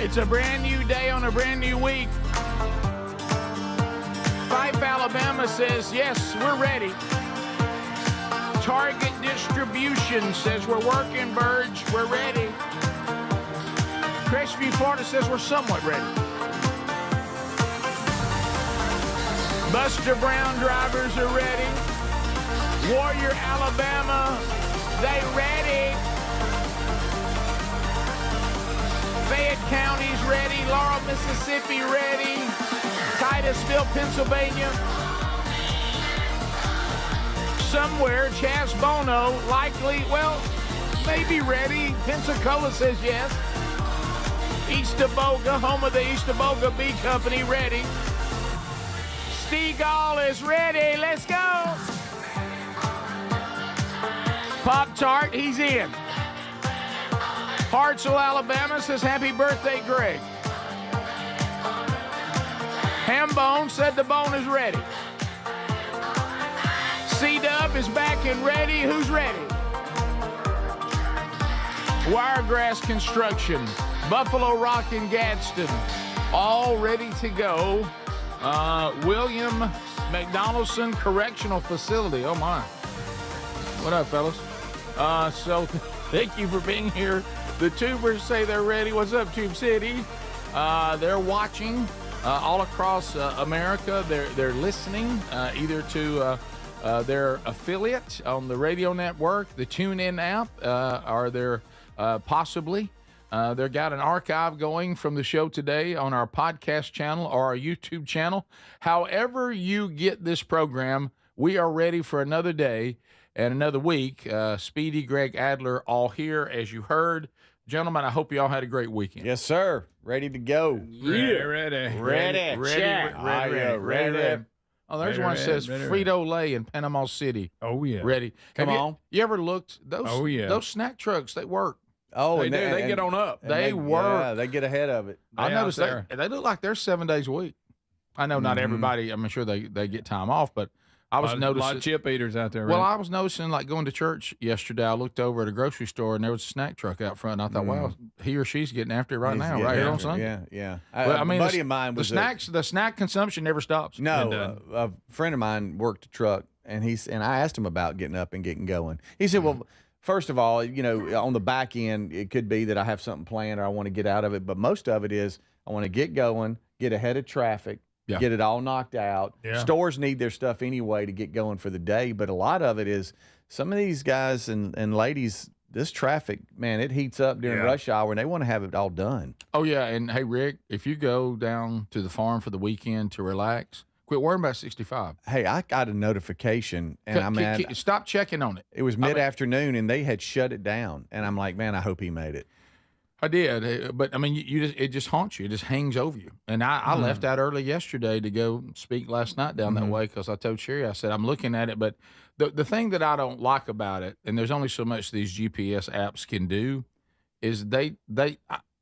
It's a brand new day on a brand new week. Fife, Alabama says, yes, we're ready. Target Distribution says, we're working, Burge, we're ready. Crestview, Florida says, we're somewhat ready. Buster Brown drivers are ready. Warrior, Alabama, they ready. Fayette County's ready. Laurel, Mississippi ready. Titusville, Pennsylvania. Somewhere, Chas Bono, likely, well, maybe ready. Pensacola says yes. East Aboga, home of the East Aboga Bee Company, ready. Stegall is ready. Let's go. Pop-Tart, he's in. Hartselle, Alabama says, happy birthday, Greg. Hambone said the bone is ready. C-Dub is back and ready. Who's ready? Wiregrass Construction, Buffalo Rock and Gadsden, all ready to go. William McDonaldson Correctional Facility. Oh, my. What up, fellas? So thank you for being here. The tubers say they're ready. What's up, Tube City? They're watching all across America. They're listening either to their affiliate on the radio network, the TuneIn app, or they're possibly they've got an archive going from the show today on our podcast channel or our YouTube channel. However you get this program, we are ready for another day and another week. Speedy, Greg Adler, all here, as you heard. Gentlemen, I hope you all had a great weekend. Yes, sir. Ready to go. Ready. Oh, there's one that says Frito-Lay in Panama City. Oh, yeah. Ready. Come on. You ever looked? Those snack trucks, they work. Oh, they do. They get on up. They work. Yeah, they get ahead of it. I noticed they look like they're 7 days a week. I know not everybody, I'm sure they get time off, but I was noticing. A lot of chip eaters out there, right? Well, I was noticing, like, going to church yesterday, I looked over at a grocery store, and there was a snack truck out front, and I thought, wow, he or she's getting after it right now, right here on Sunday. Yeah. Well, I mean, a buddy of mine was the snack consumption never stops. No, a friend of mine worked a truck, and I asked him about getting up and getting going. He said, well, first of all, on the back end, it could be that I have something planned or I want to get out of it, but most of it is I want to get going, get ahead of traffic, get it all knocked out. Yeah. Stores need their stuff anyway to get going for the day, but a lot of it is some of these guys and ladies, this traffic, man, it heats up during rush hour, and they want to have it all done. Oh, yeah, and hey, Rick, if you go down to the farm for the weekend to relax, quit worrying about 65. Hey, I got a notification, and stop checking on it. It was mid-afternoon, and they had shut it down, and I'm like, man, I hope he made it. I did, but I mean, it just haunts you. It just hangs over you. And I left out early yesterday to go speak last night down that way because I told Sherry, I said, I'm looking at it, but the thing that I don't like about it, and there's only so much these GPS apps can do, is they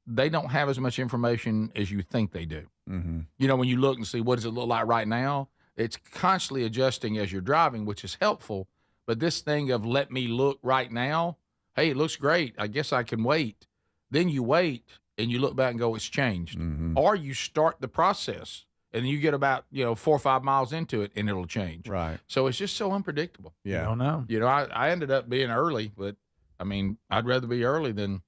don't have as much information as you think they do. Mm-hmm. When you look and see what does it look like right now, it's constantly adjusting as you're driving, which is helpful. But this thing of let me look right now, hey, it looks great. I guess I can wait. Then you wait and you look back and go, it's changed. Mm-hmm. Or you start the process and you get about 4 or 5 miles into it and it'll change. Right. So it's just so unpredictable. Yeah. I don't know. I ended up being early, but I mean, I'd rather be early than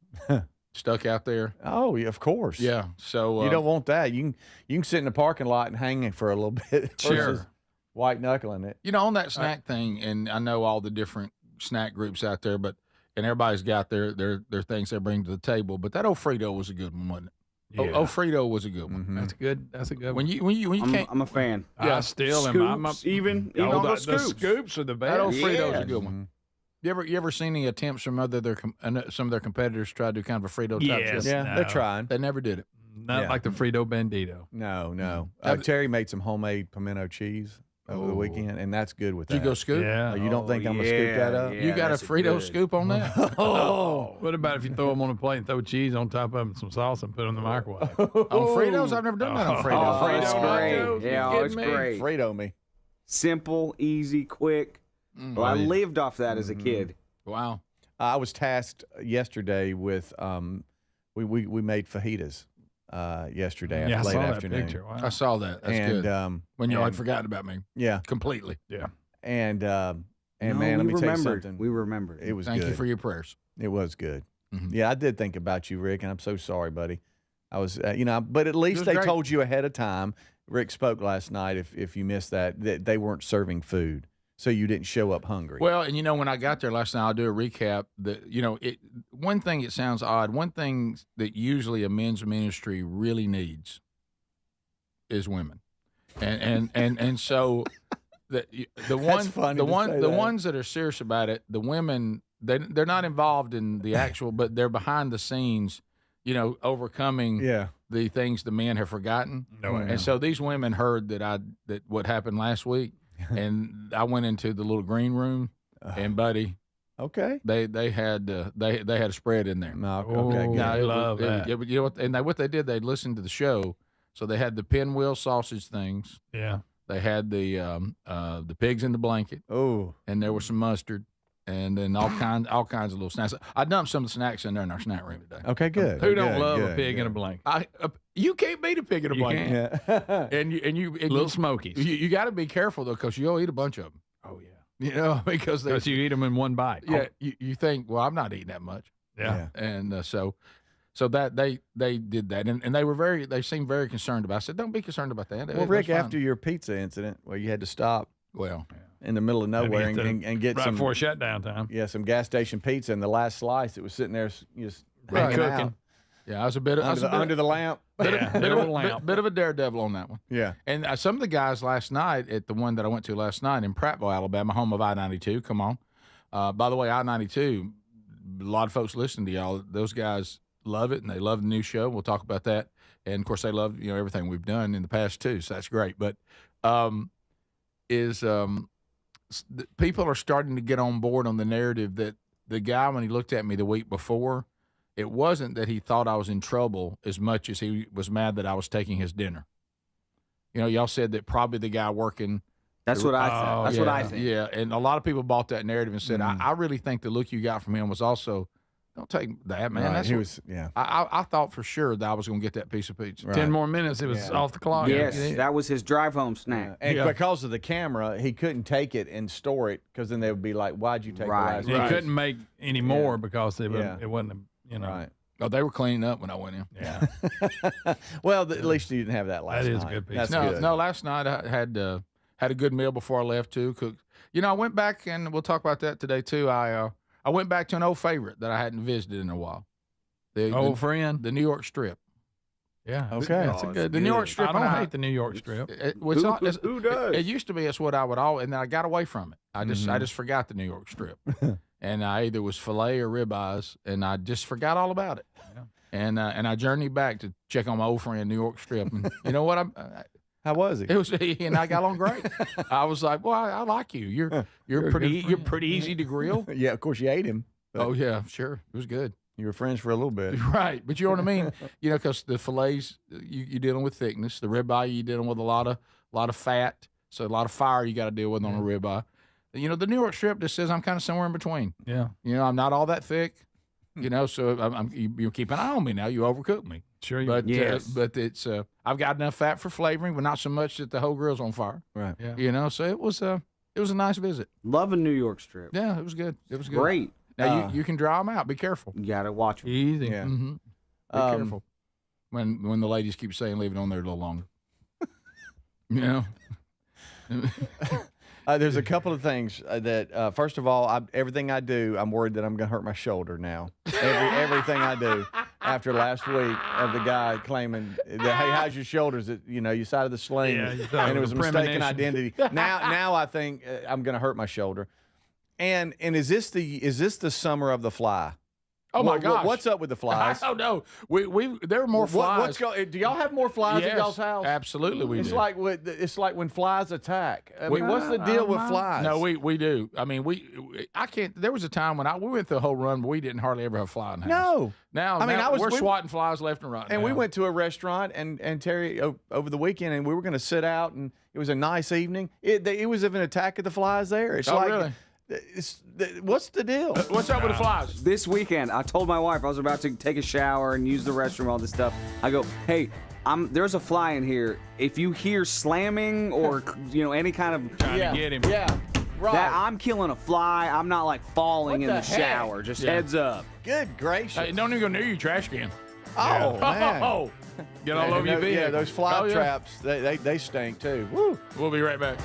stuck out there. Oh, yeah, of course. Yeah. So you don't want that. You can sit in the parking lot and hang it for a little bit. Sure. White knuckling it. On that snack thing, and I know all the different snack groups out there, and everybody's got their things they bring to the table. But that old Frito was a good one, wasn't it? Yeah. Frito was a good one. Mm-hmm. That's good. That's a good one. When you can't, I'm a fan. I still am. Scoops, even on those the scoops. scoops are the best. that old Frito's a Yes. good one. You ever seen any attempts from some of their competitors try to do kind of a Frito type Yes. chip? Yeah, No. they're trying. They never did it. Not like the Frito Bandito. No. Mm-hmm. Terry made some homemade pimento cheese over the weekend, and that's good with that. Did you go scoop? Yeah. Oh, you don't think I'm going to scoop that up? You got a that's Frito good. scoop on that? What about if you throw them on a plate and throw cheese on top of them, some sauce, and put them in the microwave? On Fritos? I've never done that on Fritos. Oh, it's Frito great. nachos? Yeah, You it's kidding me? great. Frito me. Simple, easy, quick. Well, I lived off that as a kid. Wow. I was tasked yesterday with we made fajitas. yesterday Yeah, I late saw that afternoon. picture. Wow. I saw that. That's And good. When you had forgotten about me yeah, completely. Yeah. and No, man, let we me tell you remembered. something. We remembered. It was Thank good. you for your prayers. It was good. Mhm. Yeah, I did think about you, Rick, and I'm so sorry, buddy. I was, but at least was they great. told you ahead of time. Rick spoke last night. If you missed that they weren't serving food, so you didn't show up hungry. Well, and when I got there last night, I'll do a recap. One thing, it sounds odd. One thing that usually a men's ministry really needs is women, and so the funny to say that. ones that are serious about it, the women, they're not involved in the actual, but they're behind the scenes, overcoming yeah, the things the men have forgotten. No way. And so these women heard that what happened last week, and I went into the little green room, and buddy, okay. they had a spread in there. No, Oh, okay, good. yeah. I love that. What they did, they listened to the show, so they had the pinwheel sausage things, Yeah. they had the pigs in the blanket, Oh, and there was some mustard, and then all kinds of little snacks. I dumped some of the snacks in there in our snack room today. okay, good. Who don't Good, love a good, pig in a good. blanket? You can't beat a pig in a You blanket. can't. Yeah. And Little Smokies. You got to be careful though, because you'll eat a bunch of them. Oh yeah. Because Because you eat them in one bite. yeah, you think, well, I'm not eating that much, Yeah. and so that they did that, and they seemed very concerned about it. I said, don't be concerned about that. Well, Rick, after your pizza incident, where you had to stop in the middle of nowhere and get Right some before shutdown time. some gas station pizza, and the last slice, it was sitting there just Right. hanging Cooking. out I was a bit under the lamp. bit of a daredevil on that one. Yeah. And some of the guys last night at the one that I went to last night in Prattville, Alabama, home of I-92. Come on. By the way, I-92, a lot of folks listen to y'all. Those guys love it, and they love the new show. We'll talk about that. And, of course, they love everything we've done in the past, too, so that's great. But people are starting to get on board on the narrative that the guy, when he looked at me the week before, it wasn't that he thought I was in trouble as much as he was mad that I was taking his dinner. Y'all said that probably the guy working. That's what I think. That's what I think. Yeah, and a lot of people bought that narrative and said, I really think the look you got from him was also, don't take that, man. Right. That's He what- was, yeah. I thought for sure that I was going to get that piece of pizza. Right. 10 more minutes, it was off the clock. Yes, Yeah. that was his drive home snack. And Yeah. because of the camera, he couldn't take it and store it, because then they would be like, "Why'd you take Right. the He last?" couldn't make any more Yeah. because it Yeah. wasn't, Right. Oh, they were cleaning up when I went in. Yeah. Well, at least you didn't have that last That night. is a good piece. That's No, good. no. Last night I had a good meal before I left too. Cooked. I went back, and we'll talk about that today too. I went back to an old favorite that I hadn't visited in a while. Old friend. The New York Strip. Yeah. Okay. That's a Oh, good. The New York Strip. I don't and hate the New York Strip. Who does? It used to be it's what I would and then I got away from it. I just forgot the New York Strip, and I either was filet or ribeyes, and I just forgot all about it. Yeah. And I journeyed back to check on my old friend New York Strip, and you know what? How was he? It was he and I got along great. I was like, well, I like you. You're pretty easy to grill. Yeah, of course you ate him. But Oh yeah, sure, it was good. you were friends for a little bit. Right, but you know what I mean. Because the fillets, you're dealing with thickness. The ribeye, you're dealing with a lot of fat, so a lot of fire you got to deal with on a ribeye. The New York Strip just says I'm kind of somewhere in between. Yeah. I'm not all that thick. So you keep an eye on me now. You overcook me, Sure. but Yes. but it's I've got enough fat for flavoring, but not so much that the whole grill's on fire. Right. Yeah. So it was a nice visit. Love a New York Strip. Yeah, it was good. It was good. Great. Now you can draw them out. Be careful. You got to watch 'em. Easy. Yeah. Mm-hmm. Be careful when the ladies keep saying leave it on there a little longer. There's a couple of things that, first of all, everything I do, I'm worried that I'm going to hurt my shoulder now. Everything I do after last week of the guy claiming that, hey, how's your shoulders? You side of the sling, Yeah, you thought and it it was a was a mistaken premonition. identity. Now I think I'm going to hurt my shoulder. And is this the summer of the fly? Oh my gosh! What's up with the flies? I don't know. We there are more flies. Do y'all have more flies Yes, at y'all's house? absolutely we It's do. it's like when flies attack. I mean, what's the deal with flies? No, we do. I mean, I can't. There was a time when we went through the whole run, but we didn't hardly ever have a fly in the house. No. Now, I mean, we're swatting flies left and right. And now. we went to a restaurant and Terry over the weekend, and we were going to sit out, and it was a nice evening. It was of an attack of the flies there. It's Oh, like really? What's the deal? What's up with the flies? This weekend, I told my wife I was about to take a shower and use the restroom, all this stuff. I go, hey, there's a fly in here. If you hear slamming or any kind of Trying to get him. Yeah, right. that, I'm killing a fly. I'm not like falling What in the the heck? shower. Just Yeah. heads up. Good gracious. Hey, don't even go near your trash can. Oh, man. Oh, get all over your vehicle. Yeah, those fly Oh, yeah. traps, they stink too. Woo. We'll be right back.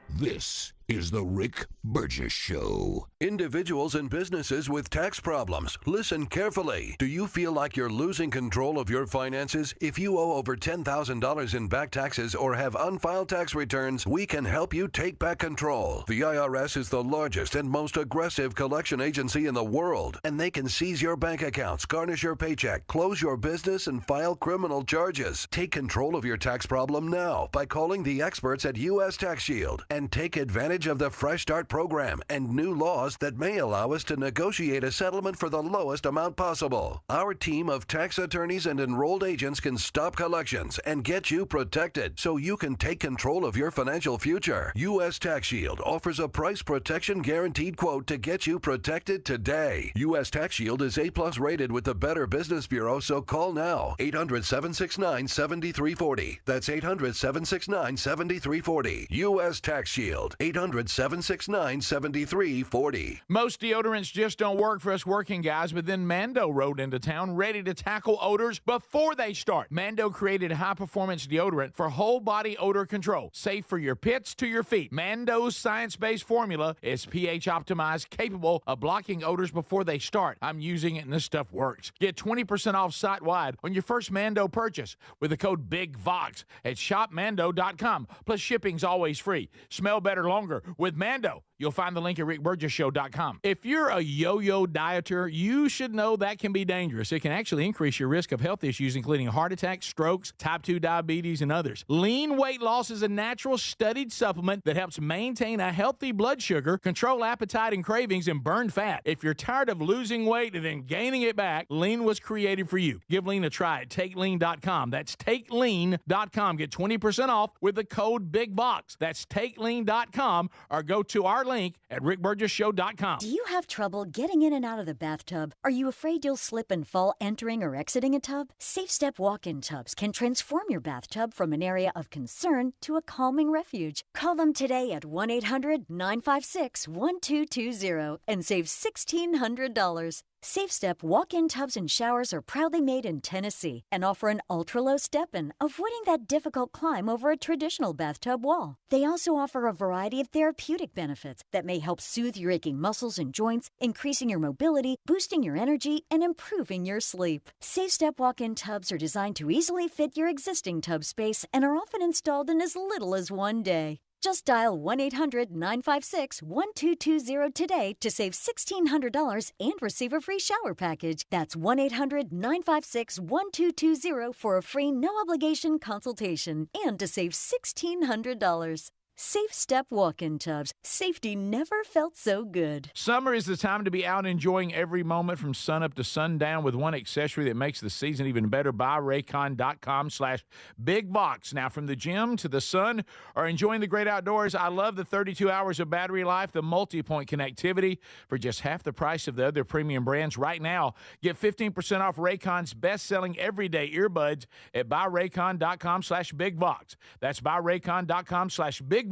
This is the Rick Burgess Show. Individuals and businesses with tax problems, listen carefully. Do you feel like you're losing control of your finances? If you owe over $10,000 in back taxes or have unfiled tax returns, we can help you take back control. The IRS is the largest and most aggressive collection agency in the world, and they can seize your bank accounts, garnish your paycheck, close your business, and file criminal charges. Take control of your tax problem now by calling the experts at U.S. Tax Shield and take advantage of the Fresh Start program and new laws that may allow us to negotiate a settlement for the lowest amount possible. Our team of tax attorneys and enrolled agents can stop collections and get you protected so you can take control of your financial future. U.S. Tax Shield offers a price protection guaranteed quote to get you protected today. U.S. Tax Shield is A+ rated with the Better Business Bureau, so call now. 800-769-7340. That's 800-769-7340. U.S. Tax Shield. 800-769-7340. Most deodorants just don't work for us working guys, but then Mando rode into town ready to tackle odors before they start. Mando created high-performance deodorant for whole-body odor control, safe for your pits to your feet. Mando's science-based formula is pH-optimized, capable of blocking odors before they start. I'm using it, and this stuff works. Get 20% off site-wide on your first Mando purchase with the code BIGVOX at shopmando.com. Plus, shipping's always free. Smell better longer with Mando. You'll find the link at rickburgesshow.com. If you're a yo-yo dieter, you should know that can be dangerous. It can actually increase your risk of health issues, including heart attacks, strokes, type 2 diabetes, and others. Lean weight loss is a natural studied supplement that helps maintain a healthy blood sugar, control appetite and cravings, and burn fat. If you're tired of losing weight and then gaining it back, Lean was created for you. Give Lean a try at takelean.com. That's takelean.com. Get 20% off with the code BIGBOX. That's takelean.com, or go to our link at rickburgesshow.com. Do you have trouble getting in and out of the bathtub? Are you afraid you'll slip and fall entering or exiting a tub? Safe Step walk-in tubs can transform your bathtub from an area of concern to a calming refuge. Call them today at 1-800-956-1220 and save $1,600. Safe Step walk-in tubs and showers are proudly made in Tennessee and offer an ultra-low step-in, avoiding that difficult climb over a traditional bathtub wall. They also offer a variety of therapeutic benefits that may help soothe your aching muscles and joints, increasing your mobility, boosting your energy, and improving your sleep. Safe Step walk-in tubs are designed to easily fit your existing tub space and are often installed in as little as one day. Just dial 1-800-956-1220 today to save $1,600 and receive a free shower package. That's 1-800-956-1220 for a free no-obligation consultation and to save $1,600. Safe Step walk-in tubs. Safety never felt so good. Summer is the time to be out enjoying every moment from sunup to sundown with one accessory that makes the season even better. BuyRaycon.com/BigBox. Now, from the gym to the sun or enjoying the great outdoors, I love the 32 hours of battery life, the multi-point connectivity for just half the price of the other premium brands. Right now, get 15% off Raycon's best-selling everyday earbuds at BuyRaycon.com/BigBox. That's BuyRaycon.com/BigBox,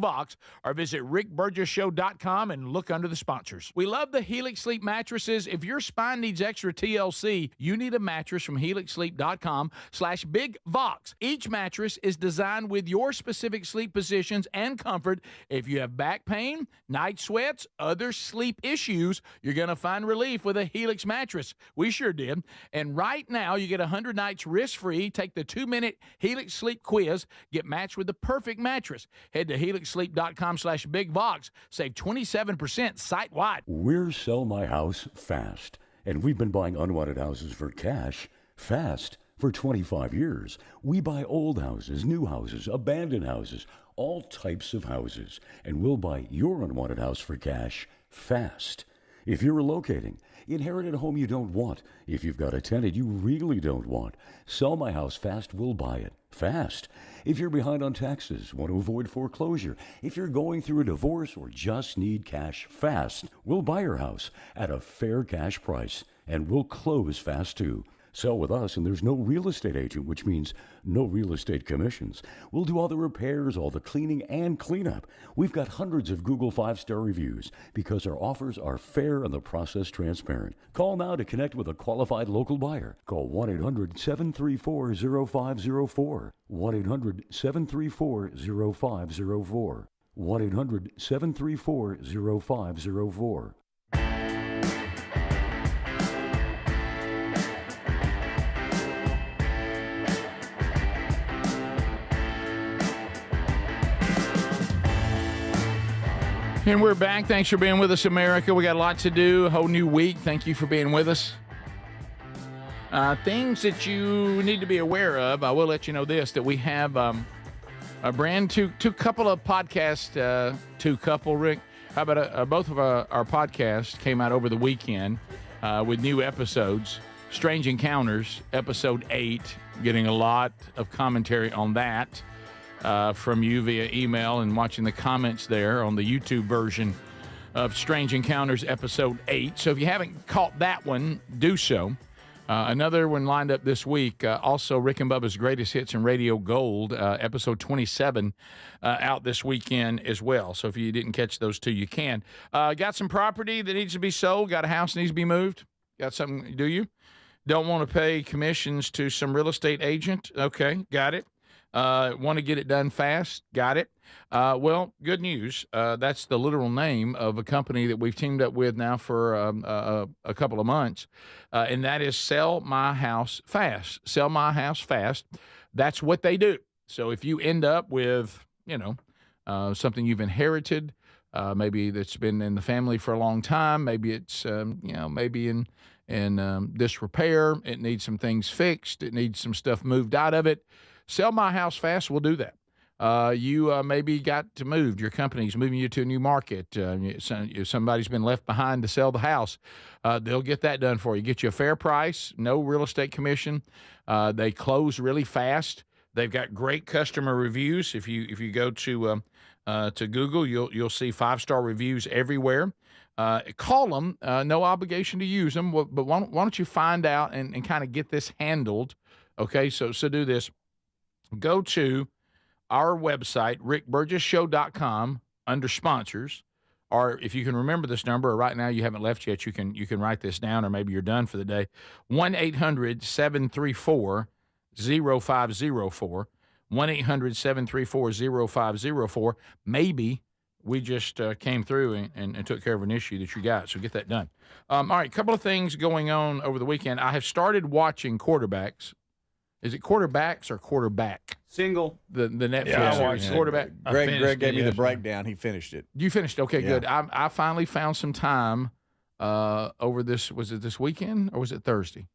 or visit rickburgesshow.com and look under the sponsors. We love the Helix Sleep mattresses. If your spine needs extra TLC, you need a mattress from helixsleep.com/BigVox. Each mattress is designed with your specific sleep positions and comfort. If you have back pain, night sweats, other sleep issues, you're going to find relief with a Helix mattress. We sure did. And right now, you get 100 nights risk-free. Take the 2-minute Helix Sleep quiz. Get matched with the perfect mattress. Head to helixsleep.com/BigVox. Save 27% site-wide. We're Sell My House Fast, and we've been buying unwanted houses for cash fast for 25 years. We buy old houses, new houses, abandoned houses, all types of houses, and we'll buy your unwanted house for cash fast. If you're relocating, inherit a home you don't want. If you've got a tenant you really don't want, Sell My House Fast will buy it. Fast. If you're behind on taxes, want to avoid foreclosure, if you're going through a divorce or just need cash fast, we'll buy your house at a fair cash price, and we'll close fast too. Sell with us, and there's no real estate agent, which means no real estate commissions. We'll do all the repairs, all the cleaning, and cleanup. We've got hundreds of Google 5-star reviews because our offers are fair and the process transparent. Call now to connect with a qualified local buyer. Call 1-800-734-0504. 1-800-734-0504. 1-800-734-0504. And we're back. Thanks for being with us, America. We got a lot to do, a whole new week. Thank you for being with us. Things that you need to be aware of. I will let you know this, that we have a brand two couple of podcasts, Rick. How about both of our podcasts came out over the weekend with new episodes. Strange Encounters, episode 8, getting a lot of commentary on that. From you via email and watching the comments there on the YouTube version of Strange Encounters episode 8. So if you haven't caught that one, do so. Another one lined up this week, also Rick and Bubba's Greatest Hits and Radio Gold, episode 27, out this weekend as well. So if you didn't catch those two, you can. Got some property that needs to be sold? Got a house that needs to be moved? Got something, do you? Don't want to pay commissions to some real estate agent? Okay, got it. Want to get it done fast? Got it. Well, good news. That's the literal name of a company that we've teamed up with now for a couple of months, and that is Sell My House Fast. Sell My House Fast. That's what they do. So if you end up with, something you've inherited, maybe that's been in the family for a long time, maybe it's, maybe in disrepair, it needs some things fixed, it needs some stuff moved out of it. Sell My House Fast will do that. You maybe got to move. Your company's moving you to a new market. Somebody's been left behind to sell the house. They'll get that done for you. Get you a fair price, no real estate commission. They close really fast. They've got great customer reviews. If you go to Google, you'll see 5-star reviews everywhere. Call them. No obligation to use them. But why don't you find out and kind of get this handled? Okay, so do this. Go to our website, rickburgessshow.com, under sponsors, or if you can remember this number, or right now you haven't left yet, you can write this down, or maybe you're done for the day. 1-800-734-0504. 1-800-734-0504. Maybe we just came through and took care of an issue that you got, so get that done. All right, a couple of things going on over the weekend. I have started watching Quarterbacks. Is it Quarterbacks or Quarterback? Single. The Netflix series, Quarterback. Greg gave me the breakdown. He finised it. You finished? Okay, Yeah. good. I finally found some time over this. Was it this weekend or was it Thursday?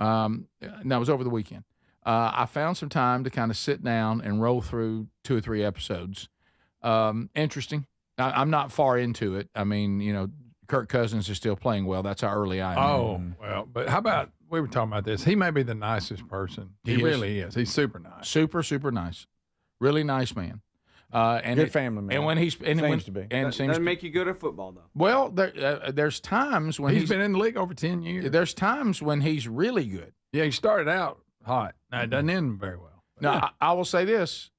No, it was over the weekend. I found some time to kind of sit down and roll through 2 or 3 episodes. Interesting. I'm not far into it. I mean, Kirk Cousins is still playing well. That's how early I am. Oh, well, but how about, we were talking about this. He may be the nicest person. He really is. He's super nice. Super, super nice. Really nice man. And Good family man. And when he's Seems to be. and seems Doesn't to, make you good at football, though. well, there's times when He's been in the league over 10 years. there's times when he's really good. Yeah, he started out hot. Now, it doesn't end very well. Now, I will say this: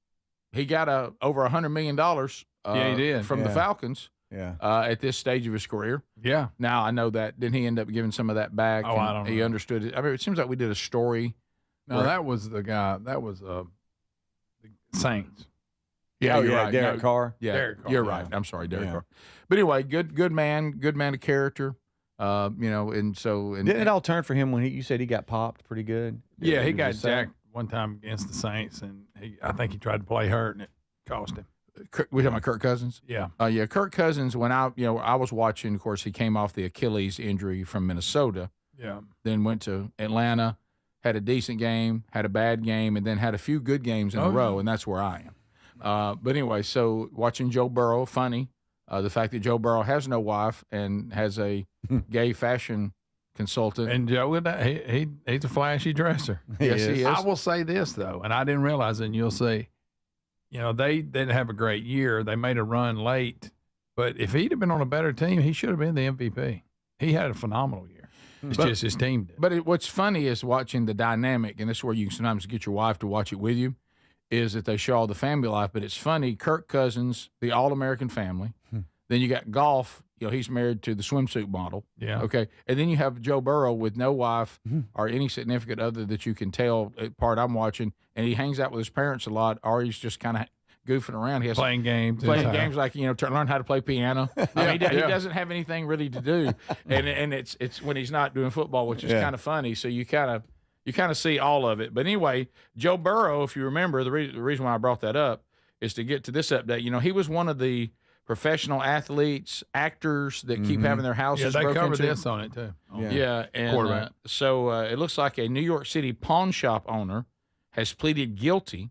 he got over $100 million. Yeah, he did. From the Yeah. Falcons. Yeah. At this stage of his career. Yeah. Now I know that. Didn't he end up giving some of that back? Oh, I don't He know. understood it. I mean, it seems like we did a story. No, that was the guy. That was the Saints. Yeah, you're right. Derek No, Carr. Yeah, Derek Carr, you're yeah. right. I'm sorry, Derek Yeah. Carr. But anyway, good man of character. And so Didn't it all turn for him when you said he got popped pretty good? Yeah, he was got a sack. jacked one time against the Saints, and I think he tried to play hurt, and it cost him. we talking about Kirk Cousins? Yeah. Yeah, Kirk Cousins. When I was watching. Of course, he came off the Achilles injury from Minnesota. Yeah. Then went to Atlanta, had a decent game, had a bad game, and then had a few good games in a row, and that's where I am. But anyway, so watching Joe Burrow, funny, the fact that Joe Burrow has no wife and has a gay fashion consultant. And Joe, he's a flashy dresser. Yes, he is. I will say this, though, and I didn't realize it, and you'll see, they didn't have a great year. They made a run late. But if he'd have been on a better team, he should have been the MVP. He had a phenomenal year. It's just his team did. But what's funny is watching the dynamic, and this is where you can sometimes get your wife to watch it with you, is that they show all the family life. But it's funny, Kirk Cousins, the All-American family. Then you got golf. He's married to the swimsuit model. Yeah. Okay. And then you have Joe Burrow with no wife or any significant other that you can tell, part I'm watching, and he hangs out with his parents a lot, or he's just kind of goofing around. He has playing games like, to learn how to play piano. He doesn't have anything really to do. And it's when he's not doing football, which is kind of funny. So you kind of see all of it. But anyway, Joe Burrow, if you remember, the reason why I brought that up is to get to this update. He was one of the professional athletes, actors that keep having their houses broken into. They covered this on it, too. And so it looks like a New York City pawn shop owner has pleaded guilty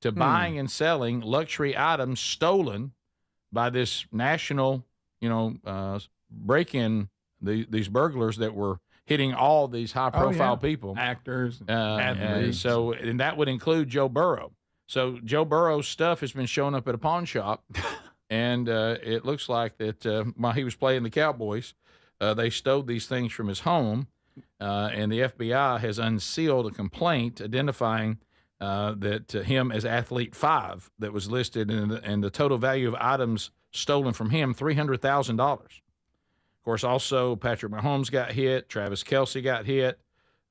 to buying and selling luxury items stolen by this national, break-in, these burglars that were hitting all these high-profile people. Actors, athletes. And that would include Joe Burrow. So Joe Burrow's stuff has been showing up at a pawn shop, and it looks like that while he was playing the Cowboys, they stole these things from his home, and the FBI has unsealed a complaint identifying that him as Athlete 5 that was listed, and the total value of items stolen from him, $300,000. Of course, also Patrick Mahomes got hit. Travis Kelce got hit.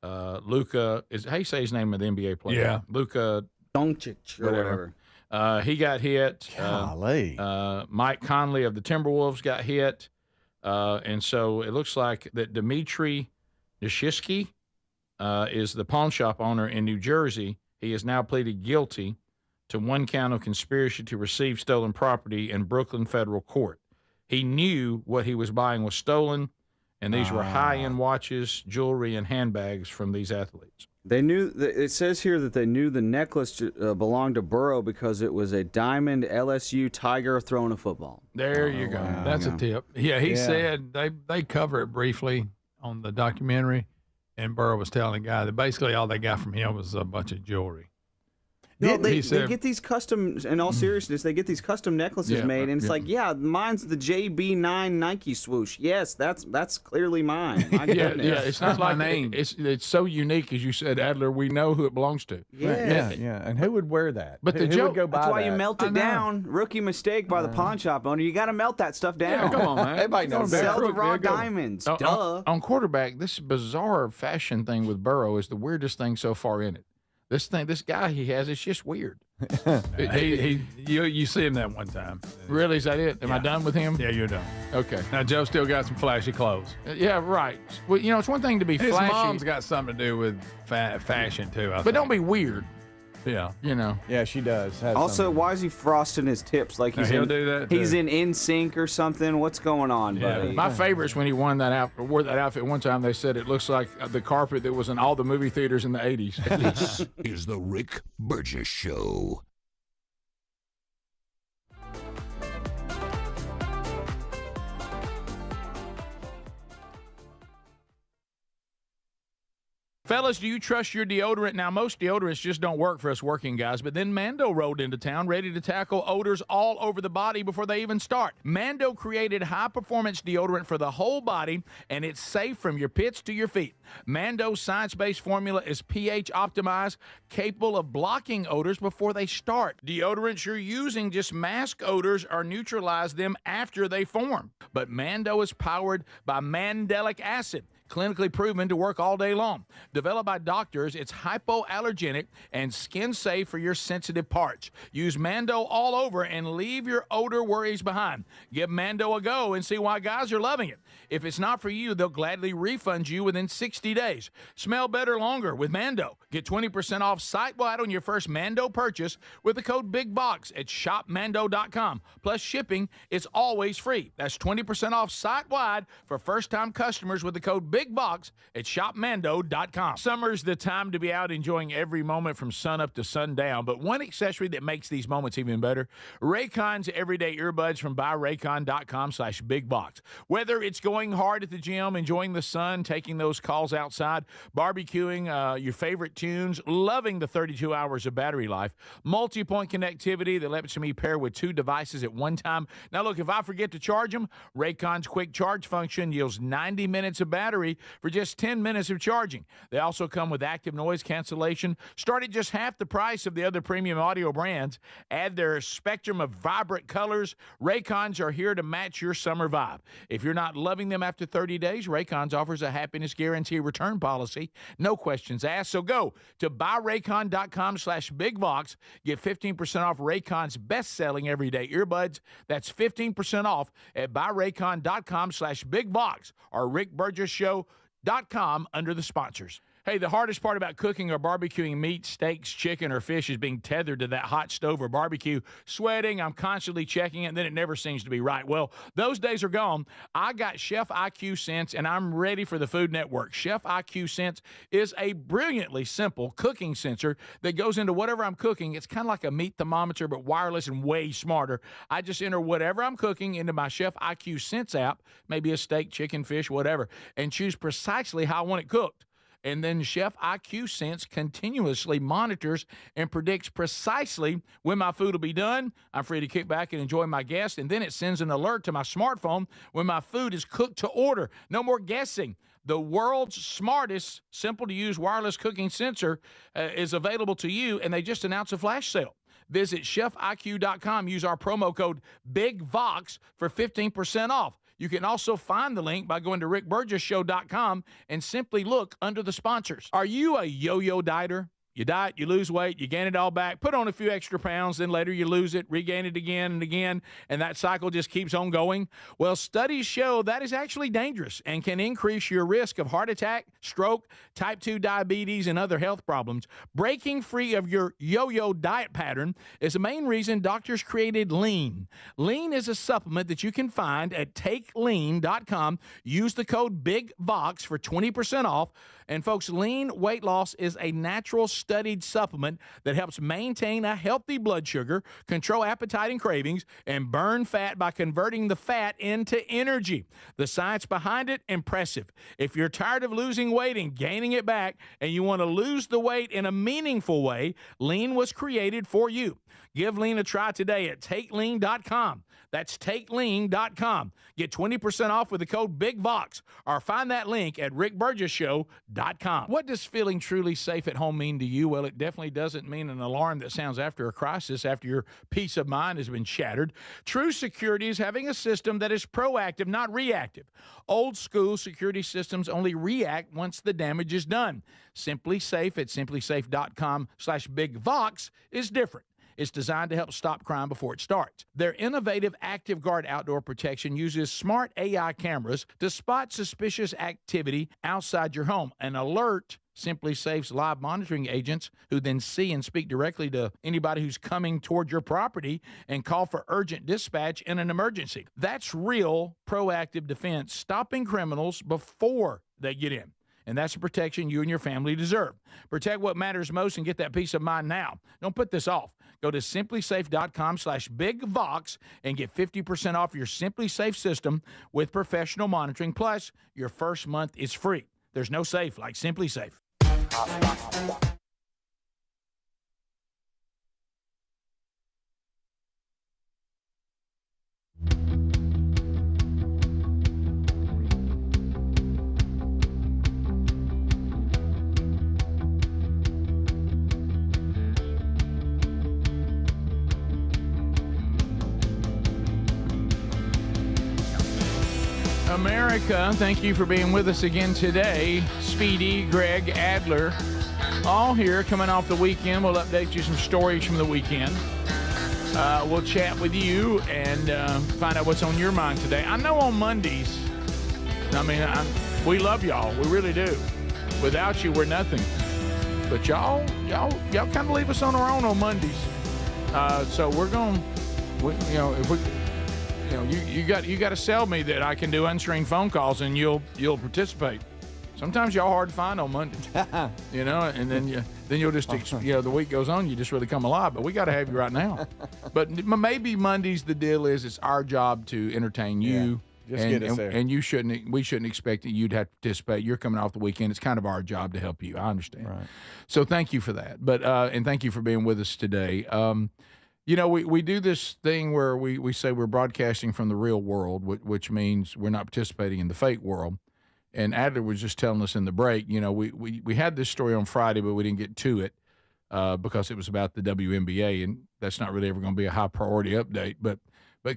Luka, how you say his name of the NBA player? Yeah. Luka Doncic or whatever. He got hit. Golly. Mike Conley of the Timberwolves got hit. And so it looks like that Dmitry Nishitsky is the pawn shop owner in New Jersey. He has now pleaded guilty to 1 count of conspiracy to receive stolen property in Brooklyn federal court. He knew what he was buying was stolen, and these were high-end watches, jewelry, and handbags from these athletes. They knew. It says here that they knew the necklace belonged to Burrow because it was a diamond LSU Tiger throwing a football. There you go. Wow. That's a tip. Yeah, he said they cover it briefly on the documentary. And Burrow was telling the guy that basically all they got from him was a bunch of jewelry. No, they get these custom, in all seriousness, they get these custom necklaces made, and it's like, mine's the JB9 Nike swoosh. Yes, that's clearly mine. My goodness. It's not my name. It's so unique, as you said, Adler. We know who it belongs to. Yes. Yeah. And who would wear that? But who would go buy that's why that? you melt it down. Rookie mistake by the pawn shop owner. You got to melt that stuff down. Yeah, come on, man. Everybody knows Sell that. the raw diamonds. Duh. On quarterback, this bizarre fashion thing with Burrow is the weirdest thing so far in it. This guy he has, it's just weird. You see him that one time. Really? Is that it? Am I done with him? Yeah, you're done. Okay. Now, Joe still got some flashy clothes. Yeah, right. Well, it's one thing to be His flashy. mom's got something to do with fashion, too, I but think. don't be weird. Yeah. Yeah, she does. Has Also, something. why is he frosting his tips like he's he'll do that, He's too. in NSYNC or something? What's going on, buddy? My favorite is when he wore that outfit one time. They said it looks like the carpet that was in all the movie theaters in the 80s. This is the Rick Burgess Show. Fellas, do you trust your deodorant? Now, most deodorants just don't work for us working guys, but then Mando rolled into town ready to tackle odors all over the body before they even start. Mando created high-performance deodorant for the whole body, and it's safe from your pits to your feet. Mando's science-based formula is pH-optimized, capable of blocking odors before they start. Deodorants you're using just mask odors or neutralize them after they form. But Mando is powered by mandelic acid, clinically proven to work all day long. Developed by doctors, it's hypoallergenic and skin safe for your sensitive parts. Use Mando all over and leave your odor worries behind. Give Mando a go and see why guys are loving it. If it's not for you, they'll gladly refund you within 60 days. Smell better longer with Mando. Get 20% off site-wide on your first Mando purchase with the code BIGBOX at shopmando.com. Plus shipping is always free. That's 20% off site-wide for first-time customers with the code BIGBOX BigBox at shopmando.com. Summer's the time to be out enjoying every moment from sunup to sundown, but one accessory that makes these moments even better, Raycon's everyday earbuds from buyraycon.com/bigbox. Whether it's going hard at the gym, enjoying the sun, taking those calls outside, barbecuing, your favorite tunes, loving the 32 hours of battery life, multi-point connectivity that lets me pair with 2 devices at one time. Now look, if I forget to charge them, Raycon's quick charge function yields 90 minutes of battery for just 10 minutes of charging. They also come with active noise cancellation. Start at just half the price of the other premium audio brands. Add their spectrum of vibrant colors. Raycons are here to match your summer vibe. If you're not loving them after 30 days, Raycons offers a happiness guarantee return policy. No questions asked. So go to buyraycon.com/bigbox. Get 15% off Raycon's best-selling everyday earbuds. That's 15% off at buyraycon.com/bigbox or rickburgessshow.com under the sponsors. Hey, the hardest part about cooking or barbecuing meat, steaks, chicken, or fish is being tethered to that hot stove or barbecue. Sweating, I'm constantly checking it, and then it never seems to be right. Well, those days are gone. I got Chef IQ Sense, and I'm ready for the Food Network. Chef IQ Sense is a brilliantly simple cooking sensor that goes into whatever I'm cooking. It's kind of like a meat thermometer, but wireless and way smarter. I just enter whatever I'm cooking into my Chef IQ Sense app, maybe a steak, chicken, fish, whatever, and choose precisely how I want it cooked. And then Chef IQ Sense continuously monitors and predicts precisely when my food will be done. I'm free to kick back and enjoy my guests. And then it sends an alert to my smartphone when my food is cooked to order. No more guessing. The world's smartest, simple-to-use wireless cooking sensor is available to you, and they just announced a flash sale. Visit chefiq.com. Use our promo code BIGVOX for 15% off. You can also find the link by going to rickburgessshow.com and simply look under the sponsors. Are you a yo-yo dieter? You diet, you lose weight, you gain it all back, put on a few extra pounds, then later you lose it, regain it again and again, and that cycle just keeps on going? Well, studies show that is actually dangerous and can increase your risk of heart attack, stroke, type 2 diabetes, and other health problems. Breaking free of your yo-yo diet pattern is the main reason doctors created Lean. Lean is a supplement that you can find at takelean.com. Use the code BIGVOX for 20% off. And folks, Lean weight loss is a natural studied supplement that helps maintain a healthy blood sugar, control appetite and cravings, and burn fat by converting the fat into energy. The science behind it, impressive. If you're tired of losing weight and gaining it back, and you want to lose the weight in a meaningful way, Lean was created for you. Give Lean a try today at takelean.com. That's takelean.com. Get 20% off with the code BIGVOX, or find that link at rickburgessshow.com. What does feeling truly safe at home mean to you? Well, it definitely doesn't mean an alarm that sounds after a crisis, after your peace of mind has been shattered. True security is having a system that is proactive, not reactive. Old school security systems only react once the damage is done. Simply Safe at simplysafe.com/BigVox is different. It's designed to help stop crime before it starts. Their innovative Active Guard outdoor protection uses smart AI cameras to spot suspicious activity outside your home and alert Simply Safe's live monitoring agents, who then see and speak directly to anybody who's coming toward your property and call for urgent dispatch in an emergency. That's real proactive defense, stopping criminals before they get in. And that's the protection you and your family deserve. Protect what matters most and get that peace of mind now. Don't put this off. Go to simplysafe.com/BigVox and get 50% off your Simply Safe system with professional monitoring. Plus, your first month is free. There's no safe like Simply Safe. America, thank you for being with us again today. Speedy, Greg, Adler, all here coming off the weekend. We'll update you some stories from the weekend. We'll chat with you and find out what's on your mind today. I know on Mondays, we love y'all. We really do. Without you, we're nothing. But y'all kind of leave us on our own on Mondays. So we're going, you got to sell me that I can do unscreened phone calls and you'll participate. Sometimes y'all hard to find on Mondays, you know, and then you'll just, the week goes on, you just really come alive. But we got to have you right now. But maybe Mondays the deal is it's our job to entertain you. Yeah, just get us there. And we shouldn't expect that you'd have to participate. You're coming off the weekend. It's kind of our job to help you. I understand. Right. So thank you for that. But and thank you for being with us today. You know, we do this thing where we say we're broadcasting from the real world, which means we're not participating in the fake world. And Adler was just telling us in the break, you know, we had this story on Friday, but we didn't get to it because it was about the WNBA, and that's not really ever going to be a high priority update. But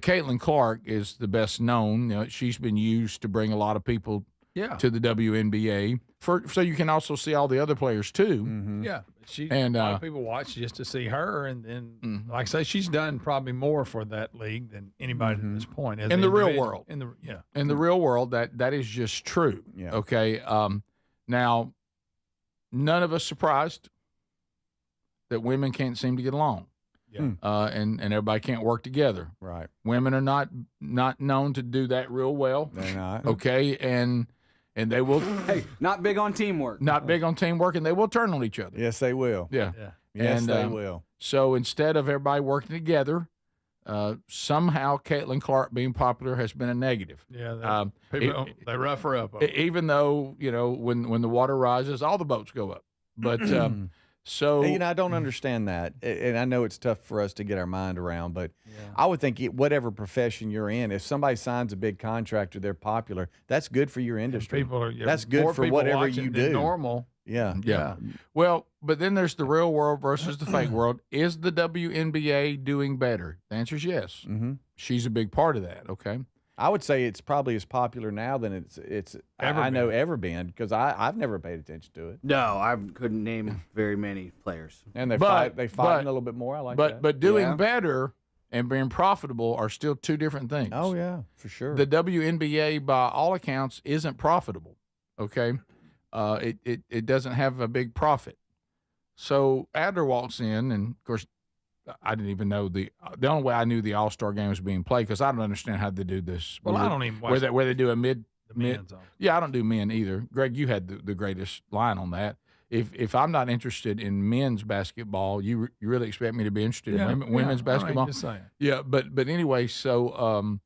Caitlin Clark is the best known. You know, she's been used to bring a lot of people to the WNBA so you can also see all the other players too. Mm-hmm. Yeah, a lot of people watch just to see her, and then like I say, she's done probably more for that league than anybody at this point. In the real world, in the real world, that is just true. Yeah. Okay. Now, none of us surprised that women can't seem to get along. Yeah. And everybody can't work together. Right. Women are not known to do that real well. They're not. Okay, and they will. Hey, not big on teamwork. Not big on teamwork, and they will turn on each other. Yes, they will. Yeah. Yes, And, they will. So instead of everybody working together, somehow Caitlin Clark being popular has been a negative. Yeah. People they rough her up. Even though, you know, when the water rises, all the boats go up. But so You know, I don't understand that, and I know it's tough for us to get our mind around, but I would think whatever profession you're in, if somebody signs a big contract or they're popular, that's good for your industry. That's good for whatever you do. Normal. Yeah. Well, but then there's the real world versus the fake world. Is the WNBA doing better? The answer is yes. Mm-hmm. She's a big part of that. Okay. I would say it's probably as popular now than it's ever been because I've never paid attention to it. No, I couldn't name very many players. And they fight a little bit more. I like that. But doing better and being profitable are still two different things. Oh yeah, for sure. The WNBA, by all accounts, isn't profitable. Okay. It doesn't have a big profit. So Adler walks in, and of course, I didn't even know the only way I knew the All-Star game was being played because I don't understand how they do this. Well, I don't even watch where they do a mid. men's. Yeah, I don't do men either. Greg, you had the greatest line on that. If I'm not interested in men's basketball, you really expect me to be interested in women's basketball? Just saying. Yeah, but anyway, so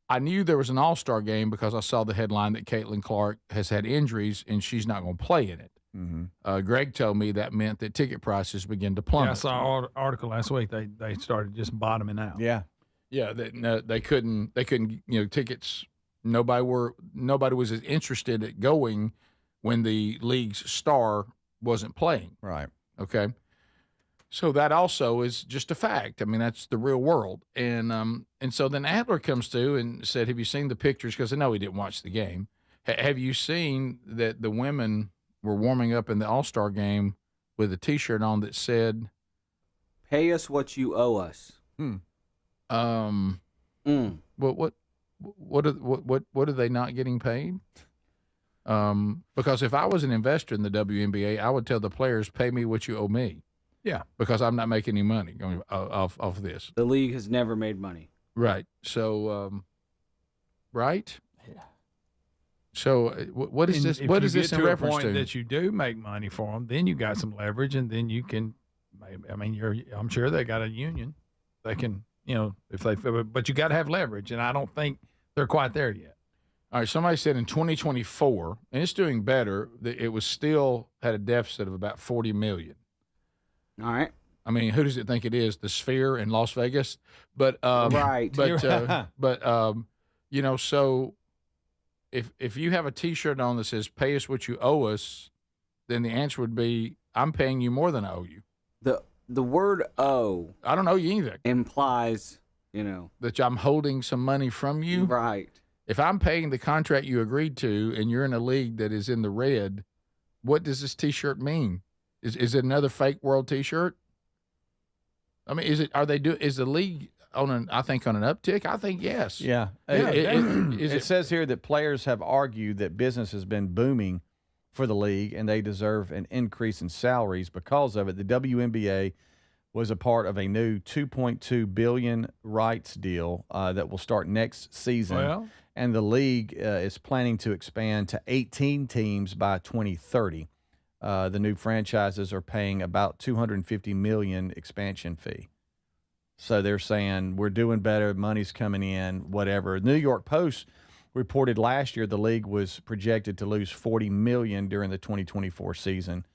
I knew there was an All-Star game because I saw the headline that Caitlin Clark has had injuries and she's not going to play in it. Mm-hmm. Greg told me that meant that ticket prices begin to plummet. Yeah, I saw an article last week. They started just bottoming out. Yeah, they couldn't. Tickets. Nobody was as interested at going when the league's star wasn't playing. Right. Okay. So that also is just a fact. I mean, that's the real world. And so then Adler comes to and said, "Have you seen the pictures?" Because I know he didn't watch the game. Have you seen that the women were warming up in the All-Star game with a T-shirt on that said, "Pay us what you owe us." What are they not getting paid? Because if I was an investor in the WNBA, I would tell the players, "Pay me what you owe me." Yeah, because I'm not making any money off this. The league has never made money. Right. So, right. Yeah. So, what is this? What is this in reference to? That you do make money for them, then you got some leverage, and then you can. I mean, I'm sure they got a union. They can, but you got to have leverage, and I don't think they're quite there yet. All right. Somebody said in 2024, and it's doing better. That it was still had a deficit of about $40 million. All right. I mean, who does it think it is? The Sphere in Las Vegas, but right. So if you have a T-shirt on that says "Pay us what you owe us," then the answer would be, "I'm paying you more than I owe you." The word "owe" I don't owe you anything implies, that I'm holding some money from you. Right. If I'm paying the contract you agreed to, and you're in a league that is in the red, what does this T-shirt mean? Is it another fake world T-shirt? I mean, is the league on an uptick? I think yes. Yeah. It says here that players have argued that business has been booming for the league and they deserve an increase in salaries because of it. The WNBA was a part of a new $2.2 billion rights deal that will start next season. Well, and the league is planning to expand to 18 teams by 2030. The new franchises are paying about $250 million expansion fee. So they're saying we're doing better, money's coming in, whatever. The New York Post reported last year the league was projected to lose $40 million during the 2024 season,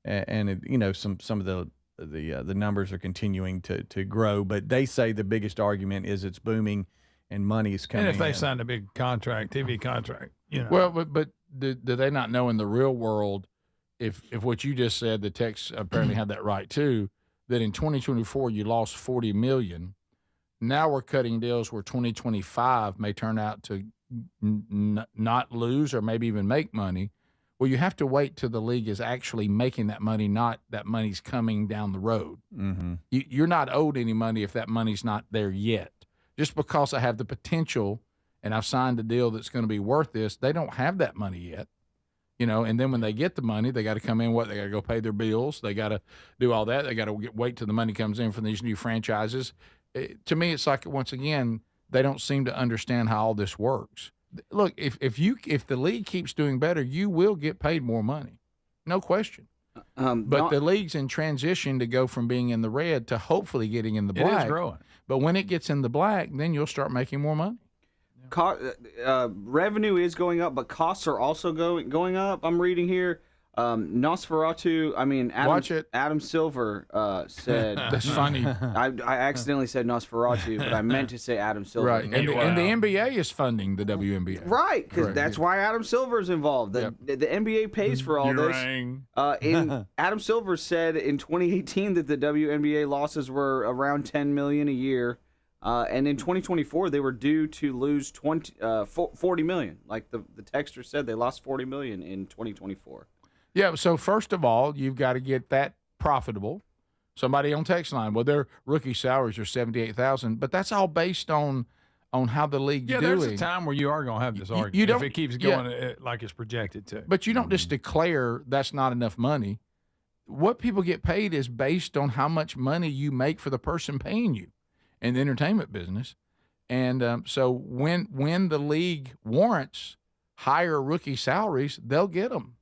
and it, you know, some of the numbers are continuing to grow. But they say the biggest argument is it's booming and money is coming in. And if they signed a big contract, TV contract, you know. Well, but do they not know in the real world, if what you just said, the Tex apparently had that right too, that in 2024 you lost $40 million. Now we're cutting deals where 2025 may turn out to not lose or maybe even make money. Well, you have to wait till the league is actually making that money, not that money's coming down the road. Mm-hmm. You're not owed any money if that money's not there yet. Just because I have the potential and I've signed a deal that's going to be worth this, they don't have that money yet. You know, and then when they get the money, they got to come in. They got to go pay their bills. They got to do all that. They got to wait till the money comes in from these new franchises. To me, it's like, once again, they don't seem to understand how all this works. Look, if the league keeps doing better, you will get paid more money, no question. But the league's in transition to go from being in the red to hopefully getting in the black. It is growing. But when it gets in the black, then you'll start making more money. Revenue is going up, but costs are also going up. I'm reading here. Adam Silver said. That's funny. I accidentally said Nosferatu, but I meant to say Adam Silver. Right, and the NBA is funding the WNBA. Right, because that's why Adam Silver is involved. The NBA pays for all this. Adam Silver said in 2018 that the WNBA losses were around $10 million a year. And in 2024, they were due to lose $40 million. Like the texter said, they lost $40 million in 2024. Yeah, so first of all, you've got to get that profitable. Somebody on text line, well, their rookie salaries are $78,000, but that's all based on how the league's doing. Yeah, there's a time where you are going to have this argument if it keeps going like it's projected to. But you don't just declare that's not enough money. What people get paid is based on how much money you make for the person paying you in the entertainment business. And so when the league warrants higher rookie salaries, they'll get them.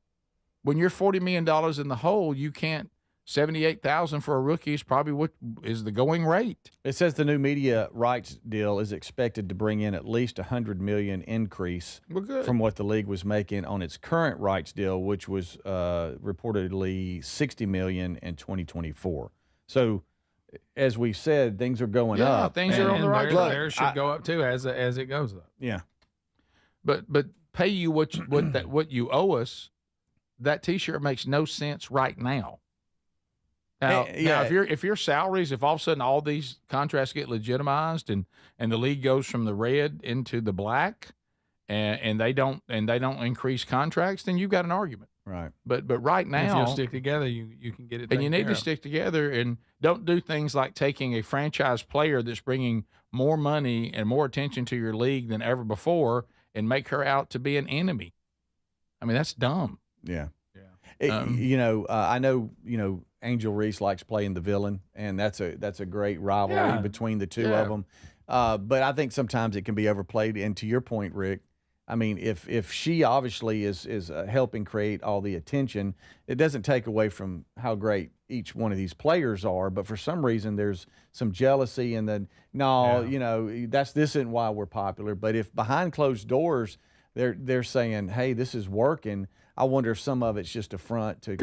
When you're $40 million in the hole, you can't. $78,000 for a rookie is probably what is the going rate. It says the new media rights deal is expected to bring in at least $100 million increase from what the league was making on its current rights deal, which was reportedly $60 million in 2024. So, as we said, things are going up. Things are on the right track. Theirs should go up too as it goes up. Yeah, but pay you what you owe us. That T-shirt makes no sense right now. Now, if your salaries, if all of a sudden all these contracts get legitimized and the league goes from the red into the black, and they don't increase contracts, then you've got an argument. Right. But right now, if you'll stick together, you can get it. And you need to stick together and don't do things like taking a franchise player that's bringing more money and more attention to your league than ever before and make her out to be an enemy. I mean, that's dumb. Yeah. I know, Angel Reese likes playing the villain, and that's a great rivalry between the two of them. But I think sometimes it can be overplayed. And to your point, Rick, I mean, if she obviously is helping create all the attention, it doesn't take away from how great each one of these players are. But for some reason, there's some jealousy, and then this isn't why we're popular. But if behind closed doors, they're saying, hey, this is working. I wonder if some of it's just a front to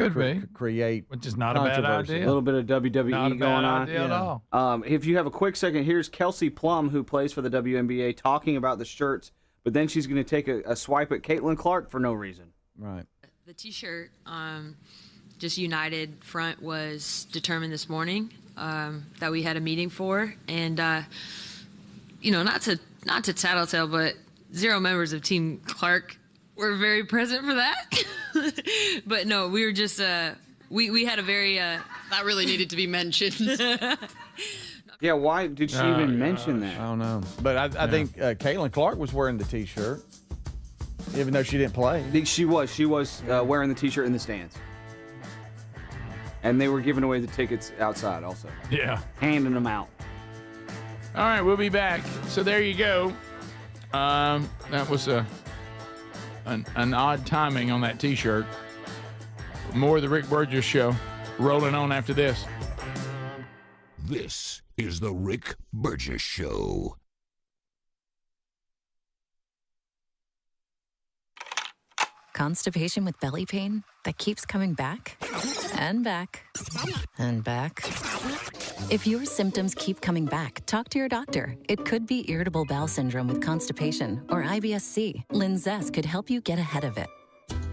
create, which is not a bad idea. A little bit of WWE not a going bad on. Idea at all. If you have a quick second, here's Kelsey Plum, who plays for the WNBA, talking about the shirts, but then she's going to take a swipe at Caitlin Clark for no reason. Right. The T-shirt, just United front, was determined this morning that we had a meeting for, and not to tattletale, but 0 members of Team Clark were very present for that. But no, we were just we had a very that really needed to be mentioned. Yeah, why did she even mention that? I don't know. But I think Caitlin Clark was wearing the T-shirt, even though she didn't play. She was wearing the T-shirt in the stands. And they were giving away the tickets outside also. Yeah. Handing them out. All right, we'll be back. So there you go. That was an odd timing on that T-shirt. More of the Rick Burgess Show rolling on after this. This is the Rick Burgess Show. Constipation with belly pain that keeps coming back and back and back. If your symptoms keep coming back, talk to your doctor. It could be irritable bowel syndrome with constipation or IBS-C. Linzess could help you get ahead of it.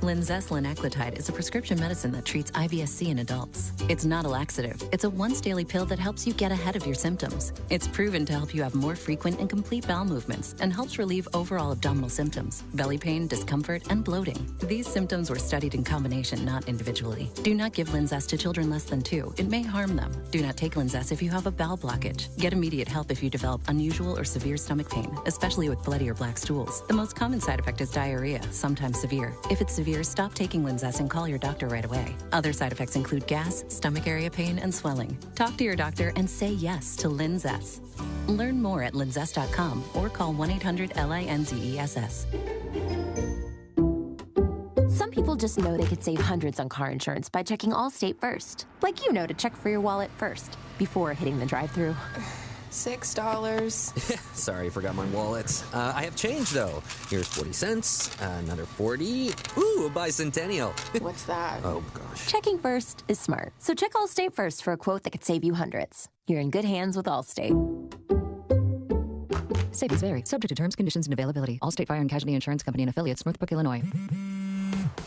Linzess linaclotide is a prescription medicine that treats IBS-C in adults. It's not a laxative. It's a once-daily pill that helps you get ahead of your symptoms. It's proven to help you have more frequent and complete bowel movements and helps relieve overall abdominal symptoms, belly pain, discomfort, and bloating. These symptoms were studied in combination, not individually. Do not give Linzess to children less than 2. It may harm them. Do not take Linzess if you have a bowel blockage. Get immediate help if you develop unusual or severe stomach pain, especially with bloody or black stools. The most common side effect is diarrhea, sometimes severe. If it's severe, stop taking Linzess and call your doctor right away. Other side effects include gas, stomach area pain, and swelling. Talk to your doctor and say yes to Linzess. Learn more at linzess.com or call 1-800-LINZESS. Some people just know they could save hundreds on car insurance by checking Allstate first. Like to check for your wallet first before hitting the drive-thru. $6. Sorry, forgot my wallet. I have change, though. Here's 40 cents, another 40. Ooh, a bicentennial. What's that? Oh, gosh. Checking first is smart. So check Allstate first for a quote that could save you hundreds. You're in good hands with Allstate. Savings vary. Subject to terms, conditions, and availability. Allstate Fire and Casualty Insurance Company and Affiliates, Northbrook, Illinois.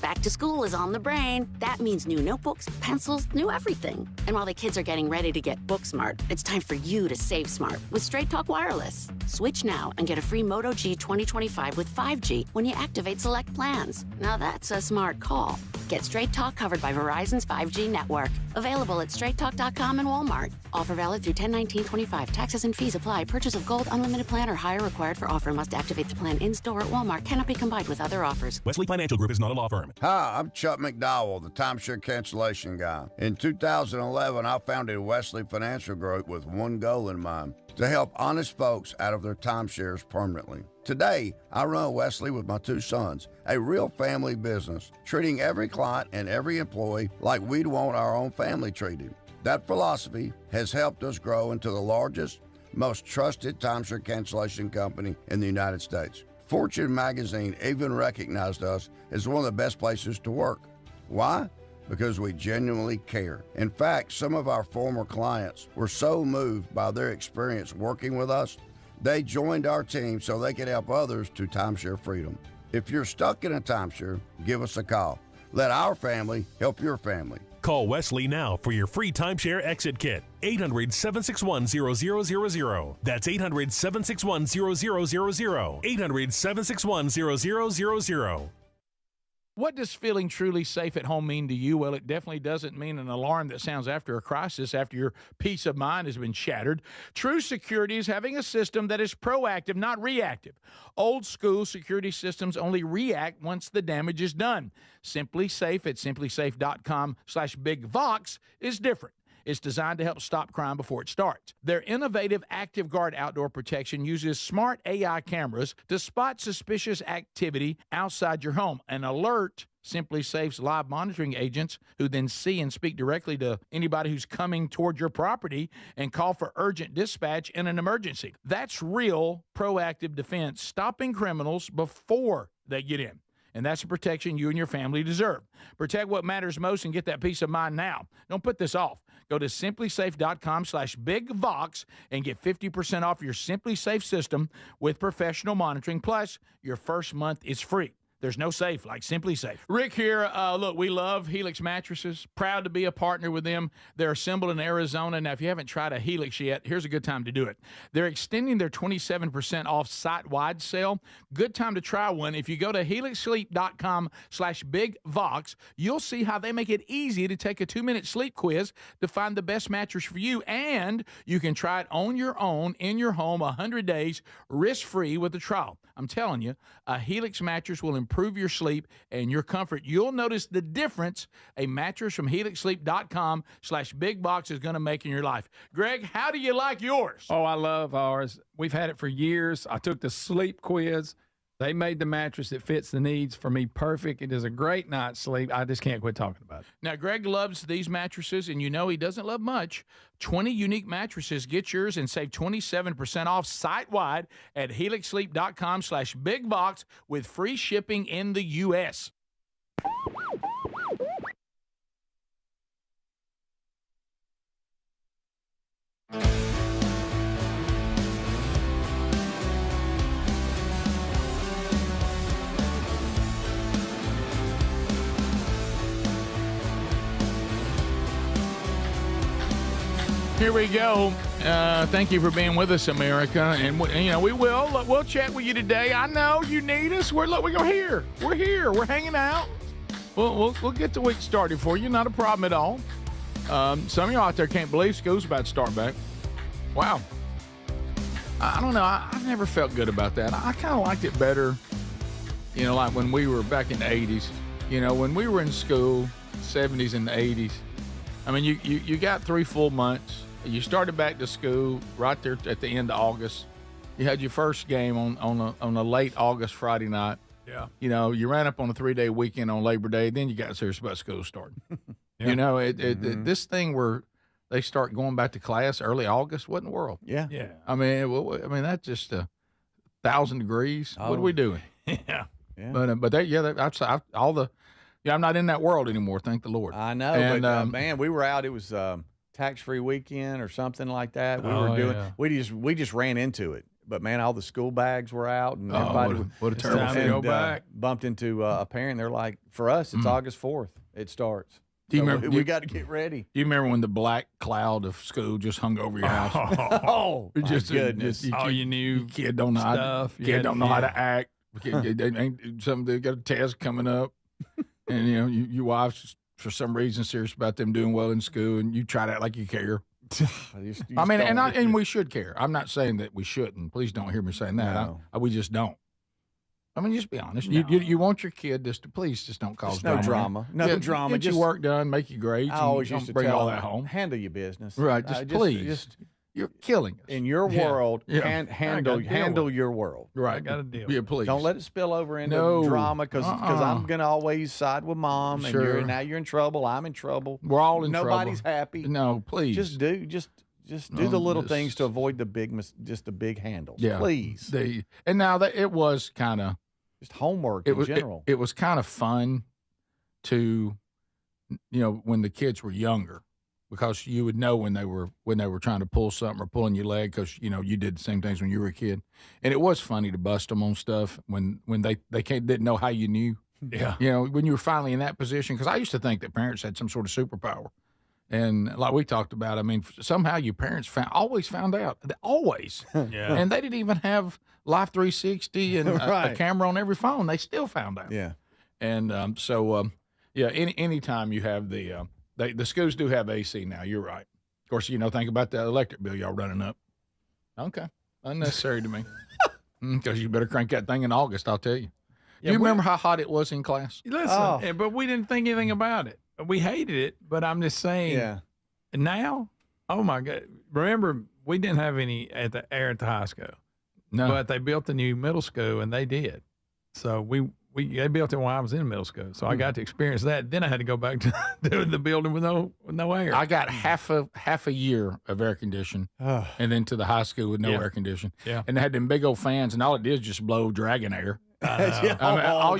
Back to school is on the brain. That means new notebooks, pencils, new everything. And while the kids are getting ready to get book smart, it's time for you to save smart with Straight Talk Wireless. Switch now and get a free Moto G 2025 with 5G when you activate select plans. Now that's a smart call. Get Straight Talk covered by Verizon's 5G network. Available at straighttalk.com and Walmart. Offer valid through 10/19/25. Taxes and fees apply. Purchase of gold unlimited plan or higher required for offer. Must activate the plan in-store at Walmart. Cannot be combined with other offers. Wesley Financial Group is not a law firm. Hi, I'm Chuck McDowell, the timeshare cancellation guy. In 2011, I founded Wesley Financial Group with one goal in mind: to help honest folks out of their timeshares permanently. Today, I run Wesley with my 2 sons, a real family business, treating every client and every employee like we'd want our own family treated. That philosophy has helped us grow into the largest, most trusted timeshare cancellation company in the United States. Fortune magazine even recognized us as one of the best places to work. Why? Because we genuinely care. In fact, some of our former clients were so moved by their experience working with us, they joined our team so they could help others to timeshare freedom. If you're stuck in a timeshare, give us a call. Let our family help your family. Call Wesley now for your free timeshare exit kit. 800-761-0000. That's 800-761-0000. 800-761-0000. What does feeling truly safe at home mean to you? Well, it definitely doesn't mean an alarm that sounds after a crisis, after your peace of mind has been shattered. True security is having a system that is proactive, not reactive. Old school security systems only react once the damage is done. Simply Safe at simplysafe.com/bigvox is different. It's designed to help stop crime before it starts. Their innovative Active Guard outdoor protection uses smart AI cameras to spot suspicious activity outside your home and alert Simply Safe's live monitoring agents, who then see and speak directly to anybody who's coming toward your property and call for urgent dispatch in an emergency. That's real proactive defense, stopping criminals before they get in. And that's the protection you and your family deserve. Protect what matters most and get that peace of mind now. Don't put this off. Go to simplysafe.com/bigvox and get 50% off your Simply Safe system with professional monitoring. Plus, your first month is free. There's no safe like Simply Safe. Rick here. Look, we love Helix mattresses. Proud to be a partner with them. They're assembled in Arizona. Now, if you haven't tried a Helix yet, here's a good time to do it. They're extending their 27% off site-wide sale. Good time to try one. If you go to helixsleep.com/bigvox, you'll see how they make it easy to take a 2-minute sleep quiz to find the best mattress for you. And you can try it on your own in your home 100 days, risk-free with a trial. I'm telling you, a Helix mattress will improve improve your sleep and your comfort. You'll notice the difference a mattress from HelixSleep.com/bigbox is going to make in your life. Greg, how do you like yours? Oh, I love ours. We've had it for years. I took the sleep quiz. They made the mattress that fits the needs for me perfect. It is a great night's sleep. I just can't quit talking about it. Now, Greg loves these mattresses, and you know he doesn't love much. 20 unique mattresses. Get yours and save 27% off site-wide at HelixSleep.com/bigbox with free shipping in the U.S. Here we go. Thank you for being with us, America. And we'll chat with you today. I know you need us. We're here. We're here. We're hanging out. We'll get the week started for you. Not a problem at all. Some of y'all out there can't believe school's about to start back. Wow. I don't know. I've never felt good about that. I kind of liked it better, like when we were back in the 80s. When we were in school, 70s and the 80s. I mean, you got 3 full months. You started back to school right there at the end of August. You had your first game on a late August Friday night. Yeah. You ran up on a 3-day weekend on Labor Day. Then you got serious about school starting. Yeah. This thing where they start going back to class early August. What in the world? Yeah. Yeah. I mean that's just 1,000 degrees. Oh. What are we doing? Yeah. I'm not in that world anymore. Thank the Lord. I know, and, but man, we were out. It was tax-free weekend or something like that. We just ran into it. But man, all the school bags were out, and everybody what a terrible time to go back. Bumped into a parent. They're like, for us, it's August 4th. It starts. Do you So remember? We got to get ready. Do you remember when the black cloud of school just hung over your house? Oh, my goodness! You knew kid don't know stuff. Kid don't know how to act. They got a test coming up, and your wife's for some reason serious about them doing well in school, and you try to act like you care. And we should care. I'm not saying that we shouldn't. Please don't hear me saying that. No. We just don't. I mean, just be honest. No. You want your kid please just don't cause no drama. No drama. Get your work done, make your grades. I always used to bring tell all them, that home. Handle your business. Right. Please. You're killing us. In your world, Yeah. handle your world. Right. I got to deal. Yeah, please. Don't let it spill over into No. drama because I'm going to always side with mom, and Sure. now you're in trouble. I'm in trouble. We're all in trouble. Nobody's happy. No, please. Just do the little things to avoid the big handles. Yeah. Please. And now that it was kind of just homework in general. It was kind of fun to, when the kids were younger, because you would know when they were trying to pull something or pulling your leg, because you did the same things when you were a kid, and it was funny to bust them on stuff when they didn't know how you knew. Yeah. When you were finally in that position, because I used to think that parents had some sort of superpower. And like we talked about, I mean, somehow your parents always found out. Always. Yeah. And they didn't even have Life 360 and a camera on every phone. They still found out. Yeah. And anytime you have the schools do have AC now. You're right. Of course, think about the electric bill y'all running up. Okay. Unnecessary to me. Because you better crank that thing in August, I'll tell you. Do you remember how hot it was in class? Listen, but we didn't think anything about it. We hated it, but I'm just saying. Yeah. Now, oh my God! Remember, we didn't have any at the high school. No. But they built a new middle school, and they did. So they built it while I was in middle school. So I got to experience that. Then I had to go back to the building with no air. I got half a year of air conditioning, and then to the high school with no air conditioning. Yeah. And they had them big old fans, and all it did is just blow dragon air. All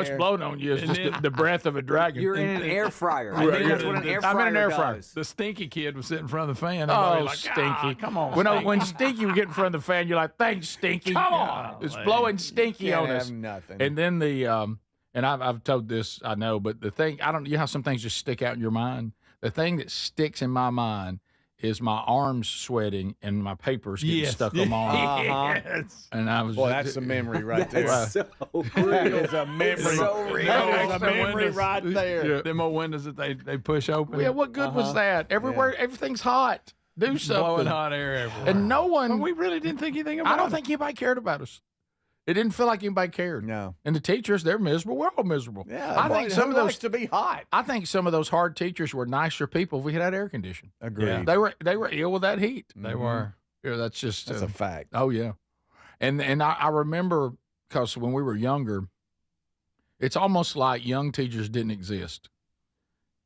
it's blowing on you is just the breath of a dragon. You're in an air fryer. I Right. think that's what an air fryer I'm in an air fryer. does. The stinky kid was sitting in front of the fan. Oh, Like, Stinky. come on. When Stinky would get in front of the fan, you're like, thanks, Stinky. Come on. It's blowing Stinky Can't on us. have nothing. And then and I've told this, I know, but the thing, you know how some things just stick out in your mind? The thing that sticks in my mind is my arms sweating and my papers getting stuck on my arm. Yes. And I was that's a memory right there. That's so That real. is a memory. So real. That is a The memory windows. right there. Yeah. Them old windows that they push open. Yeah, what good was that? Everywhere, everything's hot. Do something. Blowing hot air everywhere. And no one. Well, we really didn't think anything about it. I don't think anybody cared about us. It didn't feel like anybody cared. No. And the teachers, they're miserable. We're all miserable. Yeah, I think some of those likes to be hot. I think some of those hard teachers were nicer people if we had had air conditioning. Agreed. Yeah. They were ill with that heat. They were. Yeah, that's a fact. Oh yeah, and I remember because when we were younger, it's almost like young teachers didn't exist.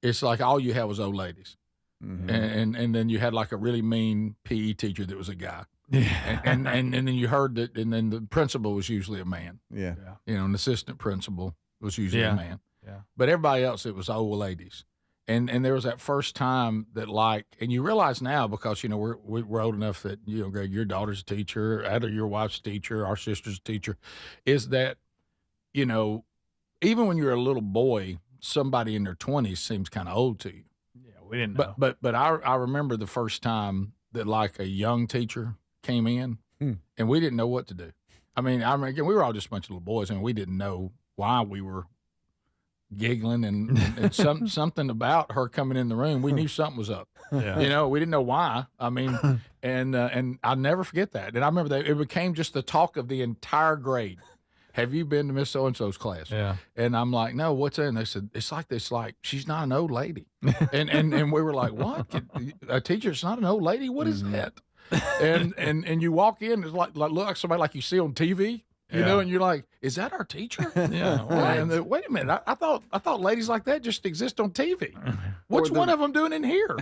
It's like all you had was old ladies, and then you had like a really mean PE teacher that was a guy. Yeah. And then you heard that, and then the principal was usually a man. Yeah. You know, an assistant principal was usually a man. Yeah. But everybody else, it was old ladies. And there was that first time that, like, and you realize now because, you know, we're old enough that, you know, Greg, your daughter's a teacher, Ada, your wife's a teacher, our sister's a teacher, is that, you know, even when you're a little boy, somebody in their 20s seems kind of old to you. Yeah, we didn't know. But I remember the first time that, like, a young teacher came in and we didn't know what to do. I mean, again, we were all just a bunch of little boys and we didn't know why we were giggling and something about her coming in the room. We knew something was up. Yeah. You know, we didn't know why. I mean, and I'll never forget that. And I remember that it became just the talk of the entire grade. Have you been to Miss So-and-so's class? Yeah. And I'm like, no, what's that? And they said, it's like she's not an old lady. and we were like, what? A teacher's not an old lady? What is that? And you walk in, it's like look like somebody like you see on TV. You know, and you're like, is that our teacher? Yeah. And wait a minute, I thought ladies like that just exist on TV. What's one of them doing in here?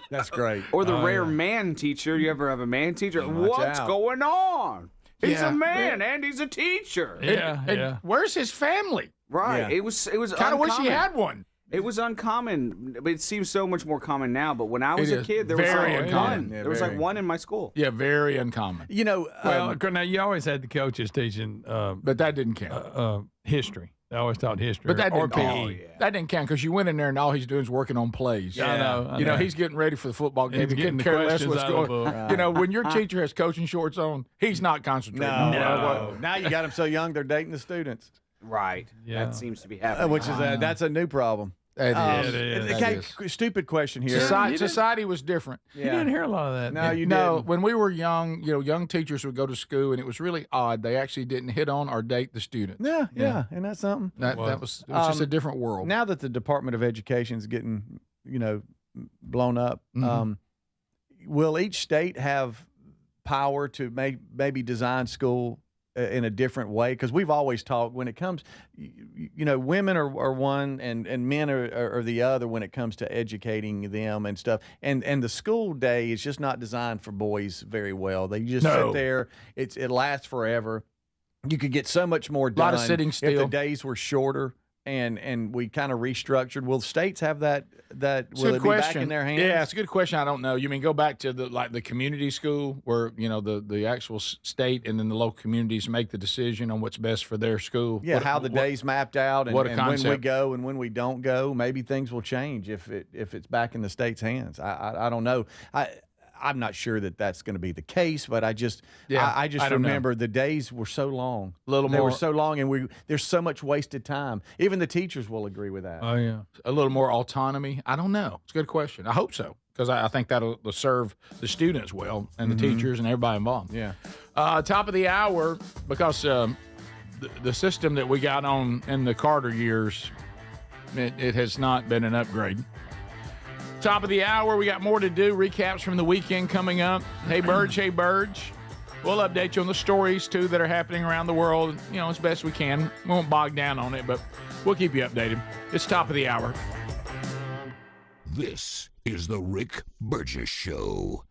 That's great. Or the rare man teacher. You ever have a man teacher? What's going on? He's a man and he's a teacher. And where's his family? Right. Yeah. It was kind of wish he had one. It was uncommon, but it seems so much more common now. But when I was a kid, there was very like uncommon. one. Yeah, there was like one in my school. Yeah, very uncommon. You know, Well, now you always had the coaches teaching, but that didn't count. History. They always taught history. But that or didn't PE. count. That didn't count because you went in there and all he's doing is working on plays. Yeah, I know. You know, he's getting ready for the football game. He's He getting couldn't the care less questions what's out of going. the book. You know, when your teacher has coaching shorts on, he's not concentrating. No. Now you got them so young they're dating the students. Right. Yeah. That seems to be happening. Which is that's a new problem. It is. Okay, stupid question here. Society was different. You didn't hear a lot of that. No, you No, didn't. when we were young, you know, young teachers would go to school, and it was really odd. They actually didn't hit on or date the students. Yeah. Isn't that something? That was just a different world. Now that the Department of Education is getting, you know, blown up, will each state have power to maybe design school in a different way? Because we've always talked when it comes, you know, women are one and men are the other when it comes to educating them and stuff. And the school day is just not designed for boys very well. They just sit there. It lasts forever. You could get so much more done lot of sitting still. if the days were shorter and we kind of restructured. Will states have that will it be back in their hands? Yeah, it's a good question. I don't know. You mean go back to the community school where, you know, the actual state and then the local communities make the decision on what's best for their school? Yeah, how the day's mapped out and what a when we concept. go and when we don't go. Maybe things will change if it's back in the state's hands. I don't know. I'm not sure that that's going to be the case, but I just remember the days were so long. They were so long, and there's so much wasted time. Even the teachers will agree with that. Oh yeah, a little more autonomy. I don't know. It's a good question. I hope so because I think that'll serve the students well and the teachers and everybody involved. Yeah. Top of the hour because the system that we got on in the Carter years, it has not been an upgrade. Top of the hour, we got more to do. Recaps from the weekend coming up. Hey, Burge. We'll update you on the stories, too, that are happening around the world, you know, as best we can. We won't bog down on it, but we'll keep you updated. It's top of the hour. This is the Rick Burgess Show.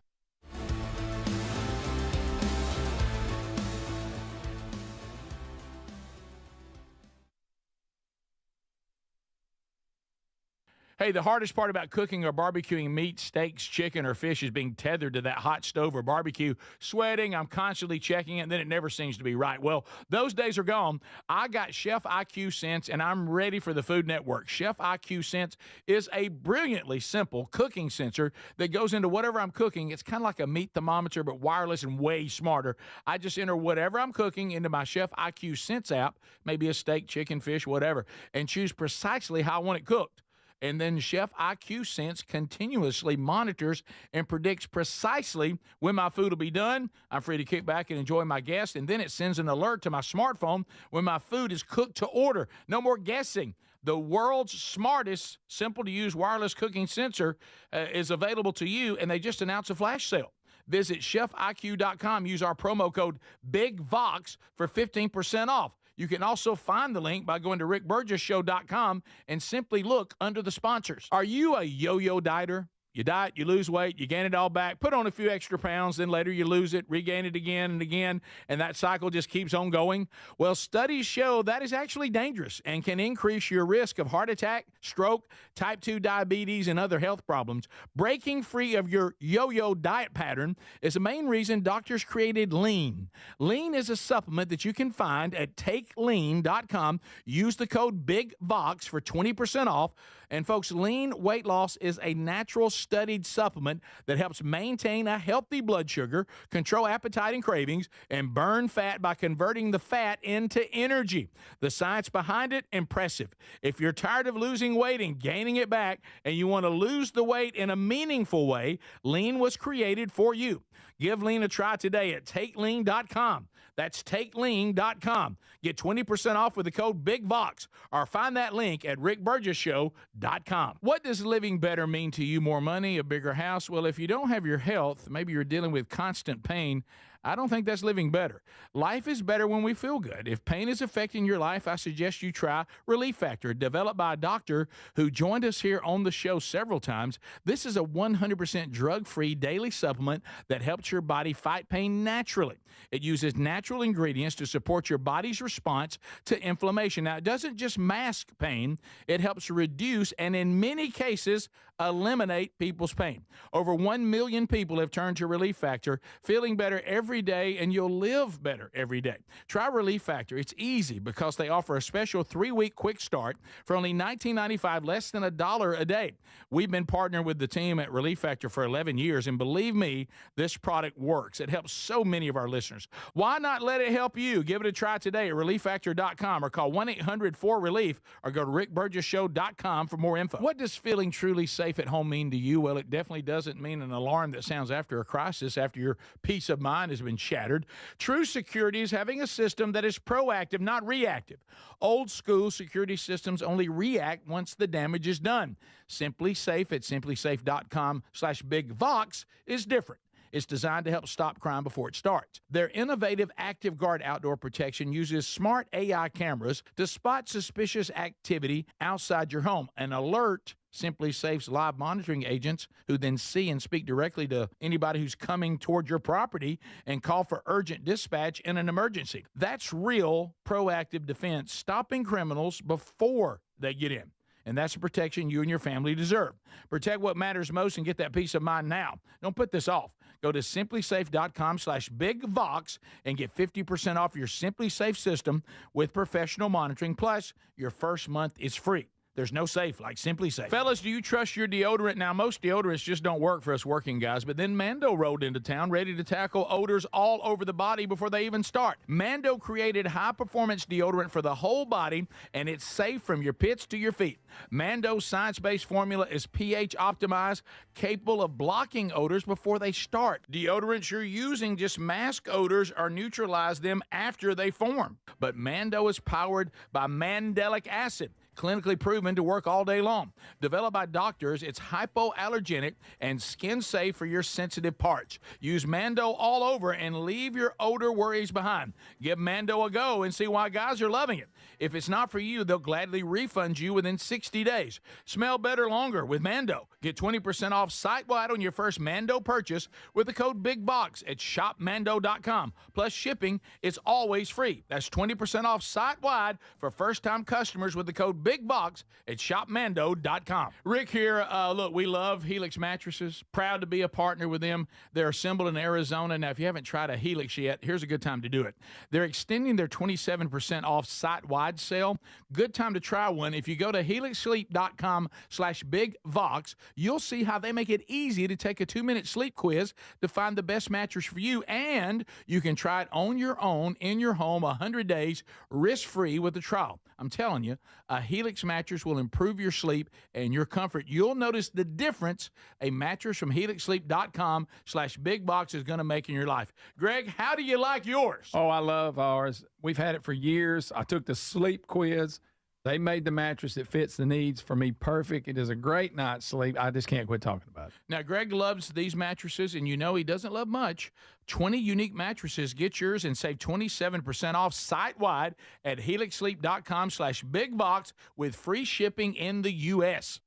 Hey, the hardest part about cooking or barbecuing meat, steaks, chicken, or fish is being tethered to that hot stove or barbecue. Sweating, I'm constantly checking it, and then it never seems to be right. Well, those days are gone. I got Chef IQ Sense, and I'm ready for the Food Network. Chef IQ Sense is a brilliantly simple cooking sensor that goes into whatever I'm cooking. It's kind of like a meat thermometer, but wireless and way smarter. I just enter whatever I'm cooking into my Chef IQ Sense app, maybe a steak, chicken, fish, whatever, and choose precisely how I want it cooked. And then Chef IQ Sense continuously monitors and predicts precisely when my food will be done. I'm free to kick back and enjoy my guests. And then it sends an alert to my smartphone when my food is cooked to order. No more guessing. The world's smartest, simple-to-use wireless cooking sensor is available to you, and they just announced a flash sale. Visit chefiq.com. Use our promo code BIGVOX for 15% off. You can also find the link by going to rickburgessshow.com and simply look under the sponsors. Are you a yo-yo dieter? You diet, you lose weight, you gain it all back, put on a few extra pounds, then later you lose it, regain it again and again, and that cycle just keeps on going. Well, studies show that is actually dangerous and can increase your risk of heart attack, stroke, type 2 diabetes, and other health problems. Breaking free of your yo-yo diet pattern is the main reason doctors created Lean. Lean is a supplement that you can find at takelean.com. Use the code BIGVOX for 20% off. And folks, Lean weight loss is a natural studied supplement that helps maintain a healthy blood sugar, control appetite and cravings, and burn fat by converting the fat into energy. The science behind it, impressive. If you're tired of losing weight and gaining it back, and you want to lose the weight in a meaningful way, Lean was created for you. Give Lean a try today at takelean.com. That's takelean.com. Get 20% off with the code BIGVOX, or find that link at rickburgessshow.com. What does living better mean to you? More money, a bigger house? Well, if you don't have your health, maybe you're dealing with constant pain, I don't think that's living better. Life is better when we feel good. If pain is affecting your life, I suggest you try Relief Factor, developed by a doctor who joined us here on the show several times. This is a 100% drug-free daily supplement that helps your body fight pain naturally. It uses natural ingredients to support your body's response to inflammation. Now, it doesn't just mask pain, it helps reduce and in many cases eliminate people's pain. Over 1 million people have turned to Relief Factor, feeling better every day, and you'll live better every day. Try Relief Factor. It's easy because they offer a special 3-week quick start for only $19.95, less than $1 a day. We've been partnering with the team at Relief Factor for 11 years, and believe me, this product works. It helps so many of our listeners. Why not let it help you? Give it a try today at relieffactor.com or call 1-800-4RELIEF or go to rickburgessshow.com for more info. What does feeling truly safe at home mean to you? Well, it definitely doesn't mean an alarm that sounds after a crisis, after your peace of mind has been shattered. True security is having a system that is proactive, not reactive. Old school security systems only react once the damage is done. Simply Safe at simplysafe.com/BigVox is different. It's designed to help stop crime before it starts. Their innovative Active Guard outdoor protection uses smart AI cameras to spot suspicious activity outside your home. An alert Simply Safe's live monitoring agents, who then see and speak directly to anybody who's coming toward your property and call for urgent dispatch in an emergency. That's real proactive defense, stopping criminals before they get in. And that's the protection you and your family deserve. Protect what matters most and get that peace of mind now. Don't put this off. Go to simplysafe.com/BigVox and get 50% off your Simply Safe system with professional monitoring. Plus, your first month is free. There's no safe like Simply Safe. Fellas, do you trust your deodorant? Now, most deodorants just don't work for us working guys, but then Mando rolled into town ready to tackle odors all over the body before they even start. Mando created high-performance deodorant for the whole body, and it's safe from your pits to your feet. Mando's science-based formula is pH optimized, capable of blocking odors before they start. Deodorants you're using just mask odors or neutralize them after they form. But Mando is powered by mandelic acid, clinically proven to work all day long. Developed by doctors, it's hypoallergenic and skin safe for your sensitive parts. Use Mando all over and leave your odor worries behind. Give Mando a go and see why guys are loving it. If it's not for you, they'll gladly refund you within 60 days. Smell better longer with Mando. Get 20% off site-wide on your first Mando purchase with the code BIGBOX at shopmando.com. Plus shipping, it's always free. That's 20% off site-wide for first-time customers with the code BIGBOX at shopmando.com. Rick here. Look, we love Helix mattresses. Proud to be a partner with them. They're assembled in Arizona. Now, if you haven't tried a Helix yet, here's a good time to do it. They're extending their 27% off site-wide sale. Good time to try one. If you go to helixsleep.com/BigVox, you'll see how they make it easy to take a 2-minute sleep quiz to find the best mattress for you, and you can try it on your own in your home 100 days risk-free with a trial. I'm telling you, a Helix mattress will improve your sleep and your comfort. You'll notice the difference a mattress from HelixSleep.com/bigbox is going to make in your life. Greg, how do you like yours? Oh, I love ours. We've had it for years. I took the sleep quiz. They made the mattress that fits the needs for me perfect. It is a great night's sleep. I just can't quit talking about it. Now, Greg loves these mattresses, and you know he doesn't love much. 20 unique mattresses. Get yours and save 27% off site-wide at HelixSleep.com/bigbox with free shipping in the U.S.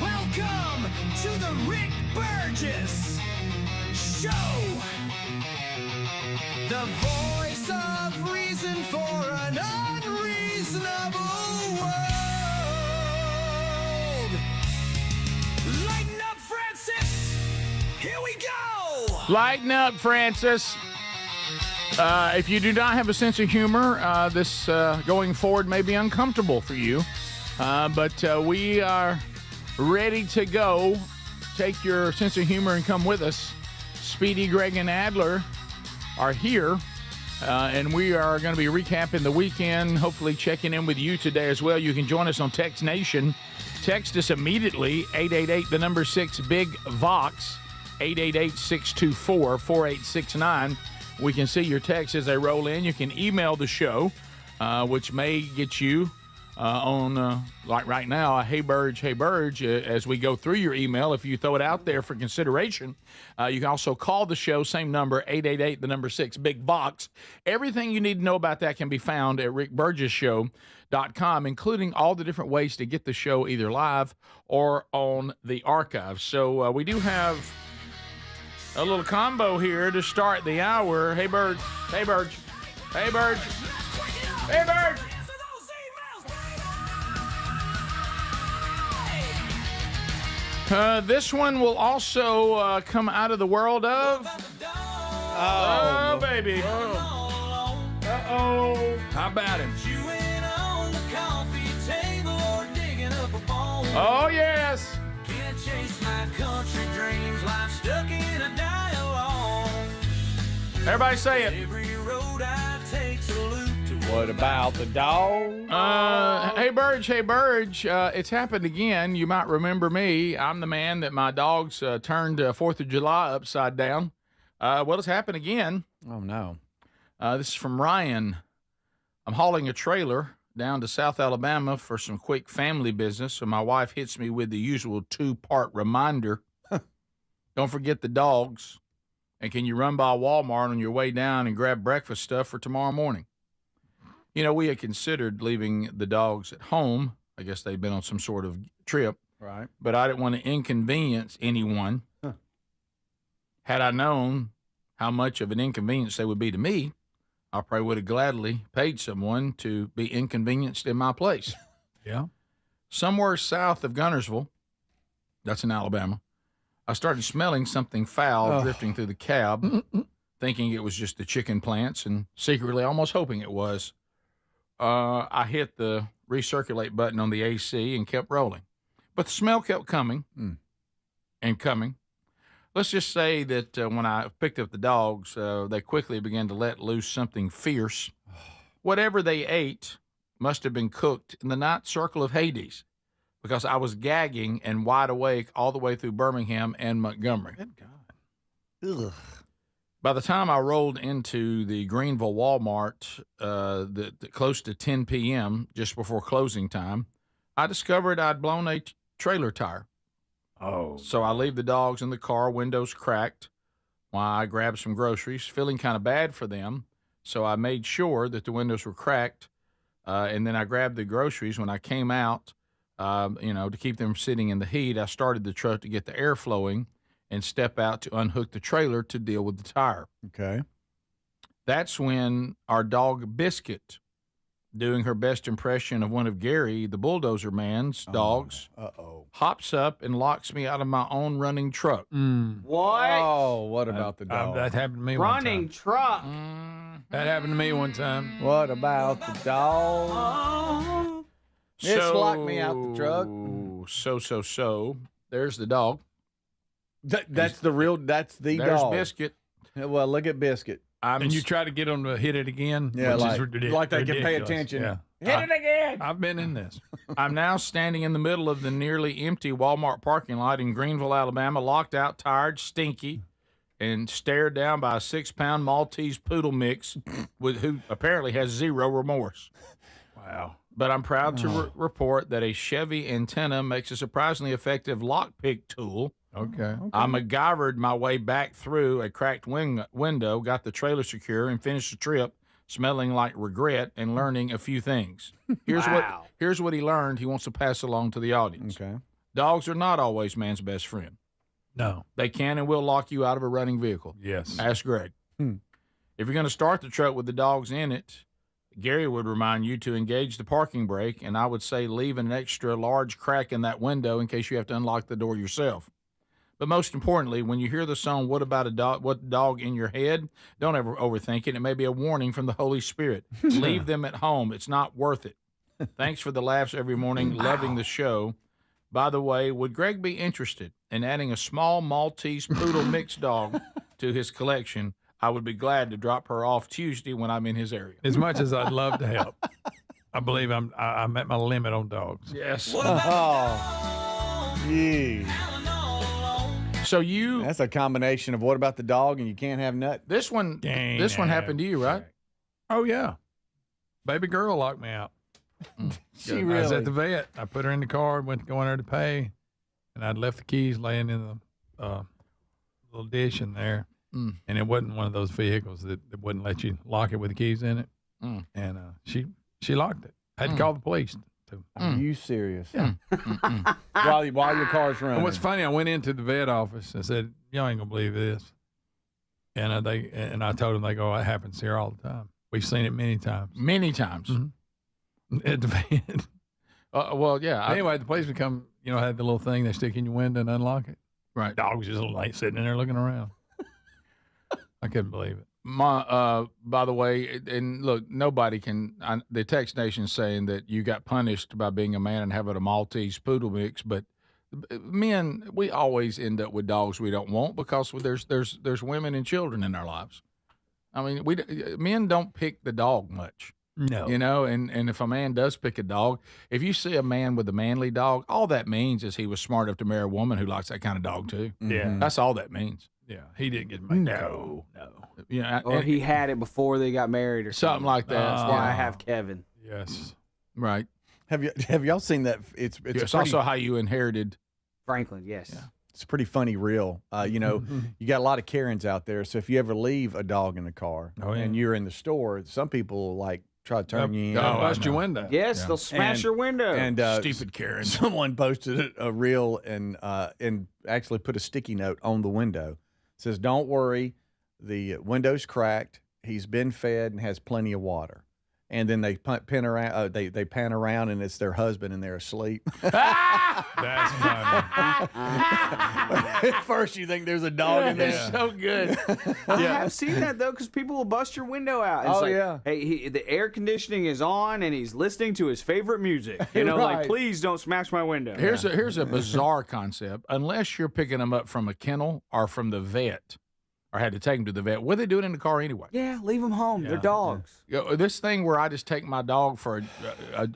Welcome to the Rick Burgess Show. The voice of reason for an unreasonable world. Lighten up, Francis. Here we go. Lighten up, Francis. If you do not have a sense of humor, this going forward may be uncomfortable for you. But we are ready to go. Take your sense of humor and come with us. Speedy, Greg, and Adler are here, and we are going to be recapping the weekend, hopefully checking in with you today as well. You can join us on Text Nation. Text us immediately, 888-6-BIG-VOX, 888-624-4869. We can see your texts as they roll in. You can email the show, which may get you on, like right now, Hey Burge, as we go through your email. If you throw it out there for consideration, you can also call the show, same number, 888-6-BIG-VOX. Everything you need to know about that can be found at rickburgesshow.com, including all the different ways to get the show either live or on the archive. So we do have a little combo here to start the hour. Hey Burge, hey Burge, hey Burge, hey Burge. This one will also come out of the world of... Oh, baby. Uh-oh. How about him? Oh, yes. Can't chase my country dreams. Life stuck in a dialogue. Everybody say it. Every road I take's a loop to What about the dog? Hey, Burge, it's happened again. You might remember me. I'm the man that my dogs turned 4th of July upside down. Well, it's happened again. Oh, no. This is from Ryan. I'm hauling a trailer down to South Alabama for some quick family business, so my wife hits me with the usual 2-part reminder. Don't forget the dogs. And can you run by Walmart on your way down and grab breakfast stuff for tomorrow morning? You know, we had considered leaving the dogs at home. I guess they'd been on some sort of trip. Right. But I didn't want to inconvenience anyone. Huh. Had I known how much of an inconvenience they would be to me, I probably would have gladly paid someone to be inconvenienced in my place. Yeah. Somewhere south of Gunnersville, that's in Alabama, I started smelling something foul drifting through the cab, thinking it was just the chicken plants and secretly almost hoping it was. I hit the recirculate button on the AC and kept rolling. But the smell kept coming and coming. Let's just say that when I picked up the dogs, they quickly began to let loose something fierce. Whatever they ate must have been cooked in the night circle of Hades, because I was gagging and wide awake all the way through Birmingham and Montgomery. Good God. Ugh. By the time I rolled into the Greenville Walmart close to 10 p.m., just before closing time, I discovered I'd blown a trailer tire. Oh. So I leave the dogs in the car, windows cracked, while I grabbed some groceries, feeling kind of bad for them. So I made sure that the windows were cracked, and then I grabbed the groceries. When I came out, to keep them sitting in the heat, I started the truck to get the air flowing and step out to unhook the trailer to deal with the tire. Okay. That's when our dog Biscuit, doing her best impression of one of Gary, the bulldozer man's dogs, hops up and locks me out of my own running truck. What? Oh, what about the dog? That happened to me Running one time. truck. That happened to me one time. What about the dog? It's locked me out the truck. So. There's the dog. That's the There's dog. Biscuit. Well, look at Biscuit. And you try to get them to hit it again. Yeah, which like, is like they can pay ridiculous. attention. Yeah. Hit it again. I've been in this. I'm now standing in the middle of the nearly empty Walmart parking lot in Greenville, Alabama, locked out, tired, stinky, and stared down by a 6-pound Maltese poodle mix who apparently has zero remorse. Wow. But I'm proud to report that a Chevy antenna makes a surprisingly effective lockpick tool. Okay. I MacGyvered my way back through a cracked window, got the trailer secure, and finished the trip smelling like regret and learning a few things. Here's what he learned he wants to pass along to the audience. Okay. Dogs are not always man's best friend. No. They can and will lock you out of a running vehicle. Yes. Ask Greg. If you're going to start the truck with the dogs in it, Gary would remind you to engage the parking brake, and I would say leave an extra large crack in that window in case you have to unlock the door yourself. But most importantly, when you hear the song, What About a Dog, What Dog in Your Head, don't ever overthink it. It may be a warning from the Holy Spirit. Leave them at home. It's not worth it. Thanks for the laughs every morning. Loving the show. By the way, would Greg be interested in adding a small Maltese poodle mixed dog to his collection? I would be glad to drop her off Tuesday when I'm in his area. As much as I'd love to help, I believe I'm at my limit on dogs. Yes. So that's a combination of What About the Dog and You Can't Have Nut. This one happened to you, right? Oh, yeah. Baby girl locked me out. She I was really? at the vet. I put her in the car, went to go in there to pay, and I'd left the keys laying in the little dish in there. And it wasn't one of those vehicles that wouldn't let you lock it with the keys in it. And she locked it. I had to call the police. Are you serious? Yeah. While your car's running. And what's funny, I went into the vet office and said, "Y'all ain't gonna believe this." And I told them, they go, "It happens here all the time. We've seen it many times." Many times. At the vet. Well, yeah. Anyway, the police would come, had the little thing they stick in your window and unlock it. Right. Dog was just like sitting in there looking around. I couldn't believe it. By the way, and look, nobody can. The Text Nation's saying that you got punished by being a man and having a Maltese poodle mix, but men, we always end up with dogs we don't want because there's women and children in our lives. I mean, men don't pick the dog much. No. And if a man does pick a dog, if you see a man with a manly dog, all that means is he was smart enough to marry a woman who likes that kind of dog too. Yeah. That's all that means. Yeah, he didn't get married. No. Or he had it before they got married or something like that. That's why I have Kevin. Yes. Right. Have y'all seen that? It's also how you inherited Franklin. Yes. Yeah. It's pretty funny reel. You got a lot of Karens out there. So if you ever leave a dog in the car and you're in the store, some people like try to turn you in. Bust your window. Yes, they'll smash your window. And stupid Karen. Someone posted a reel and actually put a sticky note on the window. It says, "Don't worry, the window's cracked. He's been fed and has plenty of water." And then they pan around and it's their husband and they're asleep. That's funny. At first you think there's a dog in there. It's so good. I have seen that though, because people will bust your window out. It's hey, the air conditioning is on and he's listening to his favorite music. Like, please don't smash my window. Here's a bizarre concept. Unless you're picking them up from a kennel or from the vet, or had to take them to the vet, what are they doing in the car anyway? Yeah, leave them home. They're dogs. This thing where I just take my dog for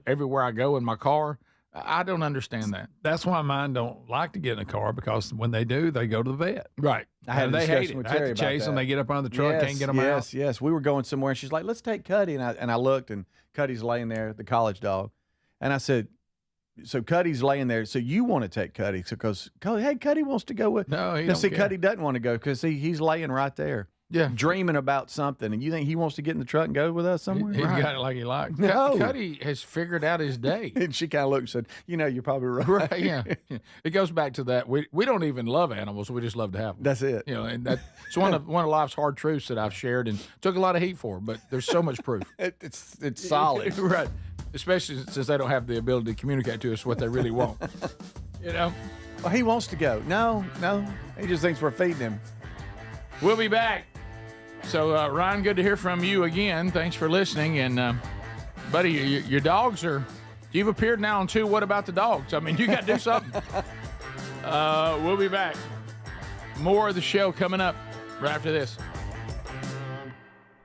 everywhere I go in my car, I don't understand that. That's why mine don't like to get in a car, because when they do, they go to the vet. Right. I had a they hate discussion it. with I have Terry to chase about them. that. They get up under the truck, can't get them out. Yes. We were going somewhere, and she's like, "Let's take Cuddy." And I looked, and Cuddy's laying there, the college dog. And I said, so Cuddy's laying there. So you want to take Cuddy? Because Cuddy wants to go with. No, he don't care. Cuddy doesn't want to go because he's laying right there. Yeah, dreaming about something, and you think he wants to get in the truck and go with us somewhere? He's got it like he likes. No, Cuddy has figured out his day. And she kind of looked and said, "You're probably right." Right, yeah. It goes back to that. We don't even love animals. We just love to have them. That's it. And it's one of life's hard truths that I've shared and took a lot of heat for. But there's so much proof. It's solid, right? Especially since they don't have the ability to communicate to us what they really want. Well, he wants to go. No, he just thinks we're feeding him. We'll be back. So, Ryan, good to hear from you again. Thanks for listening. And, buddy, your dogs you've appeared now on 2 What About the Dogs? I mean, you got to do something. We'll be back. More of the show coming up right after this.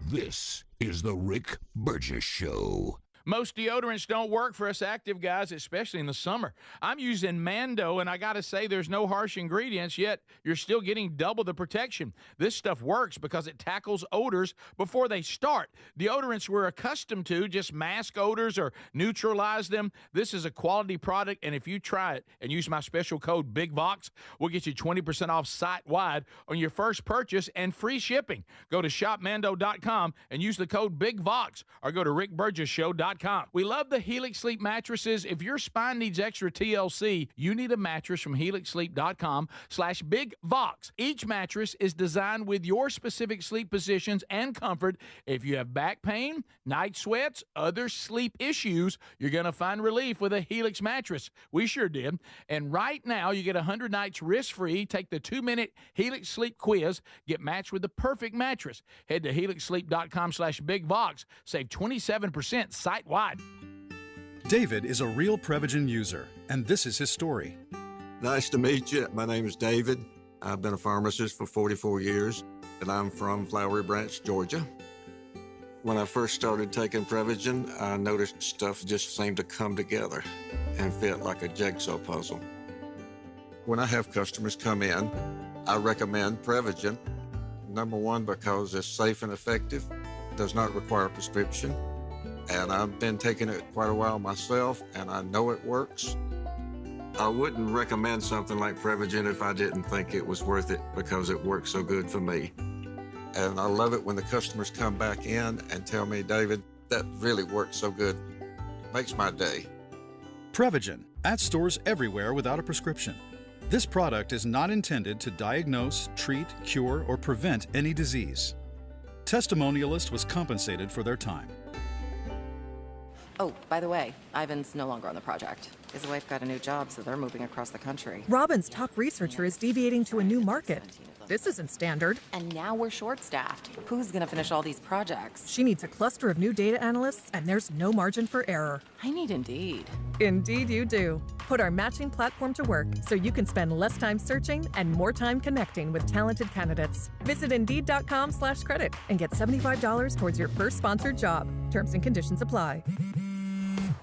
This is the Rick Burgess Show. Most deodorants don't work for us active guys, especially in the summer. I'm using Mando, and I got to say there's no harsh ingredients, yet you're still getting double the protection. This stuff works because it tackles odors before they start. Deodorants we're accustomed to just mask odors or neutralize them. This is a quality product, and if you try it and use my special code BIGVOX, we'll get you 20% off site-wide on your first purchase and free shipping. Go to shopmando.com and use the code BIGVOX, or go to rickburgessshow.com. We love the Helix Sleep mattresses. If your spine needs extra TLC, you need a mattress from helixsleep.com/BigVox. Each mattress is designed with your specific sleep positions and comfort. If you have back pain, night sweats, other sleep issues, you're going to find relief with a Helix mattress. We sure did. And right now, you get 100 nights risk-free. Take the 2-minute Helix Sleep quiz. Get matched with the perfect mattress. Head to helixsleep.com/BigVox. Save 27% site-wide. David is a real Prevagen user, and this is his story. Nice to meet you. My name is David. I've been a pharmacist for 44 years, and I'm from Flowery Branch, Georgia. When I first started taking Prevagen, I noticed stuff just seemed to come together and fit like a jigsaw puzzle. When I have customers come in, I recommend Prevagen. Number one, because it's safe and effective, does not require a prescription. And I've been taking it quite a while myself, and I know it works. I wouldn't recommend something like Prevagen if I didn't think it was worth it, because it works so good for me. And I love it when the customers come back in and tell me, David, that really works so good. Makes my day. Prevagen, at stores everywhere without a prescription. This product is not intended to diagnose, treat, cure, or prevent any disease. Testimonialist was compensated for their time. Oh, by the way, Ivan's no longer on the project. His wife got a new job, so they're moving across the country. Robin's top researcher is deviating to a new market. This isn't standard. And now we're short-staffed. Who's gonna finish all these projects? She needs a cluster of new data analysts, and there's no margin for error. I need Indeed. Indeed you do. Put our matching platform to work so you can spend less time searching and more time connecting with talented candidates. Visit Indeed.com/credit and get $75 towards your first sponsored job. Terms and conditions apply.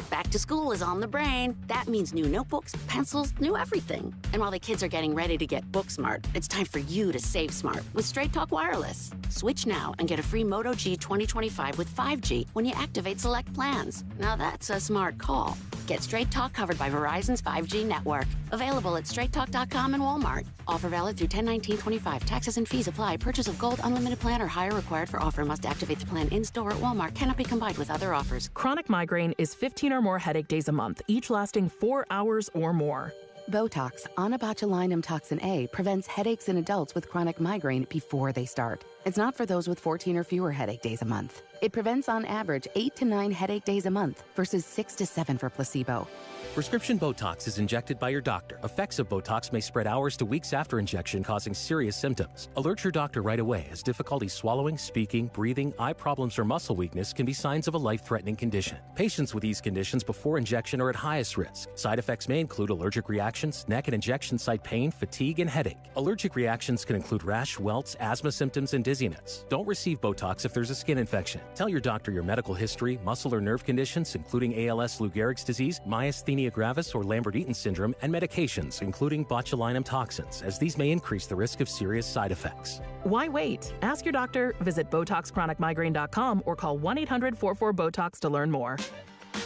Back to school is on the brain. That means new notebooks, pencils, new everything. And while the kids are getting ready to get book smart, it's time for you to save smart with Straight Talk Wireless. Switch now and get a free Moto G 2025 with 5G when you activate select plans. Now that's a smart call. Get Straight Talk covered by Verizon's 5G network. Available at straighttalk.com and Walmart. Offer valid through 10/19/25. Taxes and fees apply. Purchase of gold unlimited plan or higher required for offer. Must activate the plan in-store at Walmart. Cannot be combined with other offers. Chronic migraine is 15 or more headache days a month, each lasting 4 hours or more. Botox, onabotulinum toxin A, prevents headaches in adults with chronic migraine before they start. It's not for those with 14 or fewer headache days a month. It prevents on average 8 to 9 headache days a month versus 6 to 7 for placebo. Prescription Botox is injected by your doctor. Effects of Botox may spread hours to weeks after injection, causing serious symptoms. Alert your doctor right away, as difficulty swallowing, speaking, breathing, eye problems, or muscle weakness can be signs of a life-threatening condition. Patients with these conditions before injection are at highest risk. Side effects may include allergic reactions, neck and injection site pain, fatigue, and headache. Allergic reactions can include rash, welts, asthma symptoms, and dizziness. Don't receive Botox if there's a skin infection. Tell your doctor your medical history, muscle or nerve conditions, including ALS, Lou Gehrig's disease, myasthenia gravis, or Lambert-Eaton syndrome, and medications, including botulinum toxins, as these may increase the risk of serious side effects. Why wait? Ask your doctor, visit BotoxChronicMigraine.com, or call 1-800-44-BOTOX to learn more.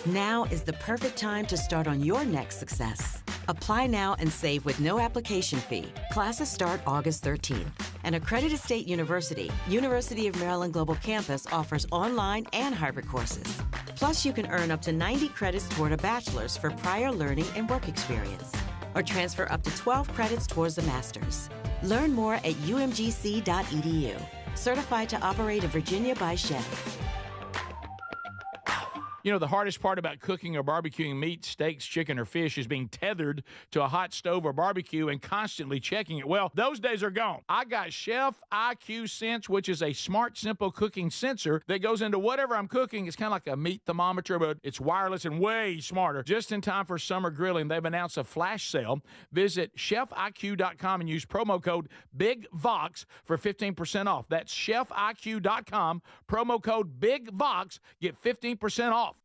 Now is the perfect time to start on your next success. Apply now and save with no application fee. Classes start August 13th. An accredited state university, University of Maryland Global Campus, offers online and hybrid courses. Plus, you can earn up to 90 credits toward a bachelor's for prior learning and work experience, or transfer up to 12 credits towards a master's. Learn more at umgc.edu. Certified to operate in Virginia by Chevy. You know, the hardest part about cooking or barbecuing meat, steaks, chicken, or fish is being tethered to a hot stove or barbecue and constantly checking it. Well, those days are gone. I got Chef IQ Sense, which is a smart, simple cooking sensor that goes into whatever I'm cooking. It's kind of like a meat thermometer, but it's wireless and way smarter. Just in time for summer grilling, they've announced a flash sale. Visit chefiq.com and use promo code BIGVOX for 15% off. That's chefiq.com, promo code BIGVOX. Get 15% off.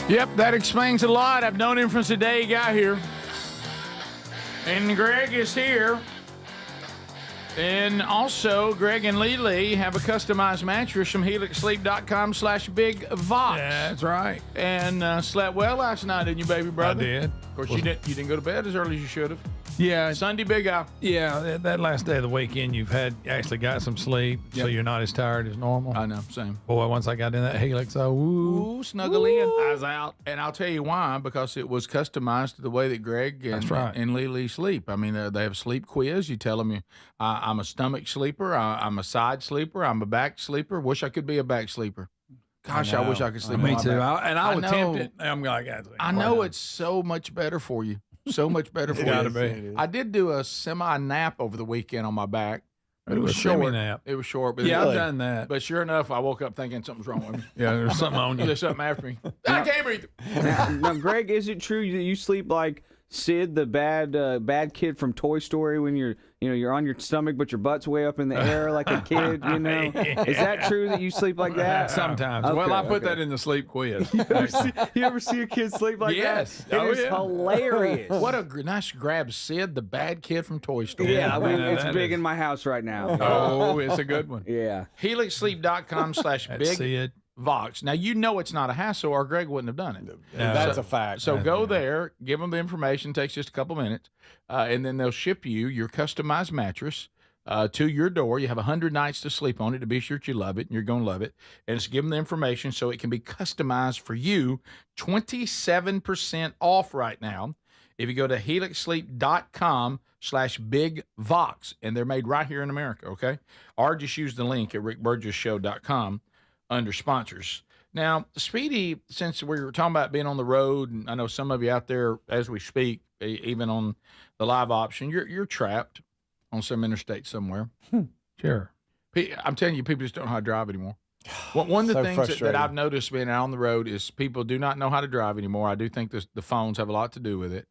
Yep, that explains a lot. I've known him since the day he got here. And Greg is here. And also, Greg and Lee have a customized mattress from helixsleep.com/bigvox. Yeah, that's right. And slept well last night, didn't you, baby brother? I did. Of course, you didn't go to bed as early as you should have. Yeah. Sunday, big eye. Yeah, that last day of the weekend, you've actually got some sleep, so you're not as tired as normal. I know, same. Boy, once I got in that Helix, snuggle in. I was out. And I'll tell you why, because it was customized to the way that Greg and Lee sleep. I mean, they have a sleep quiz. You tell them I'm a stomach sleeper, I'm a side sleeper, I'm a back sleeper. Wish I could be a back sleeper. Gosh, I wish I could sleep on Me my too. back. I would tempt it. I'm like, I know it's so much better for you. So much better for you. I did do a semi-nap over the weekend on my back. But it was short. Semi-nap. It was short. But I've done that. But sure enough, I woke up thinking something's wrong with me. Yeah, there's something on you. There's something after me. I can't breathe. Now, Greg, is it true that you sleep like Sid, the bad kid from Toy Story, when you're on your stomach but your butt's way up in the air like a kid? You know, is that true that you sleep like that? Sometimes. Okay, well, I put that in the sleep quiz. You ever see a kid sleep like yes. that? It is hilarious. What a nice grab, Sid, the bad kid from Toy Story. Yeah, I mean, it's big in my house right now. Oh, it's a good one. Yeah. helixsleep.com/big Vox. Now, you know it's not a hassle, or Greg wouldn't have done it. That's a fact. So go there, give them the information, takes just a couple minutes, and then they'll ship you your customized mattress to your door. You have 100 nights to sleep on it to be sure that you love it, and you're going to love it. And just give them the information so it can be customized for you. 27% off right now if you go to helixsleep.com/bigvox, and they're made right here in America, okay? Or just use the link at rickburgesshow.com under sponsors. Now, Speedy, since we were talking about being on the road, and I know some of you out there as we speak, even on the live option, you're trapped on some interstate somewhere. Sure. I'm telling you, people just don't know how to drive anymore. One of the things that I've noticed being out on the road is people do not know how to drive anymore. I do think the phones have a lot to do with it.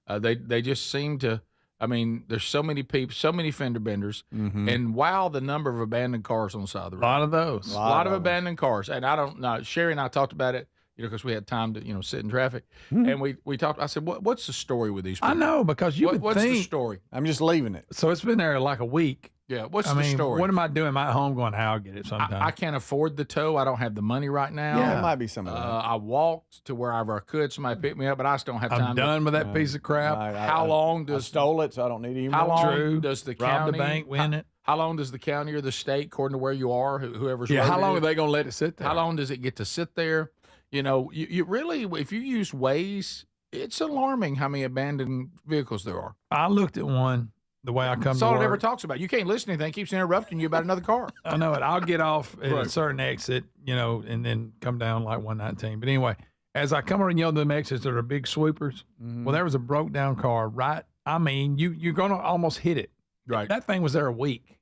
They just seem to. I mean, there's so many people, so many fender benders, and wow, the number of abandoned cars on the side of the road. A lot of those. A lot of abandoned cars. And I don't know. Sherry and I talked about it, because we had time to, sit in traffic. And we talked. I said, what's the story with these people? I know, because you would what's think. the story? I'm just leaving it. So it's been there like a week. Yeah, what's the story? What am I doing? Am I at home going, I'll get it sometime? I can't afford the tow. I don't have the money right now. Yeah, it might be some of that. I walked to wherever I could. Somebody picked me up, but I just don't have time. I'm done with that piece of crap. How long does I stole it, so I don't need it anymore. How long does the Rob county the bank, win it? How long does the county or the state, according to where you are, whoever's how long are they going to let it sit there? How long does it get to sit there? You really, if you use Waze, it's alarming how many abandoned vehicles there are. I looked at one. The way I come That's to all work. it ever talks about. You can't listen to anything. It keeps interrupting you about another car. I know it. I'll get off at a certain exit, and then come down like 119. But anyway, as I come around, them exits that are big sweepers. Well, there was a broke down car right. I mean, you're going to almost hit it. Right. That thing was there a week.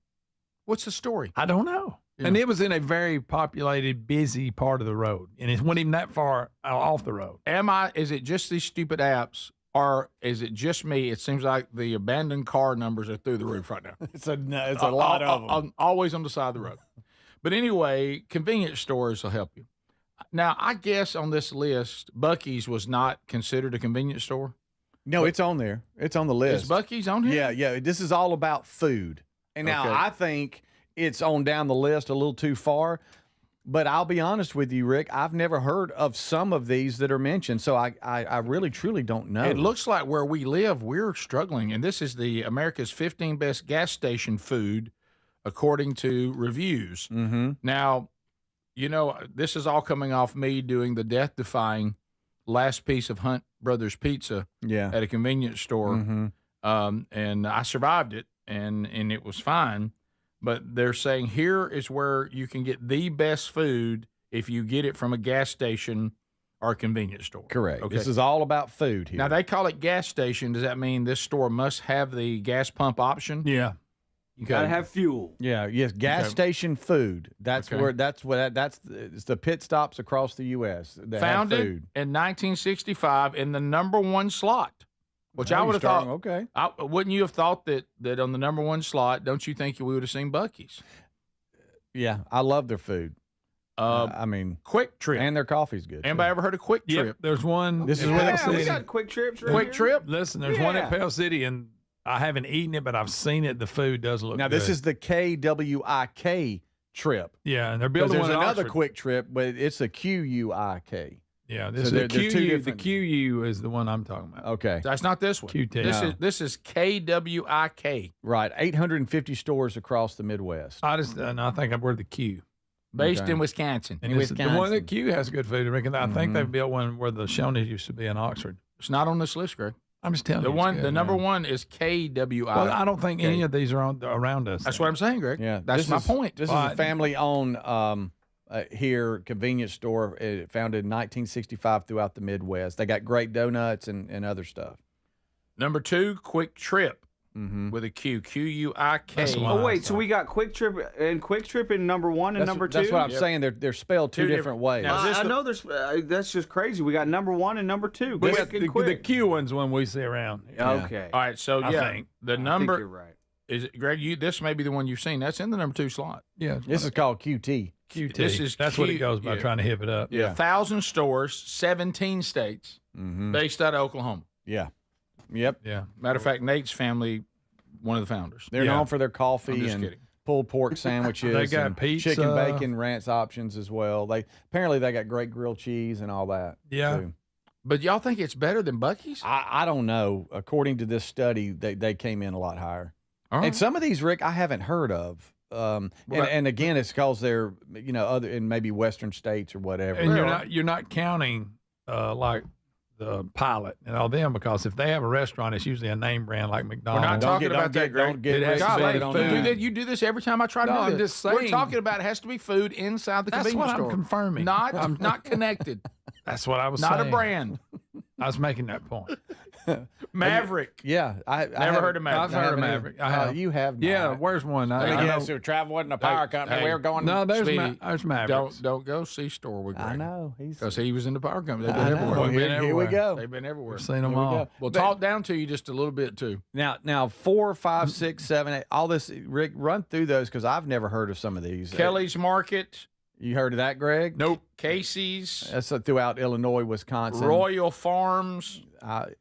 What's the story? I don't know. Yeah. And it was in a very populated, busy part of the road, and it wasn't even that far off the road. Is it just these stupid apps? Or is it just me? It seems like the abandoned car numbers are through the roof right now. It's a lot of them. Always on the side of the road. But anyway, convenience stores will help you. Now, I guess on this list, Buc-ee's was not considered a convenience store. No, it's on there. It's on the list. Is Buc-ee's on here? Yeah. This is all about food. And now I think it's on down the list a little too far. But I'll be honest with you, Rick, I've never heard of some of these that are mentioned, so I really, truly don't know. It looks like where we live, we're struggling, and this is the America's 15 best gas station food according to reviews. Mm-hmm. Now, this is all coming off me doing the death-defying last piece of Hunt Brothers Pizza at a convenience store, and I survived it, and it was fine. But they're saying here is where you can get the best food if you get it from a gas station or a convenience store. Correct. Okay. This is all about food here. Now, they call it gas station. Does that mean this store must have the gas pump option? Yeah. You got to have fuel. Yeah, yes, gas station food. That's it's the pit stops across the U.S. that Founded have food. in 1965 in the number one slot, which I would have thought. Okay. Wouldn't you have thought that on the number one slot, don't you think we would have seen Buc-ee's? Yeah, I love their food. I mean, Quick Trip. And their coffee's good. Anybody ever heard of Quick Trip? Yep, there's one. This is where we got Quick Trips right Quick here. Trip? Listen, there's one at Pell City, and I haven't eaten it, but I've seen it. The food does look Now, good. this is the KWIK trip. Yeah, and they're Because building there's one in another Oxford. Quick Trip, but it's a QUIK. Yeah, this So is they're two the different- QU is the one I'm talking about. Okay. That's not this one. QT. This is KWIK. Right, 850 stores across the Midwest. I think I'm where the Q. Based in Wisconsin. And this is the one that Q has good food. I think they built one where the Shoney's used to be in Oxford. It's not on this list, Greg. I'm just telling The you. one, the number one is KWI. Well, I don't think any of these are around us. That's what I'm saying, Greg. Yeah, That's my point. This is a family-owned here convenience store founded in 1965 throughout the Midwest. They got great donuts and other stuff. Number 2, Quick Trip with a Q. QUIK. Oh, wait. So we got Quick Trip in number 1 and number 2? That's what I'm saying. They're spelled two different ways. Now, I know there's. That's just crazy. We got number 1 and number 2. We got Quick and the Quick. Q one's one we see around. Okay. All right, so I think. the I number think you're right. is it, Greg. This may be the one you've seen. That's in the number 2 slot. Yeah. This is called QT. QT. This That's what it goes by, trying to hip it up. Yeah, 1,000 stores, 17 states, based out of Oklahoma. Yeah. Yep. Yeah. Matter of fact, Nate's family, one of the founders. They're known for their coffee just and kidding. pulled pork sandwiches. They got and pizza. chicken bacon ranch options as well. They got great grilled cheese and all that. Yeah. too. But y'all think it's better than Buc-ee's? I don't know. According to this study, they came in a lot higher. All right. And some of these, Rick, I haven't heard of. And again, it's because they're other in maybe Western states or whatever. And you're not counting like the Pilot and all them, because if they have a restaurant, it's usually a name brand like We're McDonald's. not talking about that, Greg. Don't get It has to God, be like, on food, there. you do this every time I try to No, do I'm this. just We're saying. talking about it has to be food inside the That's convenience what store. I'm confirming. I'm not connected. That's what I was Not saying. a brand. I was making that point. Maverick. Yeah, I Never heard of Maverick. I've heard of Maverick. I have. You have not. Yeah, where's one? So travel wasn't a power company. hey, we were going. No, there's Sweetie, Mavericks. Don't go C-store with Greg. I know. Because he was in the power company. They've been I know. everywhere. We've been Here we everywhere. go. They've been everywhere. We've seen them Here we all. go. We'll talk down to you just a little bit, too. Now 4, 5, 6, 7, 8, all this. Rick, run through those because I've never heard of some of these. Kelly's Market. You heard of that, Greg? Nope. Casey's. That's throughout Illinois, Wisconsin. Royal Farms.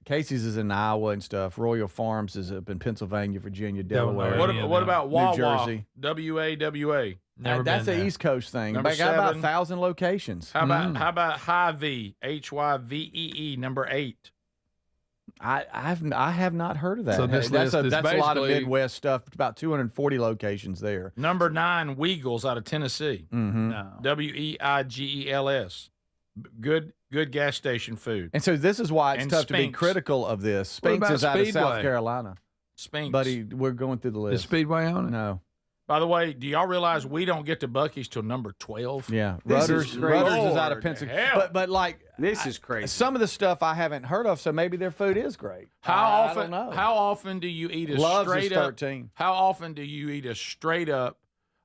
Casey's is in Iowa and stuff. Royal Farms is up in Pennsylvania, Virginia, Delaware. What about Wawa? New Jersey. WAWA. That's an East Coast thing. Number They got about 7. 1,000 locations. How about Hy-Vee? HYVEE, number 8. I have not heard of that. So this that's list is a lot of basically- Midwest stuff. About 240 locations there. Number 9, Weagles out of Tennessee. Mm-hmm. No. WEIGELS. Good gas station food. And so this is why it's And tough to be Spinks. critical of this. What Spinks about is out of South Speedway? Carolina. Spinks. Buddy, we're going through the Is list. Speedway on it? No. By the way, do y'all realize we don't get to Buc-ee's till number 12? Yeah. This Rudders is is crazy. out of Lord Pennsylvania. hell. But like This is crazy. some of the stuff I haven't heard of, so maybe their food is great. How I don't know. often do you eat a Love's is straight up 13. How often do you eat a straight up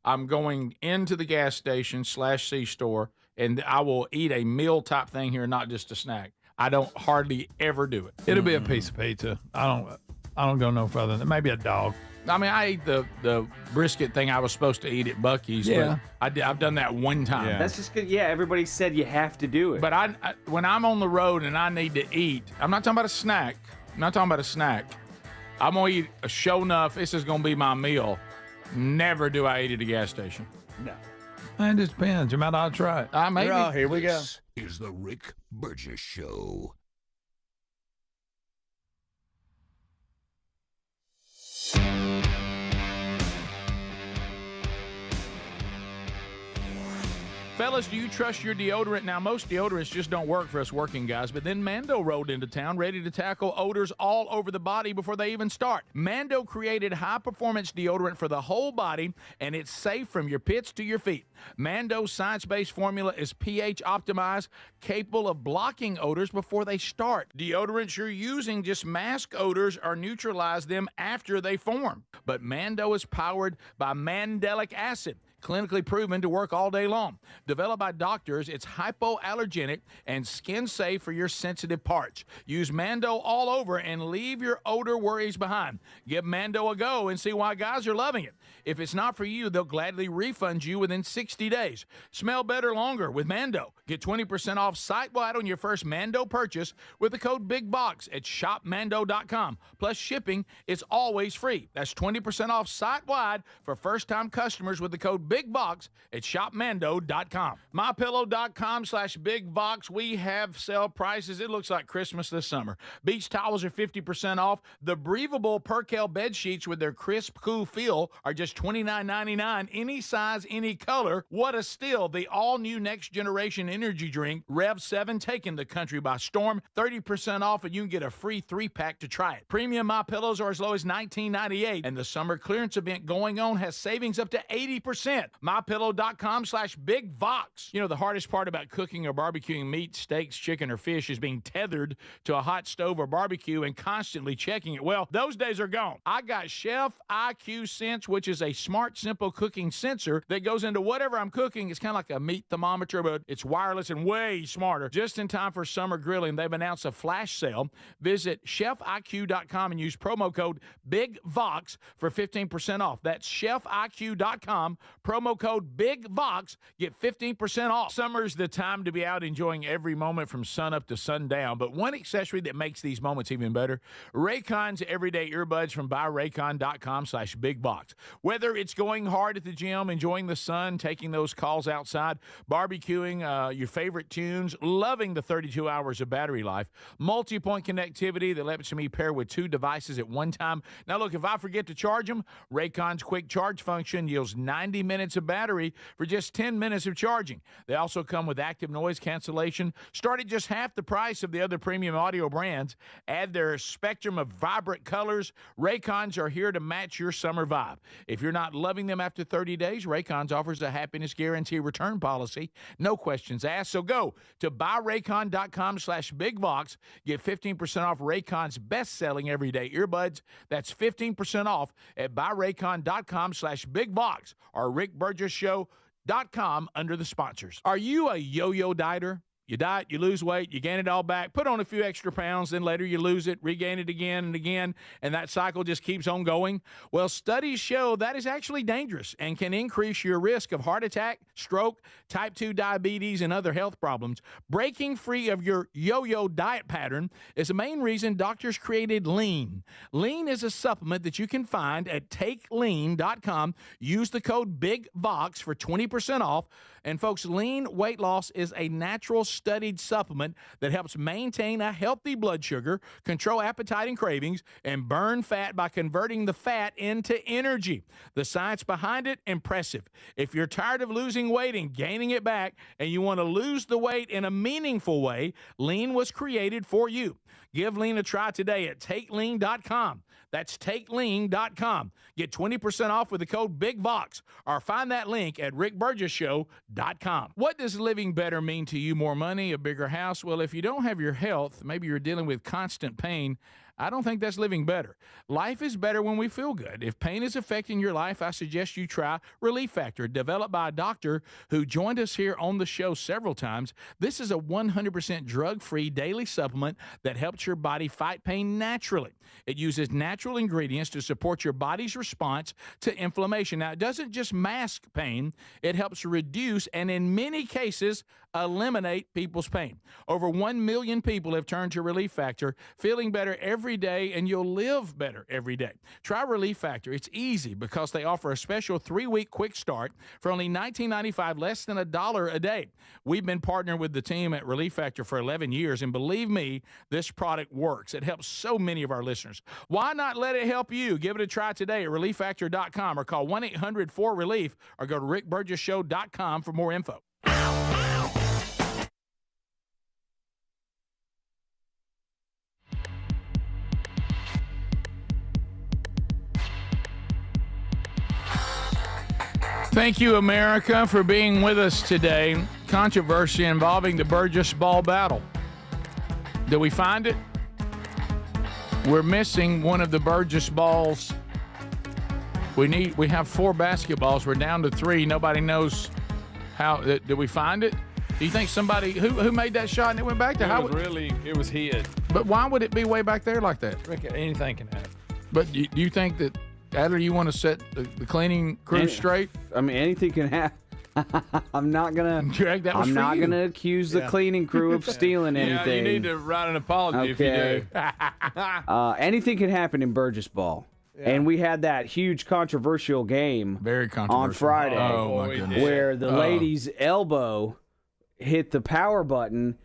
I'm going into the gas station / C store and I will eat a meal type thing here, not just a snack. I don't hardly ever do it. It'll be a piece of pizza. I don't go no further than maybe a dog. I mean, I ate the brisket thing I was supposed to eat at Buc-ee's. Yeah. But I've done that one time. Yeah. That's just good. Yeah, everybody said you have to do it. But I when I'm on the road and I need to eat, I'm not talking about a snack. I'm not talking about a snack. I'm going to eat a show enough. This is going to be my meal. Never do I eat at a gas station. no. It just depends. You might ought to try it. Maybe. Oh, here we go. This is the Rick Burgess Show. Fellas, do you trust your deodorant? Now, most deodorants just don't work for us working guys, but then Mando rolled into town ready to tackle odors all over the body before they even start. Mando created high-performance deodorant for the whole body, and it's safe from your pits to your feet. Mando's science-based formula is pH optimized, capable of blocking odors before they start. Deodorants you're using just mask odors or neutralize them after they form. But Mando is powered by mandelic acid, clinically proven to work all day long. Developed by doctors, it's hypoallergenic and skin safe for your sensitive parts. Use Mando all over and leave your odor worries behind. Give Mando a go and see why guys are loving it. If it's not for you, they'll gladly refund you within 60 days. Smell better longer with Mando. Get 20% off site-wide on your first Mando purchase with the code BIGBOX at shopmando.com. Plus shipping is always free. That's 20% off site-wide for first-time customers with the code BIGBOX at shopmando.com. MyPillow.com/BigBox. We have sale prices. It looks like Christmas this summer. Beach towels are 50% off. The breathable Percale bed sheets with their crisp, cool feel are just $29.99. Any size, any color. What a steal. The all-new next generation energy drink, Rev 7, taking the country by storm. 30% off, and you can get a free 3-pack to try it. Premium MyPillows are as low as $19.98, and the summer clearance event going on has savings up to 80%. MyPillow.com/BigVox. You know, the hardest part about cooking or barbecuing meat, steaks, chicken, or fish is being tethered to a hot stove or barbecue and constantly checking it. Well, those days are gone. I got Chef IQ Sense, which is a smart, simple cooking sensor that goes into whatever I'm cooking. It's kind of like a meat thermometer, but it's wireless and way smarter. Just in time for summer grilling, they've announced a flash sale. Visit chefiq.com and use promo code BIGVOX for 15% off. That's chefiq.com. Promo code BIGVOX. Get 15% off. Summer's the time to be out enjoying every moment from sun up to sundown. But one accessory that makes these moments even better, Raycon's everyday earbuds from buyraycon.com/BigBox. Whether it's going hard at the gym, enjoying the sun, taking those calls outside, barbecuing your favorite tunes, loving the 32 hours of battery life, multi-point connectivity that lets me pair with 2 devices at one time. Now, look, if I forget to charge them, Raycon's quick charge function yields 90 minutes of battery for just 10 minutes of charging. They also come with active noise cancellation. Start at just half the price of the other premium audio brands. Add their spectrum of vibrant colors. Raycons are here to match your summer vibe. If you're not loving them after 30 days, Raycons offers a happiness guarantee return policy. No questions asked. So go to buyraycon.com/BigVox. Get 15% off Raycon's best-selling everyday earbuds. That's 15% off at buyraycon.com/BigVox or RickBurgessShow.com under the sponsors. Are you a yo-yo dieter? You diet, you lose weight, you gain it all back, put on a few extra pounds, then later you lose it, regain it again and again, and that cycle just keeps on going? Well, studies show that is actually dangerous and can increase your risk of heart attack, stroke, type 2 diabetes, and other health problems. Breaking free of your yo-yo diet pattern is the main reason doctors created Lean. Lean is a supplement that you can find at takelean.com. Use the code BIGVOX for 20% off. And folks, Lean weight loss is a natural studied supplement that helps maintain a healthy blood sugar, control appetite and cravings, and burn fat by converting the fat into energy. The science behind it, impressive. If you're tired of losing weight and gaining it back, and you want to lose the weight in a meaningful way, Lean was created for you. Give Lean a try today at takelean.com. That's takelean.com. Get 20% off with the code BIGVOX or find that link at rickburgessshow.com. What does living better mean to you? More money, a bigger house? Well, if you don't have your health, maybe you're dealing with constant pain, I don't think that's living better. Life is better when we feel good. If pain is affecting your life, I suggest you try Relief Factor, developed by a doctor who joined us here on the show several times. This is a 100% drug-free daily supplement that helps your body fight pain naturally. It uses natural ingredients to support your body's response to inflammation. Now, it doesn't just mask pain, it helps reduce and in many cases eliminate people's pain. Over 1 million people have turned to Relief Factor, feeling better every day, and you'll live better every day. Try Relief Factor. It's easy because they offer a special 3-week quick start for only $19.95, less than $1 a day. We've been partnering with the team at Relief Factor for 11 years, and believe me, this product works. It helps so many of our listeners. Why not let it help you? Give it a try today at relieffactor.com or call 1-800-4RELIEF or go to rickburgessshow.com for more info. Thank you, America, for being with us today. Controversy involving the Burgess ball battle. Did we find it? We're missing one of the Burgess balls. We have 4 basketballs. We're down to 3. Nobody knows how. Did we find it? Do you think somebody who made that shot and it went back there? It was hid. But why would it be way back there like that? Rick, anything can happen. But do you think that, Adler, you want to set the cleaning crew straight? I mean, anything can happen. I'm not gonna accuse the cleaning crew of stealing anything. Yeah, you need to write an apology if you do. Anything can happen in Burgess ball. Yeah. And we had that huge controversial game on Friday where the lady's elbow hit the power button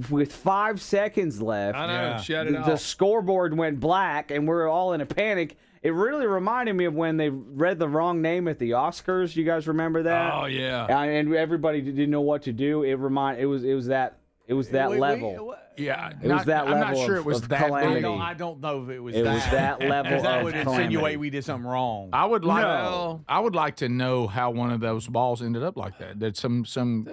with 5 seconds left. I know, shut it off. The scoreboard went black, and we're all in a panic. It really reminded me of when they read the wrong name at the Oscars. You guys remember that? Oh yeah. And everybody didn't know what to do. It was that level. Yeah, it was that level. I'm not sure it was that calamity. I don't know if it was It was that level that would of insinuate calamity. we did something wrong. I would like to know how one of those balls ended up like that. Did some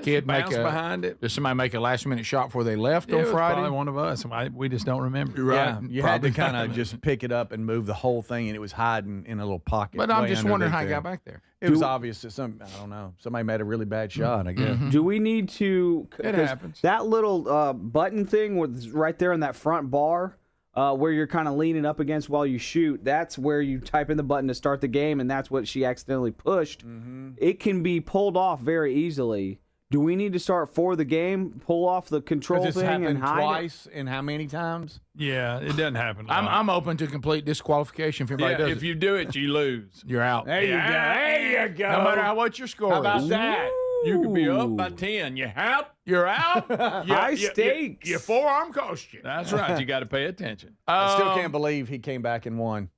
kid behind it? Did somebody make a last minute shot before they left on It was Friday? probably one of us. We just don't remember. Right. Yeah, you had to kind of just pick it up and move the whole thing, and it was hiding in a little pocket. But I'm way just wondering how it underneath got back there. It was obvious that I don't know, somebody made a really bad shot, I guess. Do we need to? It happens. That little button thing was right there in that front bar where you're kind of leaning up against while you shoot. That's where you type in the button to start the game, and that's what she accidentally pushed. It can be pulled off very easily. Do we need to start for the game, pull off the control This thing and happened hide twice, and how many times? Yeah, it doesn't happen. I'm open to complete disqualification if anybody does if it. you do it, you lose. You're out. There you go. There you go. No matter what your score How about is. that? You could be up by 10. You out. You're out. High stakes. Your forearm cost you. That's right. You got to pay attention. I still can't believe he came back and won.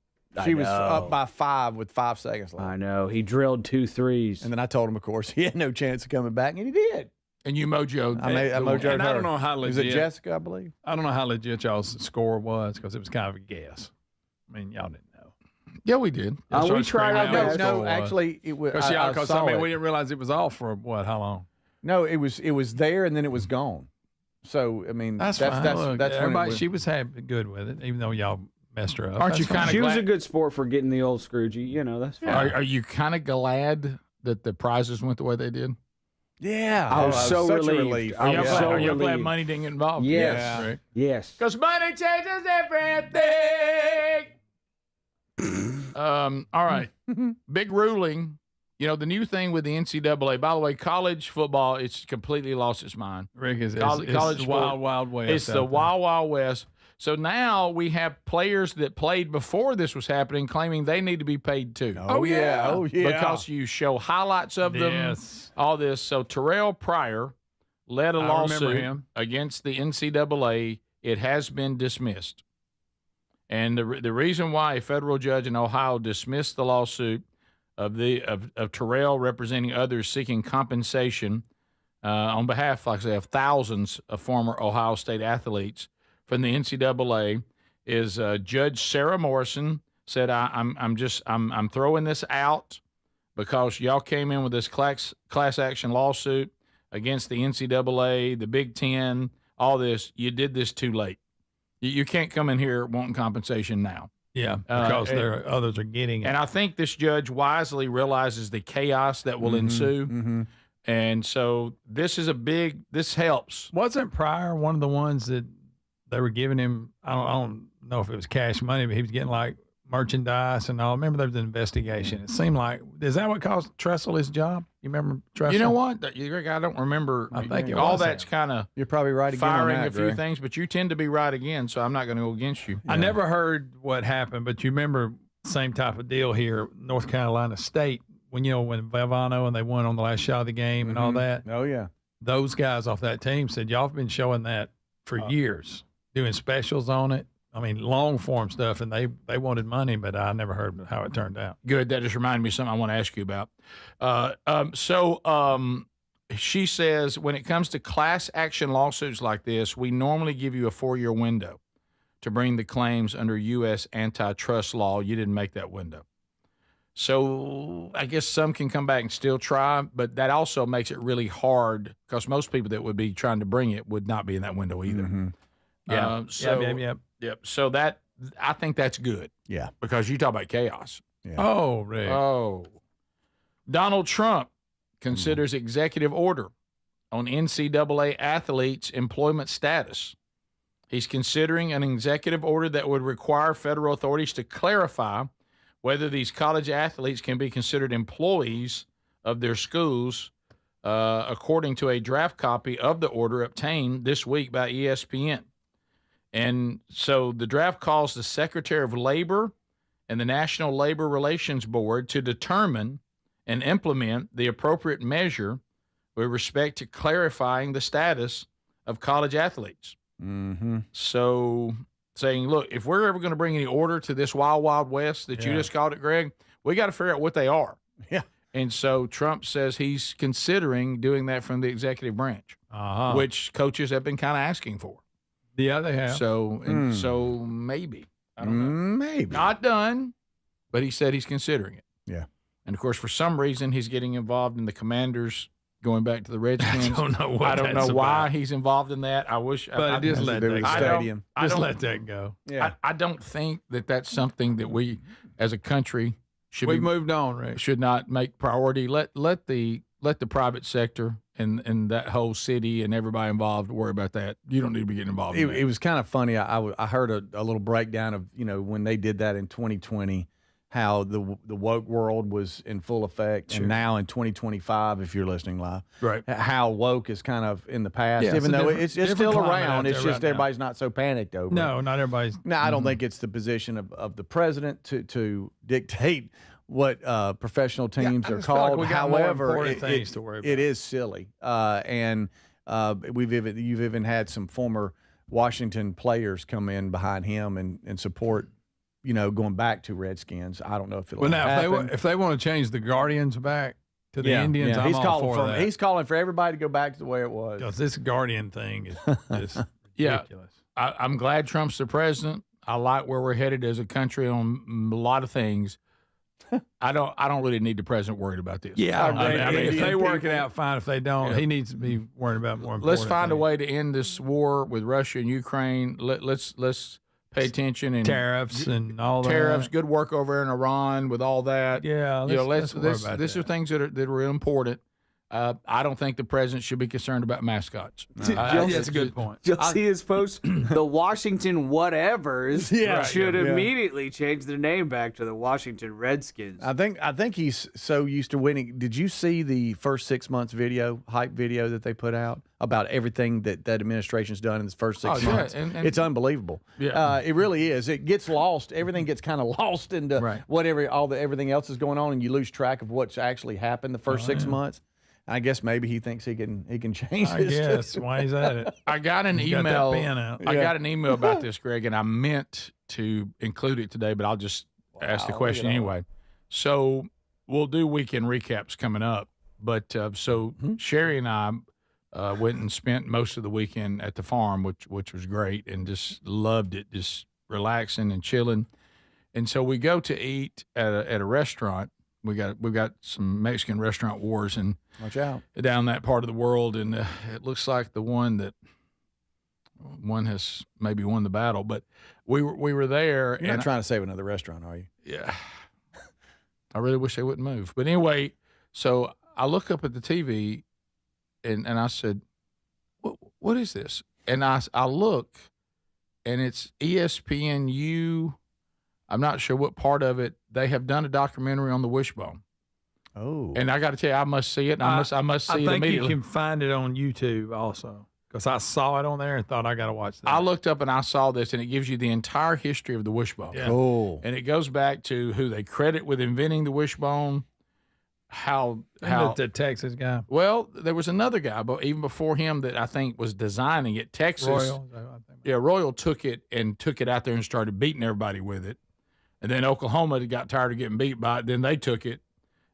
She was up by 5 with 5 seconds left. I know. He drilled 2 threes. And then I told him, of course, he had no chance of coming back, and he did. And you mojoed. I mojoed And her. I don't know how legit. Was it Jessica, I believe? I don't know how legit y'all's score was because it was kind of a guess. I mean, y'all didn't know. Yeah, we did. We tried our best. No, actually, it was. Because I saw we it. didn't realize it was off for what? How long? No, it was there, and then it was gone. So, I mean, That's fine. Look, that's when everybody. it was. She was happy, good with it, even though y'all messed her up. Aren't you kind of She was glad? a good sport for getting the old Scroogey. You know, that's fine. Are you kind of glad that the prizes went the way they did? Yeah, I was so such a relieved. relief. I was so Are you glad relieved. money didn't get involved? Yes. Yeah. Right. Yes. Because money changes everything. All right. Big ruling. You know, the new thing with the NCAA, by the way, college football, it's completely lost its mind. Rick, it's college wild, wild west. It's the wild, wild west. So now we have players that played before this was happening claiming they need to be paid too. Oh, yeah. Oh, yeah. Because you show highlights of them, Yes. all this. So Terrell Pryor led a I remember lawsuit him. against the NCAA. It has been dismissed. And the reason why a federal judge in Ohio dismissed the lawsuit of Terrell representing others seeking compensation on behalf, like I say, of thousands of former Ohio State athletes from the NCAA is Judge Sarah Morrison said, I'm throwing this out because y'all came in with this class action lawsuit against the NCAA, the Big Ten, all this. You did this too late. You can't come in here wanting compensation now. Yeah, because others are getting it. And I think this judge wisely realizes the chaos that will ensue. Mm-hmm. And so this helps. Wasn't Pryor one of the ones that they were giving him, I don't know if it was cash money, but he was getting like merchandise and all. Remember there was an investigation. It seemed like, is that what caused Tressel his job? You remember Tressel? You know what? I don't remember. I think it all was that's him. kind of You're probably right again on firing that, a few Dre. things, but you tend to be right again, so I'm not going to go against you. I never heard what happened, but you remember same type of deal here, North Carolina State, when Valvano and they won on the last shot of the game and all that. Oh, yeah. Those guys off that team said, y'all have been showing that for years, doing specials on it. I mean, long form stuff, and they wanted money, but I never heard how it turned out. Good. That just reminded me of something I want to ask you about. She says when it comes to class action lawsuits like this, we normally give you a 4-year window to bring the claims under U.S. antitrust law. You didn't make that window. So I guess some can come back and still try, but that also makes it really hard because most people that would be trying to bring it would not be in that window either. Mm-hmm. Yep. So that I think that's good. Yeah. Because you talk about chaos. Yeah. Oh, Rick. Oh. Donald Trump considers executive order on NCAA athletes' employment status. He's considering an executive order that would require federal authorities to clarify whether these college athletes can be considered employees of their schools, according to a draft copy of the order obtained this week by ESPN. And so the draft calls the Secretary of Labor and the National Labor Relations Board to determine and implement the appropriate measure with respect to clarifying the status of college athletes. Mm-hmm. So saying, look, if we're ever going to bring any order to this wild, wild west that you just called it, Greg, we got to figure out what they are. Yeah. And so Trump says he's considering doing that from the executive branch, which coaches have been kind of asking for. Yeah, they have. So, so maybe. I don't know. Maybe. Not done, but he said he's considering it. Yeah. And, of course, for some reason, he's getting involved in the Commanders going back to the Redskins. I don't know what I don't know why about. he's involved in that. I wish. But just let that go. Stadium. Just let that go. Yeah. I don't think that that's something that we, as a country, We've moved on, Rick. should not make priority. Let the private sector and that whole city and everybody involved worry about that. You don't need to be getting involved. in that. It was kind of funny. I heard a little breakdown of, when they did that in 2020, how the woke world was in full effect, and now in 2025, if you're listening live, right, how woke is kind of in the past, Yeah, even though it's still climate around. out It's there just right everybody's not so panicked over it. No, not everybody's. No, I don't think it's the position of the president to dictate what professional teams are just feel like called. we got more However, important things to worry about. it is silly, and you've even had some former Washington players come in behind him and support. Going back to Redskins. I don't know if it'll happen. If they want to change the Guardians back to the Indians, I'm he's all calling for that. He's calling for everybody to go back to the way it was. Because this Guardian thing is just ridiculous. I'm glad Trump's the president. I like where we're headed as a country on a lot of things. I don't really need the president worried about this. Yeah, I mean, if they work it people. out, fine. If they don't, he needs to be worried about more important Let's find a things. way to end this war with Russia and Ukraine. Let's pay attention and Tariffs and all that. tariffs. Good work over in Iran with all that. Yeah, let's worry about These that. are things that are real important. I don't think the president should be concerned about mascots. That's a good point. You'll see his post. The Washington whatevers should immediately change their name back to the Washington Redskins. I think he's so used to winning. Did you see the first 6 months hype video that they put out about everything that administration's done in the first 6 months? And it's unbelievable. Yeah. It really is. It gets lost. Everything gets kind of lost into everything else is going on, and you lose track of what's actually happened the first 6 months. I guess maybe he thinks he can change I this. guess. Why he's at it. I got an Got that email. pen out. I got an email about this, Greg, and I meant to include it today, but I'll just ask the question anyway. So we'll do weekend recaps coming up. But so Sherry and I went and spent most of the weekend at the farm, which was great, and just loved it, just relaxing and chilling. And so we go to eat at a restaurant. We've got some Mexican restaurant wars and Watch out down that part of the world, and it looks like the one has maybe won the battle. But we were there. You're not trying to save another restaurant, are you? Yeah. I really wish they wouldn't move. But anyway, so I look up at the TV, and I said, "What is this?" And I look, and it's ESPNU. I'm not sure what part of it. They have done a documentary on the wishbone. Oh. And I got to tell you, I must see it. And I must see it I immediately. think you can find it on YouTube also, because I saw it on there and thought I got to watch that. I looked up and I saw this, and it gives you the entire history of the wishbone. Yeah. Cool. And it goes back to who they credit with inventing the wishbone, how the Texas guy. Well, there was another guy, but even before him that I think was designing it. Texas. Royal. Royal took it out there and started beating everybody with it. And then Oklahoma got tired of getting beat by it. Then they took it.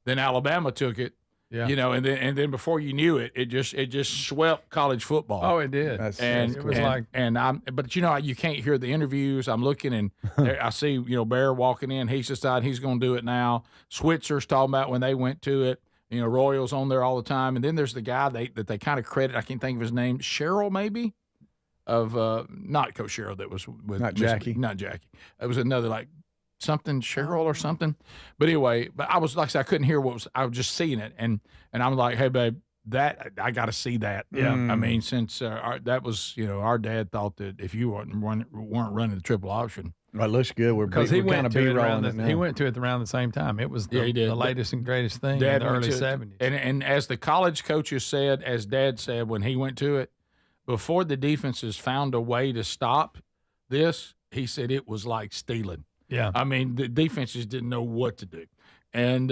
Then Alabama took it. Yeah. You know, and then before you knew it, it just swept college football. Oh, it did. And it was like, but you know, you can't hear the interviews. I'm looking and I see, you know, Bear walking in. He's decided he's going to do it now. Switzer's talking about when they went to it. You know, Royals on there all the time. And then there's the guy that they kind of credit. I can't think of his name. Cheryl, maybe, of not Coach Cheryl. That was with not Jackie. Not Jackie. It was another like something Cheryl or something. But anyway, I was like I said, I couldn't hear I was just seeing it, and I'm like, hey babe, that I got to see that. Yeah. I mean, since that was, you know, our dad thought that if you weren't running the triple option. Well, it looks good. Because he went to it around the same time. It was he did. the latest and greatest thing Dad in the went early to it. 70s. And as the college coaches said, as Dad said when he went to it, before the defenses found a way to stop this, he said it was like stealing. Yeah. I mean, the defenses didn't know what to do. And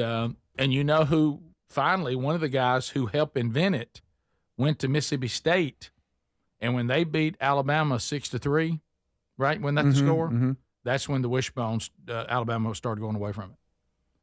you know who, finally, one of the guys who helped invent it went to Mississippi State. And when they beat Alabama 6-3, right, when that's the score, that's when the wishbones, Alabama started going away from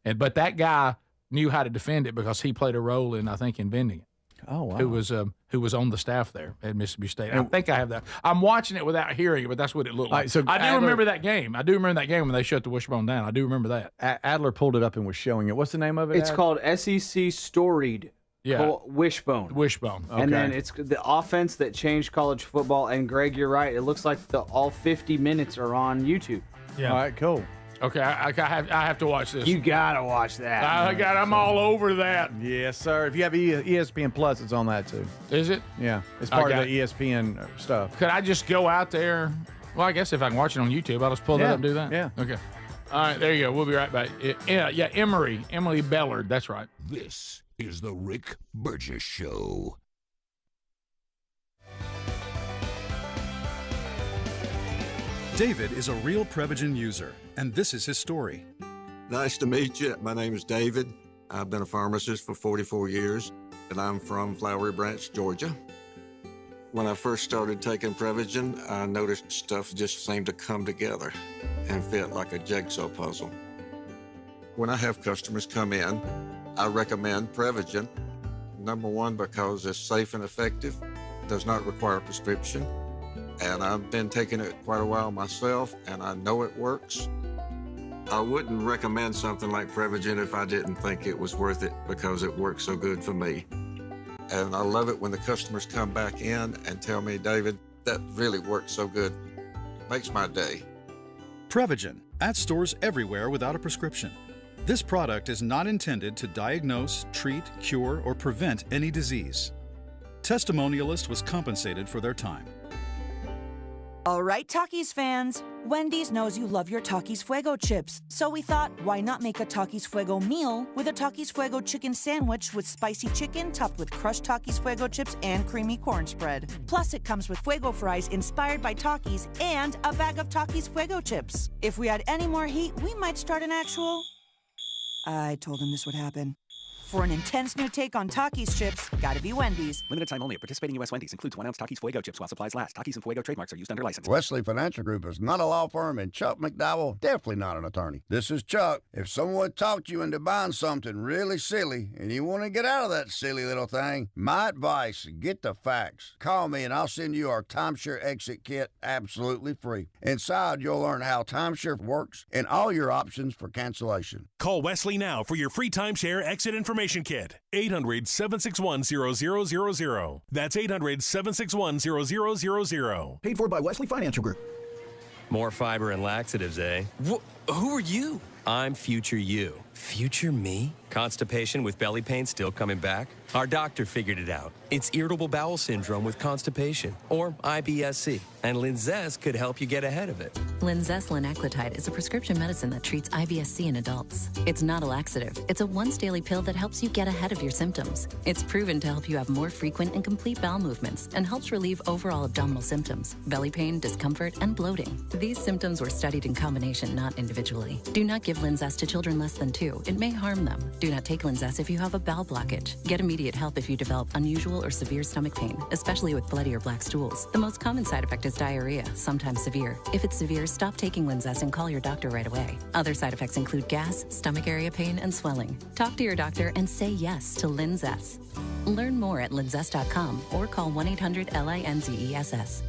it. But that guy knew how to defend it because he played a role in, I think, inventing it. Oh, wow. Who was on the staff there at Mississippi State. I think I have that. I'm watching it without hearing it, but that's what it looked like. So I do remember that game. I do remember that game when they shut the wishbone down. I do remember that. Adler pulled it up and was showing it. What's the name of it? It's called SEC Storied. Wishbone. Wishbone. Okay. And then it's the offense that changed college football. And Greg, you're right. It looks like all 50 minutes are on YouTube. Yeah. All right, cool. Okay, I have to watch this. You gotta watch that. I'm all over that. Yes, sir. If you have ESPN Plus, it's on that too. Is it? Yeah, it's part of the ESPN stuff. Could I just go out there? Well, I guess if I can watch it on YouTube, I'll just pull that up and do that. Yeah. Okay. All right, there you go. We'll be right back. Yeah, Emily Bellard. That's right. This is the Rick Burgess Show. David is a real Prevagen user, and this is his story. Nice to meet you. My name is David. I've been a pharmacist for 44 years, and I'm from Flowery Branch, Georgia. When I first started taking Prevagen, I noticed stuff just seemed to come together and fit like a jigsaw puzzle. When I have customers come in, I recommend Prevagen. Number one, because it's safe and effective, does not require a prescription, and I've been taking it quite a while myself, and I know it works. I wouldn't recommend something like Prevagen if I didn't think it was worth it because it works so good for me. And I love it when the customers come back in and tell me, David, that really works so good. Makes my day. Prevagen, at stores everywhere without a prescription. This product is not intended to diagnose, treat, cure, or prevent any disease. Testimonialist was compensated for their time. All right, Takis fans. Wendy's knows you love your Takis Fuego chips, so we thought, why not make a Takis Fuego meal with a Takis Fuego chicken sandwich with spicy chicken topped with crushed Takis Fuego chips and creamy corn spread. Plus, it comes with Fuego fries inspired by Takis and a bag of Takis Fuego chips. If we had any more heat, we might start an actual... I told him this would happen. For an intense new take on Takis chips, gotta be Wendy's. Limited time only at participating U.S. Wendy's. Includes 1 ounce Takis Fuego chips while supplies last. Takis and Fuego trademarks are used under license. Wesley Financial Group is not a law firm, and Chuck McDowell definitely not an attorney. This is Chuck. If someone talked you into buying something really silly and you want to get out of that silly little thing, my advice, get the facts. Call me and I'll send you our timeshare exit kit absolutely free. Inside, you'll learn how timeshare works and all your options for cancellation. Call Wesley now for your free timeshare exit information kit. 800-761-0000. That's 800-761-0000. Paid for by Wesley Financial Group. More fiber and laxatives, eh? Who are you? I'm future you. Future me? Constipation with belly pain still coming back? Our doctor figured it out. It's irritable bowel syndrome with constipation, or IBS-C, and Linzess could help you get ahead of it. Linzess linaclotide is a prescription medicine that treats IBS-C in adults. It's not a laxative. It's a once-daily pill that helps you get ahead of your symptoms. It's proven to help you have more frequent and complete bowel movements and helps relieve overall abdominal symptoms, belly pain, discomfort, and bloating. These symptoms were studied in combination, not individually. Do not give Linzess to children less than 2. It may harm them. Do not take Linzess if you have a bowel blockage. Get immediate help if you develop unusual or severe stomach pain, especially with bloody or black stools. The most common side effect is diarrhea, sometimes severe. If it's severe, stop taking Linzess and call your doctor right away. Other side effects include gas, stomach area pain, and swelling. Talk to your doctor and say yes to Linzess. Learn more at linzess.com or call 1-800-LINZESS.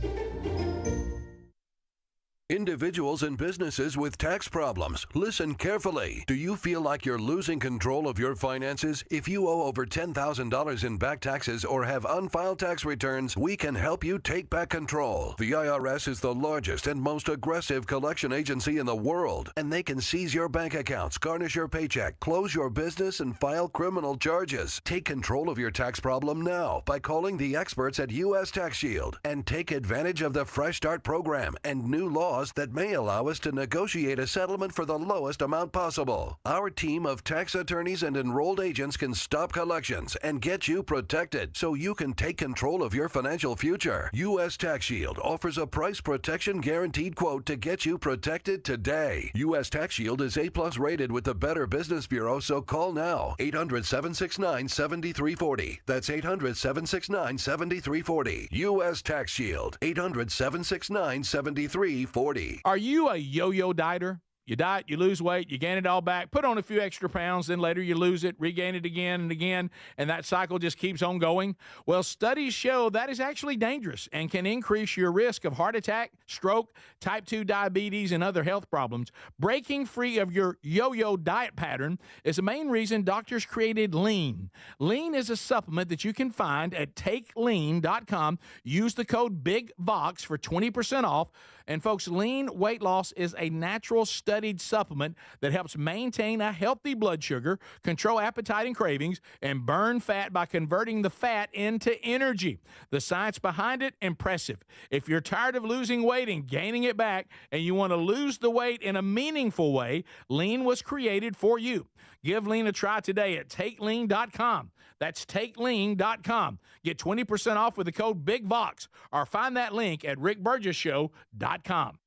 Individuals and businesses with tax problems, listen carefully. Do you feel like you're losing control of your finances? If you owe over $10,000 in back taxes or have unfiled tax returns, we can help you take back control. The IRS is the largest and most aggressive collection agency in the world, and they can seize your bank accounts, garnish your paycheck, close your business, and file criminal charges. Take control of your tax problem now by calling the experts at U.S. Tax Shield and take advantage of the Fresh Start program and new laws that may allow us to negotiate a settlement for the lowest amount possible. Our team of tax attorneys and enrolled agents can stop collections and get you protected so you can take control of your financial future. U.S. Tax Shield offers a price protection guaranteed quote to get you protected today. U.S. Tax Shield is A+ rated with the Better Business Bureau, so call now. 800-769-7340. That's 800-769-7340. U.S. Tax Shield. 800-769-7340. Are you a yo-yo dieter? You diet, you lose weight, you gain it all back, put on a few extra pounds, then later you lose it, regain it again and again, and that cycle just keeps on going? Well, studies show that is actually dangerous and can increase your risk of heart attack, stroke, type 2 diabetes, and other health problems. Breaking free of your yo-yo diet pattern is the main reason doctors created Lean. Lean is a supplement that you can find at takelean.com. Use the code BIGVOX for 20% off. And folks, Lean weight loss is a natural studied supplement that helps maintain a healthy blood sugar, control appetite and cravings, and burn fat by converting the fat into energy. The science behind it, impressive. If you're tired of losing weight and gaining it back, and you want to lose the weight in a meaningful way, Lean was created for you. Give Lean a try today at takelean.com. That's takelean.com. Get 20% off with the code BIGVOX, or find that link at rickburgesshow.com.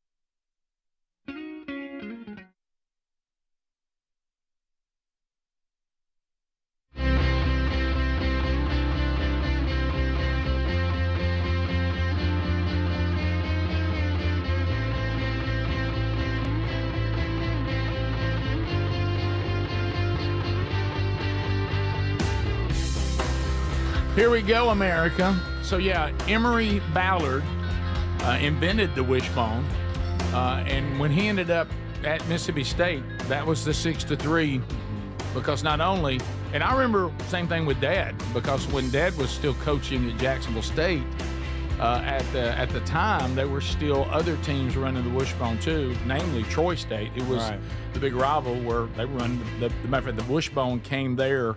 Here we go, America. So, yeah, Emory Ballard invented the wishbone. And when he ended up at Mississippi State, that was the 6-3, because not only, and I remember same thing with Dad, because when Dad was still coaching at Jacksonville State, at the time, there were still other teams running the wishbone too, namely Troy State. It was the big rival where they run. The matter of fact, the wishbone came there.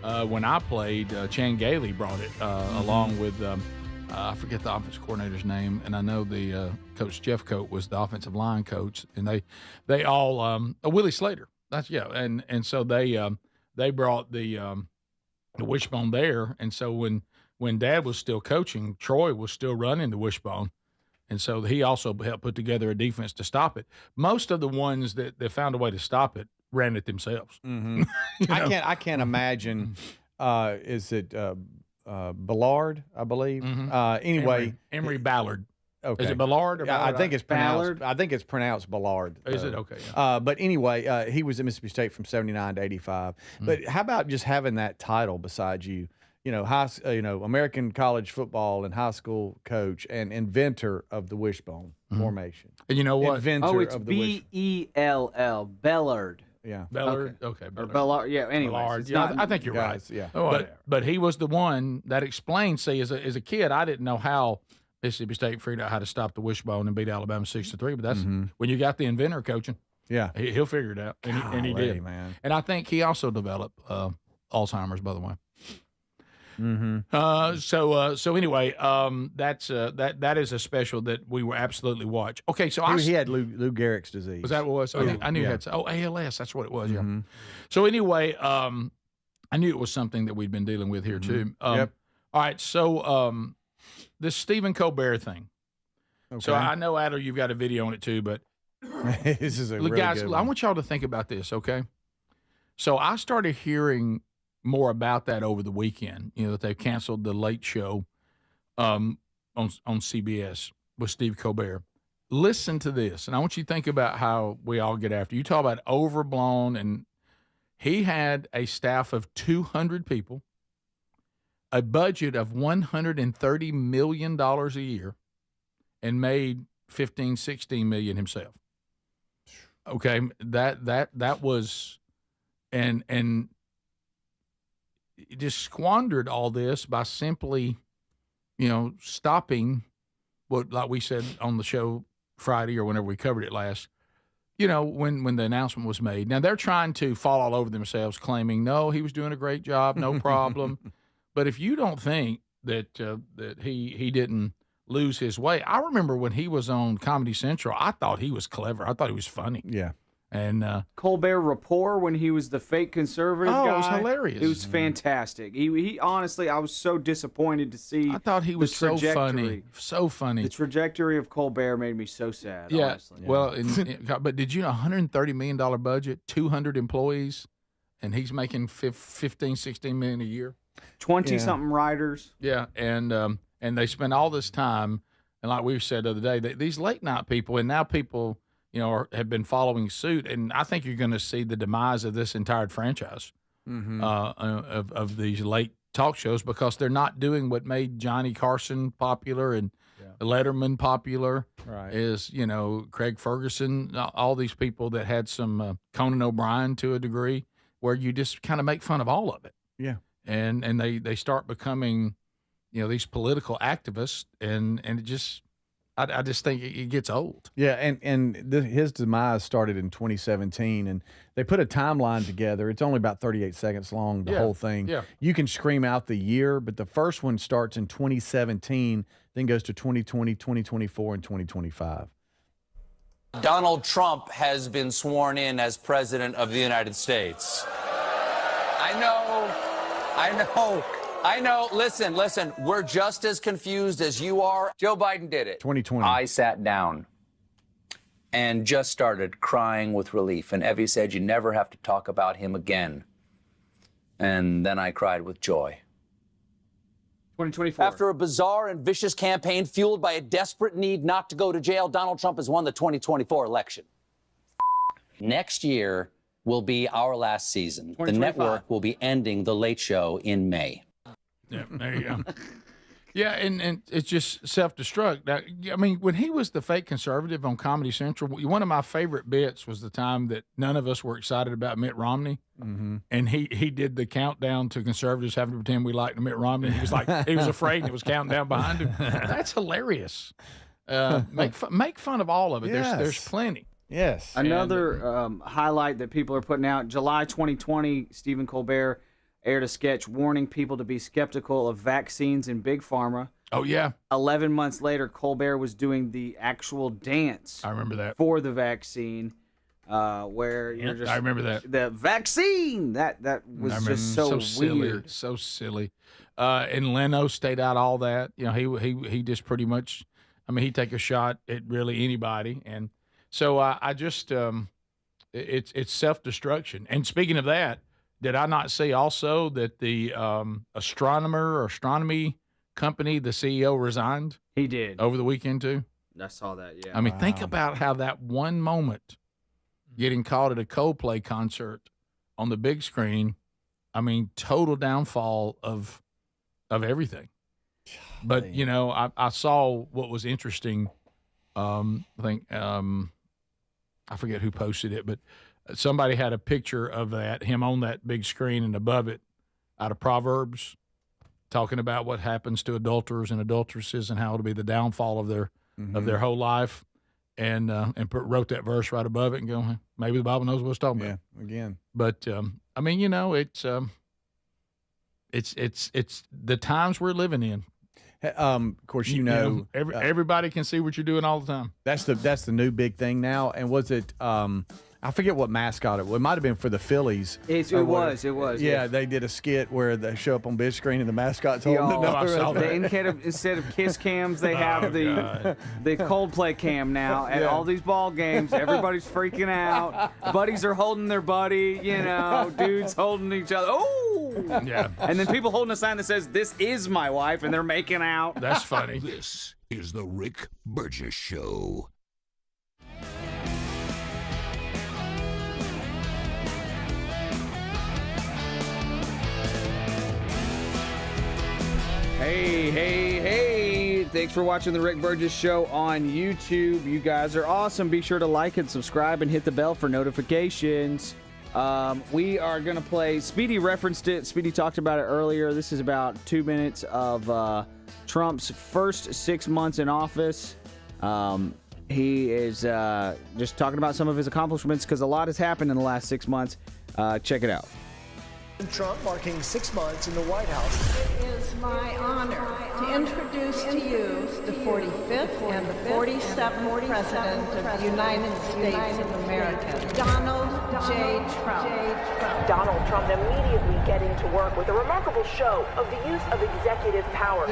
When I played, Chan Gailey brought it along with, I forget the offensive coordinator's name, and I know the coach Jeff Coate was the offensive line coach, and they all Willie Slater. That's and so they brought the wishbone there, and so when Dad was still coaching, Troy was still running the wishbone, and so he also helped put together a defense to stop it. Most of the ones that found a way to stop it ran it themselves. Mm-hmm. I can't imagine. Is it Ballard? I believe. Mm-hmm. Anyway, Emory Ballard. Okay. Is it Ballard or Ballard? I think it's pronounced. I think it's pronounced Ballard. Is it okay? Yeah. But anyway, he was at Mississippi State from '79 to '85. But how about just having that title beside you? You know, American college football and high school coach and inventor of the wishbone formation. And you know what? Inventor it's of the B-E-L-L, Bellard. Yeah. Bellard. Okay. Or Bellard. Yeah. Anyways, Ballard. Yeah, I think you're guys, right. Yeah. Oh, but he was the one that explained. See, as a kid, I didn't know how Mississippi State figured out how to stop the wishbone and beat Alabama 6-3. But that's when you got the inventor coaching. Yeah. He'll figure it out, and he did. Man. And I think he also developed Alzheimer's, by the way. Mm-hmm. So anyway, that is a special that we will absolutely watch. Okay, so he had Lou Gehrig's disease. Was that what it was? I knew he had ALS. That's what it was. Yeah. So anyway, I knew it was something that we'd been dealing with here too. Yep. All right, so this Stephen Colbert thing. Okay. So I know, Adler, you've got a video on it too, but this is a really guys, good I one. want y'all to think about this, okay? So I started hearing more about that over the weekend, that they've canceled the Late Show on CBS with Steve Colbert. listen to this, and I want you to think about how we all get after. You talk about overblown, and he had a staff of 200 people, a budget of $130 million a year, and made $15-16 million himself. Okay, that was, and just squandered all this by simply, stopping what, like we said on the show Friday or whenever we covered it last, when the announcement was made. Now, they're trying to fall all over themselves, claiming, no, he was doing a great job, no problem. But if you don't think that that he didn't lose his way, I remember when he was on Comedy Central, I thought he was clever. I thought he was funny. Yeah. And Colbert Report, when he was the fake conservative guy. it was hilarious. It was fantastic. He honestly, I was so disappointed to see. I thought he was so funny. So funny. The trajectory of Colbert made me so sad, honestly. Well, but did you know $130 million budget, 200 employees, and he's making $15-16 million a year? 20-something writers. Yeah, and they spend all this time, and like we said the other day, these late night people, and now people, have been following suit, and I think you're going to see the demise of this entire franchise of these late talk shows, because they're not doing what made Johnny Carson popular and Letterman popular. Right. Is Craig Ferguson, all these people that had some Conan O'Brien to a degree, where you just kind of make fun of all of it. Yeah. And they start becoming, these political activists, and it just, I just think it gets old. Yeah, and his demise started in 2017, and they put a timeline together. It's only about 38 seconds long, the whole thing. Yeah. You can scream out the year, but the first one starts in 2017, then goes to 2020, 2024, and 2025. Donald Trump has been sworn in as President of the United States. I know. Listen. We're just as confused as you are. Joe Biden did it. 2020. I sat down and just started crying with relief. And Evie said, you never have to talk about him again. And then I cried with joy. 2024. After a bizarre and vicious campaign fueled by a desperate need not to go to jail, Donald Trump has won the 2024 election. Next year will be our last season. The network will be ending The Late Show in May. Yeah, there you go. Yeah, and it's just self-destruct. Now, I mean, when he was the fake conservative on Comedy Central, one of my favorite bits was the time that none of us were excited about Mitt Romney, and he did the countdown to conservatives having to pretend we liked Mitt Romney. He was like, he was afraid, and it was counting down behind him. That's hilarious. Make fun of all of it. Yes. There's plenty. Yes. Another highlight that people are putting out, July 2020, Stephen Colbert aired a sketch warning people to be skeptical of vaccines and Big Pharma. Oh, yeah. 11 months later, Colbert was doing the actual dance. I remember that. For the vaccine, where you're just... I remember that. The vaccine! That was just so weird. Silly, so silly. And Leno stayed out all that. He just pretty much, he'd take a shot at really anybody. And so I just, it's self-destruction. And speaking of that, did I not see also that the astronomy company, the CEO, resigned? He did. Over the weekend, too? I saw that, yeah. Think about how that one moment, getting caught at a Coldplay concert on the big screen, total downfall of everything. But, I saw what was interesting. I forget who posted it, but somebody had a picture of him on that big screen, and above it, out of Proverbs, talking about what happens to adulterers and adulteresses and how it'll be the downfall of their whole life, and wrote that verse right above it and go, maybe the Bible knows what it's talking about. Yeah, again. But it's the times we're living in. Of course, everybody can see what you're doing all the time. That's the new big thing now. And was it? I forget what mascot it was. It might have been for the Phillies. It was. Yeah, they did a skit where they show up on big screen and the mascot's holding it. Instead of kiss cams, they have the Coldplay cam now at all these ball games. Everybody's freaking out. Buddies are holding their buddy. Dudes holding each other. Oh, yeah. And then people holding a sign that says, "This is my wife," and they're making out. That's funny. This is the Rick Burgess Show. Hey. Thanks for watching the Rick Burgess Show on YouTube. You guys are awesome. Be sure to like and subscribe and hit the bell for notifications. We are going to play. Speedy referenced it. Speedy talked about it earlier. This is about 2 minutes of Trump's first 6 months in office. He is just talking about some of his accomplishments because a lot has happened in the last 6 months. Check it out. Trump marking 6 months in the White House. It is my honor to introduce to you the 45th and the 47th President of the United States of America, Donald J. Trump. Donald Trump immediately getting to work with a remarkable show of the use of executive power.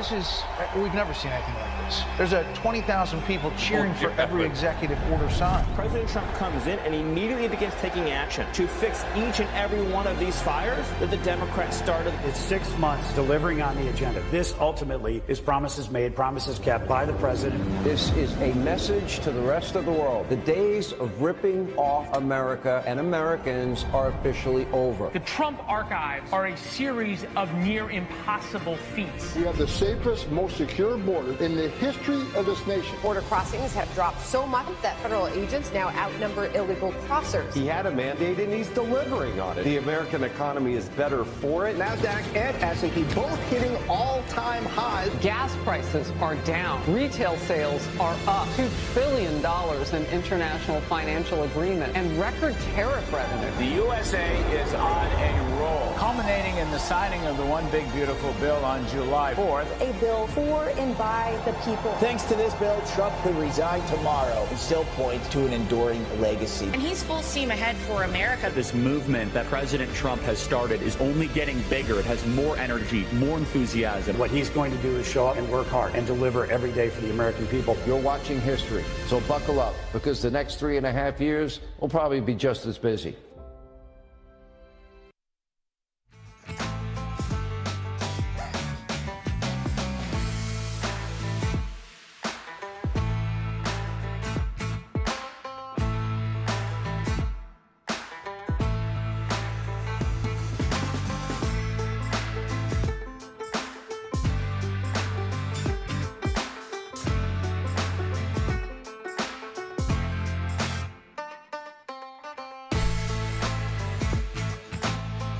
We've never seen anything like this. There's 20,000 people cheering for every executive order signed. President Trump comes in and immediately begins taking action to fix each and every one of these fires that the Democrats started. It's 6 months delivering on the agenda. This ultimately is promises made, promises kept by the president. This is a message to the rest of the world. The days of ripping off America and Americans are officially over. The Trump archives are a series of near impossible feats. We have the safest, most secure border in the history of this nation. Border crossings have dropped so much that federal agents now outnumber illegal crossers. He had a mandate and he's delivering on it. The American economy is better for it. NASDAQ and S&P both hitting all-time highs. Gas prices are down. Retail sales are up. $2 trillion in international financial agreement and record tariff revenue. The USA is on a roll. Culminating in the signing of the One Big Beautiful Bill on July 4th. A bill for and by the people. Thanks to this bill, Trump could resign tomorrow and still points to an enduring legacy. And he's full steam ahead for America. This movement that President Trump has started is only getting bigger. It has more energy, more enthusiasm. What he's going to do is show up and work hard and deliver every day for the American people. You're watching history, so buckle up, because the next 3.5 years will probably be just as busy.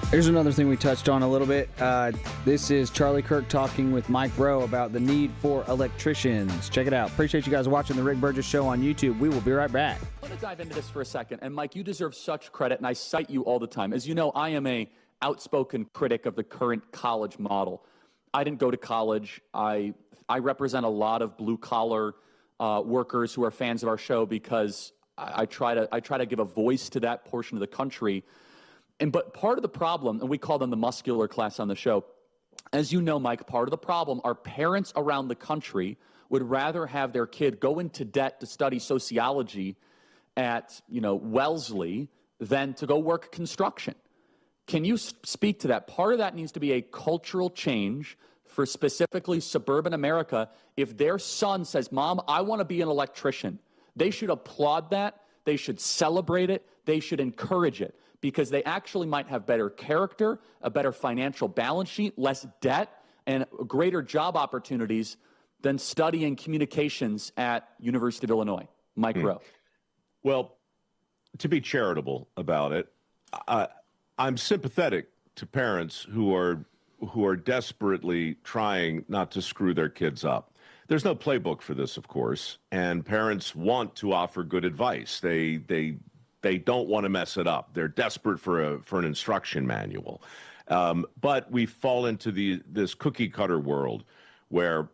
Here's another thing we touched on a little bit. This is Charlie Kirk talking with Mike Rowe about the need for electricians. Check it out. Appreciate you guys watching the Rick Burgess Show on YouTube. We will be right back. I want to dive into this for a second. And Mike, you deserve such credit, and I cite you all the time. As you know, I am a outspoken critic of the current college model. I didn't go to college. I represent a lot of blue-collar workers who are fans of our show because I try to give a voice to that portion of the country. But part of the problem, and we call them the muscular class on the show, as you know, Mike, part of the problem are parents around the country would rather have their kid go into debt to study sociology at, Wellesley than to go work construction. Can you speak to that? Part of that needs to be a cultural change for specifically suburban America. If their son says, Mom, I want to be an electrician, they should applaud that. They should celebrate it. They should encourage it, because they actually might have better character, a better financial balance sheet, less debt, and greater job opportunities than studying communications at University of Illinois. Mike Rowe. Well, to be charitable about it, I'm sympathetic to parents who are desperately trying not to screw their kids up. There's no playbook for this, of course, and parents want to offer good advice. They don't want to mess it up. They're desperate for an instruction manual. But we fall into this cookie cutter world where,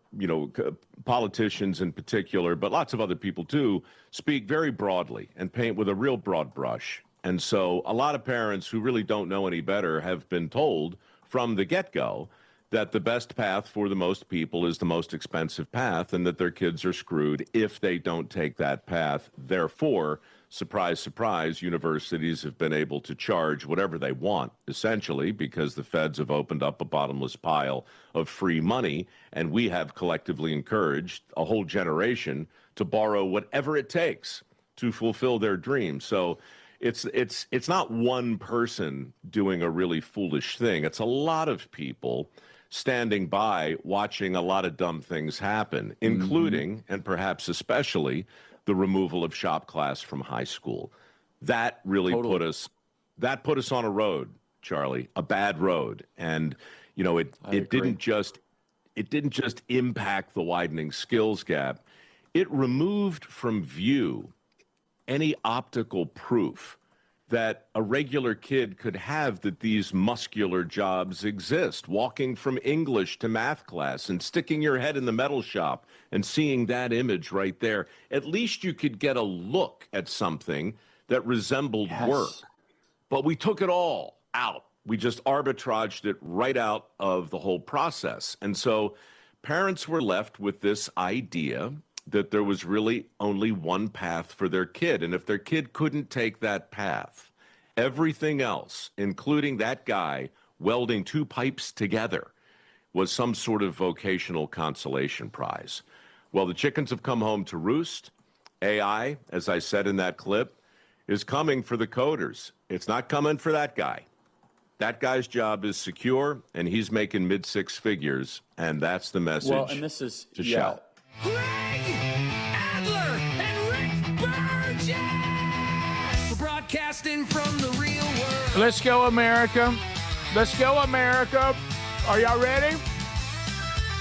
politicians in particular, but lots of other people too, speak very broadly and paint with a real broad brush. And so a lot of parents who really don't know any better have been told from the get-go that the best path for the most people is the most expensive path, and that their kids are screwed if they don't take that path. Therefore, surprise, surprise, universities have been able to charge whatever they want, essentially, because the feds have opened up a bottomless pile of free money, and we have collectively encouraged a whole generation to borrow whatever it takes to fulfill their dreams. So it's not one person doing a really foolish thing. It's a lot of people standing by watching a lot of dumb things happen, including, and perhaps especially, the removal of shop class from high school. That really put us on a road, Charlie, a bad road. And, you know, it didn't just impact the widening skills gap. It removed from view any optical proof that a regular kid could have that these muscular jobs exist. Walking from English to math class and sticking your head in the metal shop and seeing that image right there. At least you could get a look at something that resembled work. But we took it all out. We just arbitraged it right out of the whole process. And so parents were left with this idea that there was really only one path for their kid. And if their kid couldn't take that path, everything else, including that guy welding two pipes together, was some sort of vocational consolation prize. Well, the chickens have come home to roost. AI, as I said in that clip, is coming for the coders. It's not coming for that guy. That guy's job is secure, and he's making mid-six figures, and that's the message well, and this is, to shout. Greg Adler and Rick Burgess! We're broadcasting from the real world. Let's go, America. Let's go, America. Are y'all ready?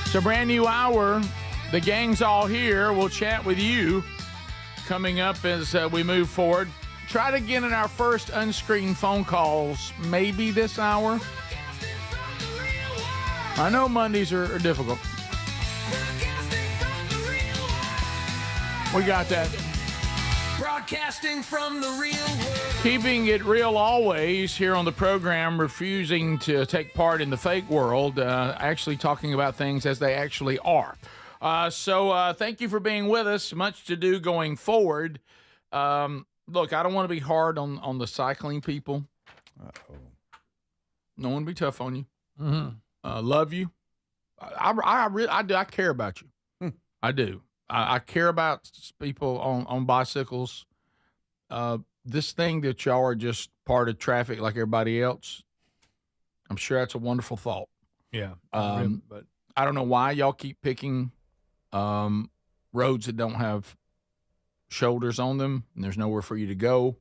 It's a brand new hour. The gang's all here. We'll chat with you coming up as we move forward. Try to get in our first unscreened phone calls maybe this hour. I know Mondays are difficult. We got that. Broadcasting from the real world. Keeping it real always here on the program, refusing to take part in the fake world, actually talking about things as they actually are. So thank you for being with us. Much to do going forward. Look, I don't want to be hard on the cycling people. Uh-oh. No one be tough on you. Mm-hmm. Love you. I do. I care about you. I do. I care about people on bicycles. This thing that y'all are just part of traffic like everybody else, I'm sure that's a wonderful thought. Yeah. But I don't know why y'all keep picking roads that don't have shoulders on them, and there's nowhere for you to go.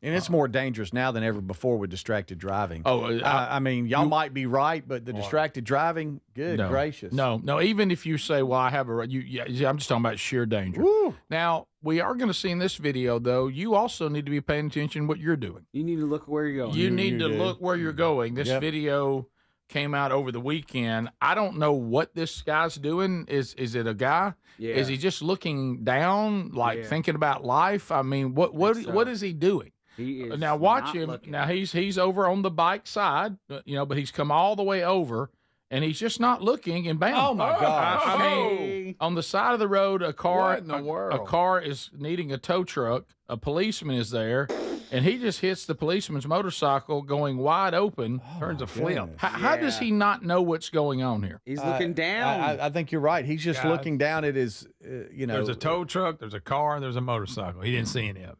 And it's more dangerous now than ever before with distracted driving. Oh, I mean, y'all might be right, but the distracted driving, good gracious. No. Even if you say, well, I have I'm just talking about sheer danger. Woo. Now, we are going to see in this video, though, you also need to be paying attention to what you're doing. You need to look where you're going. You need to look where you're going. This video came out over the weekend. I don't know what this guy's doing. Is it a guy? Yeah. Is he just looking down, like thinking about life? I mean, what is he doing? He is now watch him. looking. Now he's over on the bike side, but he's come all the way over, and he's just not looking. And bam! Oh my gosh! I mean, on the side of the road, a car is needing a tow truck. A policeman is there, and he just hits the policeman's motorcycle going wide open. Turns a flip. How does he not know what's going on here? He's looking down. I think you're right. He's just looking down at his, There's a tow truck, there's a car, and there's a motorcycle. He didn't see any of it.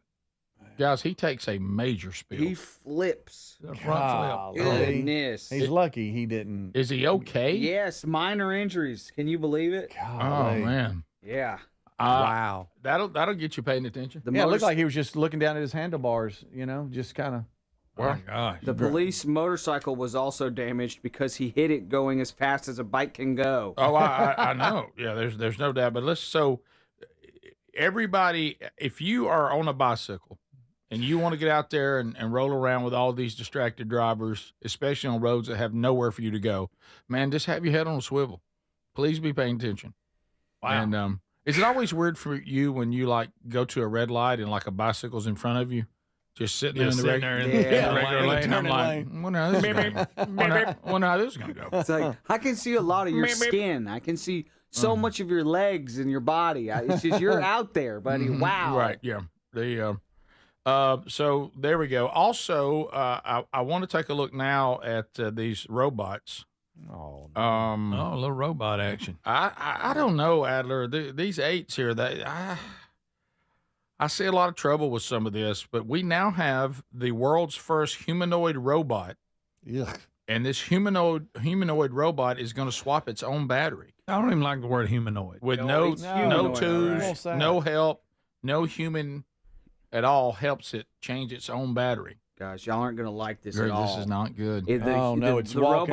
Guys, he takes a major spill. He flips. The front flip. Goodness. He's lucky he didn't. Is he okay? Yes, minor injuries. Can you believe it? Oh, man. Yeah. Wow. That'll get you paying attention. It looked like he was just looking down at his handlebars, just kind of. Oh, my gosh. The police motorcycle was also damaged because he hit it going as fast as a bike can go. Oh, I know. Yeah, there's no doubt. But so everybody, if you are on a bicycle and you want to get out there and roll around with all these distracted drivers, especially on roads that have nowhere for you to go, man, just have your head on a swivel. Please be paying attention. Wow. And is it always weird for you when you go to a red light and like a bicycle's in front of you, just sitting there in the regular lane? I'm like, well, now this is gonna go. It's like I can see a lot of your skin. I can see so much of your legs and your body. It's just you're out there, buddy. Wow. Right. Yeah. So there we go. Also, I want to take a look now at these robots. Oh, a little robot action. I don't know, Adler. These 8s here, I see a lot of trouble with some of this, but we now have the world's first humanoid robot and this humanoid robot is going to swap its own battery. I don't even like the word humanoid. With no tools, right. no help, no human at all helps it change its own battery. Guys, y'all aren't going to like this Greg, at all. This is not good. It's the walking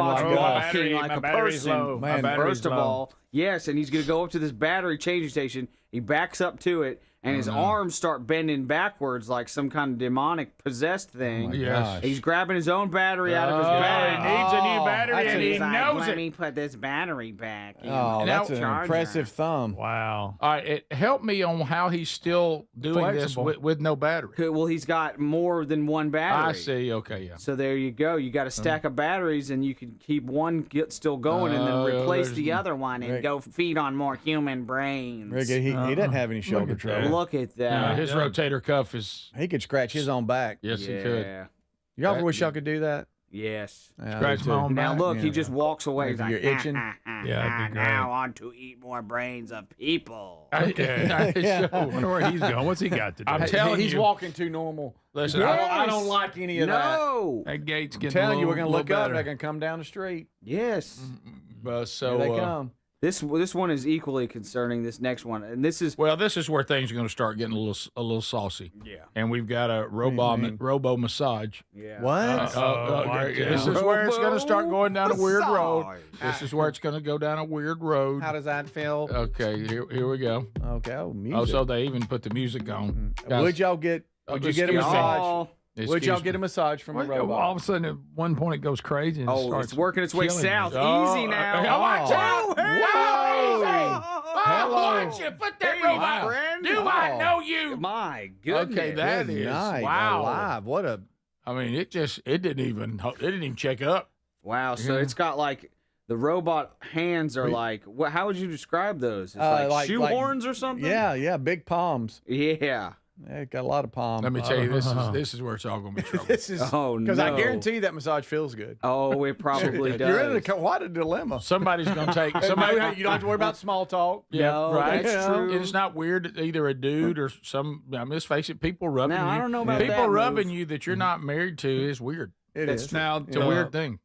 robot's like walking like a person. Man, First of all, yes, and he's going to go up to this battery changing station. He backs up to it, and his arms start bending backwards like some kind of demonic possessed thing. Yes. He's grabbing his own battery out of his battery. He needs a new battery, and he knows Let it. me put this battery back. Oh, that's an impressive thumb. Wow. All right, help me on how he's still doing Flexible. this with no battery. Well, he's got more than one battery. I see. Okay, yeah. So there you go. You got a stack of batteries, and you can keep one still going, and then replace the other one, and go feed on more human brains. Rick, he doesn't have any shoulder trouble. Look at that. His rotator cuff is. He could scratch his own back. Yes, he could. You ever wish y'all could do that? Yes. Scratch my own Now back. look, he just walks away. He's like, you're itching. Yeah, that'd be great. Now on to eat more brains of people. Okay. I wonder where he's going. What's he got to do? I'm telling he's you. walking too normal. Listen, I don't like any of that. No. That gate's I'm getting telling you, a we're going to little look up. better. They're going to come down the street. Yes. So Here they come. This one is equally concerning. This next one, and this is Well, this is where things are going to start getting a little saucy. Yeah. And we've got a robo massage. Yeah. What? This is where it's going to start going down a weird road. This is where it's going to go down a weird road. How does that feel? Okay, here we go. Okay. Oh, music. Oh, so they even put the music on. Would y'all get? Would you get a excuse me. massage? Would Excuse y'all me. get a massage from a Well, robot? all of a sudden, at one point, it goes crazy. And starts it's working its way killing south. you. Easy now. Watch out! Hello. Watch it! Put that robot. friend. Do I know you? My goodness. Okay, that Good is night. wow. Alive. What a. I mean, it didn't even check up. Wow. So it's got like the robot hands are like. How would you describe those? It's like shoe horns or something. Yeah. Big palms. Yeah. Yeah, it got a lot of palms. Let me tell you, this is where it's all going to be trouble. This is because I guarantee you that massage feels good. Oh, it probably does. You're in what a dilemma. Somebody's going to take somebody. You don't have to worry about small talk. Yeah, No, right. that's true. It's not weird. Either a dude or some. I mean, let's face it. People rubbing Now, you. I don't know about people that rubbing move. you that you're not married to is weird. It is. Now, It's a weird thing.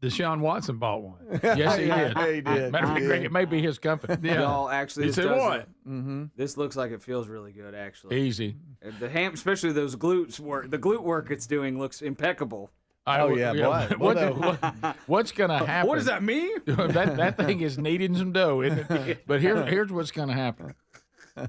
Deshaun Watson bought one. Yes, he Yeah, did. he did. Matter of fact, Greg, it may be his company. Y'all, actually, He this said does what? look- This looks like it feels really good, actually. Easy. The especially those glutes work. The glute work it's doing looks impeccable. What's going to happen? What does that mean? that thing is kneading some dough, isn't it? But here's what's going to happen.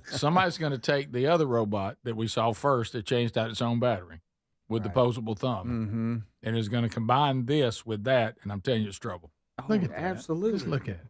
Somebody's going to take the other robot that we saw first that changed out its own battery with the posable thumb, and is going to combine this with that, and I'm telling you, it's trouble. Look at that. Absolutely. Just look at it.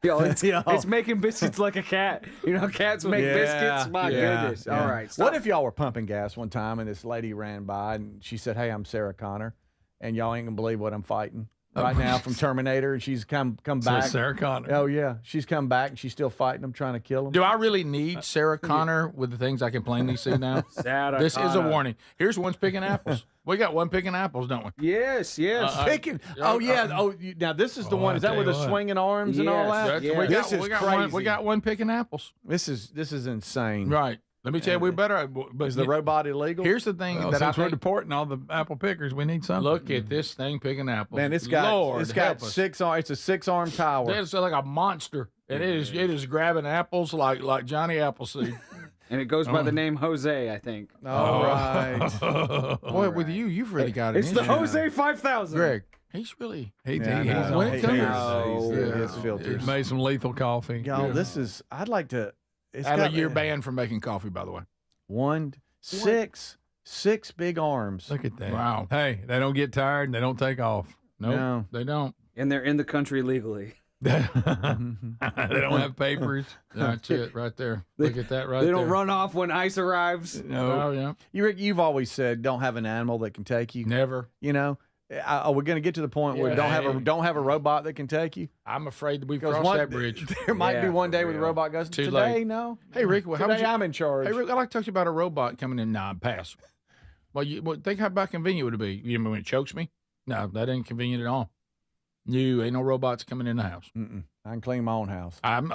Yo, it's making biscuits like a cat. You know, cats make biscuits. My goodness. Yeah. All right. What if y'all were pumping gas one time and this lady ran by and she said, "Hey, I'm Sarah Connor, and y'all ain't gonna believe what I'm fighting right now from Terminator." And she's come back. Sarah Connor. Oh yeah, she's come back and she's still fighting them, trying to kill them. Do I really need Sarah Connor with the things I can plainly see now? This is a warning. Here's one's picking apples. We got one picking apples, don't we? Yes. Picking. Now this is the one. Is that with the swinging arms and all that? Yes. This is crazy. We got one picking apples. This is insane. Right. Let me tell you, we better. But Is the robot illegal? Here's the thing Well, that I since we're think. deporting all the apple pickers, we need something. Look at this thing picking apples. Man, it's got help us. six arms. It's a 6-arm tower. It's like a monster, and it is grabbing apples like Johnny Appleseed. And it goes by the name Jose, I think. All right. Boy, with you've really got it. It's the Jose 5000. Greg. He's really. He's when it comes, his filters. made some lethal coffee. Y'all, this is. I'd like to. It's out of got a year banned from making coffee, by the way. 6 big arms. Look at that. Wow. Hey, they don't get tired and they don't take off. Nope, No. they don't. And they're in the country legally. They don't have papers. That's it right there. Look at that right They there. don't run off when ice arrives. No. Oh, yeah. You've always said don't have an animal that can take you. Never. You know, are we going to get to the point where don't have a robot that can take you? I'm afraid that we've 'Cause crossed that bridge. There might be Yeah, one day for where the real. robot goes. Too Today, late. no. Hey, Rick, how would Today I'm in charge. Hey, Rick, I'd like to talk to you about a robot coming in. Nah, pass. Well, think how about convenient would it be? You mean when it chokes me? No, that ain't convenient at all. No, ain't no robots coming in the house. I can clean my own house. I'm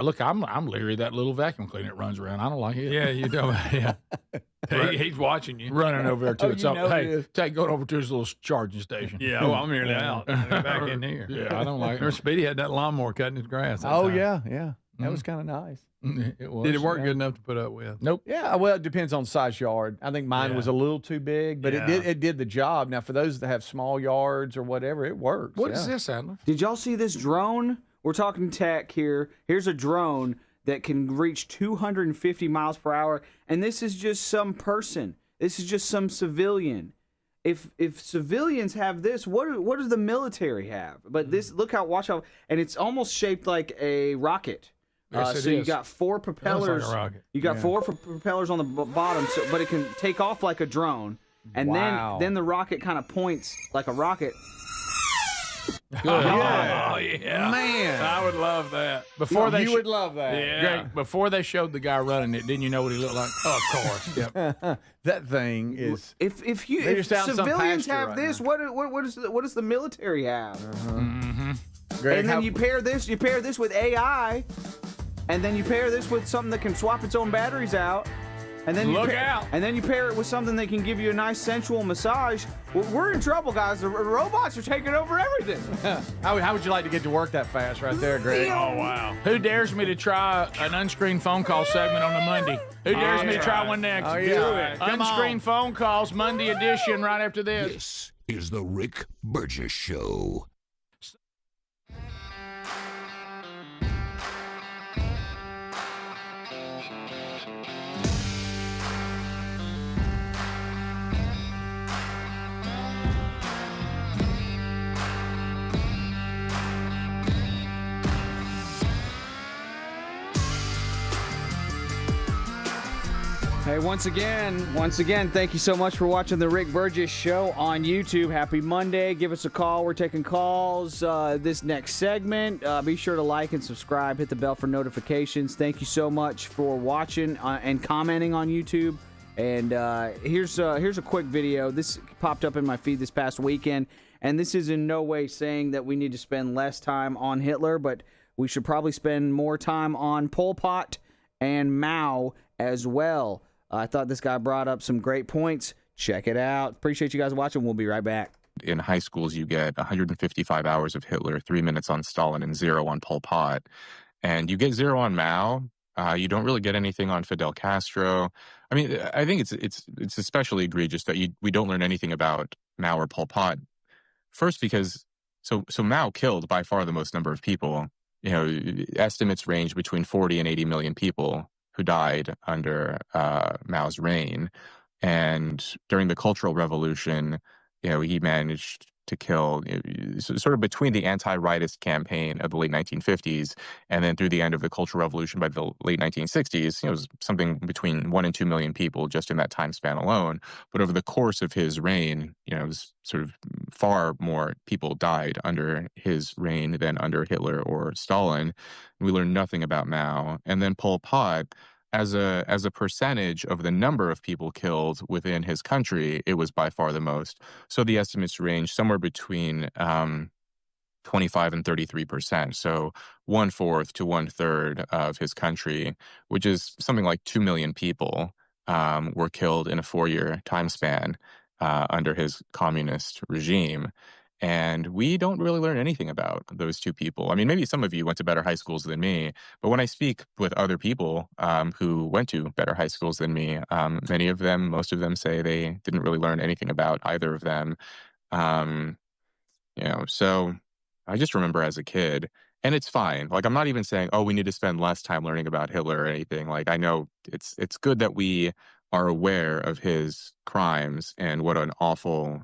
leery of that little vacuum cleaner that runs around. I don't like it. Yeah, you don't. Yeah. He's watching you. Running over there to it. So, hey, going over to his little charging station. Yeah, I'm nearly out. Back in here. Yeah, I don't like it. Remember Speedy had that lawnmower cutting his grass. Yeah. That was kind of nice. It was. Did it work good enough to put up with? Nope. Yeah, well, it depends on size yard. I think mine was a little too big, but it did the job. Now, for those that have small yards or whatever, it works. What is this, Adler? Did y'all see this drone? We're talking tech here. Here's a drone that can reach 250 miles per hour, and this is just some person. This is just some civilian. If civilians have this, what does the military have? But this, watch how, and it's almost shaped like a rocket. Yes, so you got 4 propellers. Like a rocket. You got 4 propellers on the bottom, but it can take off like a drone, and then the rocket kind of points like a rocket. Good. Oh, yeah. Man. I would love that. You would love that. Yeah. Greg, before they showed the guy running it, didn't you know what he looked like? Oh, of course. Yep. That thing is. If civilians have this, what does the military have? Greg, and then you pair this with AI, and then you pair this with something that can swap its own batteries out. And then you pair it with something that can give you a nice sensual massage. Well, we're in trouble, guys. The robots are taking over everything. How would you like to get to work that fast right there, Greg? Oh, wow. Who dares me to try an unscreened phone call segment on the Monday? Who dares me to try one next? Oh, yeah. Do it. Unscreened phone calls, Monday edition, right after this. This is the Rick Burgess Show. Hey, once again, thank you so much for watching the Rick Burgess Show on YouTube. Happy Monday. Give us a call. We're taking calls this next segment. Be sure to like and subscribe. Hit the bell for notifications. Thank you so much for watching and commenting on YouTube. And here's a quick video. This popped up in my feed this past weekend. And this is in no way saying that we need to spend less time on Hitler, but we should probably spend more time on Pol Pot and Mao as well. I thought this guy brought up some great points. Check it out. Appreciate you guys watching. We'll be right back. In high schools, you get 155 hours of Hitler, 3 minutes on Stalin, and 0 on Pol Pot. And you get 0 on Mao. You don't really get anything on Fidel Castro. I mean, I think it's especially egregious that we don't learn anything about Mao or Pol Pot. First, because so Mao killed by far the most number of people. You know, estimates range between 40 and 80 million people who died under Mao's reign. And during the Cultural Revolution, you know, he managed to kill, sort of between the anti-rightist campaign of the late 1950s and then through the end of the Cultural Revolution by the late 1960s, it was something between 1 and 2 million people just in that time span alone. But over the course of his reign, you know, it was sort of far more people died under his reign than under Hitler or Stalin. We learned nothing about Mao. And then Pol Pot, as a percentage of the number of people killed within his country, it was by far the most. So the estimates range somewhere between 25 and 33%. So 1/4 to 1/3 of his country, which is something like 2 million people, were killed in a 4-year time span under his communist regime. And we don't really learn anything about those two people. I mean, maybe some of you went to better high schools than me, but when I speak with other people who went to better high schools than me, most of them say they didn't really learn anything about either of them. You know, so I just remember as a kid, and it's fine. Like, I'm not even saying, oh, we need to spend less time learning about Hitler or anything. Like, I know it's good that we are aware of his crimes and what an awful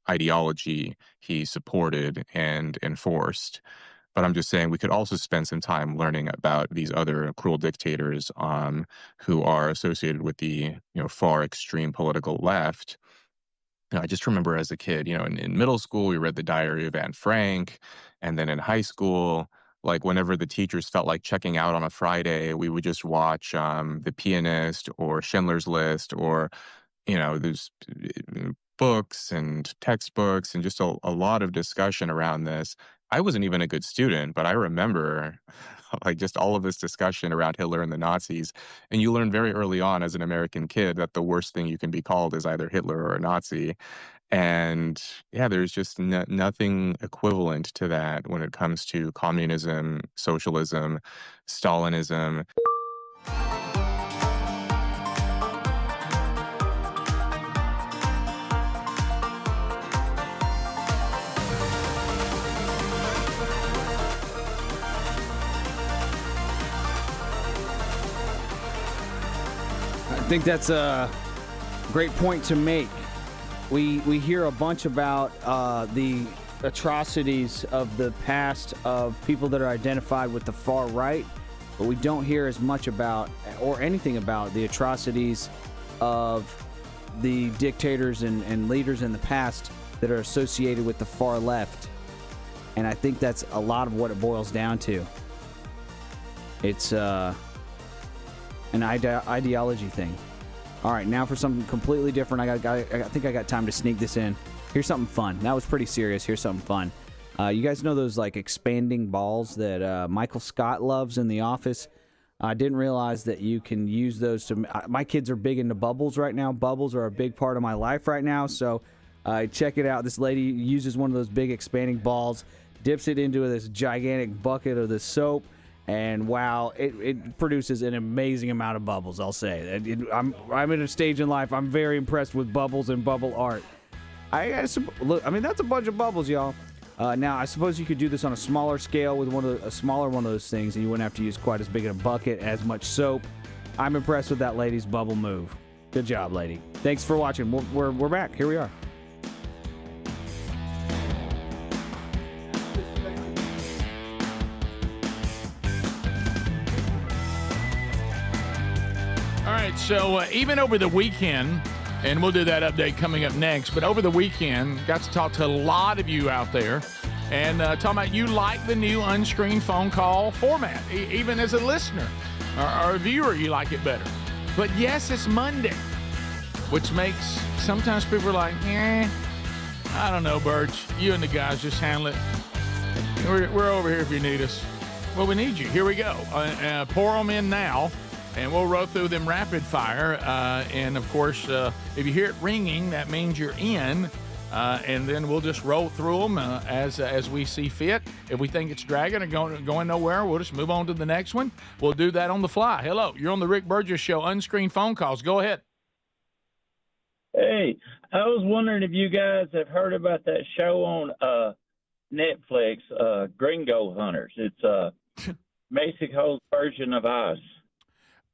ideology he supported and enforced. But I'm just saying we could also spend some time learning about these other cruel dictators who are associated with the far extreme political left. I just remember as a kid, in middle school, we read the Diary of Anne Frank. And then in high school, like whenever the teachers felt like checking out on a Friday, we would just watch The Pianist or Schindler's List or, there's books and textbooks and just a lot of discussion around this. I wasn't even a good student, but I remember like just all of this discussion around Hitler and the Nazis. And you learn very early on as an American kid that the worst thing you can be called is either Hitler or a Nazi. And yeah, there's just nothing equivalent to that when it comes to communism, socialism, Stalinism. I think that's a great point to make. We hear a bunch about the atrocities of the past of people that are identified with the far right, but we don't hear as much about or anything about the atrocities of the dictators and leaders in the past that are associated with the far left. And I think that's a lot of what it boils down to. It's an ideology thing. All right, now for something completely different. I think I got time to sneak this in. Here's something fun. That was pretty serious. Here's something fun. You guys know those like expanding balls that Michael Scott loves in The Office? I didn't realize that you can use those to. My kids are big into bubbles right now. Bubbles are a big part of my life right now. So check it out. This lady uses one of those big expanding balls, dips it into this gigantic bucket of the soap. And wow, it produces an amazing amount of bubbles, I'll say. I'm at a stage in life, I'm very impressed with bubbles and bubble art. Look, I mean, that's a bunch of bubbles, y'all. Now, I suppose you could do this on a smaller scale with a smaller one of those things, and you wouldn't have to use quite as big a bucket, as much soap. I'm impressed with that lady's bubble move. Good job, lady. Thanks for watching. We're back. Here we are. All right, so even over the weekend, and we'll do that update coming up next, but over the weekend, got to talk to a lot of you out there, and talking about you like the new unscreened phone call format. Even as a listener or a viewer, you like it better. But yes, it's Monday, which makes sometimes people are like, I don't know, Birch. You and the guys just handle it. We're over here if you need us. Well, we need you. Here we go. Pour them in now. And we'll roll through them rapid fire. And, of course, if you hear it ringing, that means you're in. And then we'll just roll through them as we see fit. If we think it's dragging or going nowhere, we'll just move on to the next one. We'll do that on the fly. Hello, you're on the Rick Burgess Show, unscreened phone calls. Go ahead. Hey, I was wondering if you guys have heard about that show on Netflix, Gringo Hunters. It's Mexico's version of us.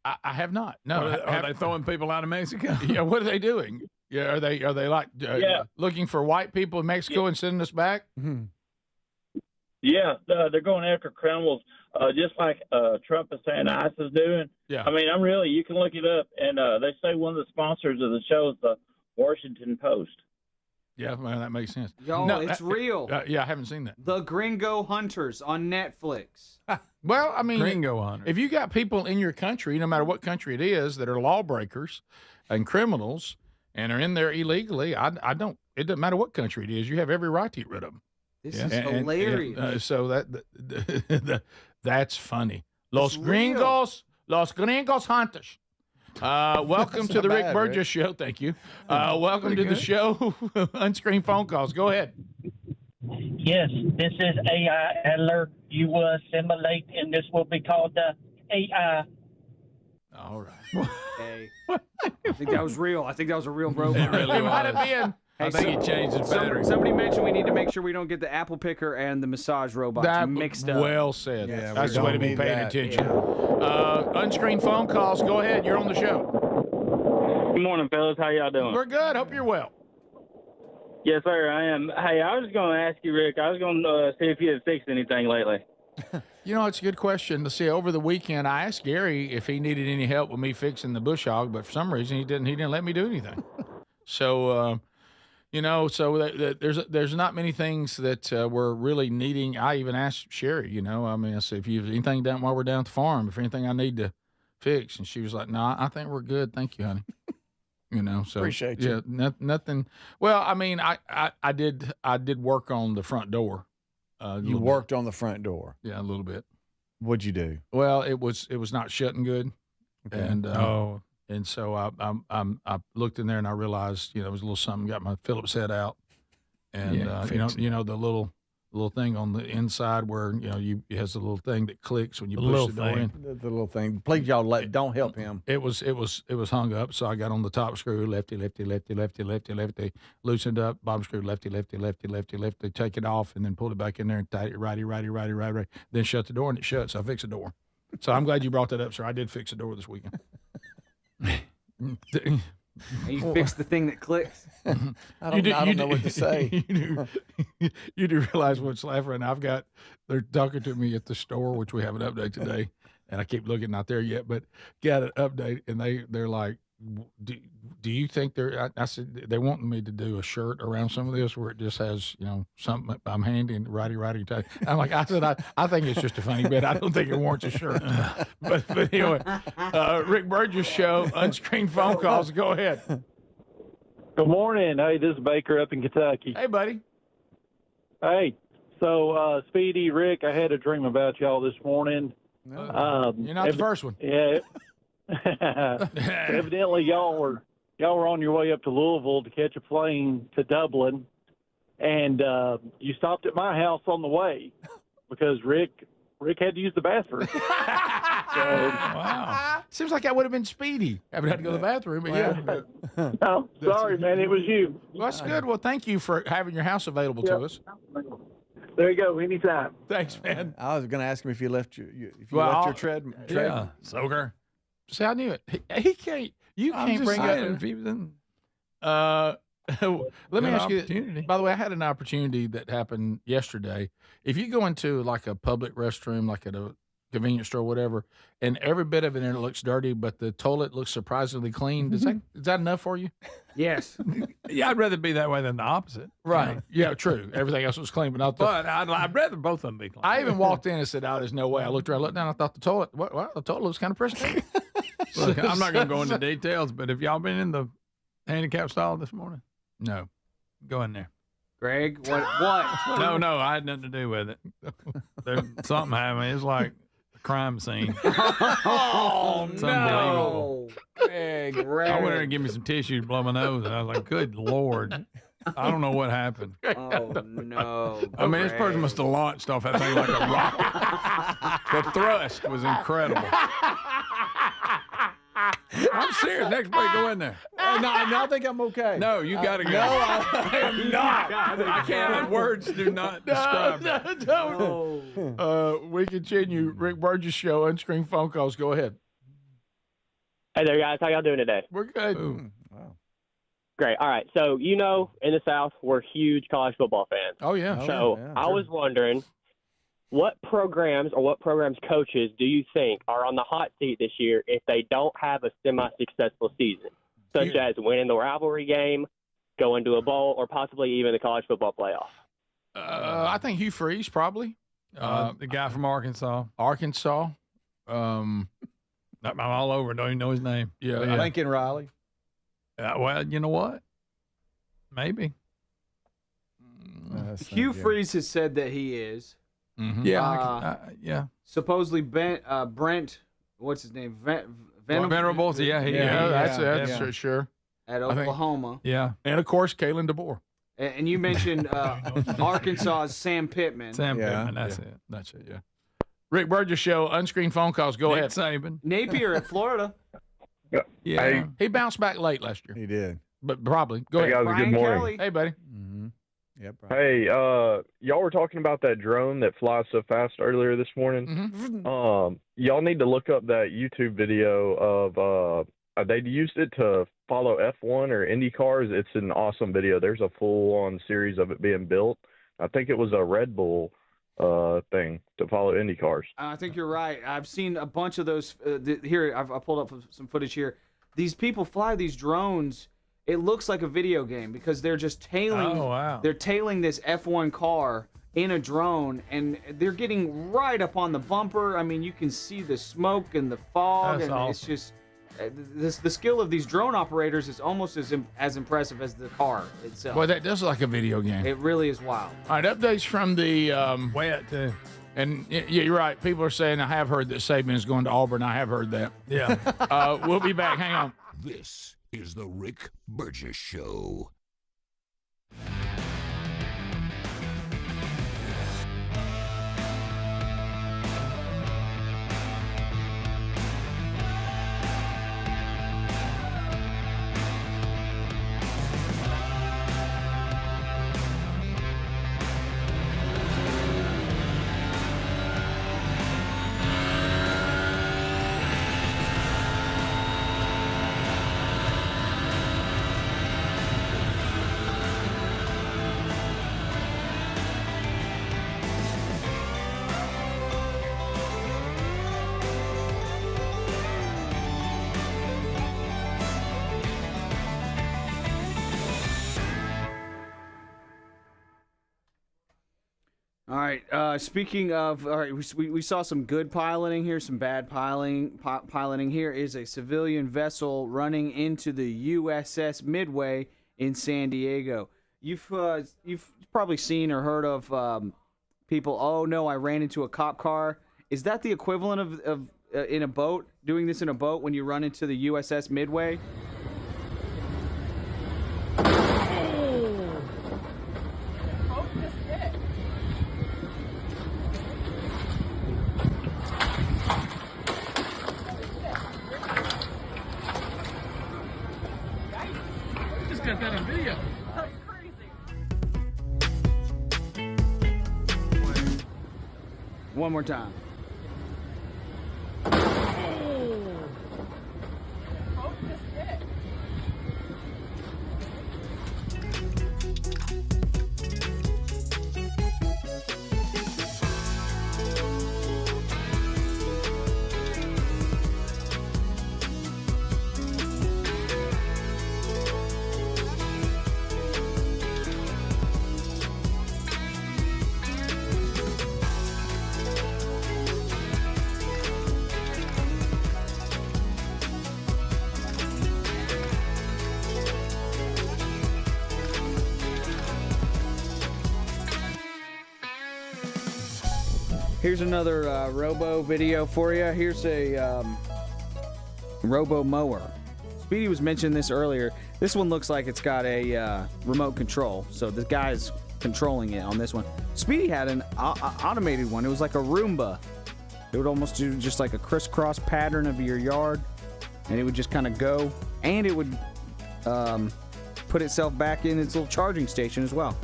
I have not. No, are they throwing people out of Mexico? Yeah, what are they doing? Yeah, are they like looking for white people in Mexico and sending us back? Mm-hmm. Yeah, they're going after criminals, just like Trump is saying ICE is doing. Yeah, I mean, you can look it up, and they say one of the sponsors of the show is the Washington Post. Yeah, well, that makes sense. Yo, no, it's real. Yeah, I haven't seen that. The Gringo Hunters on Netflix. Well, I mean, Gringo Hunters. If you got people in your country, no matter what country it is, that are lawbreakers and criminals and are in there illegally, it doesn't matter what country it is. You have every right to get rid of them. This is hilarious. So that's funny. Los Gringos Hunters. Welcome to the Rick Burgess Show. Thank you. Welcome to the show. Unscreened phone calls. Go ahead. Yes, this is AI Adler. You will assimilate, and this will be called the AI. All right. Hey, I think that was real. I think that was a real robot. It really was. Might have been. I think he changed his battery. Somebody mentioned we need to make sure we don't get the apple picker and the massage robots mixed up. Well said. Yeah, that's the way to be paying attention. Yeah. Unscreened phone calls. Go ahead. You're on the show. Good morning, fellas. How y'all doing? We're good. Hope you're well. Yes, sir, I am. Hey, I was going to ask you, Rick, I was going to see if you had fixed anything lately. You know, it's a good question. To see, over the weekend, I asked Gary if he needed any help with me fixing the bush hog, but for some reason he didn't let me do anything. So, there's not many things that we're really needing. I even asked Sherry, I said, if you have anything done while we're down at the farm, if anything I need to fix. And she was like, no, I think we're good. Thank you, honey. So appreciate you. Yeah, nothing. Well, I mean, I did work on the front door You worked on the front door. Yeah, a little bit. What'd you do? Well, it was not shutting good, Okay. and so I looked in there and I realized there was a little something, got my Phillips head out, and the little thing on the inside where it has a little thing that clicks when you push the door in. The little thing. Please, y'all don't help him. It was hung up, so I got on the top screw, lefty, loosened up, bottom screw, lefty, take it off, and then pulled it back in there and tight it righty, then shut the door, and it shut, so I fixed the door. So I'm glad you brought that up, sir. I did fix the door this weekend. And you fixed the thing that clicks. I don't know what to say. You do realize what's laughing. They're talking to me at the store, which we have an update today, and I keep looking, not there yet, but got an update, and they're like, do you think I said they want me to do a shirt around some of this where it just has something I'm handy and righty tight. I'm like, I said I think it's just a funny bit. I don't think it warrants a shirt. but anyway, Rick Burgess Show, unscreened phone calls. Go ahead. Good morning. Hey, this is Baker up in Kentucky. Hey, buddy. Hey, so Speedy, Rick, I had a dream about y'all this morning. You're not the first one. Yeah. Evidently, y'all were on your way up to Louisville to catch a plane to Dublin, and you stopped at my house on the way because Rick had to use the bathroom. Wow. Seems like I would have been Speedy. I haven't had to go to the bathroom, but yeah. No, sorry, man. It was you. Well, that's good. Well, thank you for having your house available to us. There you go. Anytime. Thanks, man. I was going to ask him if you left your tread. Yeah, soaker. See, I knew it. He can't. You can't bring up. If he was in, let me ask you. By the way, I had an opportunity that happened yesterday. If you go into like a public restroom, like at a convenience store, or whatever, and every bit of it in it looks dirty, but the toilet looks surprisingly clean, is that enough for you? Yes. Yeah, I'd rather be that way than the opposite. Right. Yeah, true. Everything else was clean, but not the. But I'd rather both of them be clean. I even walked in and said, "Oh, there's no way." I looked around, looked down, I thought the toilet. The toilet looks kind of pristine. Look, I'm not going to go into details, but have y'all been in the handicap stall this morning? No. Go in there. Greg, what? No, I had nothing to do with it. Something happened. It's like a crime scene. Oh, it's no. Greg. I went there and give me some tissue to blow my nose, and I was like, good Lord. I don't know what happened. Oh, no. I mean, this person must have launched off that thing like a rocket. The thrust was incredible. I'm serious. Next break, go in there. No, I think I'm okay. No, you got to go. No, I am not. I can't. Words do not describe it. No. We continue. Rick Burgess Show, unscreened phone calls. Go ahead. Hey there, guys. How y'all doing today? We're good. Wow. Great. All right. So, in the South, we're huge college football fans. Oh, yeah. So, I was wondering, what programs coaches do you think are on the hot seat this year if they don't have a semi-successful season, such as winning the rivalry game, going to a bowl, or possibly even the college football playoff? I think Hugh Freeze, probably. The guy from Arkansas. I'm all over. Don't even know his name. Yeah. Lincoln Riley. Well, you know what? Maybe. Hugh Freeze has said that he is. Mm-hmm. Yeah. Yeah. Supposedly Brent, what's his name? Venables. Yeah. That's for sure. At Oklahoma. Yeah. And, of course, Kalen DeBoer. And you mentioned Arkansas's Sam Pittman. Pittman, that's it. That's it, yeah. Rick Burgess Show, unscreened phone calls. Go ahead. Saban. Napier at Florida. Yeah. He bounced back late last year. He did. But probably. Go Hey, ahead. guys, good morning. Kelly. Hey, buddy. Mm-hmm. Yep. Hey, y'all were talking about that drone that flies so fast earlier this morning. Mm-hmm. Y'all need to look up that YouTube video of they used it to follow F1 or Indy cars. It's an awesome video. There's a full-on series of it being built. I think it was a Red Bull thing to follow Indy cars. I think you're right. I've seen a bunch of those. Here, I pulled up some footage here. These people fly these drones. It looks like a video game because they're just tailing. Oh, wow. They're tailing this F1 car in a drone, and they're getting right up on the bumper. I mean, you can see the smoke and the fog, That's and awesome. it's just the skill of these drone operators is almost as impressive as the car itself. Boy, that does look like a video game. It really is wild. All right, updates from the wet too. And yeah, you're right. People are saying I have heard that Saban is going to Auburn. I have heard that. Yeah. We'll be back. Hang on. This is the Rick Burgess Show. All right. Speaking of, all right, we saw some good piloting here, some bad piloting. Here is a civilian vessel running into the USS Midway in San Diego. You've probably seen or heard of people. Oh no, I ran into a cop car. Is that the equivalent of in a boat? Doing this in a boat when you run into the USS Midway? Got that on video. That's crazy. One more time. Here's another robo video for you. Here's a robo mower. Speedy was mentioning this earlier. This one looks like it's got a remote control, so the guy's controlling it on this one. Speedy had an automated one. It was like a Roomba. It would almost do just like a crisscross pattern of your yard, and it would just kind of go, and it would put itself back in its little charging station as well.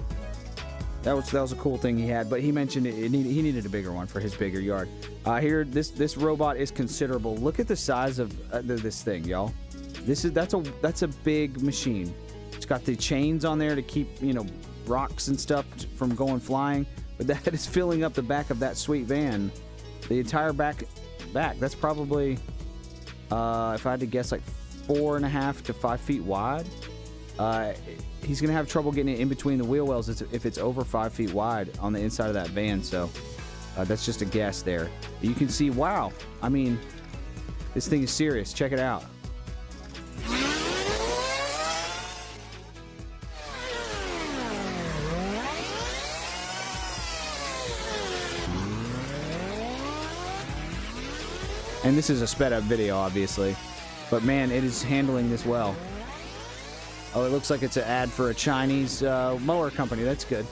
That was a cool thing he had, but he mentioned he needed a bigger one for his bigger yard. Here, this robot is considerable. Look at the size of this thing, y'all. That's a big machine. It's got the chains on there to keep rocks and stuff from going flying, but that is filling up the back of that sweet van. The entire back. That's probably, if I had to guess, like 4.5 to 5 feet wide. He's going to have trouble getting it in between the wheel wells if it's over 5 feet wide on the inside of that van. So that's just a guess there. But you can see, wow. I mean, this thing is serious. Check it out. And this is a sped up video, obviously. But man, it is handling this well. Oh, it looks like it's an ad for a Chinese mower company. That's good.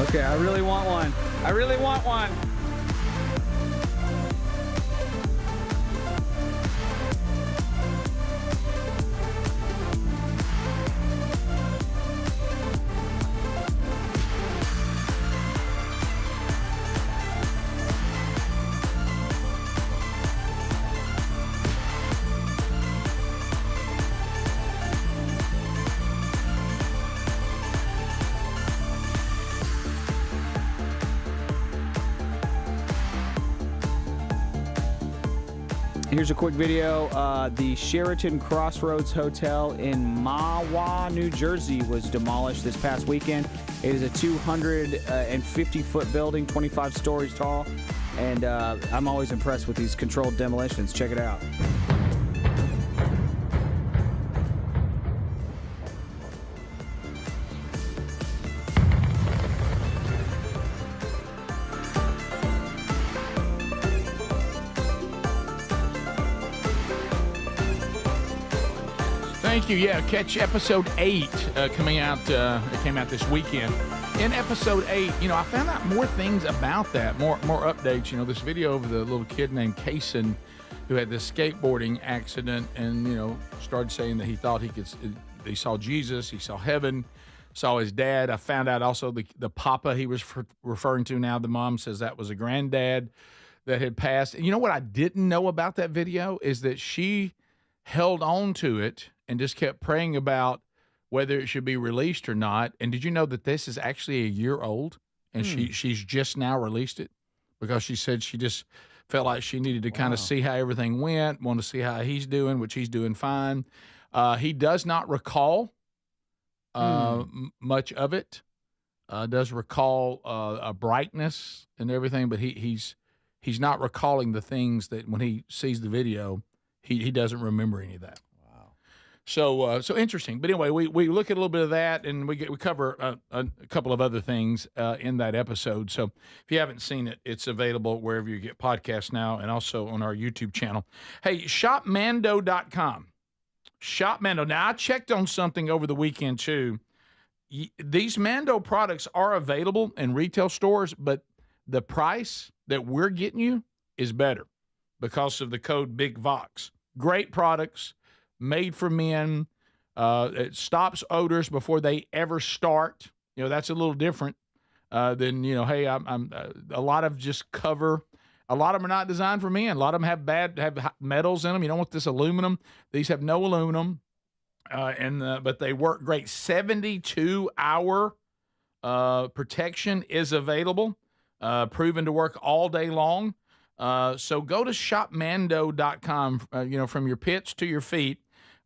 Okay, I really want one. I really want one. Here's a quick video. The Sheraton Crossroads Hotel in Mahwah, New Jersey was demolished this past weekend. It is a 250-foot building, 25 stories tall, and I'm always impressed with these controlled demolitions. Check it out. Thank you. Yeah, catch episode 8 coming out. It came out this weekend. In episode 8, I found out more things about that, more updates. This video of the little kid named Kaysen who had this skateboarding accident and, started saying that he thought he saw Jesus, he saw heaven, saw his dad. I found out also the papa he was referring to now, the mom says that was a granddad that had passed. And you know what I didn't know about that video is that she held on to it and just kept praying about whether it should be released or not. And did you know that this is actually a year old and she's just now released it because she said she just felt like she needed to kind of see how everything went, want to see how he's doing, which he's doing fine. He does not recall much of it, does recall a brightness and everything, but he's not recalling the things that when he sees the video, he doesn't remember any of that. So interesting. But anyway, we look at a little bit of that, and we cover a couple of other things in that episode. So if you haven't seen it, it's available wherever you get podcasts now, and also on our YouTube channel. Hey, shopmando.com. Shopmando. Now, I checked on something over the weekend, too. These Mando products are available in retail stores, but the price that we're getting you is better because of the code BIGVOX. Great products. Made for men. It stops odors before they ever start. That's a little different than, hey, I'm a lot of just cover. A lot of them are not designed for men. A lot of them have metals in them. You don't want this aluminum. These have no aluminum, but they work great. 72-hour protection is available, proven to work all day long. So go to shopmando.com, from your pits to your feet.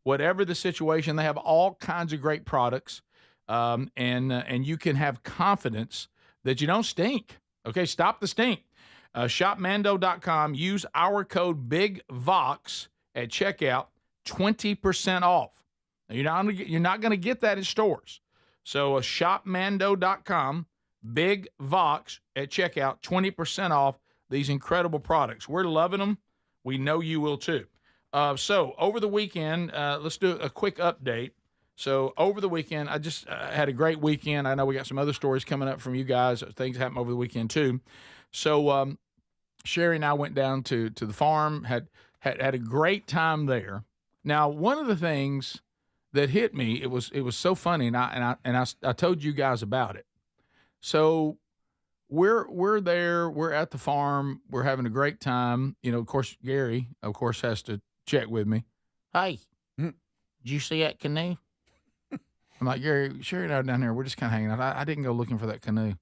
Whatever the situation, they have all kinds of great products, and you can have confidence that you don't stink. Okay, stop the stink. Shopmando.com. Use our code BIGVOX at checkout, 20% off. Now, you're not going to get that in stores. So shopmando.com, BIGVOX at checkout, 20% off these incredible products. We're loving them. We know you will too. So over the weekend, let's do a quick update. So over the weekend, I just had a great weekend. I know we got some other stories coming up from you guys. Things happened over the weekend too. So Sherry and I went down to the farm, had a great time there. Now, one of the things that hit me, it was so funny, and I told you guys about it. So we're there, we're at the farm, we're having a great time. Of course, Gary, has to check with me. Hey, did you see that canoe? I'm like, Gary, Sherry and I down there, we're just kind of hanging out. I didn't go looking for that canoe.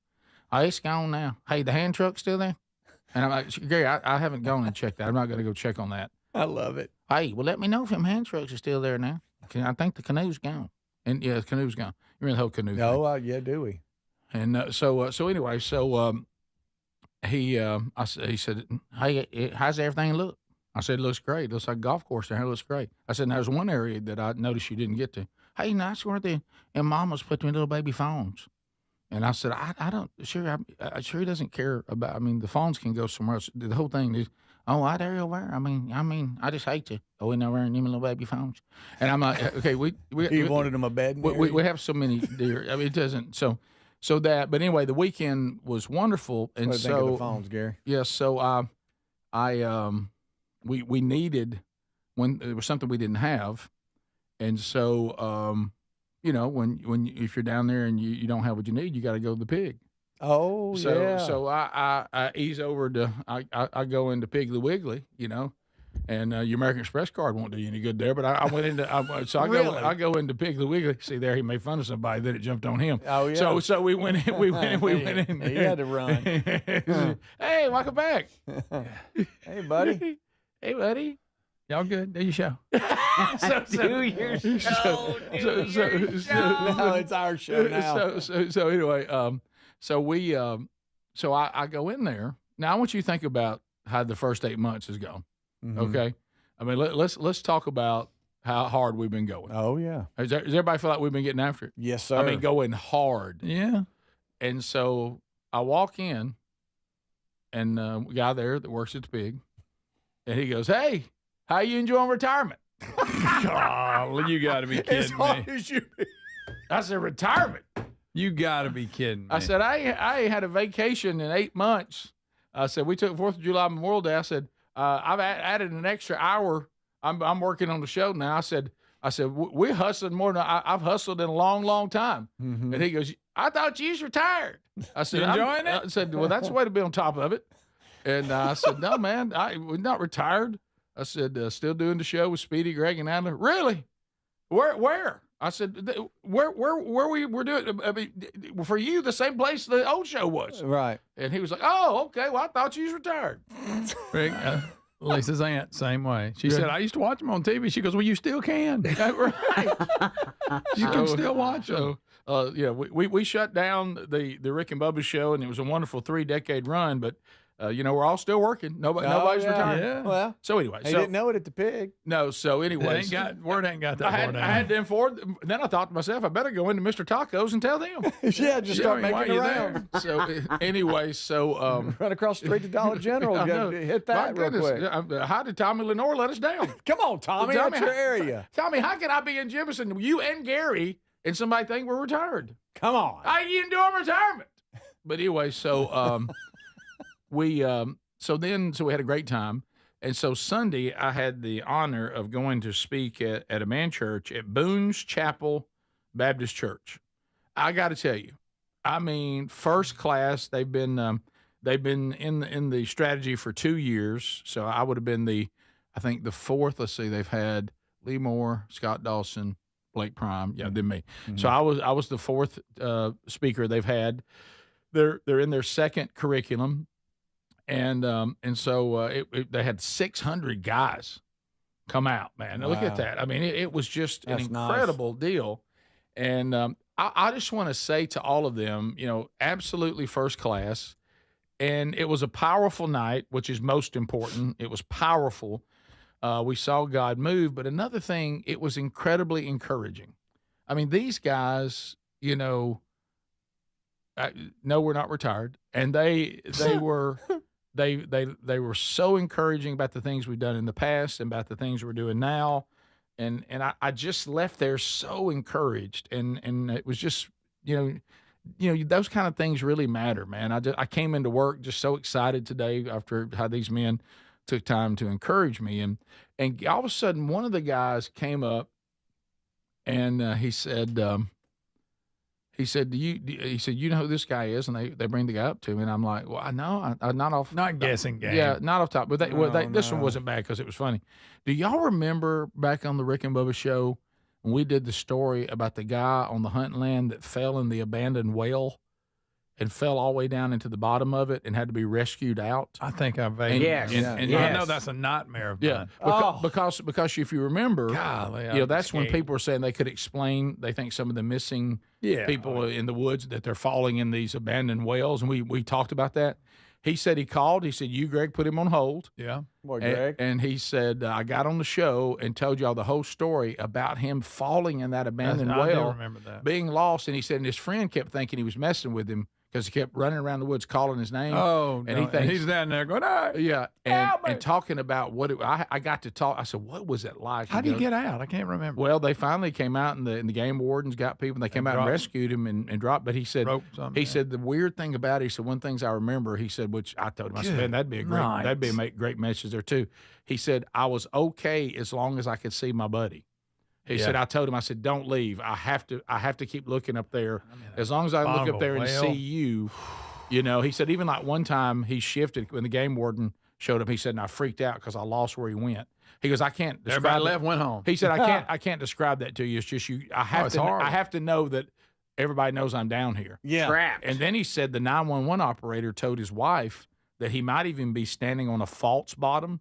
Oh, it's gone now. Hey, the hand truck's still there? And I'm like, Gary, I haven't gone and checked that. I'm not going to go check on that. I love it. Hey, well, let me know if them hand trucks are still there now. I think the canoe's gone. And yeah, the canoe's gone. You remember the whole canoe thing? Oh, yeah, do we? And so anyway, he said, hey, how's everything look? I said, it looks great. It looks like a golf course there. It looks great. I said, there's one area that I noticed you didn't get to. Hey, that's where and Mama's put me little baby phones. And I said, I don't, sure doesn't care about, the phones can go somewhere else. The whole thing is, oh, there you were. I just hate you. Oh, in there wearing them little baby phones. And I'm like, okay, we wanted them a bed. We have so many deer. It doesn't, so that, but anyway, the weekend was wonderful. And what do you think of the phones, Gary? Yeah. So we needed, when there was something we didn't have. And so, if you're down there and you don't have what you need, you got to go to the pig. Oh, yeah. So I ease over to, I go into Piggly Wiggly, and your American Express card won't do you any good there. But I went into, I go into Piggly Wiggly. See there, he made fun of somebody, then it jumped on him. Oh yeah. So we went in, we went in. He had to run. Hey, welcome back. Hey, buddy. Hey, buddy. Y'all good? Do your show. Do your show. No, it's our show now. So anyway, so I go in there. Now I want you to think about how the first 8 months has gone. Mhm. Okay, I mean let's talk about how hard we've been going. Oh yeah. Does everybody feel like we've been getting after it? Yes, sir. I mean going hard. Yeah. And so I walk in, and a guy there that works at the Pig, and he goes, "Hey, how you enjoying retirement?" Oh, you got to be kidding me. I said, "Retirement." You got to be kidding me. I said, I ain't had a vacation in 8 months. I said, we took 4th of July Memorial Day. I said, I've added an extra hour. I'm working on the show now. I said, we're hustling more than I've hustled in a long, long time. Mm-hmm. And he goes, I thought you was retired. I said, You enjoying it? I said, well, that's the way to be on top of it. And I said, no, man, we're not retired. I said, still doing the show with Speedy, Greg, and Adler. Really? Where? I said, where we were doing, I mean, for you, the same place the old show was. Right. And he was like, oh, okay, well, I thought you was retired. Rick, Lisa's aunt, same way. She said, I used to watch them on TV. She goes, well, you still can. Right. You can still watch them. Yeah, we shut down the Rick and Bubba show, and it was a wonderful 3-decade run, but we're all still working. Nobody's retired. Yeah. Well, so anyway, they didn't know it at the Pig. No, so anyway, Word ain't got that far down. I had them forward. Then I thought to myself, I better go into Mr. Tacos and tell them. Yeah, just start why making you around. So anyway, Run across the street to Dollar General. I Go know. hit My that real goodness, quick. how did Tommy Lenore let us down? Come on, Tommy. That's your area. Tommy, how can I be in Jefferson, you and Gary, and somebody think we're retired? Come on. How you doing retirement? But anyway, so we had a great time. And so Sunday, I had the honor of going to speak at a man church at Boone's Chapel Baptist Church. I got to tell you, I mean, first class. They've been in the strategy for 2 years. So I would have been the fourth. Let's see, they've had Lee Moore, Scott Dawson, Blake Prime, then me. Mm-hmm. So I was the fourth speaker they've had. They're in their second curriculum. And so they had 600 guys come out, man. Now, look at that. I mean, it was just an incredible deal. And I just want to say to all of them, absolutely first class. And it was a powerful night, which is most important. It was powerful. We saw God move. But another thing, it was incredibly encouraging. I mean, these guys, no, we're not retired. And they were... They were so encouraging about the things we've done in the past and about the things we're doing now. And I just left there so encouraged. And it was just, those kind of things really matter, man. I came into work just so excited today after how these men took time to encourage me. And all of a sudden, one of the guys came up and he said, you know who this guy is? And they bring the guy up to me, and I'm like, well, I know, I'm not guessing game. Yeah, not off top. But this one wasn't bad because it was funny. Do y'all remember back on the Rick and Bubba show when we did the story about the guy on the hunting land that fell in the abandoned well and fell all the way down into the bottom of it and had to be rescued out? I think I've And I know that's a nightmare of mine. Because if you remember, Golly, that's when people were saying they could explain. They think some of the missing people in the woods that they're falling in these abandoned wells, and we talked about that. He said he called. He said, you, Greg, put him on hold. Yeah. Boy, Greg. And he said, I got on the show and told y'all the whole story about him falling in that abandoned well, I do remember that. being lost. And he said, and his friend kept thinking he was messing with him because he kept running around the woods calling his name. Oh, and he thinks, he's down there going, oh, yeah. And talking about what I got to talk. I said, what was it like? How did he get out? I can't remember. Well, they finally came out, and the game wardens got people. And they came out and rescued him and dropped. But he said, the weird thing about it, he said, one thing I remember, he said, which I told him, I said, man, that'd be a great message there too. He said, I was okay as long as I could see my buddy. He said, I told him, I said, don't leave. I have to keep looking up there. As long as I look up there and see you, he said, even like one time he shifted when the game warden showed up, he said, and I freaked out because I lost where he went. He goes, I can't describe Everybody left, went home. He said, I can't describe that to you. It's just you. I have to know that everybody knows I'm down here. Yeah. Trapped. And then he said the 911 operator told his wife that he might even be standing on a false bottom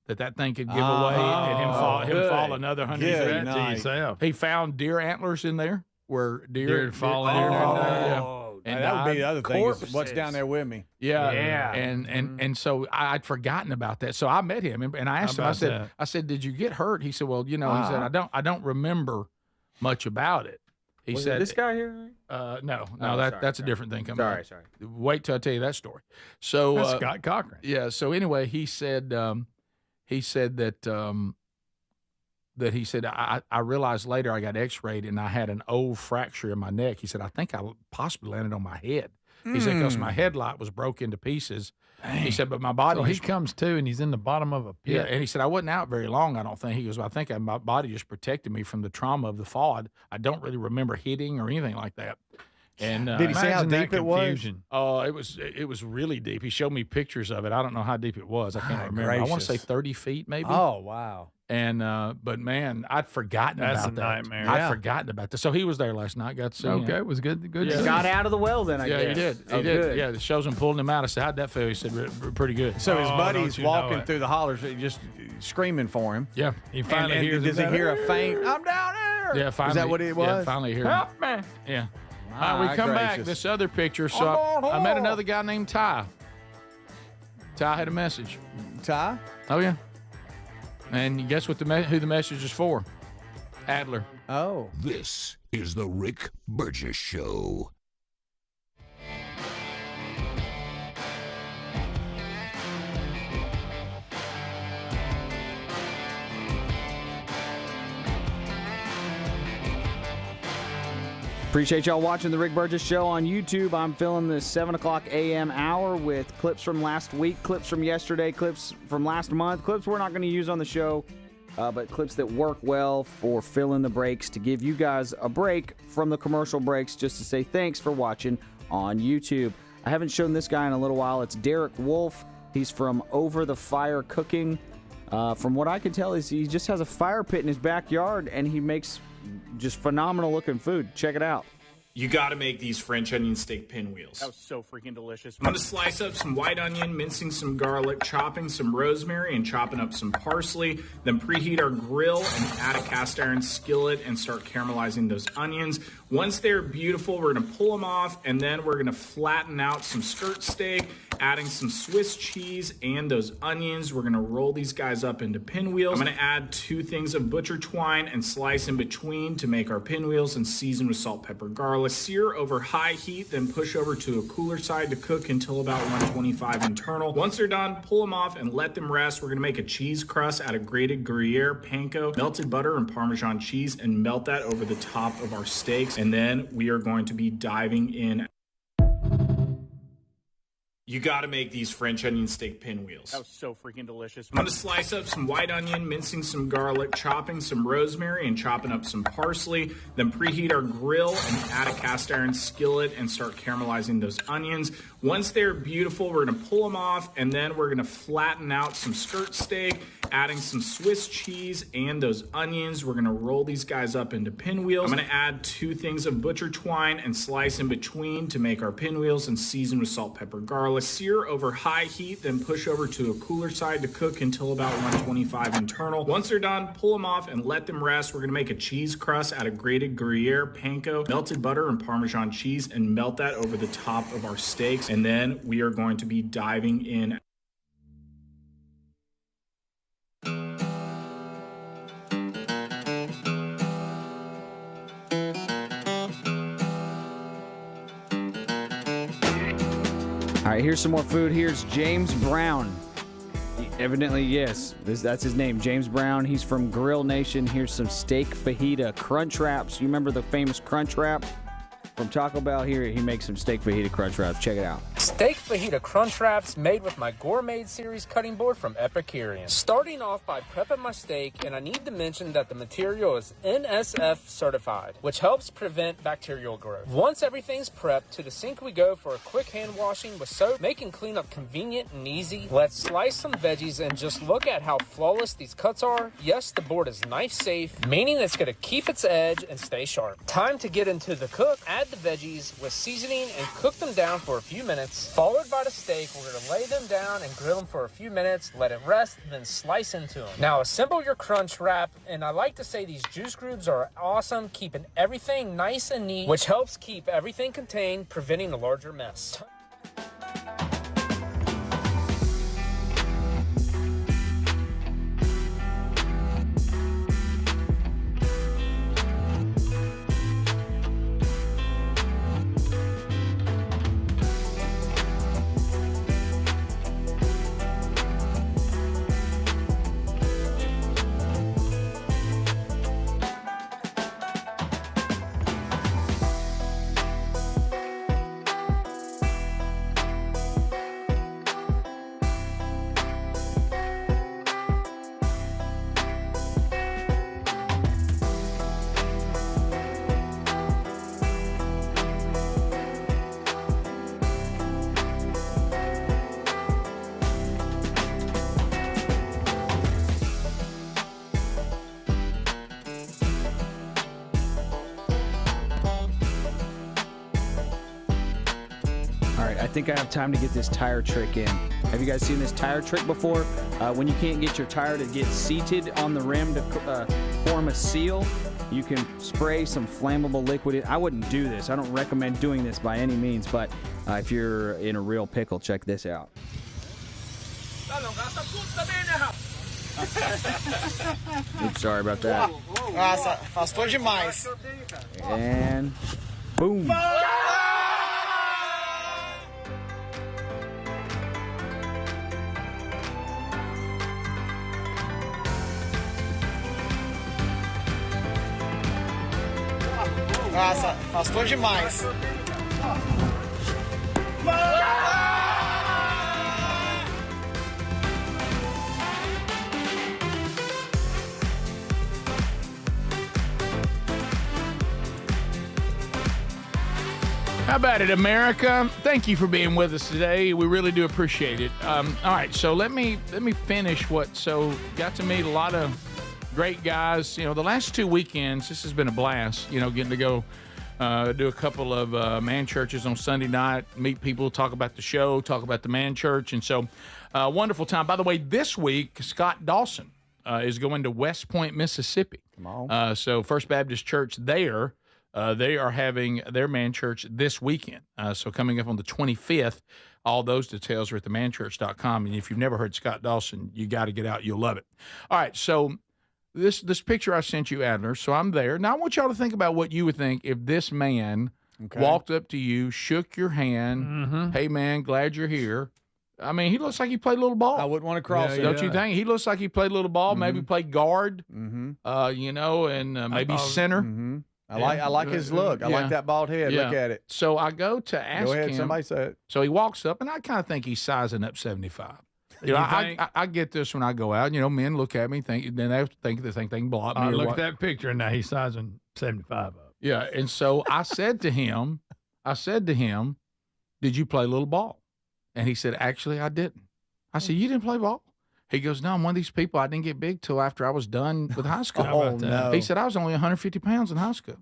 that thing could give away, and him fall another 100 Good feet. Yourself. He found deer antlers in there where deer Deer fall in. and that would be died. the other thing. Is what's down there with me? Yeah, Yeah. and so I'd forgotten about that. So I met him and I asked him. I said, "Did you get hurt?" He said, "Well, he said I don't remember much about it." He said, "This guy here?" No, sorry, that's a different thing coming. Sorry, up. sorry. Wait till I tell you that story. So That's Scott Cochran. Yeah. So anyway, he said that he said I realized later I got X-rayed and I had an old fracture in my neck. He said I think I possibly landed on my head. He said because my headlight was broke into pieces. He said, but my body. So he comes to and he's in the bottom of a pit. Yeah, and he said I wasn't out very long. I don't think. He goes, I think my body just protected me from the trauma of the fall. I don't really remember hitting or anything like that. And did he say how deep it was? Oh, it was really deep. He showed me pictures of it. I don't know how deep it was. I can't remember. I want to say 30 feet, maybe. Oh wow. And but man, I'd forgotten That's about a that. nightmare. I'd Yeah. forgotten about that. So he was there last night. Got to see him. Okay, it was good. Good. Yeah. Got out of the well then, I guess. Yeah, he did. He did. Good. Yeah, the shows him pulling him out. I said, "How'd that feel?" He said, "Pretty good." So his Oh, buddy's don't you know walking it. through the hollers, just screaming for him. Yeah, He finally and hears. does he hear a faint? I'm down there. Yeah, finally. Is that what it was? Yeah, finally here. Help me. Yeah. All right, we come back. gracious. This other picture. So I met another guy named Ty. Ty had a message. Ty? Oh yeah. And guess what who the message is for? Adler. Oh. This is the Rick Burgess Show. Appreciate y'all watching the Rick Burgess Show on YouTube. I'm filling the 7 o'clock a.m. hour with clips from last week, clips from yesterday, clips from last month, clips we're not going to use on the show, but clips that work well for filling the breaks to give you guys a break from the commercial breaks just to say thanks for watching on YouTube. I haven't shown this guy in a little while. It's Derek Wolf. He's from Over the Fire Cooking. From what I can tell, he just has a fire pit in his backyard, and he makes just phenomenal looking food. Check it out. You gotta make these French onion steak pinwheels. That was so freaking delicious. I'm gonna slice up some white onion, mincing some garlic, chopping some rosemary, and chopping up some parsley. Then preheat our grill and add a cast iron skillet and start caramelizing those onions. Once they're beautiful, we're gonna pull them off, and then we're gonna flatten out some skirt steak, adding some Swiss cheese and those onions. We're gonna roll these guys up into pinwheels. I'm gonna add 2 things of butcher twine and slice in between to make our pinwheels and season with salt, pepper, garlic. Sear over high heat, then push over to a cooler side to cook until about 125 internal. Once they're done, pull them off and let them rest. We're gonna make a cheese crust out of grated Gruyere, panko, melted butter, and Parmesan cheese, and melt that over the top of our steaks. And then we are going to be diving in. You gotta make these French onion steak pinwheels. That was so freaking delicious. I'm gonna slice up some white onion, mincing some garlic, chopping some rosemary, and chopping up some parsley. Then preheat our grill and add a cast iron skillet and start caramelizing those onions. Once they're beautiful, we're gonna pull them off, and then we're gonna flatten out some skirt steak, adding some Swiss cheese and those onions. We're gonna roll these guys up into pinwheels. I'm gonna add 2 things of butcher twine and slice in between to make our pinwheels and season with salt, pepper, garlic. Sear over high heat, then push over to a cooler side to cook until about 125 internal. Once they're done, pull them off and let them rest. We're gonna make a cheese crust out of grated Gruyere, panko, melted butter, and Parmesan cheese, and melt that over the top of our steaks. And then we are going to be diving in. All right, here's some more food. Here's James Brown. Evidently, yes, that's his name, James Brown. He's from Grill Nation. Here's some steak fajita crunch wraps. You remember the famous crunch wrap from Taco Bell? Here, he makes some steak fajita crunch wraps. Check it out. Steak fajita crunch wraps made with my Gourmet Series cutting board from Epicurean. Starting off by prepping my steak, and I need to mention that the material is NSF certified, which helps prevent bacterial growth. Once everything's prepped, to the sink we go for a quick hand washing with soap, making cleanup convenient and easy. Let's slice some veggies and just look at how flawless these cuts are. Yes, the board is knife safe, meaning it's going to keep its edge and stay sharp. Time to get into the cook. Add add the veggies with seasoning and cook them down for a few minutes. Followed by the steak, we're going to lay them down and grill them for a few minutes, let it rest, then slice into them. Now assemble your crunch wrap, and I like to say these juice grooves are awesome, keeping everything nice and neat, which helps keep everything contained, preventing a larger mess. I think I have time to get this tire trick in. Have you guys seen this tire trick before? When you can't get your tire to get seated on the rim to form a seal, you can spray some flammable liquid in. I wouldn't do this. I don't recommend doing this by any means, but if you're in a real pickle, check this out. Oops, sorry about that. Nossa, afastou demais. And boom. Nossa, afastou demais. How about it, America? Thank you for being with us today. We really do appreciate it. All right, so let me finish got to meet a lot of great guys. You know, the last 2 weekends, this has been a blast, you know, getting to go do a couple of man churches on Sunday night, meet people, talk about the show, talk about the man church. And so, wonderful time. By the way, this week, Scott Dawson is going to West Point, Mississippi. Come on. So First Baptist Church there, they are having their man church this weekend. So coming up on the 25th, all those details are at themanchurch.com. And if you've never heard Scott Dawson, you got to get out. You'll love it. All right, so this picture I sent you, Adler, so I'm there. Now I want y'all to think about what you would think if this man walked up to you, shook your hand, hey, man, glad you're here. I mean, he looks like he played a little ball. I wouldn't want to cross it. Don't you think? He looks like he played a little ball, maybe played guard, you know, and maybe center. I like his look. I like that bald head. Look at it. So I go to ask him. Go ahead, somebody say it. So he walks up, and I kind of think he's sizing up 75. You know, I get this when I go out. You know, men look at me, then they think they can block me. Look at that picture, and now he's sizing 75 up. Yeah, and so I said to him, did you play a little ball? And he said, actually, I didn't. I said, you didn't play ball? He goes, no, I'm one of these people. I didn't get big till after I was done with high school. Oh, no. He said, I was only 150 pounds in high school.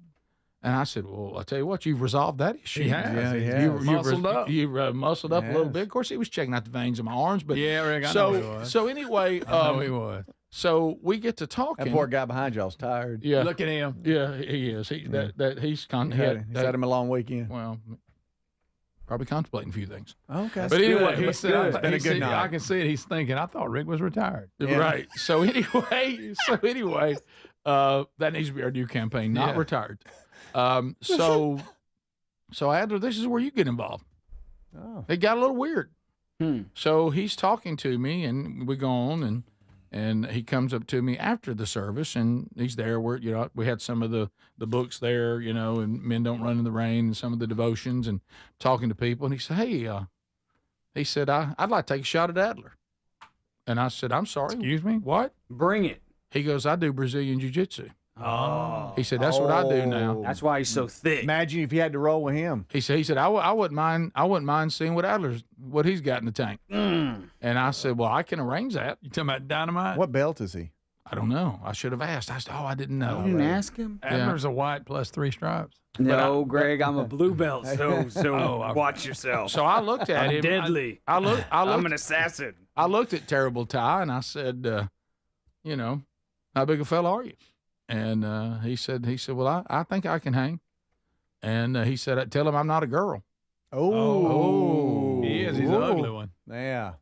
And I said, well, I'll tell you what, you've resolved that issue. He has. Yeah, he has. Muscled up. You muscled up a little bit. Of course, he was checking out the veins in my arms. But yeah, Rick, I know he was. So anyway, I know he was. So we get to talking. That poor guy behind y'all's tired. Yeah. Look at him. Yeah, he is. He's he's had him a long weekend. Well, probably contemplating a few things. Okay. But anyway, he said, it's been a good night. I can see it. He's thinking, I thought Rick was retired. Yeah. Right. So anyway, that needs to be our new campaign, not retired. So Adler, this is where you get involved. Oh. It got a little weird. So he's talking to me, and we go on, and he comes up to me after the service, and he's there. We had some of the books there, you know, and Men Don't Run in the Rain, and some of the devotions, and talking to people. And he said, hey, he said, I'd like to take a shot at Adler. And I said, I'm sorry. Excuse me? What? Bring it. He goes, I do Brazilian Jiu-Jitsu. Oh. He said, that's what I do now. That's why he's so thick. Imagine if you had to roll with him. He said, I wouldn't mind seeing what he's got in the tank. And I said, well, I can arrange that. You talking about dynamite? What belt is he? I don't know. I should have asked. I said, I didn't know. You didn't ask him? Adler's a white plus 3 stripes. No, Greg, I'm a blue belt, so watch yourself. So I looked at him. I'm deadly. I looked. I'm an assassin. I looked at Terrible Ty and I said, how big a fella are you? And he said, well, I think I can hang. And he said, tell him I'm not a girl. Oh. He is. He's an ugly one. Yeah.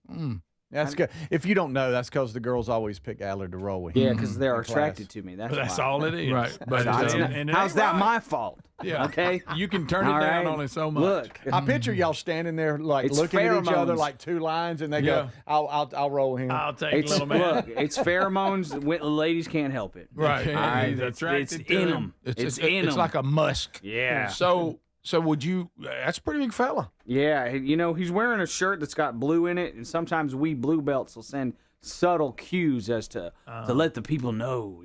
That's good. If you don't know, that's because the girls always pick Adler to roll with. Yeah, because they're attracted to me. That's why. all it is. Right. But how's that my fault? Yeah. Okay. You can turn it down only so much. Look, I picture y'all standing there It's looking at each other pheromones. like two lines, and they go, "I'll roll him." I'll take little man. Look, it's pheromones. Ladies can't help it. Right. All right. He's It's attracted to in him. them. It's in It's them. like a musk. Yeah. So would you? That's a pretty big fella. Yeah, he's wearing a shirt that's got blue in it, and sometimes we blue belts will send subtle cues as to let the people know.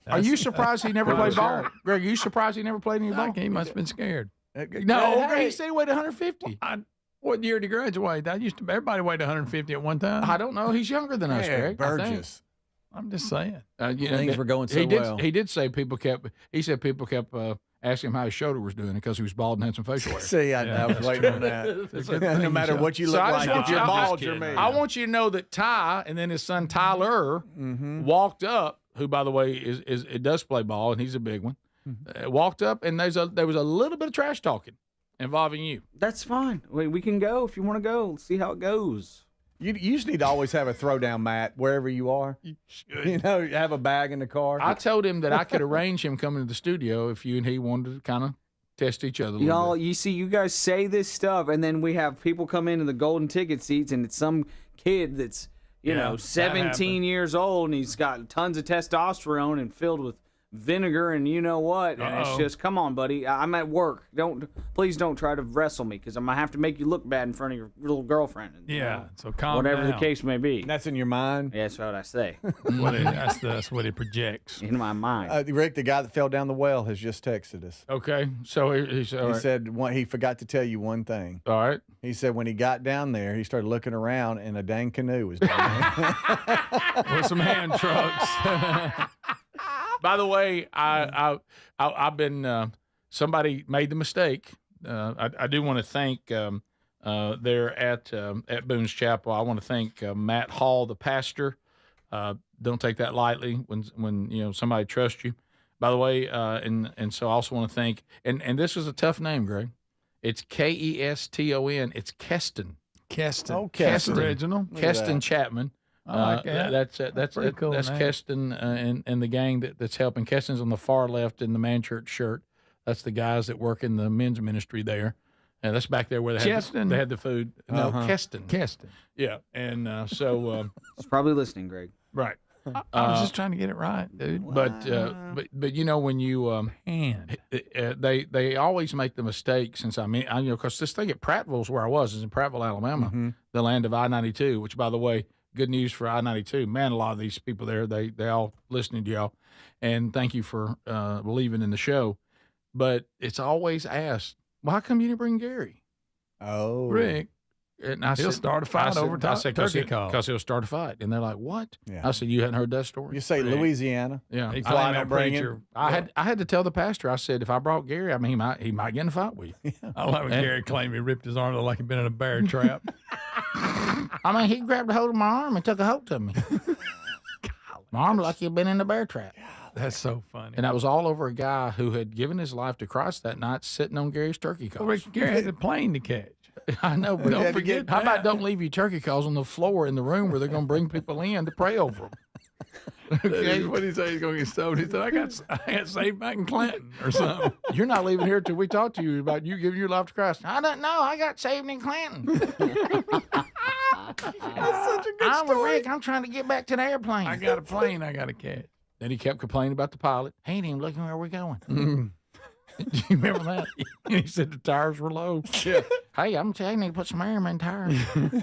Are you surprised he never played ball, Greg? Are you surprised he never played any ball? He must have been scared. No, Greg, he said he weighed 150. What year did he graduate? Everybody weighed 150 at one time. I don't know. He's younger than us, Greg. Burgess. I'm just saying. Things were going so well. He did say people kept asking him how his shoulder was doing because he was bald and had some facial hair. See, I was waiting on that. No matter what you look like, if you're bald, you're me. I want you to know that Ty and then his son Tyler walked up, who, by the way, it does play ball, and he's a big one. Walked up, and there was a little bit of trash talking involving you. That's fine. We can go if you want to go. Let's see how it goes. You just need to always have a throwdown mat wherever you are. You should. Have a bag in the car. I told him that I could arrange him coming to the studio if you and he wanted to kind of test each other a little bit. You see, you guys say this stuff, and then we have people come into the golden ticket seats, and it's some kid that's, 17 years old, and he's got tons of testosterone and filled with vinegar and you know what, and it's just, come on, buddy, I'm at work. Please don't try to wrestle me, because I'm gonna have to make you look bad in front of your little girlfriend. So calm whatever down. the case may be. That's in your mind. Yeah, that's what I say. That's what it projects in my mind. Rick, the guy that fell down the well, has just texted us. Okay, so he said he forgot to tell you one thing. All right. He said when he got down there, he started looking around, and a dang canoe was down there. with some hand trucks. By the way, I've been somebody made the mistake. I do want to thank there at Boone's Chapel. I want to thank Matt Hall, the pastor. Don't take that lightly when somebody trusts you. By the way, and so I also want to thank and this is a tough name, Greg. It's Keston. It's Keston. Keston. Oh, Keston. Original. Keston Chapman. I like that. That's pretty cool. That's name. Keston and the gang that's helping. Keston's on the far left in the man church shirt. That's the guys that work in the men's ministry there. And that's back there where they had the food. No, Keston. Keston. Yeah, and so he's probably listening, Greg. Right. I was just trying to get it right, dude. But when you they always make the mistake. Since because this thing at Prattville's where I was is in Prattville, Alabama, the land of I-92. Which, by the way, good news for I-92. Man, a lot of these people there, they all listening to y'all, and thank you for believing in the show. But it's always asked, well, how come you didn't bring Gary? Oh, Rick. And I He'll said, start a fight over turkey call. Because he'll start a fight. And they're like, what? Yeah. I said, you hadn't heard that story? You say Louisiana. Yeah. He's I that bring preacher. him. I had to tell the pastor, I said, if I brought Gary, he might get in a fight with you. I like when Gary claimed he ripped his arm like he'd been in a bear trap. He grabbed a hold of my arm and took a hold of me. My arm like he'd been in a bear trap. That's so funny. And that was all over a guy who had given his life to Christ that night sitting on Gary's turkey calls. Well, Rick, Gary had a plane to catch. I know, but Don't forget how about that. don't leave your turkey calls on the floor in the room where they're going to bring people in to pray over them. Okay. What did he say? He's going to get stoned. He said, I got saved back in Clinton or something. You're not leaving here till we talk to you about you giving your life to Christ. I don't know. I got saved in Clinton. That's such a good I'm story. Rick. I'm trying to get back to the airplane. I got a plane I got to catch. Then he kept complaining about the pilot. He ain't even looking where we're going. Do you remember that? He said the tires were low. Yeah. Hey, I'm telling you, I need to put some air in my tires.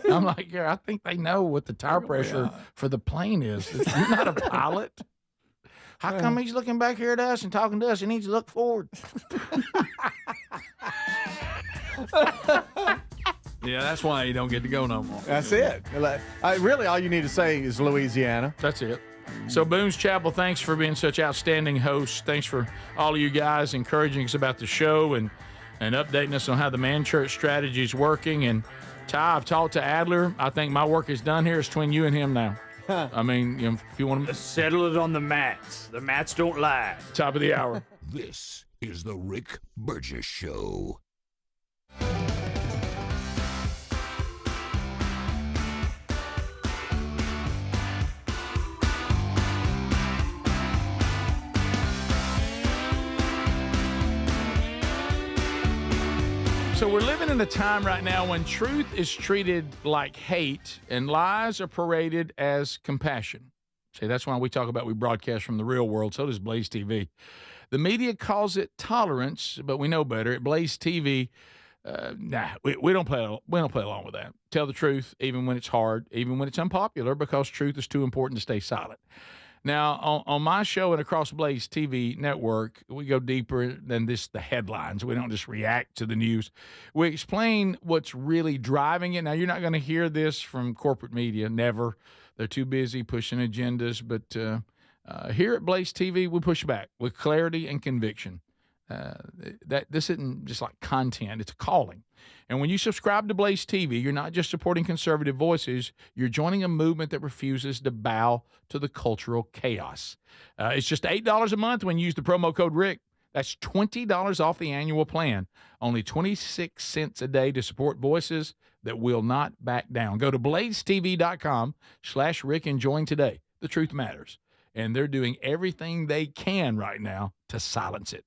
I'm like, yeah, I think they know what the tire pressure for the plane is. You're not a pilot. How come he's looking back here at us and talking to us? He needs to look forward. Yeah, that's why you don't get to go no more. That's it. Really, all you need to say is Louisiana. That's it. So, Boone's Chapel, thanks for being such outstanding hosts. Thanks for all of you guys encouraging us about the show and updating us on how the Man Church strategy is working. And, Ty, I've talked to Adler. I think my work is done here. It's between you and him now. I mean, if you want to settle it on the mats. The mats don't lie. Top of the hour. This is the Rick Burgess Show. So we're living in a time right now when truth is treated like hate and lies are paraded as compassion. See, that's why we broadcast from the real world. So does Blaze TV. The media calls it tolerance, but we know better. At Blaze TV, we don't play along with that. Tell the truth, even when it's hard, even when it's unpopular, because truth is too important to stay silent. Now, on my show and across Blaze TV network, we go deeper than the headlines. We don't just react to the news. We explain what's really driving it. Now, you're not going to hear this from corporate media, never. They're too busy pushing agendas. But here at Blaze TV, we push back with clarity and conviction. This isn't just like content. It's a calling. And when you subscribe to Blaze TV, you're not just supporting conservative voices. You're joining a movement that refuses to bow to the cultural chaos. It's just $8 a month when you use the promo code Rick. That's $20 off the annual plan. Only 26 cents a day to support voices that will not back down. Go to blazetv.com/Rick and join today. The truth matters. And they're doing everything they can right now to silence it.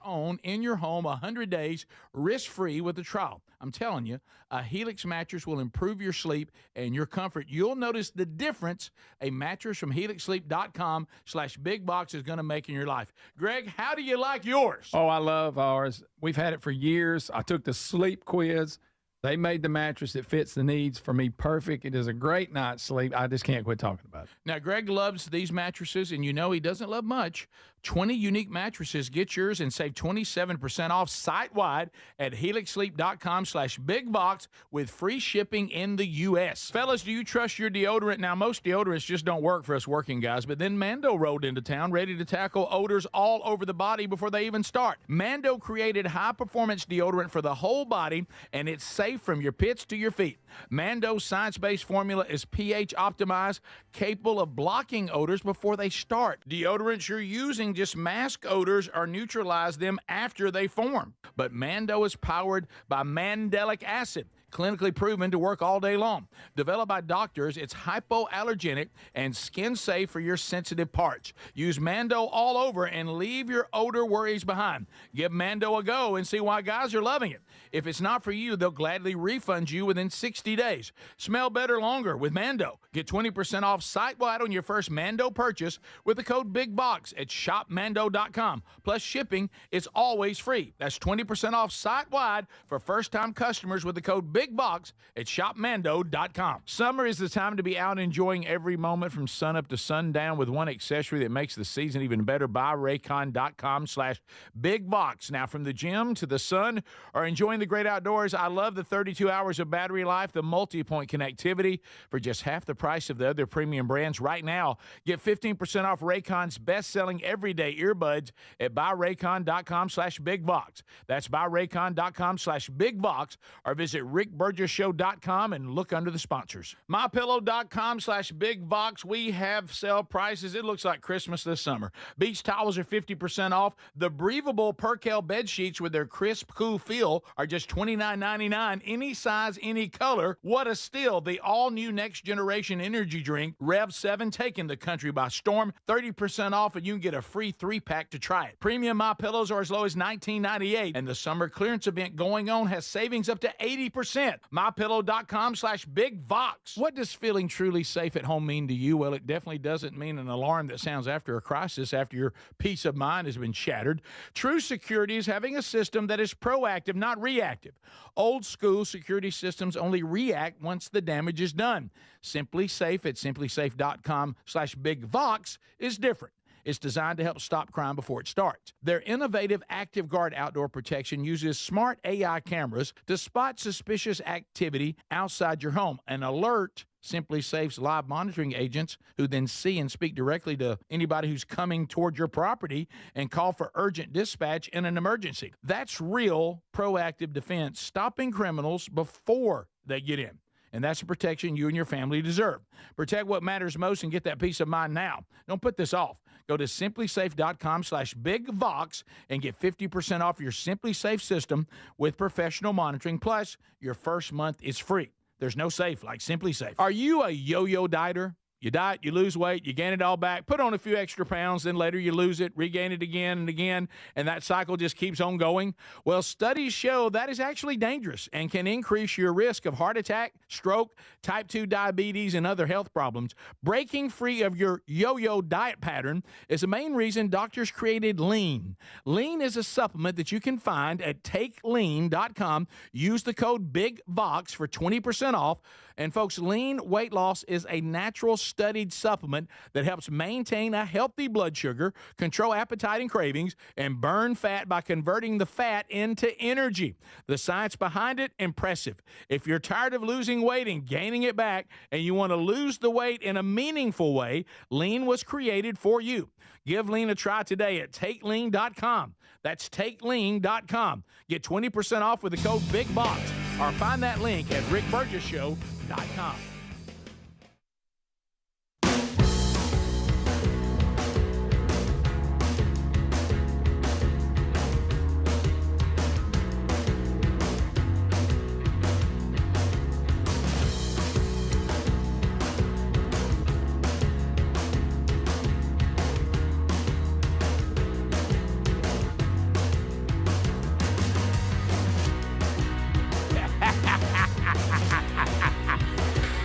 Own in your home 100 days risk-free with a trial. I'm telling you, a Helix mattress will improve your sleep and your comfort. You'll notice the difference a mattress from helixsleep.com/bigbox is going to make in your life. Greg, how do you like yours? Oh, I love ours. We've had it for years. I took the sleep quiz. They made the mattress that fits the needs for me perfect. It is a great night's sleep. I just can't quit talking about it. Now, Greg loves these mattresses, and you know he doesn't love much. 20 unique mattresses. Get yours and save 27% off site-wide at helixsleep.com/bigbox with free shipping in the U.S. Fellas, do you trust your deodorant? Now, most deodorants just don't work for us working guys, but then Mando rolled into town ready to tackle odors all over the body before they even start. Mando created high-performance deodorant for the whole body, and it's safe from your pits to your feet. Mando's science-based formula is pH optimized, capable of blocking odors before they start. Deodorants you're using just mask odors or neutralize them after they form. But Mando is powered by mandelic acid, clinically proven to work all day long. Developed by doctors, it's hypoallergenic and skin safe for your sensitive parts. Use Mando all over and leave your odor worries behind. Give Mando a go and see why guys are loving it. If it's not for you, they'll gladly refund you within 60 days. Smell better longer with Mando. Get 20% off site-wide on your first Mando purchase with the code BIGBOX at shopmando.com. Plus shipping is always free. That's 20% off site-wide for first-time customers with the code BIGBOX at shopmando.com. Summer is the time to be out enjoying every moment from sunup to sundown with one accessory that makes the season even better. Buy Raycon.com/bigbox. Now, from the gym to the sun or enjoying the great outdoors, I love the 32 hours of battery life, the multi-point connectivity for just half the price of the other premium brands. Right now, get 15% off Raycon's best-selling everyday earbuds at buyraycon.com/bigbox. That's buyraycon.com/bigbox or visit rickburgessshow.com and look under the sponsors. mypillow.com/bigbox. We have sale prices. It looks like Christmas this summer. Beach towels are 50% off. The breathable Percale bed sheets with their crisp, cool feel are just $29.99. Any size, any color. What a steal. The all-new next-generation energy drink, Rev 7, taking the country by storm. 30% off, and you can get a free 3-pack to try it. Premium MyPillows are as low as $19.98, and the summer clearance event going on has savings up to 80%. MyPillow.com/bigbox. What does feeling truly safe at home mean to you? Well, it definitely doesn't mean an alarm that sounds after a crisis, after your peace of mind has been shattered. True security is having a system that is proactive, not reactive. Old school security systems only react once the damage is done. Simply Safe at simplysafe.com/bigbox is different. It's designed to help stop crime before it starts. Their innovative Active Guard outdoor protection uses smart AI cameras to spot suspicious activity outside your home. An alert Simply Safe's live monitoring agents, who then see and speak directly to anybody who's coming toward your property and call for urgent dispatch in an emergency. That's real proactive defense, stopping criminals before they get in. And that's the protection you and your family deserve. Protect what matters most and get that peace of mind now. Don't put this off. Go to simplysafe.com/bigvox and get 50% off your Simply Safe system with professional monitoring. Plus, your first month is free. There's no safe like Simply Safe. Are you a yo-yo dieter? You diet, you lose weight, you gain it all back, put on a few extra pounds, then later you lose it, regain it again and again, and that cycle just keeps on going? Well, studies show that is actually dangerous and can increase your risk of heart attack, stroke, type 2 diabetes, and other health problems. Breaking free of your yo-yo diet pattern is the main reason doctors created Lean. Lean is a supplement that you can find at takelean.com. Use the code BIGVOX for 20% off. And folks, Lean weight loss is a natural studied supplement that helps maintain a healthy blood sugar, control appetite and cravings, and burn fat by converting the fat into energy. The science behind it, impressive. If you're tired of losing weight and gaining it back, and you want to lose the weight in a meaningful way, Lean was created for you. Give Lean a try today at takelean.com. That's takelean.com. Get 20% off with the code BIGBOX, or find that link at rickburgesshow.com.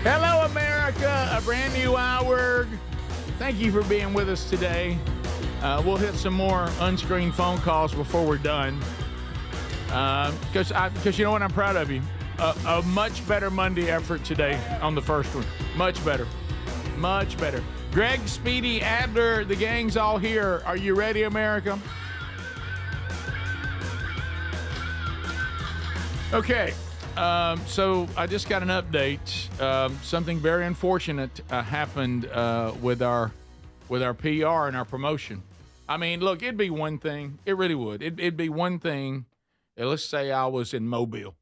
Hello, America, a brand new hour. Thank you for being with us today. We'll hit some more unscreened phone calls before we're done. Because you know what? I'm proud of you. A much better Monday effort today on the first one. Much better. Much better. Greg, Speedy, Adler, the gang's all here. Are you ready, America? Okay. So I just got an update. Something very unfortunate happened with our PR and our promotion. I mean, look, it'd be one thing. It really would. It'd be one thing. Let's say I was in Mobile.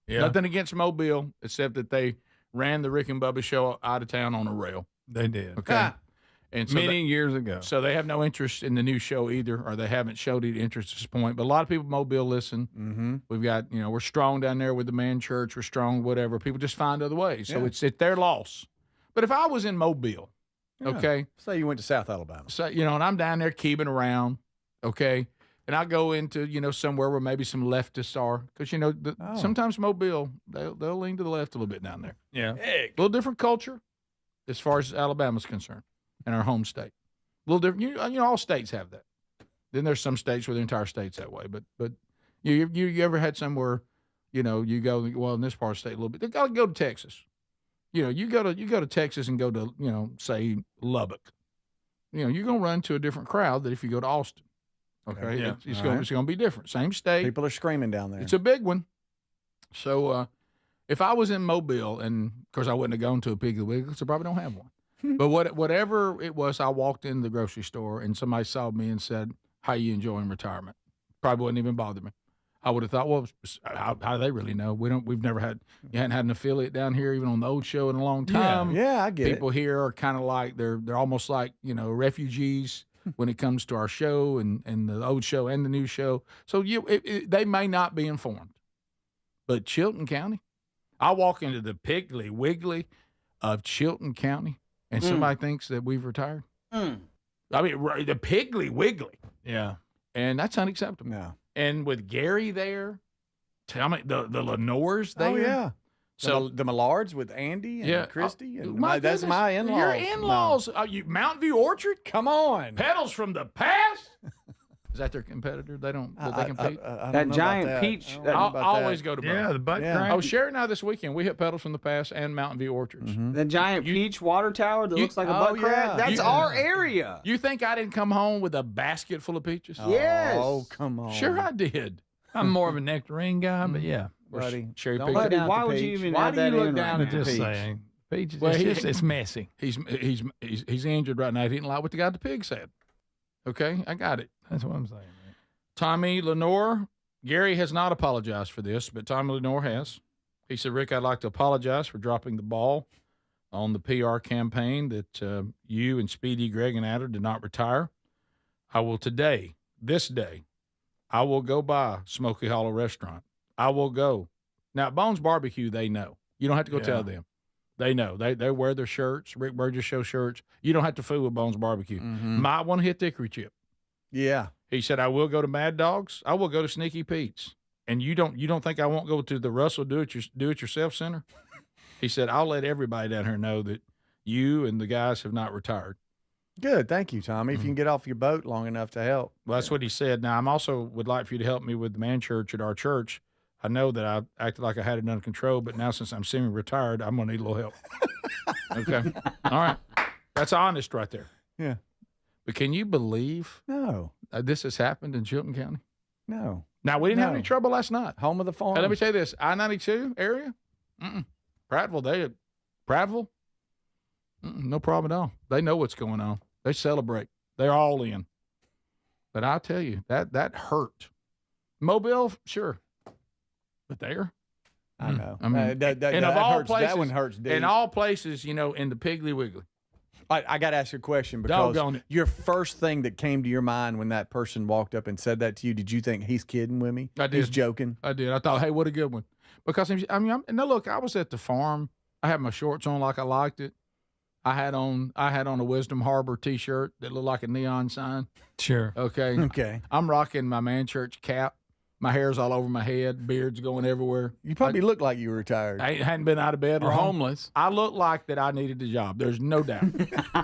Yeah. Nothing against Mobile, except that they ran the Rick and Bubba show out of town on a rail. They did. Okay. And so many years ago. So they have no interest in the new show either, or they haven't showed any interest at this point. But a lot of people in Mobile listen. Mm-hmm. We've got, we're strong down there with the man church. We're strong, whatever. People just find other ways. So it's their loss. But if I was in Mobile, okay. Say you went to South Alabama. So, and I'm down there keeping around, okay. And I go into, somewhere where maybe some leftists are. Because, sometimes Mobile, they'll lean to the left a little bit down there. Yeah. A little different culture as far as Alabama's concerned. In our home state, a little different. All states have that. Then there's some states where the entire state's that way. But you ever had somewhere, you go in this part of the state a little bit. They gotta go to Texas. You go to Texas and go to say Lubbock. You're gonna run to a different crowd than if you go to Austin. Okay, Yeah. It's gonna be different. Same state. People are screaming down there. It's a big one. So if I was in Mobile, and of course I wouldn't have gone to a Piggly Wiggly, because I probably don't have one. But whatever it was, I walked in the grocery store and somebody saw me and said, "How you enjoying retirement?" Probably wouldn't even bother me. I would have thought, well, how do they really know? You hadn't had an affiliate down here even on the old show in a long time. Yeah, I get it. People here are kind of like they're almost like refugees when it comes to our show and the old show and the new show. So they may not be informed. But Chilton County, I walk into the Piggly Wiggly of Chilton County. And somebody thinks that we've retired. I mean, the Piggly Wiggly. Yeah. And that's unacceptable. Yeah. And with Gary there, tell me, the Lenores there. Oh, yeah. So the Millards with Andy and Christy. And my that's goodness, my in-laws. Your in-laws. Mountain View Orchard? Come on. Pedals from the past? Is that their competitor? They don't. They compete. I That don't know giant about peach. I I'll don't know about always that. go to both. Yeah, the butt Yeah. crack. Oh, Sherry and I this weekend we hit Pedals from the Pass and Mountain View Orchards. The giant peach water tower that looks like a oh, butt crack. yeah. That's our area. You think I didn't come home with a basket full of peaches? Yes. Oh, come on. Sure, I did. I'm more of a nectarine guy, but yeah. buddy. Cherry Don't peach. look Buddy, down why at the would you peach. even Why add do that you look in down right at the now? Just peach? saying. Peaches, Well, it's messy. He's injured right now. He didn't like what the guy at the pig said. Okay, I got it. That's what I'm saying. Man. Tommy Lenore, Gary has not apologized for this, but Tommy Lenore has. He said, Rick, I'd like to apologize for dropping the ball on the PR campaign that you and Speedy, Greg, and Adler did not retire. I will this day, I will go by Smoky Hollow Restaurant. I will go. Now, at Bones Barbecue, they know. You don't have to go tell them. They know. They wear their shirts, Rick Burgess Show shirts. You don't have to fool with Bones Barbecue. Might want to hit the hickory chip. Yeah. He said, I will go to Mad Dogs. I will go to Sneaky Pete's. And you don't think I won't go to the Russell Do-It-Yourself Center? He said, I'll let everybody down here know that you and the guys have not retired. Good. Thank you, Tommy. If you can get off your boat long enough to help. Well, that's what he said. Now, I'm also would like for you to help me with the man church at our church. I know that I acted like I had it under control, but now since I'm semi-retired, I'm going to need a little help. Okay. All right. That's honest right there. Yeah. But can you believe No. This has happened in Chilton County? No. Now, we didn't have No. any trouble last night. Home of the farm. Hey, let me tell you this. I-92 area, Prattville, no problem at all. They know what's going on. They celebrate. They're all in. But I'll tell you, that hurt. Mobile, sure. But there. I know. I mean, that and of all hurts, places, that one hurts deep. in all places, in the Piggly Wiggly. I got to ask you a question because Doggone it. your first thing that came to your mind when that person walked up and said that to you, did you think he's kidding with me? I did. He's joking. I did. I thought, hey, what a good one. Because, now look, I was at the farm. I had my shorts on like I liked it. I had on a Wisdom Harbor T-shirt that looked like a neon sign. Sure. Okay. Okay. I'm rocking my man church cap. My hair's all over my head. Beard's going everywhere. You probably look like you were retired. I hadn't been out of bed Or long. homeless. I look like that I needed a job. There's no doubt.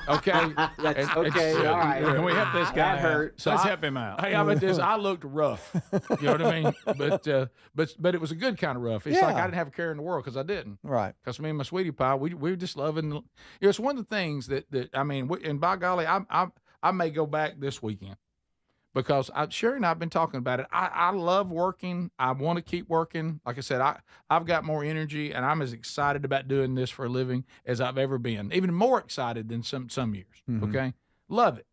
Okay. That's okay. All right. Can we help this guy? That hurt. So Let's I- help him out. Hey, how about this? I looked rough. You know what I mean? But it was a good kind of rough. It's like Yeah. I didn't have a care in the world because I didn't. Right. Because me and my sweetie pie, we were just loving. It's one of the things that and by golly, I may go back this weekend because Sherry and I've been talking about it. I love working. I want to keep working. Like I said, I've got more energy, and I'm as excited about doing this for a living as I've ever been. Even more excited than some years. Mhm. Okay, love it.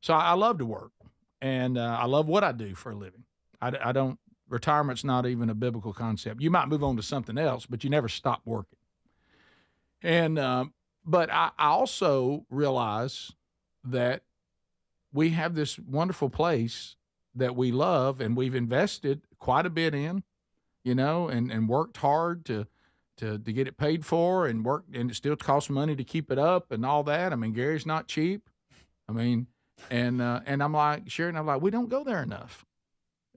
So I love to work, and I love what I do for a living. I don't. Retirement's not even a biblical concept. You might move on to something else, but you never stop working. And but I also realize that we have this wonderful place that we love and we've invested quite a bit in, and worked hard to get it paid for and work, and it still costs money to keep it up and all that. I mean, Gary's not cheap. I mean, and I'm like, Sharon, I'm like, we don't go there enough.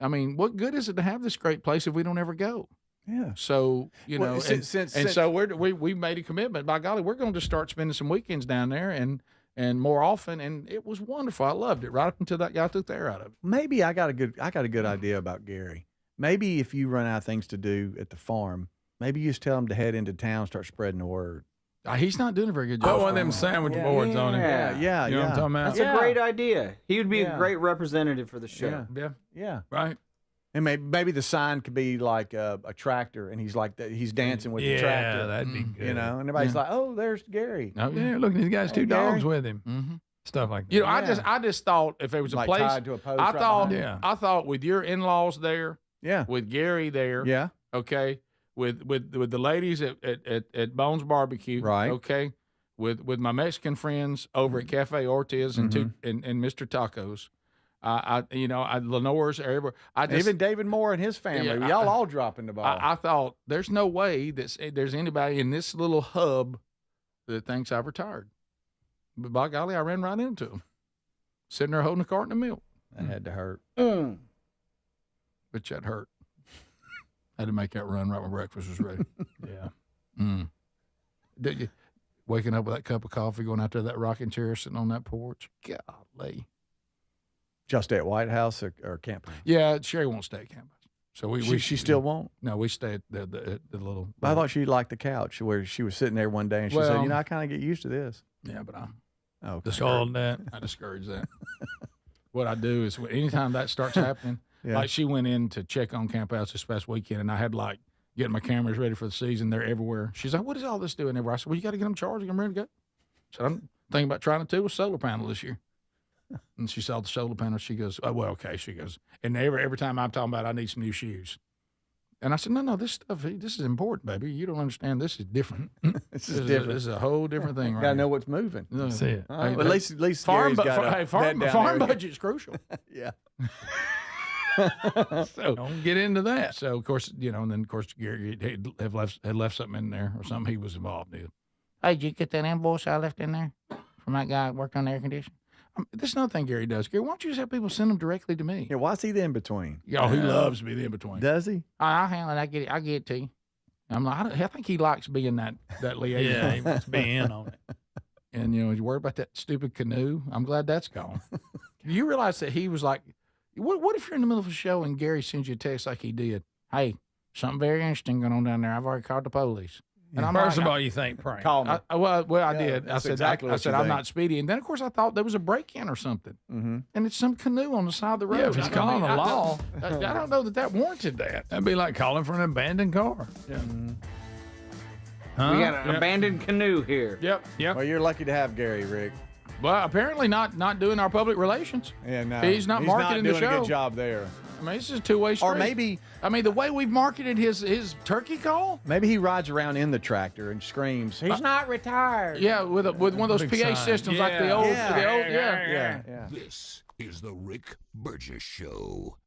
I mean, what good is it to have this great place if we don't ever go? Yeah. So, Well, so we made a commitment. By golly, we're going to start spending some weekends down there and more often. And it was wonderful. I loved it right up until that guy took the air out of it. Maybe I got a good idea about Gary. Maybe if you run out of things to do at the farm, maybe you just tell him to head into town, start spreading the word. He's not doing a very good Put job. one of them sandwich boards on him. Yeah. You know what I'm talking about? That's a great idea. He would be a great representative for the show. Yeah. Right. And maybe the sign could be like a tractor, and he's like he's dancing with the tractor. Yeah, that'd be good. And everybody's like, "Oh, there's Gary." Oh, Yeah, look, he's got his two Gary. dogs with him. Mm-hmm. Stuff like that. I just thought if it was a Like place, tied to a post I right thought, behind I thought with your in-laws there, Yeah. with Gary there, Yeah. okay, with the ladies at Bones Barbecue, Right. okay, with my Mexican friends over at Cafe Ortiz and Mr. Tacos, Lenore's everywhere. Even David Moore and his family, Yeah, y'all all dropping the ball. I thought there's no way that there's anybody in this little hub that thinks I've retired. But by golly, I ran right into him, sitting there holding a carton of milk. That had to hurt. But that hurt. Had to make that run right when breakfast was ready. Yeah. Did you waking up with that cup of coffee, going out there, that rocking chair, sitting on that porch? Golly. Just at White House or Camp House? Yeah, Sherry won't stay at Camp House. So she still won't? No, we stay at the little. I thought she liked the couch where she was sitting there one day and she said, I kind of get used to this. Yeah, but I Called that. I discourage that. What I do is anytime that starts happening, like she went in to check on Camp House this past weekend, and I had getting my cameras ready for the season. They're everywhere. She's like, "What is all this doing everywhere?" I said, "Well, you got to get them charged. Get them ready to go." So I'm thinking about trying to do a solar panel this year. And she saw the solar panel. She goes, "Oh, well, okay." She goes, and every time I'm talking about I need some new shoes. And I said, no, this stuff, this is important, baby. You don't understand. This is different. This is different. This is a whole different thing, right? Got to know what's moving. That's it. Well, at least farm farm budget's crucial. Yeah. So don't get into that. So of course, and then of course Gary had left something in there or something he was involved in. Hey, did you get that invoice I left in there from that guy that worked on the air conditioning? This is another thing Gary does. Gary, why don't you just have people send them directly to me? Yeah, why is he the in-between? Yeah, he loves to be the in-between. Does he? I'll handle it. I get it to you. I'm like, I think he likes being that liaison. Yeah, he wants to be in on it. And, you worry about that stupid canoe. I'm glad that's gone. You realize that he was like, what if you're in the middle of a show and Gary sends you a text like he did? Hey, something very interesting going on down there. I've already called the police. And I'm First of all, you think prank. Call me. I did. I said, exactly I said I'm not speedy. And then, of course, I thought there was a break-in or something. Mm-hmm. And it's some canoe on the side of the road. Yeah, if he's calling a law. I don't know that warranted that. That'd be like calling for an abandoned car. Yeah. We got an abandoned canoe here. Yep. Well, you're lucky to have Gary, Rick. Well, apparently not doing our public relations. Yeah, no. He's not marketing doing the show. A good job there. I mean, this is a two-way street. Or maybe, the way we've marketed his turkey call. Maybe he rides around in the tractor and screams, "He's not retired." Yeah, with one of those Big PA sign. systems like the old. Yeah. This is the Rick Burgess Show.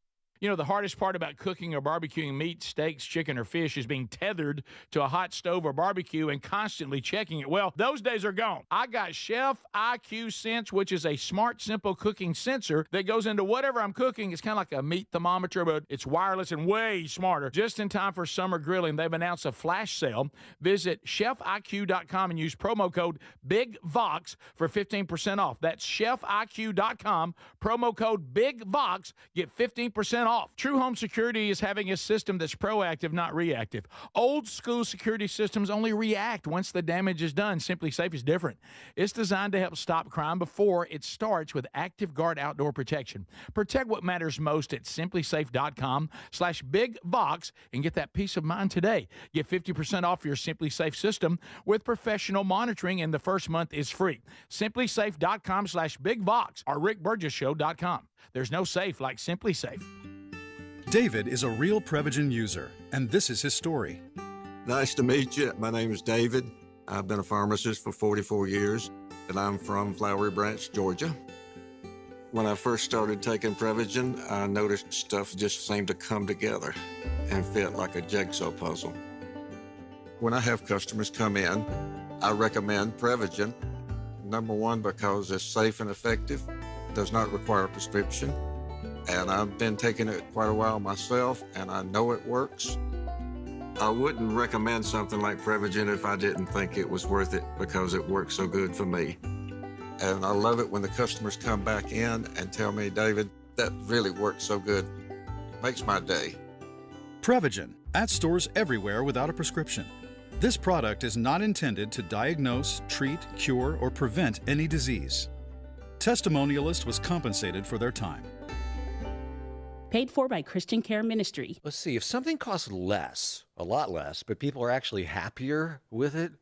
The hardest part about cooking or barbecuing meat, steaks, chicken, or fish is being tethered to a hot stove or barbecue and constantly checking it. Well, those days are gone. I got Chef IQ Sense, which is a smart, simple cooking sensor that goes into whatever I'm cooking. It's kind of like a meat thermometer, but it's wireless and way smarter. Just in time for summer grilling, they've announced a flash sale. Visit chefiq.com and use promo code BIGVOX for 15% off. That's chefiq.com, promo code BIGVOX. Get 15% off. True Home Security is having a system that's proactive, not reactive. Old school security systems only react once the damage is done. Simply Safe is different. It's designed to help stop crime before it starts with Active Guard outdoor protection. Protect what matters most at simplysafe.com/bigbox and get that peace of mind today. Get 50% off your Simply Safe system with professional monitoring, and the first month is free. simplysafe.com/bigbox or rickburgessshow.com. There's no safe like Simply Safe. David is a real Prevagen user, and this is his story. Nice to meet you. My name is David. I've been a pharmacist for 44 years, and I'm from Flowery Branch, Georgia. When I first started taking Prevagen, I noticed stuff just seemed to come together and fit like a jigsaw puzzle. When I have customers come in, I recommend Prevagen. Number one, because it's safe and effective, does not require a prescription. And I've been taking it quite a while myself, and I know it works. I wouldn't recommend something like Prevagen if I didn't think it was worth it, because it works so good for me. And I love it when the customers come back in and tell me, David, that really works so good. It makes my day. Prevagen, at stores everywhere without a prescription. This product is not intended to diagnose, treat, cure, or prevent any disease. Testimonialist was compensated for their time. Paid for by Christian Care Ministry. Let's see, if something costs less, a lot less, but people are actually happier with it,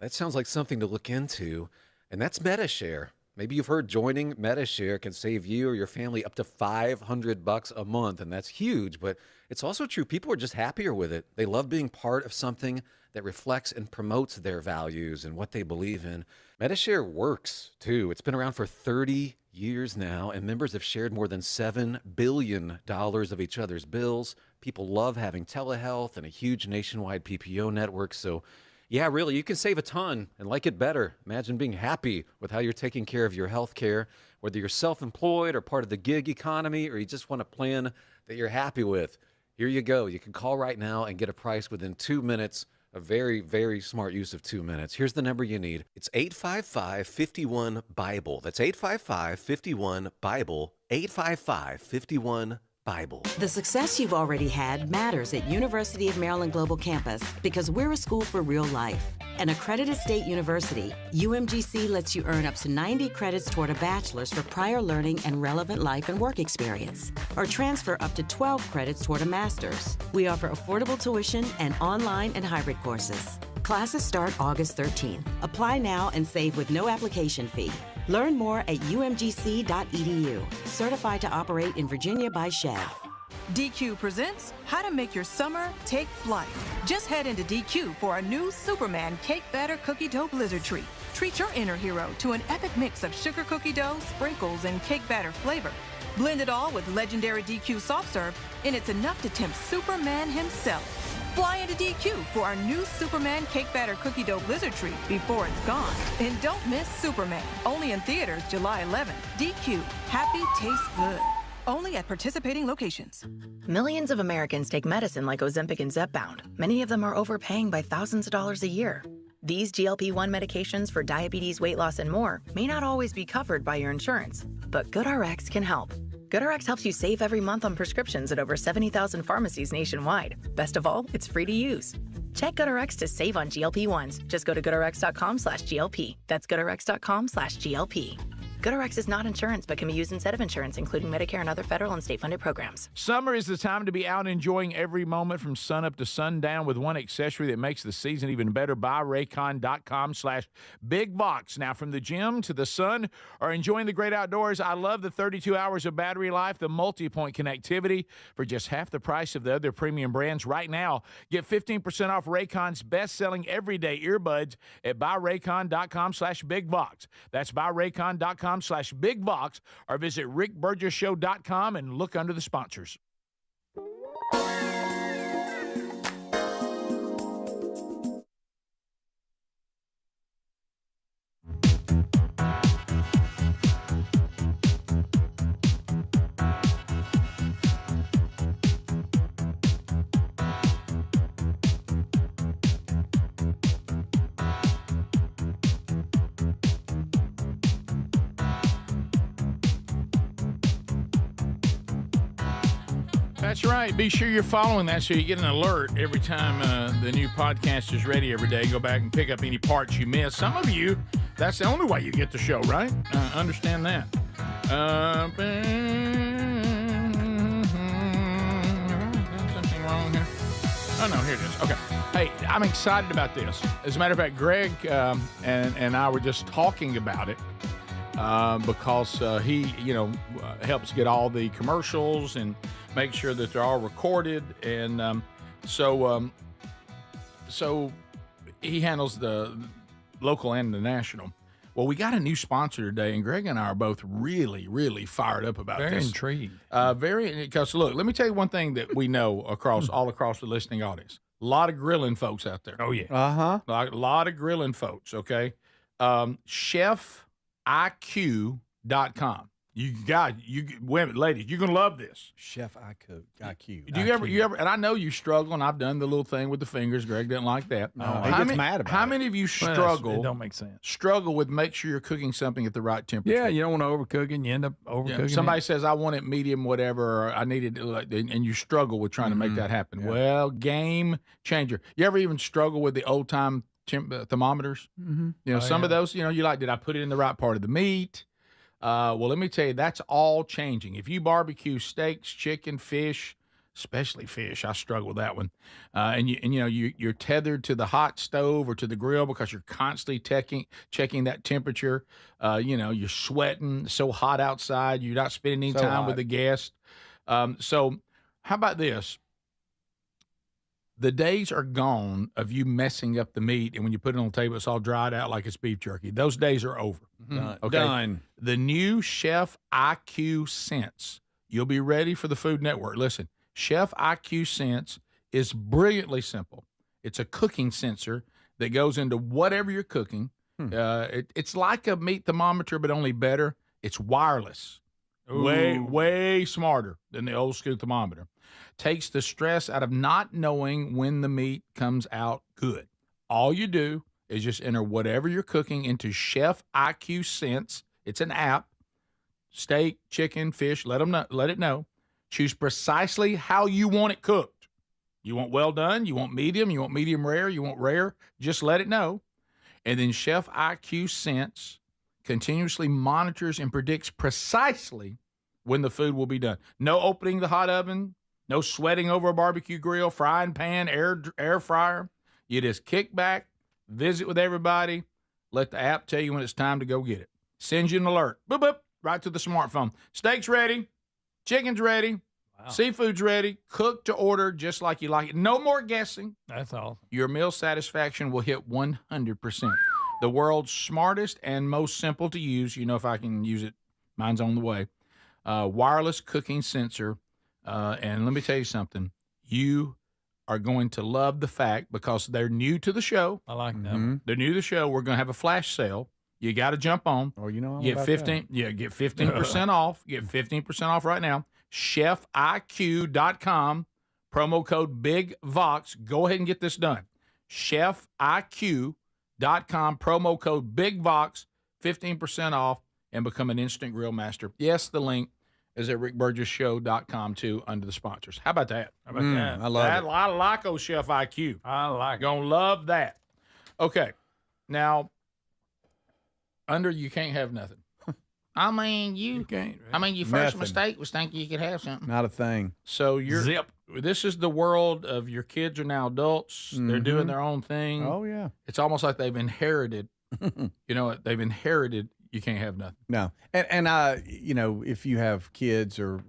that sounds like something to look into. And that's MediShare. Maybe you've heard joining MediShare can save you or your family up to $500 a month, and that's huge, but it's also true. People are just happier with it. They love being part of something that reflects and promotes their values and what they believe in. MediShare works, too. It's been around for 30 years now, and members have shared more than $7 billion of each other's bills. People love having telehealth and a huge nationwide PPO network. So, yeah, really, you can save a ton and like it better. Imagine being happy with how you're taking care of your health care, whether you're self-employed or part of the gig economy, or you just want a plan that you're happy with. Here you go. You can call right now and get a price within 2 minutes A very, very smart use of 2 minutes. Here's the number you need. It's 855-51-BIBLE. That's 855-51-BIBLE. 855-51-BIBLE. The success you've already had matters at University of Maryland Global Campus because we're a school for real life. An accredited state university, UMGC lets you earn up to 90 credits toward a bachelor's for prior learning and relevant life and work experience, or transfer up to 12 credits toward a master's. We offer affordable tuition and online and hybrid courses. Classes start August 13th. Apply now and save with no application fee. Learn more at umgc.edu. Certified to operate in Virginia by Chev. DQ presents How to Make Your Summer Take Flight. Just head into DQ for our new Superman Cake Batter Cookie Dough Blizzard Treat. Treat your inner hero to an epic mix of sugar cookie dough, sprinkles, and cake batter flavor. Blend it all with legendary DQ soft serve, and it's enough to tempt Superman himself. Fly into DQ for our new Superman Cake Batter Cookie Dough Blizzard Treat before it's gone. And don't miss Superman. Only in theaters July 11th. DQ. Happy tastes good. Only at participating locations. Millions of Americans take medicine like Ozempic and Zepbound. Many of them are overpaying by thousands of dollars a year. These GLP-1 medications for diabetes, weight loss, and more may not always be covered by your insurance, but GoodRx can help. GoodRx helps you save every month on prescriptions at over 70,000 pharmacies nationwide. Best of all, it's free to use. Check GoodRx to save on GLP-1s. Just go to goodrx.com/GLP. That's goodrx.com/GLP. GoodRx is not insurance, but can be used instead of insurance, including Medicare and other federal and state-funded programs. Summer is the time to be out enjoying every moment from sunup to sundown with one accessory that makes the season even better. Buy Raycon.com/BigBox. Now, from the gym to the sun or enjoying the great outdoors, I love the 32 hours of battery life, the multi-point connectivity for just half the price of the other premium brands. Right now, get 15% off Raycon's best-selling everyday earbuds at buyraycon.com/BigBox. That's buyraycon.com/BigBox or visit rickburgessshow.com and look under the sponsors. That's right. Be sure you're following that so you get an alert every time the new podcast is ready every day. Go back and pick up any parts you missed. Some of you, that's the only way you get the show, right? Understand that. Something wrong here? Oh, no, here it is. Okay. Hey, I'm excited about this. As a matter of fact, Greg and I were just talking about it. Because he, helps get all the commercials and make sure that they're all recorded. And so he handles the local and the national. Well, we got a new sponsor today, and Greg and I are both really, really fired up about this. Very intrigued. Because, look, let me tell you one thing that we know all across the listening audience. A lot of grilling folks out there. Oh, yeah. Uh-huh. A lot of grilling folks, okay? ChefIQ.com. Women, ladies, you're gonna love this. Chef IQ. Do you ever? And I know you struggle, and I've done the little thing with the fingers. Greg didn't like that. No, he gets mad about it. How many of you struggle? It don't make sense. Struggle with make sure you're cooking something at the right temperature. Yeah, you don't want to overcook it, and you end up overcooking. Yeah, somebody says I want it medium, whatever, or I need it, and you struggle with trying to make that happen. Yeah. Well, game changer. You ever even struggle with the old time thermometers? Mm-hmm. Some of those, you like, did I put it in the right part of the meat? Well, let me tell you, that's all changing. If you barbecue steaks, chicken, fish, especially fish, I struggle with that one. You're tethered to the hot stove or to the grill because you're constantly checking that temperature. You're sweating, so hot outside. You're not spending any time with the guest. So how about this? The days are gone of you messing up the meat, and when you put it on the table, it's all dried out like it's beef jerky. Those days are over. Mm-hmm. Okay? Done. The new Chef IQ Sense. You'll be ready for the Food Network. Listen, Chef IQ Sense is brilliantly simple. It's a cooking sensor that goes into whatever you're cooking. It's like a meat thermometer, but only better. It's wireless. Way smarter than the old school thermometer. Takes the stress out of not knowing when the meat comes out good. All you do is just enter whatever you're cooking into Chef IQ Sense. It's an app. Steak, chicken, fish, let it know. Choose precisely how you want it cooked. You want well done, you want medium rare, you want rare, just let it know. And then Chef IQ Sense continuously monitors and predicts precisely when the food will be done. No opening the hot oven, no sweating over a barbecue grill, frying pan, air fryer. You just kick back, visit with everybody, let the app tell you when it's time to go get it. Sends you an alert. Boop, boop. Right to the smartphone. Steak's ready. Chicken's ready. Wow. Seafood's ready. Cooked to order just like you like it. No more guessing. That's all. Your meal satisfaction will hit 100%. The world's smartest and most simple to use. You know, if I can use it, mine's on the way. Wireless cooking sensor. And let me tell you something. You are going to love the fact, because they're new to the show. I like them. Mm-hmm. They're new to the show. We're going to have a flash sale. You got to jump on. Oh, you know, get 15. Yeah, get 15% off. Get 15% off right now. ChefIQ.com. Promo code BigVox. Go ahead and get this done. ChefIQ.com. Promo code BigVox. 15% off and become an instant grill master. Yes, the link is at rickburgessshow.com too under the sponsors. How about that? How about that? I love it. I like old Chef IQ. I like it. Gonna love that. Okay, now. Under you can't have nothing. I mean, you can't. I mean, your first Nothing. mistake was thinking you could have something. Not a thing. So you're Zip. This is the world of your kids are now adults. They're doing their own thing. Oh, yeah. It's almost like they've inherited. They've inherited. You can't have nothing. No. And if you have kids or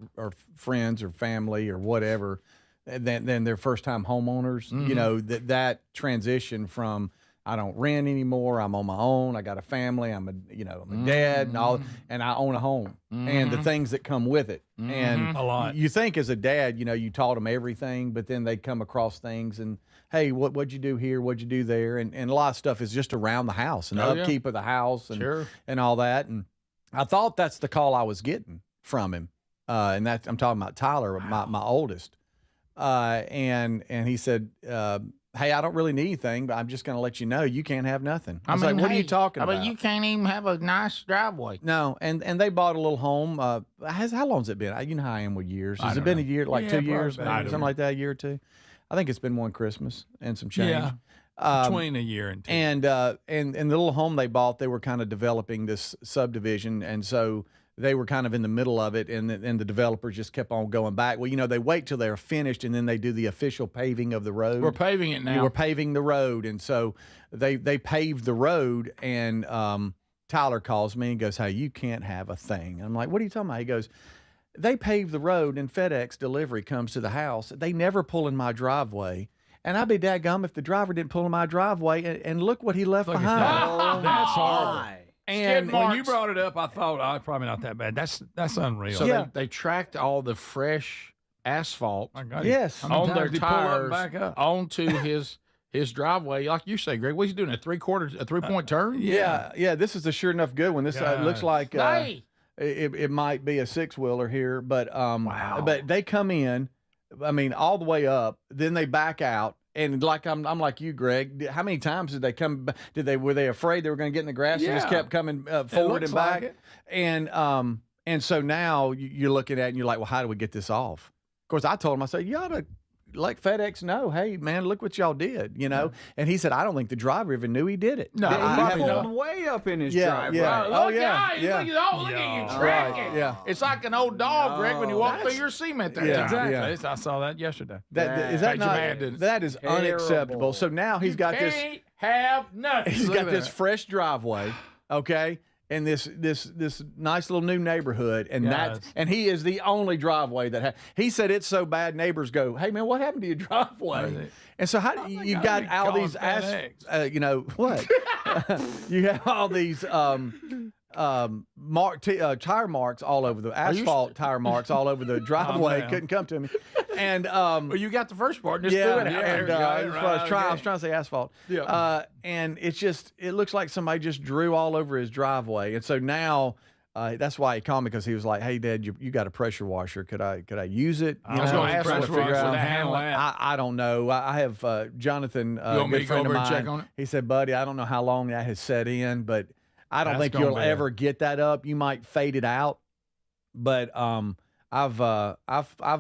friends or family or whatever, then they're first time homeowners, that transition from I don't rent anymore. I'm on my own. I got a family. I'm a dad and all, and I own a home and the things that come with it. And a lot. You think as a dad, you taught them everything, but then they come across things and, hey, what'd you do here? What'd you do there? And a lot of stuff is just around the house and upkeep of the house and all that. And I thought that's the call I was getting from him. And I'm talking about Tyler, my oldest. And he said, hey, I don't really need anything, but I'm just going to let you know you can't have nothing. I was like, what are you talking about? I mean, you can't even have a nice driveway. No, and they bought a little home. How long's it been? You know how I am with years. Has it been a year, like 2 years, something like that, a year or two? I think it's been one Christmas and some change. Yeah, between a year and two. And the little home they bought, they were kind of developing this subdivision, and so they were kind of in the middle of it, and the developers just kept on going back. Well, they wait till they're finished, and then they do the official paving of the road. We're paving it now. We're paving the road, and so they paved the road, and Tyler calls me and goes, hey, you can't have a thing. I'm like, what are you talking about? He goes, they paved the road, and FedEx delivery comes to the house. They never pull in my driveway. And I'd be dadgum if the driver didn't pull in my driveway, and look what he left behind. That's horrible. And when you brought it up, I thought, probably not that bad. That's unreal. So they tracked all the fresh asphalt on their tires onto his driveway. Like you say, Greg, what's he doing? A 3-point turn? Yeah. This is a sure enough good one. This looks like it might be a 6-wheeler here, but but they come in, I mean, all the way up, then they back out. And like I'm like you, Greg. How many times did they come? Were they afraid they were going to get in the grass? And just kept coming forward and back. Like and so now you're looking at it and you're like, well, how do we get this off? Of course, I told him, I said, you ought to let FedEx know, hey man, look what y'all did, And he said, I don't think the driver even knew he did it. No, he pulled way up in his driveway. Yeah. Look at you tracking. Yeah. It's like an old dog, Greg, when you walk through your cement there. Exactly. Yeah. I saw that yesterday. That is unacceptable. So now he's got this. Can't have nothing. He's got this fresh driveway, okay, and this nice little new neighborhood, and he is the only driveway that he said it's so bad neighbors go, hey man, what happened to your driveway? And so how you got all these what? You have all these tire marks all over the asphalt, tire marks all over the driveway. Couldn't come to me. And well, you got the first part. Just threw it out there. I was trying to say asphalt. Yeah. And it looks like somebody just drew all over his driveway. And so now That's why he called me, because he was like, "Hey, Dad, you got a pressure washer? Could I use it?" I was going to ask what figure out. I don't know. I have Jonathan, you want me to go over and check on it? He said, "Buddy, I don't know how long that has set in, but I don't think you'll ever get that up. You might fade it out, but I've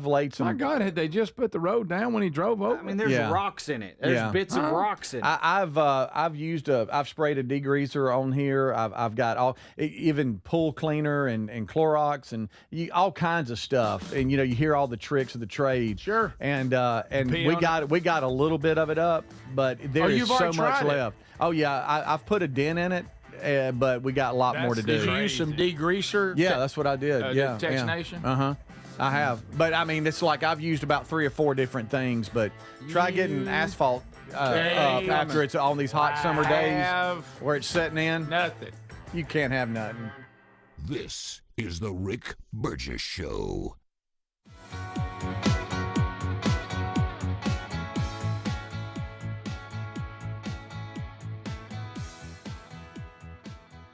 laid some." My God, had they just put the road down when he drove over? I mean, there's rocks in it. There's bits of rocks in it. I've sprayed a degreaser on here. I've got even pool cleaner and Clorox and all kinds of stuff. And you hear all the tricks of the trade. Sure. And we got a little bit of it up, but there is so much left. Oh yeah, I've put a dent in it. But we got a lot more to do. Did you use some degreaser? Yeah, that's what I did. Tex Nation? I have. But, I mean, it's like I've used about 3 or 4 different things. But try getting asphalt up after it's on these hot summer days where it's setting in. Nothing. You can't have nothing. This is the Rick Burgess Show.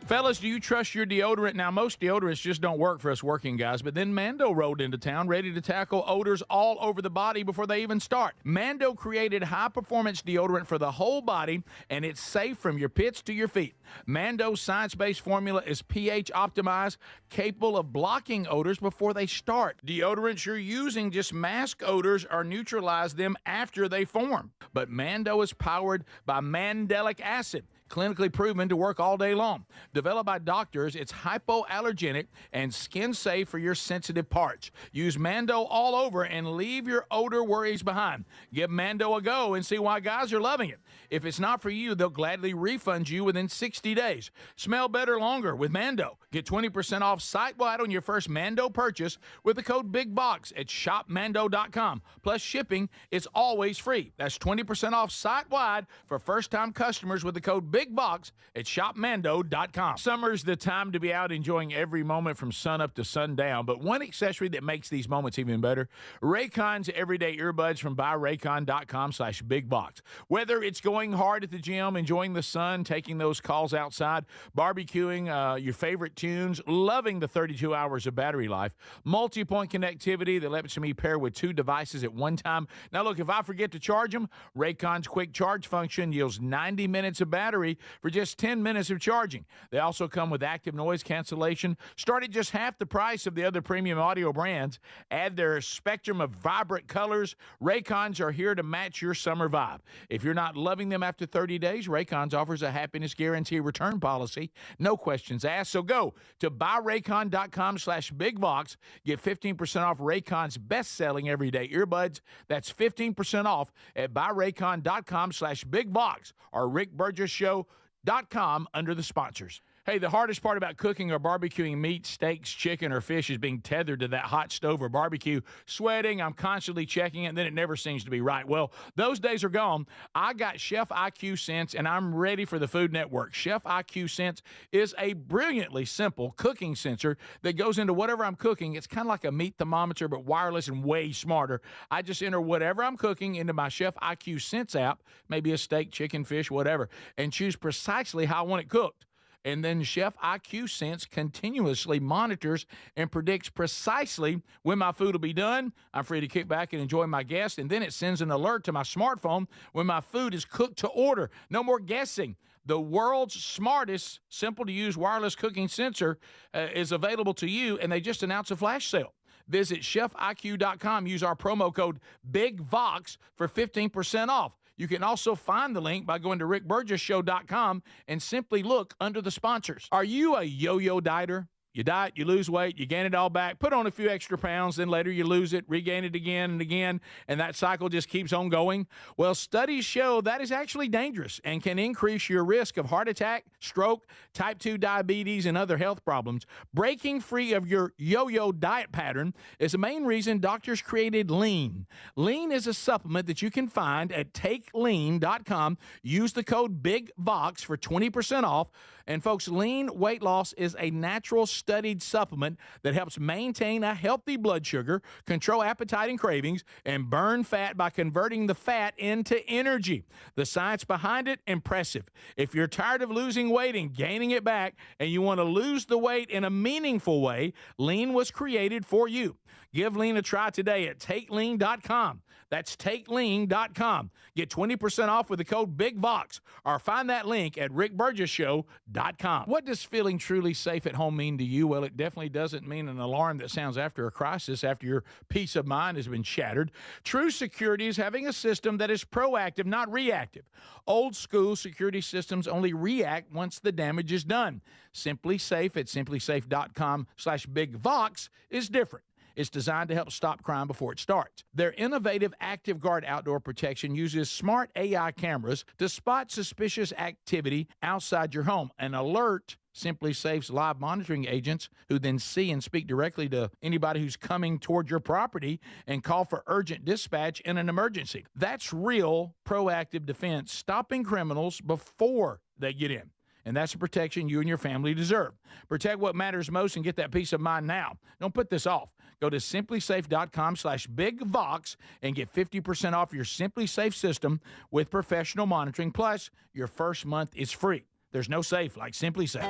Fellas, do you trust your deodorant? Now, most deodorants just don't work for us working guys, but then Mando rolled into town ready to tackle odors all over the body before they even start. Mando created high-performance deodorant for the whole body, and it's safe from your pits to your feet. Mando's science-based formula is pH-optimized, capable of blocking odors before they start. Deodorants you're using just mask odors or neutralize them after they form. But Mando is powered by mandelic acid, clinically proven to work all day long. Developed by doctors, it's hypoallergenic and skin safe for your sensitive parts. Use Mando all over and leave your odor worries behind. Give Mando a go and see why guys are loving it. If it's not for you, they'll gladly refund you within 60 days. Smell better longer with Mando. Get 20% off site-wide on your first Mando purchase with the code BIGBOX at shopmando.com. Plus shipping is always free. That's 20% off site-wide for first-time customers with the code BIGBOX at shopmando.com. Summer's the time to be out enjoying every moment from sunup to sundown, but one accessory that makes these moments even better, Raycon's everyday earbuds from buyraycon.com/bigbox. Whether it's going hard at the gym, enjoying the sun, taking those calls outside, barbecuing your favorite tunes, loving the 32 hours of battery life, multi-point connectivity that lets me pair with 2 devices at one time. Now look, if I forget to charge them, Raycon's quick charge function yields 90 minutes of battery for just 10 minutes of charging. They also come with active noise cancellation, start at just half the price of the other premium audio brands. Add their spectrum of vibrant colors. Raycons are here to match your summer vibe. If you're not loving them after 30 days, Raycons offers a happiness guarantee return policy. No questions asked. So go to buyraycon.com/bigbox. Get 15% off Raycon's best-selling everyday earbuds. That's 15% off at buyraycon.com/bigbox or rickburgessshow.com under the sponsors. Hey, the hardest part about cooking or barbecuing meat, steaks, chicken, or fish is being tethered to that hot stove or barbecue. Sweating, I'm constantly checking it, and then it never seems to be right. Well, those days are gone. I got Chef IQ Sense, and I'm ready for the Food Network. Chef IQ Sense is a brilliantly simple cooking sensor that goes into whatever I'm cooking. It's kind of like a meat thermometer, but wireless and way smarter. I just enter whatever I'm cooking into my Chef IQ Sense app, maybe a steak, chicken, fish, whatever, and choose precisely how I want it cooked. And then Chef IQ Sense continuously monitors and predicts precisely when my food will be done. I'm free to kick back and enjoy my guests. And then it sends an alert to my smartphone when my food is cooked to order. No more guessing. The world's smartest, simple-to-use wireless cooking sensor is available to you, and they just announced a flash sale. Visit chefiq.com. Use our promo code BIGVOX for 15% off. You can also find the link by going to rickburgessshow.com and simply look under the sponsors. Are you a yo-yo dieter? You diet, you lose weight, you gain it all back, put on a few extra pounds, then later you lose it, regain it again and again, and that cycle just keeps on going? Well, studies show that is actually dangerous and can increase your risk of heart attack, stroke, type 2 diabetes, and other health problems. Breaking free of your yo-yo diet pattern is the main reason doctors created Lean. Lean is a supplement that you can find at takelean.com. Use the code BIGVOX for 20% off. And folks, Lean weight loss is a natural studied supplement that helps maintain a healthy blood sugar, control appetite and cravings, and burn fat by converting the fat into energy. The science behind it, impressive. If you're tired of losing weight and gaining it back, and you want to lose the weight in a meaningful way, Lean was created for you. Give Lean a try today at TakeLean.com. That's TakeLean.com. Get 20% off with the code BIGVOX, or find that link at RickBurgessShow.com. What does feeling truly safe at home mean to you? Well, it definitely doesn't mean an alarm that sounds after a crisis, after your peace of mind has been shattered. True security is having a system that is proactive, not reactive. Old school security systems only react once the damage is done. Simply Safe at simplysafe.com/BigVox is different. It's designed to help stop crime before it starts. Their innovative Active Guard outdoor protection uses smart AI cameras to spot suspicious activity outside your home and alert Simply Safe's live monitoring agents, who then see and speak directly to anybody who's coming toward your property and call for urgent dispatch in an emergency. That's real proactive defense, stopping criminals before they get in. And that's the protection you and your family deserve. Protect what matters most and get that peace of mind now. Don't put this off. Go to simplysafe.com/BigVox and get 50% off your Simply Safe system with professional monitoring. Plus, your first month is free. There's no safe like Simply Safe.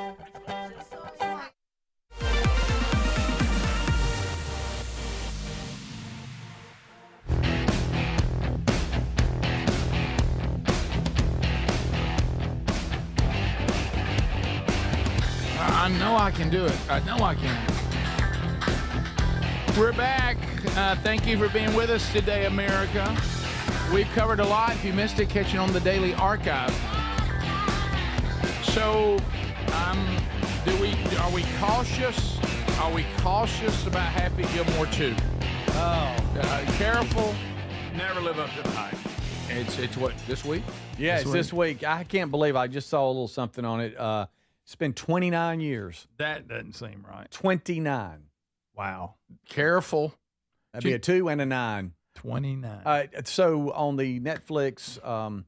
I know I can do it. I know I can. We're back. Thank you for being with us today, America. We've covered a lot. If you missed it, catch it on the Daily Archive. So, are we cautious? Are we cautious about Happy Gilmore 2? Careful. Never live up to the hype. It's what, this week? Yeah, it's this week. I can't believe I just saw a little something on it. It's been 29 years. That doesn't seem right. 29. Wow. Careful. That'd be a 2 and a 9. 29. So on the Netflix, on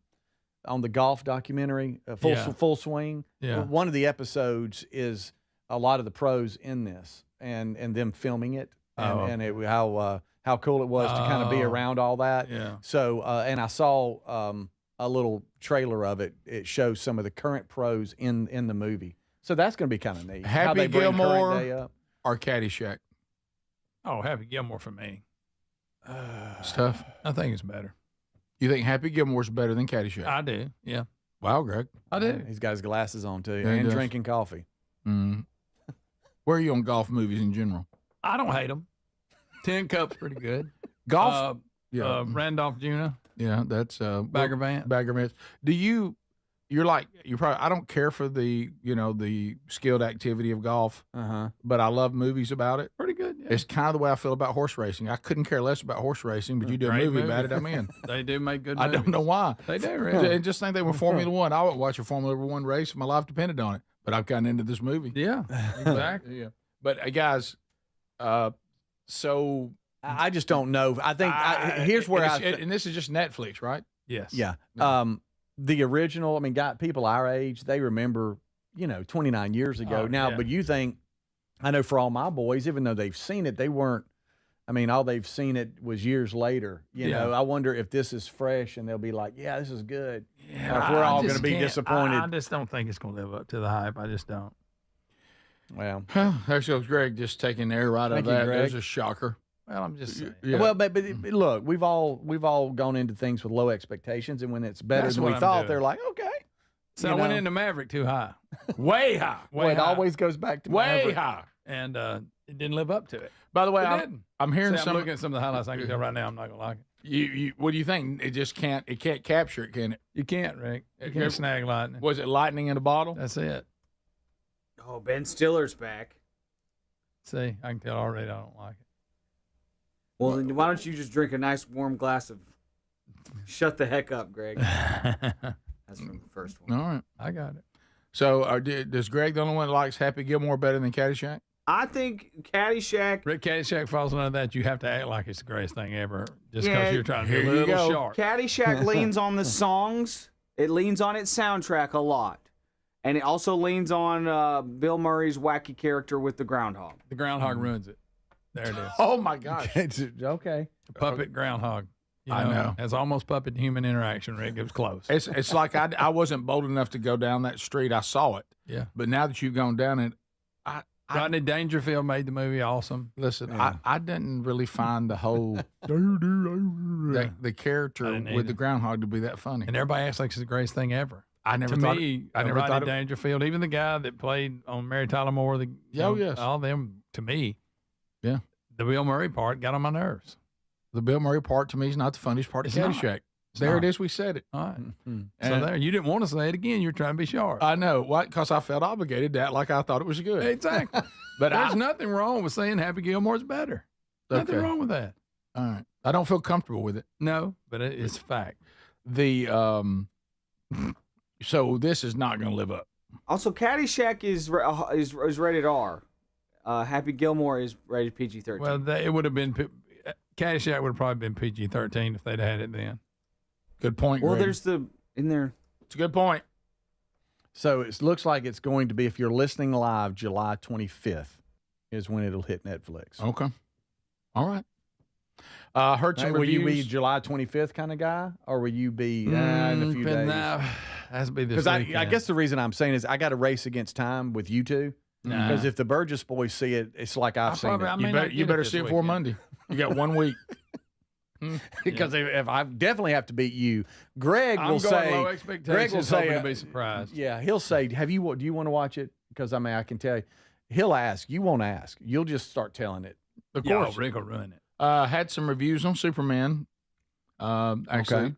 the golf documentary, Full Swing, one of the episodes is a lot of the pros in this and them filming it and how cool it was to kind of be around all that. Yeah. So, and I saw a little trailer of it. It shows some of the current pros in the movie. So that's going to be kind of neat. Happy how they bring Gilmore current day up. Or Caddyshack? Oh, Happy Gilmore for me. It's tough. I think it's better. You think Happy Gilmore's better than Caddyshack? I do, yeah. Wow, Greg. I do. He's got his glasses on, too, Yeah, he and does. drinking coffee. Mm. Where are you on golf movies in general? I don't hate them. 10 Cup's pretty good. Golf? Randolph Juna. Yeah, that's Bagger Vance. Bagger Vance. You're probably, I don't care for the skilled activity of golf, but I love movies about it. Pretty good. Yeah. It's kind of the way I feel about horse racing. I couldn't care less about horse racing, but you do a Great movie about it, I'm in. They do make good I movies. don't know why. They do, really. And just think they were Formula One. I would watch a Formula One race if my life depended on it, but I've gotten into this movie. Yeah, exactly. Yeah. But guys, so I just don't know. I think here's where and this is just Netflix, right? Yes. Yeah. The original, people our age, they remember, 29 years ago now, but you think, I know for all my boys, even though they've seen it, they weren't, all they've seen it was years later. You know, I wonder if this is fresh and they'll be like, yeah, this is good. Yeah, or if we're all going to be can't- disappointed. I just don't think it's going to live up to the hype. I just don't. Well, there goes Greg just taking air right out of Thank you, that. Greg. There's a shocker. Well, I'm just saying. Yeah. Well, but look, we've all gone into things with low expectations, and when it's better That's than what we I'm thought, doing. they're like, okay. So I went into Maverick too high. Way high. Well, it high. always goes back to Way Maverick. high. And it didn't live up to it. By the way, It didn't. I'm hearing See, I'm looking at some of the highlights. I can tell right now I'm not going to like it. You what do you think? It just can't capture it, can it? You can't, Rick. You can't snag lightning. Was it lightning in a bottle? That's it. Oh, Ben Stiller's back. See, I can tell already I don't like it. Well, then why don't you just drink a nice warm glass of Shut the Heck Up, Greg. That's from the first one. All right. I got it. So does Greg the only one that likes Happy Gilmore better than Caddyshack? I think Caddyshack. Rick, Caddyshack falls under that. You have to act like it's the greatest thing ever just because Yeah, you're trying to be a here you little go. sharp. Caddyshack leans on the songs. It leans on its soundtrack a lot. And it also leans on Bill Murray's wacky character with the groundhog. The groundhog ruins it. There it is. Oh my gosh. Okay. The puppet groundhog. I know. Has almost puppet human interaction, Rick. It was close. It's like I wasn't bold enough to go down that street. I saw it. Yeah. But now that you've gone down it, Rodney Dangerfield made the movie awesome. Listen, I didn't really find the whole the character with the groundhog to be that funny. And everybody acts like it's the greatest thing ever. I never to thought me, I never Rodney thought it, Dangerfield, even the guy that played on Mary Tyler Moore, yes. all them, to me, yeah, the Bill Murray part got on my nerves. The Bill Murray part to me is not the funniest part of Caddyshack. There it is. We said it. All right. Mm-hmm. So there, you didn't want to say it again. You're trying to be sharp. I know. Why? Because I felt obligated to act like I thought it was good. Exactly. But there's nothing wrong with saying Happy Gilmore's better. Nothing wrong with that. All right. I don't feel comfortable with it. No, but it's fact. So this is not going to live up. Also, Caddyshack is rated R. Happy Gilmore is rated PG-13. Well, it would have been Caddyshack would have probably been PG-13 if they'd had it then. Good point. Well, Greg. there's in there. It's a good point. So it looks like it's going to be, if you're listening live, July 25th is when it'll hit Netflix. Okay. All right. Heard some will reviews. you be July 25th kind of guy, or will you be in a few days? No, has to be this Because weekend. I guess the reason I'm saying is I got to race against time with you two. Because if the Burgess boys see it, it's like I've seen it. You better see it before Monday. You got 1 week. Because if I definitely have to beat you, Greg I'm will going say. low expectations, Greg will say, hoping to be surprised. Yeah, he'll say, "Do you want to watch it?" Because I mean, I can tell you, he'll ask. You won't ask. You'll just start telling it. Of course, Rick will ruin it. Had some reviews on Superman. Actually,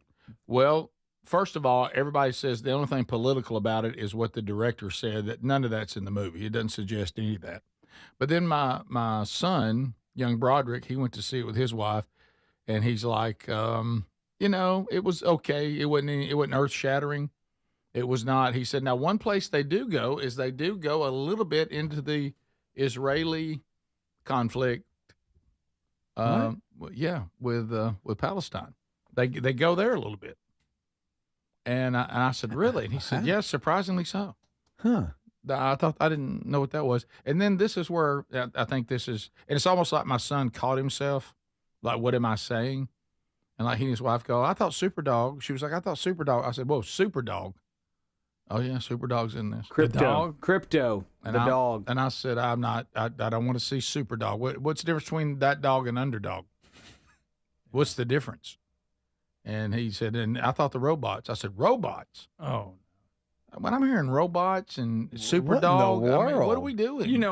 well, first of all, everybody says the only thing political about it is what the director said. That none of that's in the movie. It doesn't suggest any of that. But then my son, young Broderick, he went to see it with his wife. And he's like, it was okay. It wasn't earth shattering. It was not. He said, now one place they do go is they do go a little bit into the Israeli conflict. With Palestine, they go there a little bit. And I said, really? And he said, yes, surprisingly so. Huh. I didn't know what that was. And then this is where I think this is, and it's almost like my son caught himself. Like, what am I saying? And like he and his wife go, I thought Superdog. She was like, I thought Superdog. I said, whoa, Superdog. Oh yeah, Superdog's in this. Crypto. And the dog. And I said, I don't want to see Superdog. What's the difference between that dog and Underdog? What's the difference? And he said, and I thought the robots. I said, robots? Oh. When I'm hearing robots and Superdog, what are we doing?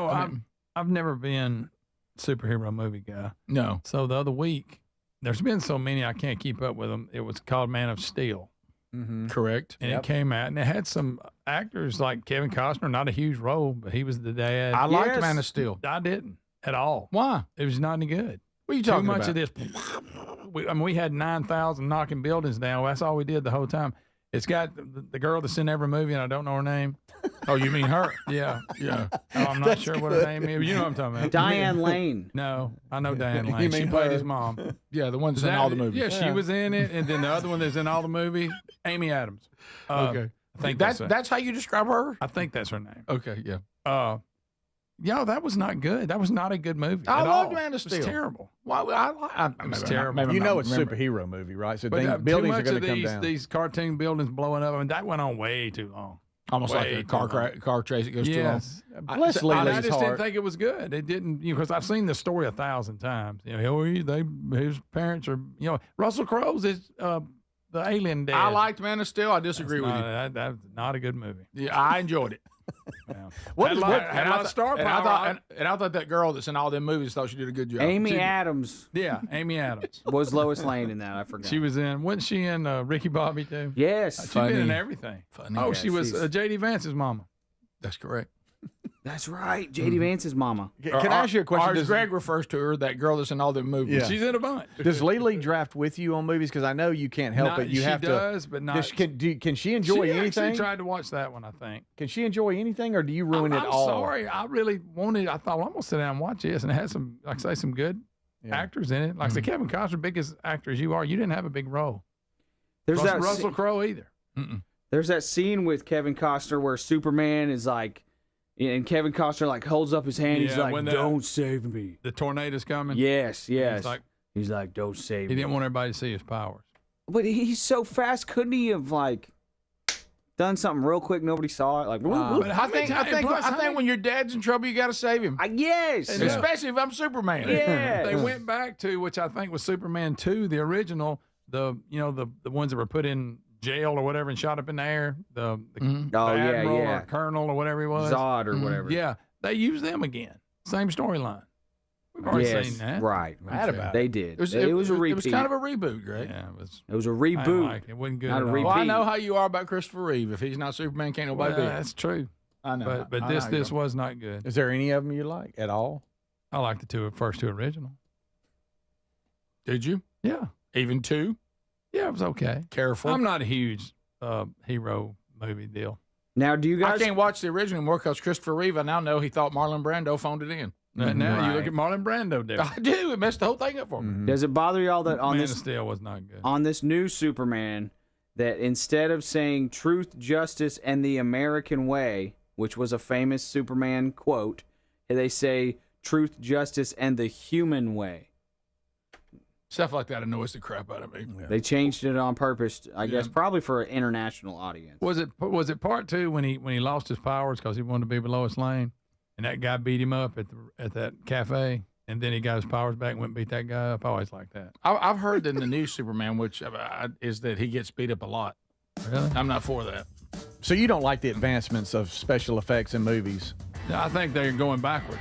I've never been superhero movie guy. No. So the other week, there's been so many I can't keep up with them. It was called Man of Steel. Mm-hmm. Correct. And it came out, and it had some actors like Kevin Costner, not a huge role, but he was the dad. I liked Man of Steel. I didn't at all. Why? It was not any good. What are you talking about? Too much of this. We had 9,000 knocking buildings down. That's all we did the whole time. It's got the girl that's in every movie, and I don't know her name. Oh, you mean her? Yeah. Oh, I'm not sure what her name is. You know what I'm talking about. Diane Lane. No, I know Diane Lane. She played his mom. Yeah, the one that's in all the movies. Yeah, she was in it, and then the other one that's in all the movie, Amy Adams. Okay. I think that's how you describe her? I think that's her name. Okay, yeah. That was not good. That was not a good movie. I at loved all. Man of Steel. It was terrible. It was terrible. It's a superhero movie, right? So buildings too are much going of to come down. These cartoon buildings blowing up. I mean, that went on way too long. Almost like a car chase that goes too long. Bless Lily's I just heart. didn't think it was good. It didn't, because I've seen the story 1,000 times. His parents are, Russell Crowe's is the alien dad. I liked Man of Steel. I disagree with you. That's not a good movie. Yeah, I enjoyed it. Yeah. Had a lot of star power. And I thought that girl that's in all them movies thought she did a good job. Amy Adams. Yeah, Amy Adams. Was Lois Lane in that? I forgot. She was in, wasn't she in Ricky Bobby too? Yes. She's been in everything. Funny. Oh, Yeah, she was J.D. Vance's mama. That's correct. That's right. J.D. Vance's mama. Can I ask you a question? Or as Greg refers to her, that girl that's in all them movies. Yeah. She's in a bunch. Does Lily draft with you on movies? Because I know you can't help it. You have to. She does, but not. Can she enjoy anything? She actually tried to watch that one, I think. Can she enjoy anything, or do you ruin it I'm all? sorry. I really wanted. I thought, well, I'm gonna sit down and watch this, and it had some, like I say, some good actors in it. Like I say, Kevin Costner, biggest actor as you are, you didn't have a big role. There's Russell Crowe either. There's There's that scene with Kevin Costner where Superman is like, and Kevin Costner like holds up his hand. He's like, "Don't save me." The tornado's coming. Yes. He's like, "Don't save me." He didn't want everybody to see his powers. But he's so fast. Couldn't he have like done something real quick? Nobody saw it. Like, But I think when your dad's in trouble, you got to save him. Yes, especially if I'm Superman. Yeah. They went back to, which I think was Superman 2, the original. The ones that were put in jail or whatever and shot up in the air. The admiral or colonel or whatever he was. Zod or whatever. Yeah, they used them again. Same storyline. We've already seen that. Right. Mad about They did. It was a repeat. It was kind of a reboot, Greg. Yeah, it was a reboot. It wasn't good Not at a all. repeat. Well, I know how you are about Christopher Reeve. If he's not Superman, can't nobody be. That's true. I know. But this was not good. Is there any of them you like at all? I like the first two original. Did you? Yeah. Even 2? Yeah, it was okay. Careful. I'm not a huge hero movie deal. Now, do you guys? I can't watch the original anymore because Christopher Reeve, I now know he thought Marlon Brando phoned it in. Now you look at Marlon Brando there. I do. It messed the whole thing up for me. Does it bother y'all that on Man this of Steel was not good. on this new Superman that instead of saying truth, justice, and the American way, which was a famous Superman quote, they say truth, justice, and the human way? Stuff like that annoys the crap out of me. Yeah. They changed it on purpose, I guess, probably for an international audience. Was it part 2 when he lost his powers because he wanted to be Lois Lane, and that guy beat him up at that cafe, and then he got his powers back and went and beat that guy up? I always like that. I've heard that in the new Superman, which is that he gets beat up a lot. Really? I'm not for that. So you don't like the advancements of special effects in movies? No, I think they're going backwards.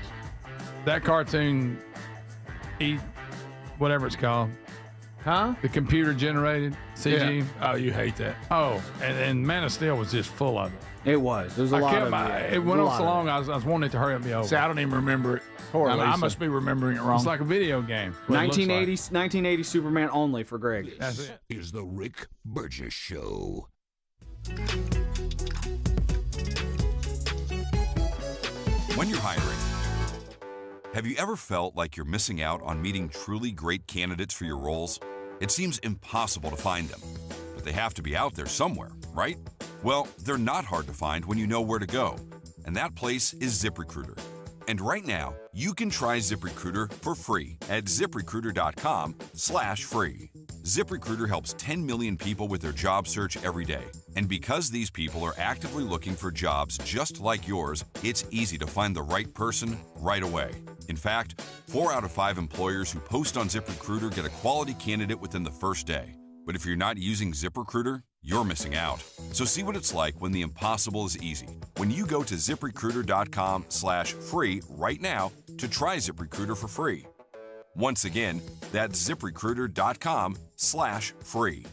That cartoon, whatever it's called. Huh? The computer generated CG. Yeah. Oh, you hate that. Oh, and Man of Steel was just full of it. It was. There was a lot of it. It went on so long, I was wanting it to hurry up and be over. See, I don't even remember it. I must be remembering it wrong. It's like a video game. 1980 Superman only for Greg. That's it. Is the Rick Burgess Show. When you're hiring, have you ever felt like you're missing out on meeting truly great candidates for your roles? It seems impossible to find them, but they have to be out there somewhere, right? Well, they're not hard to find when you know where to go, and that place is ZipRecruiter. And right now, you can try ZipRecruiter for free at ZipRecruiter.com/free. ZipRecruiter helps 10 million people with their job search every day. And because these people are actively looking for jobs just like yours, it's easy to find the right person right away. In fact, 4 out of 5 employers who post on ZipRecruiter get a quality candidate within the first day. But if you're not using ZipRecruiter, you're missing out. So see what it's like when the impossible is easy. When you go to ZipRecruiter.com/free right now to try ZipRecruiter for free. Once again, that's ZipRecruiter.com/free.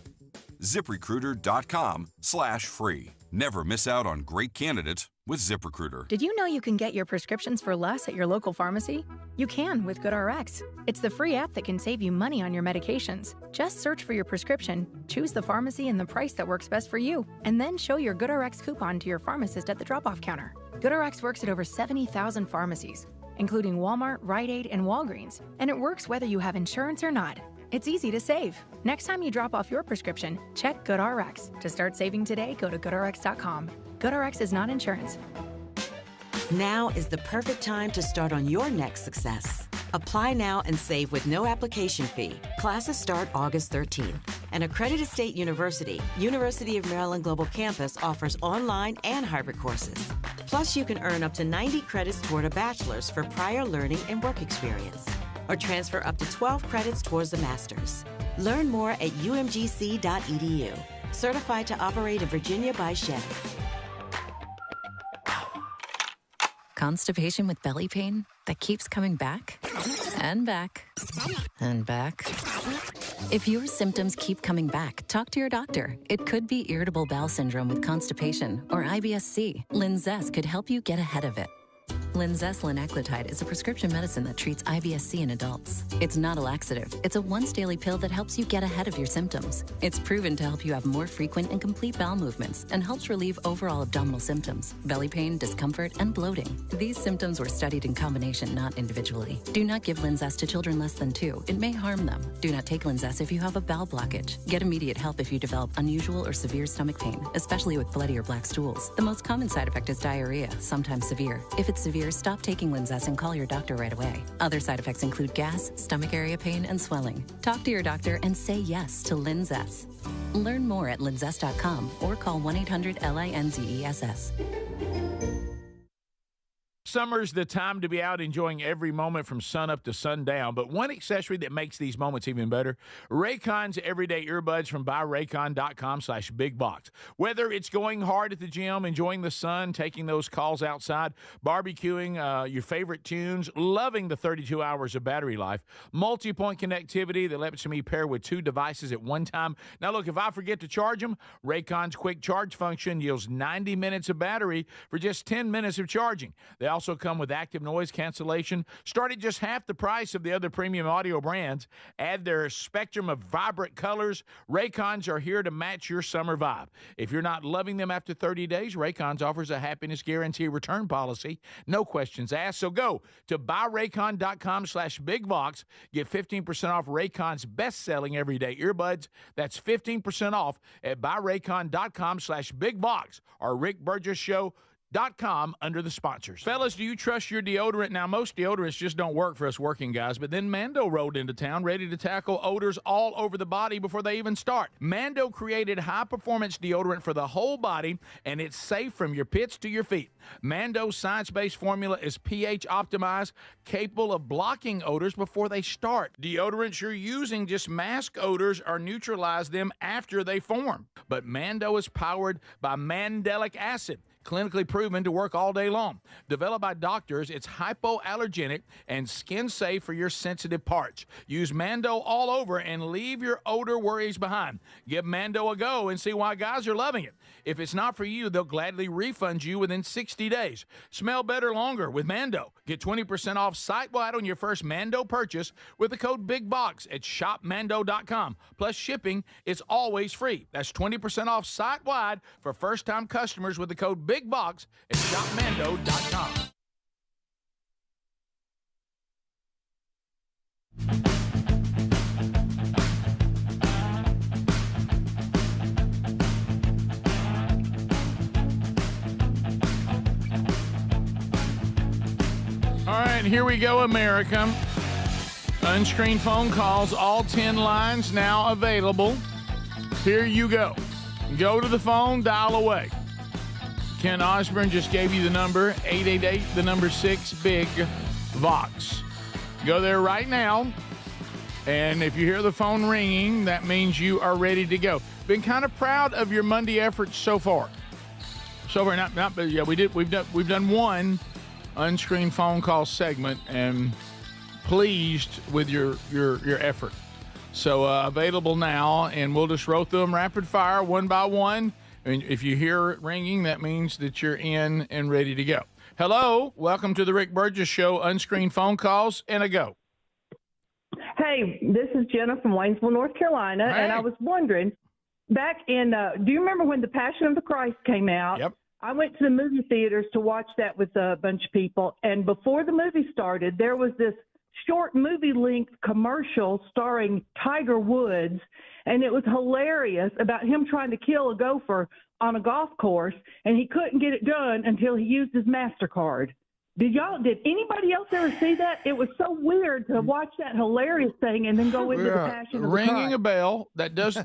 ZipRecruiter.com/free. Never miss out on great candidates with ZipRecruiter. Did you know you can get your prescriptions for less at your local pharmacy? You can with GoodRx. It's the free app that can save you money on your medications. Just search for your prescription, choose the pharmacy and the price that works best for you, and then show your GoodRx coupon to your pharmacist at the drop-off counter. GoodRx works at over 70,000 pharmacies, including Walmart, Rite Aid, and Walgreens, and it works whether you have insurance or not. It's easy to save. Next time you drop off your prescription, check GoodRx. To start saving today, go to GoodRx.com. GoodRx is not insurance. Now is the perfect time to start on your next success. Apply now and save with no application fee. Classes start August 13th. An accredited state university, University of Maryland Global Campus offers online and hybrid courses. Plus, you can earn up to 90 credits toward a bachelor's for prior learning and work experience, or transfer up to 12 credits towards a master's. Learn more at umgc.edu. Certified to operate in Virginia by Chevy. Constipation with belly pain that keeps coming back and back and back. If your symptoms keep coming back, talk to your doctor. It could be irritable bowel syndrome with constipation or IBS-C. Linzess could help you get ahead of it. Linzess linaclotide is a prescription medicine that treats IBS-C in adults. It's not a laxative. It's a once-daily pill that helps you get ahead of your symptoms. It's proven to help you have more frequent and complete bowel movements and helps relieve overall abdominal symptoms, belly pain, discomfort, and bloating. These symptoms were studied in combination, not individually. Do not give Linzess to children less than 2. It may harm them. Do not take Linzess if you have a bowel blockage. Get immediate help if you develop unusual or severe stomach pain, especially with bloody or black stools. The most common side effect is diarrhea, sometimes severe. If it's severe, stop taking Linzess and call your doctor right away. Other side effects include gas, stomach area pain, and swelling. Talk to your doctor and say yes to Linzess. Learn more at linzess.com or call 1-800-LINZESS. Summer's the time to be out enjoying every moment from sun up to sundown, but one accessory that makes these moments even better, Raycon's everyday earbuds from buyraycon.com/bigbox. Whether it's going hard at the gym, enjoying the sun, taking those calls outside, barbecuing your favorite tunes, loving the 32 hours of battery life, multi-point connectivity that lets me pair with 2 devices at one time. Now look, if I forget to charge them, Raycon's quick charge function yields 90 minutes of battery for just 10 minutes of charging. They also come with active noise cancellation. Start at just half the price of the other premium audio brands. Add their spectrum of vibrant colors. Raycons are here to match your summer vibe. If you're not loving them after 30 days, Raycons offers a happiness guarantee return policy. No questions asked. So go to buyraycon.com/bigbox. Get 15% off Raycon's best-selling everyday earbuds. That's 15% off at buyraycon.com/bigbox or Rick Burgess Show. .com under the sponsors. Fellas, do you trust your deodorant? Now, most deodorants just don't work for us working guys, but then Mando rolled into town ready to tackle odors all over the body before they even start. Mando created high-performance deodorant for the whole body, and it's safe from your pits to your feet. Mando's science-based formula is pH optimized, capable of blocking odors before they start. Deodorants you're using just mask odors or neutralize them after they form. But Mando is powered by mandelic acid, clinically proven to work all day long. Developed by doctors, it's hypoallergenic and skin safe for your sensitive parts. Use Mando all over and leave your odor worries behind. Give Mando a go and see why guys are loving it. If it's not for you, they'll gladly refund you within 60 days. Smell better longer with Mando. Get 20% off site-wide on your first Mando purchase with the code BIGBOX at shopmando.com. Plus shipping is always free. That's 20% off site-wide for first-time customers with the code BIGBOX at shopmando.com. All right, here we go, America. Unscreened phone calls, all 10 lines now available. Here you go. Go to the phone, dial away. Ken Osborne just gave you the number, 888, the number 6-BIG-VOX. Go there right now, and if you hear the phone ringing, that means you are ready to go. Been kind of proud of your Monday efforts so far. But yeah, we've done one unscreened phone call segment, and pleased with your effort. So available now, and we'll just roll through them rapid fire, one by one. And if you hear it ringing, that means that you're in and ready to go. Hello, welcome to the Rick Burgess Show, unscreened phone calls, and a go. Hey, this is Jenna from Waynesville, North Carolina, Hey. and I was wondering, back in, do you remember when The Passion of the Christ came out? Yep. I went to the movie theaters to watch that with a bunch of people, and before the movie started, there was this short movie-length commercial starring Tiger Woods, and it was hilarious about him trying to kill a gopher on a golf course, and he couldn't get it done until he used his MasterCard. Did anybody else ever see that? It was so weird to watch that hilarious thing and then go into the Passion of the Ringing Christ. a bell. That does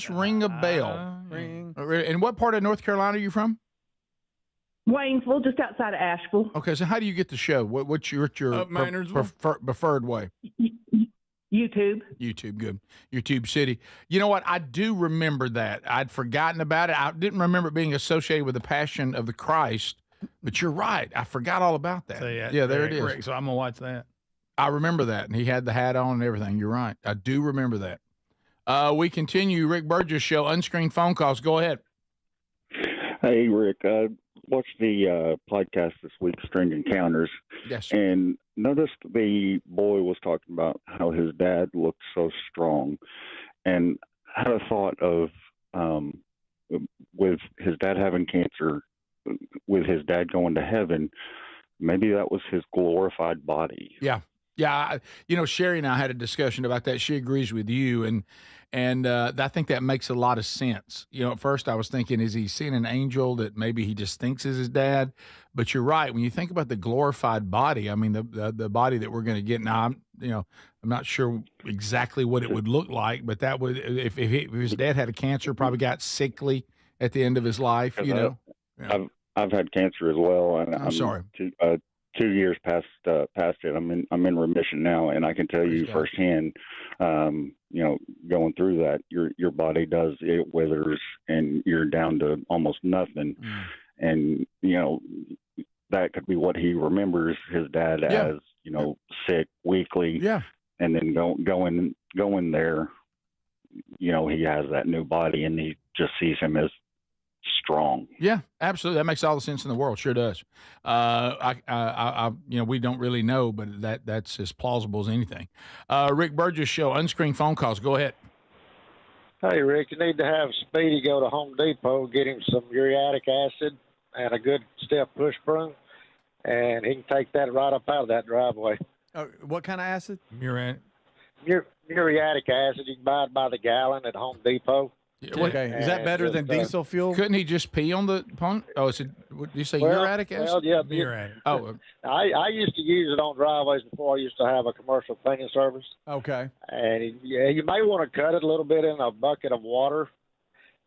ring a bell. Ring. And what part of North Carolina are you from? Waynesville, just outside of Asheville. Okay, so how do you get the show? What's your preferred way? YouTube. YouTube, good. YouTube City. You know what? I do remember that. I'd forgotten about it. I didn't remember it being associated with the Passion of the Christ, but you're right. I forgot all about that. Yeah, there it is. Rick, so I'm going to watch that. I remember that, and he had the hat on and everything. You're right. I do remember that. We continue. Rick Burgess Show, unscreened phone calls. Go ahead. Hey, Rick. I watched the podcast this week, Strange Encounters. Yes. And noticed the boy was talking about how his dad looked so strong. And I had a thought of, with his dad having cancer, with his dad going to heaven, maybe that was his glorified body. Yeah. Yeah. Sherry and I had a discussion about that. She agrees with you. And I think that makes a lot of sense. At first I was thinking, is he seeing an angel that maybe he just thinks is his dad? But you're right. When you think about the glorified body, I mean, the body that we're going to get now, I'm not sure exactly what it would look like, but that would, if his dad had a cancer, probably got sickly at the end of his life, Yeah. I've had cancer as well, and I'm sorry. 2 years past it. I'm in remission now, and I can tell you firsthand, going through that, your body it withers, and you're down to almost nothing, and that could be what he remembers his dad as, sick, weakly, and then going there, he has that new body, and he just sees him as strong. Yeah, absolutely. That makes all the sense in the world. Sure does. We don't really know, but that's as plausible as anything. Rick Burgess Show, unscreened phone calls. Go ahead. Hey, Rick, you need to have Speedy go to Home Depot, get him some uriatic acid and a good stiff push broom, and he can take that right up out of that driveway. What kind of acid? Muriatic. Muriatic acid. You can buy it by the gallon at Home Depot. Okay, is that better than diesel fuel? Couldn't he just pee on the pump? Oh, what did you say, uriatic acid? Well, yeah, uriatic. I used to use it on driveways before I used to have a commercial cleaning service. Okay. And you may want to cut it a little bit in a bucket of water,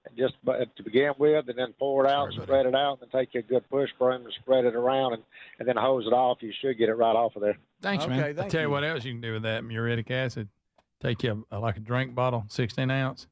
and just to begin with, and then pour it out, spread it out, and then take a good push broom and spread it around, and then hose it off. You should get it right off of there. Thanks, man. I'll tell you what else you can do with that muriatic acid. Take you like a drink bottle, 16 ounce.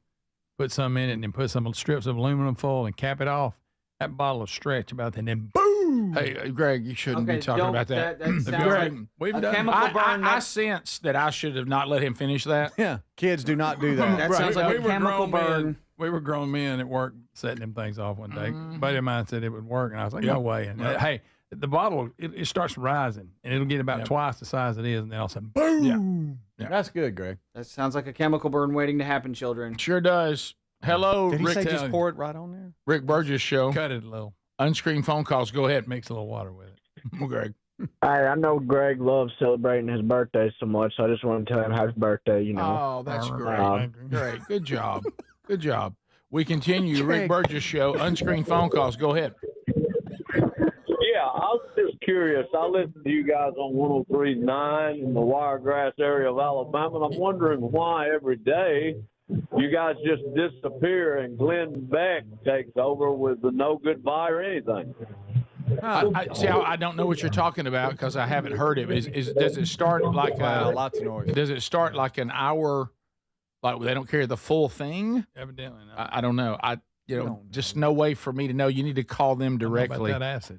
Put some in it, and then put some strips of aluminum foil and cap it off. That bottle will stretch about that, and then boom! Hey, Greg, you shouldn't be talking about that. Greg, we've done. I sense that I should have not let him finish that. Yeah, kids do not do that. That sounds like a chemical burn. We were grown men at work setting them things off one day. A buddy of mine said it would work, and I was like, no way. And hey, the bottle, it starts rising, and it'll get about twice the size it is, and then all of a sudden, boom! Yeah. That's good, Greg. That sounds like a chemical burn waiting to happen, children. Sure does. Hello, Did he Rick. say just pour it right on there? Rick Burgess Show. Cut it a little. Unscreened phone calls. Go ahead. Mix a little water with it. Well, Greg. I know Greg loves celebrating his birthday so much, so I just want to tell him happy birthday, Oh, that's great. Great. Good job. Good job. We continue. Rick Burgess Show. Unscreened phone calls. Go ahead. Yeah, I was just curious. I listen to you guys on 103.9 in the Wiregrass area of Alabama, and I'm wondering why every day you guys just disappear and Glenn Beck takes over with the no goodbye or anything. I don't know what you're talking about because I haven't heard it. Does it start like lots of noise? Does it start like an hour? Like they don't carry the full thing? Evidently not. I don't know. Just no way for me to know. You need to call them directly. About that acid.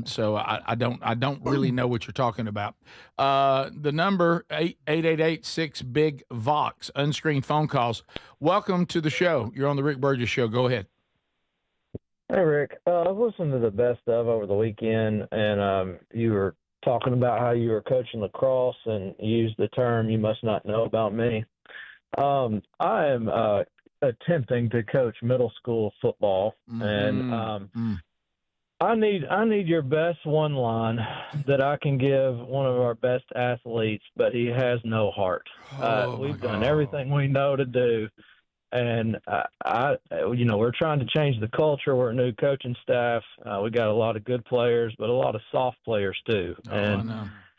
So I don't really know what you're talking about. The number 888-6-BIG-VOX, unscreened phone calls. Welcome to the show. You're on the Rick Burgess Show. Go ahead. Hey, Rick. I was listening to the best of over the weekend, and you were talking about how you were coaching lacrosse and used the term "you must not know about me." I am attempting to coach middle school football, and I need your best one line that I can give one of our best athletes, but he has no heart. We've done everything we know to do, and we're trying to change the culture. We're a new coaching staff. We got a lot of good players, but a lot of soft players too.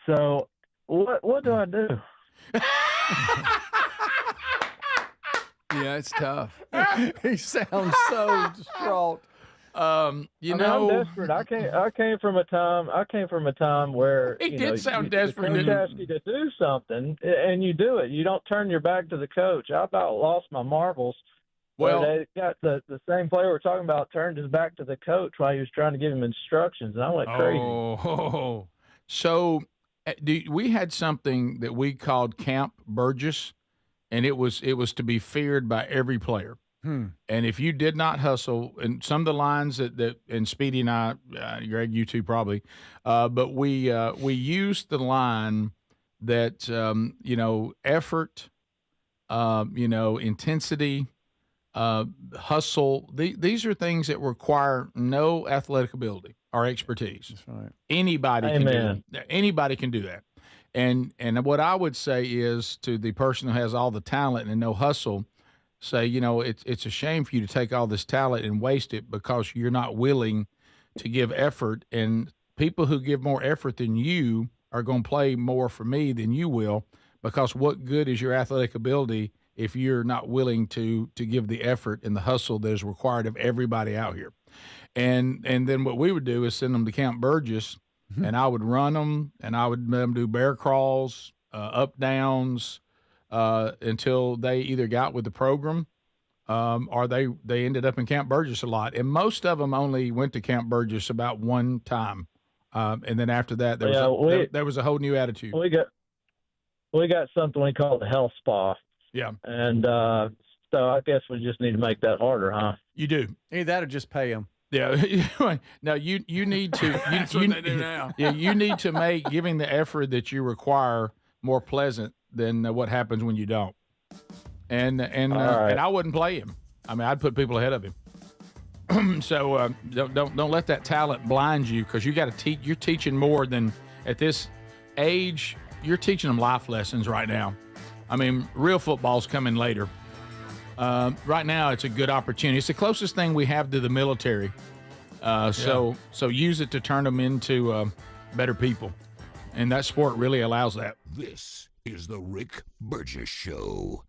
So what do I do? Yeah, it's tough. He sounds so distraught. I'm desperate. I came from a time where he did sound desperate. The coach asks you to do something, and you do it. You don't turn your back to the coach. I about lost my marbles. Well, they got the same player we're talking about turned his back to the coach while he was trying to give him instructions, and I went crazy. So we had something that we called Camp Burgess, and it was to be feared by every player. And if you did not hustle, and some of the lines that and Speedy and I, Greg, you too probably, but we used the line that effort, intensity, hustle. These are things that require no athletic ability or expertise. That's right. Anybody can do that. Anybody can do that. And what I would say is to the person who has all the talent and no hustle, say, it's a shame for you to take all this talent and waste it because you're not willing to give effort. And people who give more effort than you are going to play more for me than you will, because what good is your athletic ability if you're not willing to give the effort and the hustle that is required of everybody out here? And then what we would do is send them to Camp Burgess, and I would run them, and I would let them do bear crawls, up downs, until they either got with the program or they ended up in Camp Burgess a lot. And most of them only went to Camp Burgess about one time. And then after that, there was a whole new attitude. We got something we call the health spa. Yeah. And so I guess we just need to make that harder, huh? You do. Either that or just pay them. Yeah. No, you need to. That's what they do now. Yeah, you need to make giving the effort that you require more pleasant than what happens when you don't. And I wouldn't play him. I mean, I'd put people ahead of him. So don't let that talent blind you, because you got to teach. You're teaching more than at this age. You're teaching them life lessons right now. I mean, real football's coming later. Right now, it's a good opportunity. It's the closest thing we have to the military. So use it to turn them into better people, and that sport really allows that. This is the Rick Burgess Show.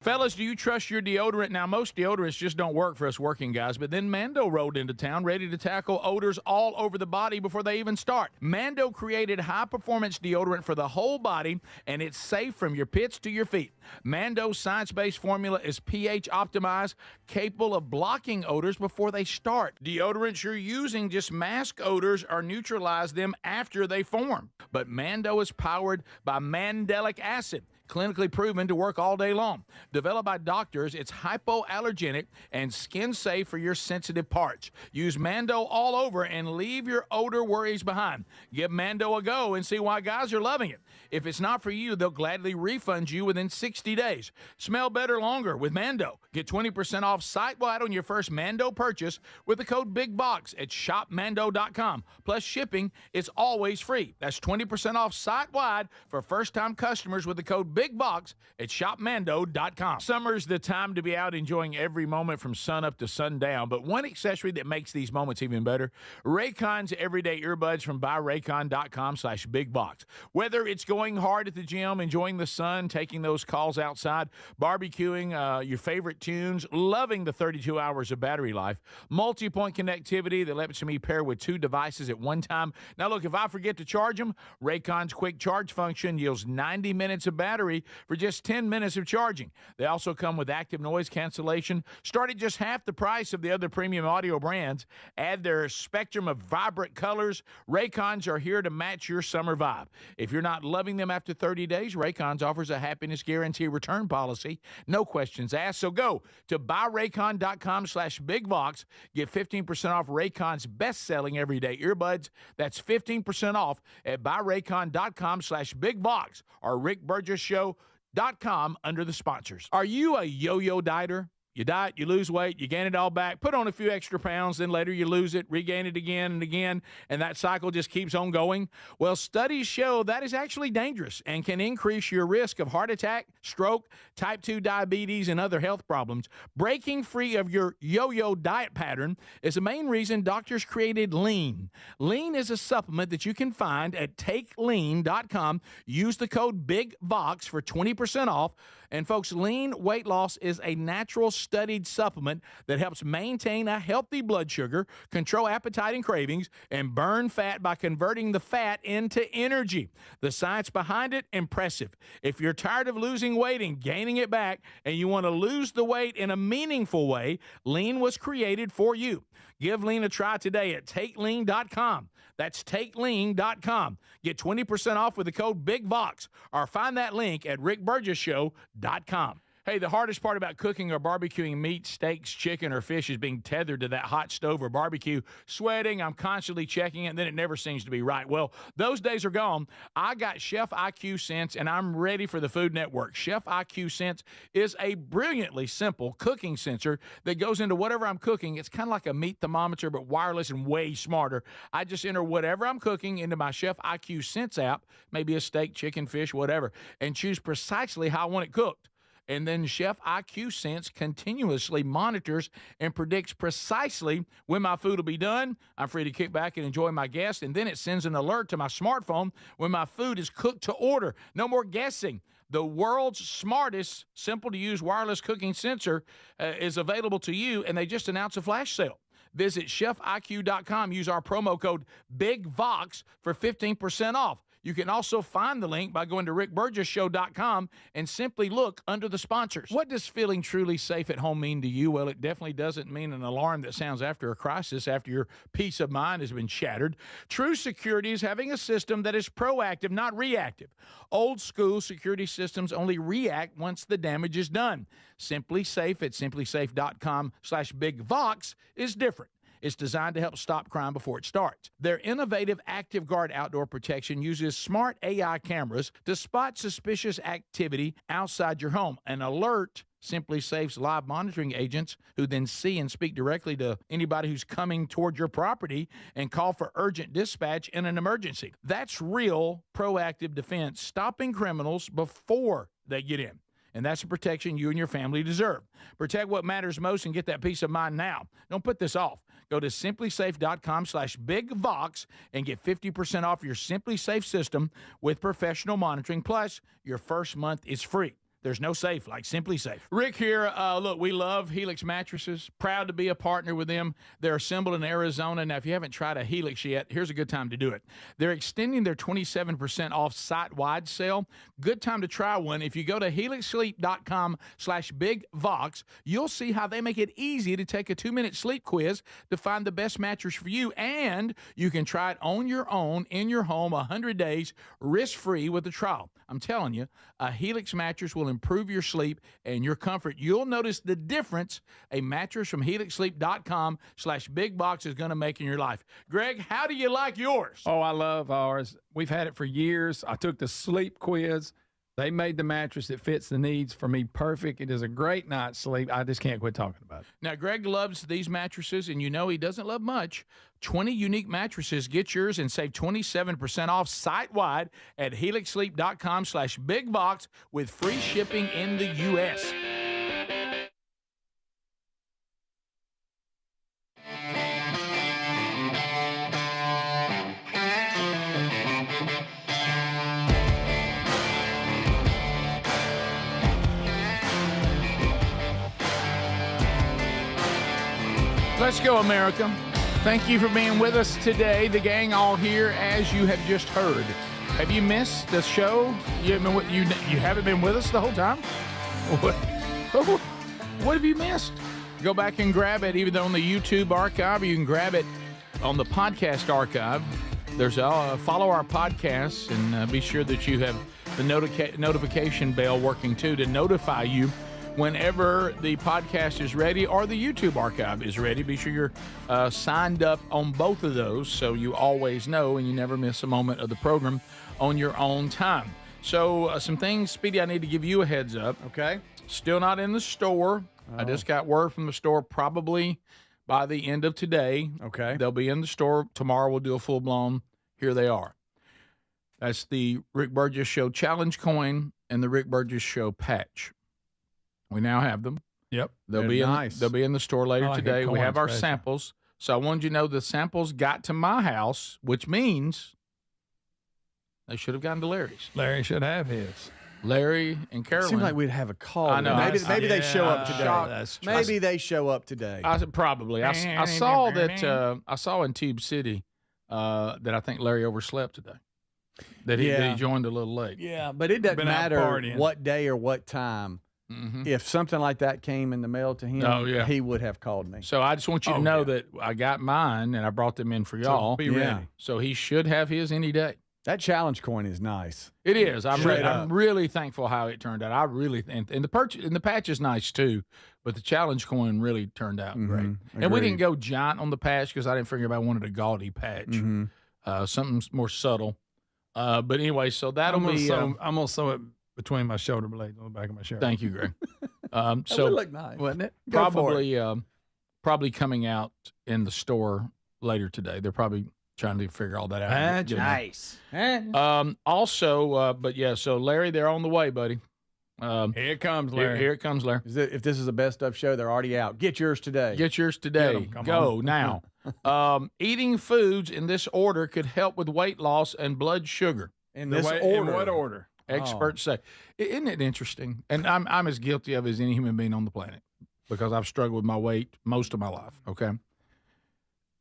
Fellas, do you trust your deodorant? Now, most deodorants just don't work for us working guys, but then Mando rolled into town ready to tackle odors all over the body before they even start. Mando created high-performance deodorant for the whole body, and it's safe from your pits to your feet. Mando's science-based formula is pH-optimized, capable of blocking odors before they start. Deodorants you're using just mask odors or neutralize them after they form. But Mando is powered by mandelic acid, clinically proven to work all day long. Developed by doctors, it's hypoallergenic and skin safe for your sensitive parts. Use Mando all over and leave your odor worries behind. Give Mando a go and see why guys are loving it. If it's not for you, they'll gladly refund you within 60 days. Smell better longer with Mando. Get 20% off site-wide on your first Mando purchase with the code BIGBOX at shopmando.com. Plus shipping is always free. That's 20% off site-wide for first-time customers with the code BIGBOX at shopmando.com. Summer's the time to be out enjoying every moment from sun up to sundown, but one accessory that makes these moments even better, Raycon's everyday earbuds from buyraycon.com/bigbox. Whether it's going hard at the gym, enjoying the sun, taking those calls outside, barbecuing your favorite tunes, loving the 32 hours of battery life, multi-point connectivity that lets me pair with two devices at one time. Now look, if I forget to charge them, Raycon's quick charge function yields 90 minutes of battery for just 10 minutes of charging. They also come with active noise cancellation, start at just half the price of the other premium audio brands. Add their spectrum of vibrant colors. Raycons are here to match your summer vibe. If you're not loving them after 30 days, Raycons offers a happiness guarantee return policy. No questions asked. So go to buyraycon.com/bigbox. Get 15% off Raycon's best-selling everyday earbuds. That's 15% off at buyraycon.com/bigbox or rickburgesshow.com under the sponsors. Are you a yo-yo dieter? You diet, you lose weight, you gain it all back, put on a few extra pounds, then later you lose it, regain it again and again, and that cycle just keeps on going? Well, studies show that is actually dangerous and can increase your risk of heart attack, stroke, type 2 diabetes, and other health problems. Breaking free of your yo-yo diet pattern is the main reason doctors created Lean. Lean is a supplement that you can find at takelean.com. Use the code BIGVOX for 20% off. And folks, Lean weight loss is a natural studied supplement that helps maintain a healthy blood sugar, control appetite and cravings, and burn fat by converting the fat into energy. The science behind it, impressive. If you're tired of losing weight and gaining it back, and you want to lose the weight in a meaningful way, Lean was created for you. Give Lean a try today at TakeLean.com. That's TakeLean.com. Get 20% off with the code BIGVOX, or find that link at RickBurgessShow.com. Hey, the hardest part about cooking or barbecuing meat, steaks, chicken, or fish is being tethered to that hot stove or barbecue, sweating. I'm constantly checking it, and then it never seems to be right. Well, those days are gone. I got Chef IQ Sense, and I'm ready for the Food Network. Chef IQ Sense is a brilliantly simple cooking sensor that goes into whatever I'm cooking. It's kind of like a meat thermometer, but wireless and way smarter. I just enter whatever I'm cooking into my Chef IQ Sense app, maybe a steak, chicken, fish, whatever, and choose precisely how I want it cooked. And then Chef IQ Sense continuously monitors and predicts precisely when my food will be done. I'm free to kick back and enjoy my guests. And then it sends an alert to my smartphone when my food is cooked to order. No more guessing. The world's smartest, simple-to-use wireless cooking sensor is available to you, and they just announced a flash sale. Visit chefiq.com. Use our promo code BIGVOX for 15% off. You can also find the link by going to rickburgessshow.com and simply look under the sponsors. What does feeling truly safe at home mean to you? Well, it definitely doesn't mean an alarm that sounds after a crisis, after your peace of mind has been shattered. True security is having a system that is proactive, not reactive. Old school security systems only react once the damage is done. Simply Safe at simplysafe.com/BigVox is different. It's designed to help stop crime before it starts. Their innovative Active Guard outdoor protection uses smart AI cameras to spot suspicious activity outside your home. An alert Simply Safe's live monitoring agents, who then see and speak directly to anybody who's coming toward your property and call for urgent dispatch in an emergency. That's real proactive defense, stopping criminals before they get in. And that's the protection you and your family deserve. Protect what matters most and get that peace of mind now. Don't put this off. Go to simplysafe.com/BigVox and get 50% off your Simply Safe system with professional monitoring. Plus, your first month is free. There's no safe like Simply Safe. Rick here. Look, we love Helix mattresses. Proud to be a partner with them. They're assembled in Arizona. Now, if you haven't tried a Helix yet, here's a good time to do it. They're extending their 27% off site-wide sale. Good time to try one. If you go to helixsleep.com/BigVox, you'll see how they make it easy to take a 2-minute sleep quiz to find the best mattress for you. And you can try it on your own in your home 100 days, risk-free with a trial. I'm telling you, a Helix mattress will improve your sleep and your comfort. You'll notice the difference a mattress from helixsleep.com/BigVox is going to make in your life. Greg, how do you like yours? Oh, I love ours. We've had it for years. I took the sleep quiz. They made the mattress that fits the needs for me perfect. It is a great night's sleep. I just can't quit talking about it. Now, Greg loves these mattresses, and you know he doesn't love much. 20 unique mattresses. Get yours and save 27% off site-wide at helixsleep.com/BigVox with free shipping in the U.S. Let's go, America. Thank you for being with us today. The gang all here, as you have just heard. Have you missed the show? You haven't been with us the whole time? What have you missed? Go back and grab it, either on the YouTube archive, or you can grab it on the podcast archive. There's follow our podcasts, and be sure that you have the notification bell working too to notify you whenever the podcast is ready or the YouTube archive is ready. Be sure you're signed up on both of those so you always know and you never miss a moment of the program on your own time. So some things, Speedy, I need to give you a heads up. Okay. Still not in the store. I just got word from the store probably by the end of today. Okay. They'll be in the store. Tomorrow we'll do a full-blown. Here they are. That's the Rick Burgess Show Challenge Coin and the Rick Burgess Show Patch. We now have them. Yep. They'll be in the store later today. We have our special samples. So I wanted you to know the samples got to my house, which means they should have gotten to Larry's. Larry should have his. Larry and Carolyn. Seems like we'd have a call. I know. Maybe they show up today. That's true. Maybe they show up today. Probably. I saw that. I saw in Tube City that I think Larry overslept today. That he joined a little late. Yeah, but it doesn't matter what day or what time. Mm-hmm. If something like that came in the mail to him, he would have called me. So I just want you to know that I got mine and I brought them in for y'all. So be ready. So he should have his any day. That challenge coin is nice. It is. I'm really thankful how it turned out. I really and the patch is nice too, but the challenge coin really turned out great. Agreed. And we didn't go giant on the patch because I didn't figure I wanted a gaudy patch, something more subtle. But anyway, so that'll be. I'm gonna sew it between my shoulder blades on the back of my shirt. Thank you, Greg. That would look nice, wouldn't it? Probably coming out in the store later today. They're probably trying to figure all that out. Nice. Also, but yeah, so Larry, they're on the way, buddy. Here it comes, Larry. Here it comes, Larry. If this is a best of show, they're already out. Get yours today. Get yours today. Go now. Eating foods in this order could help with weight loss and blood sugar. In what order? Experts say. Isn't it interesting? And I'm as guilty of it as any human being on the planet because I've struggled with my weight most of my life. Okay.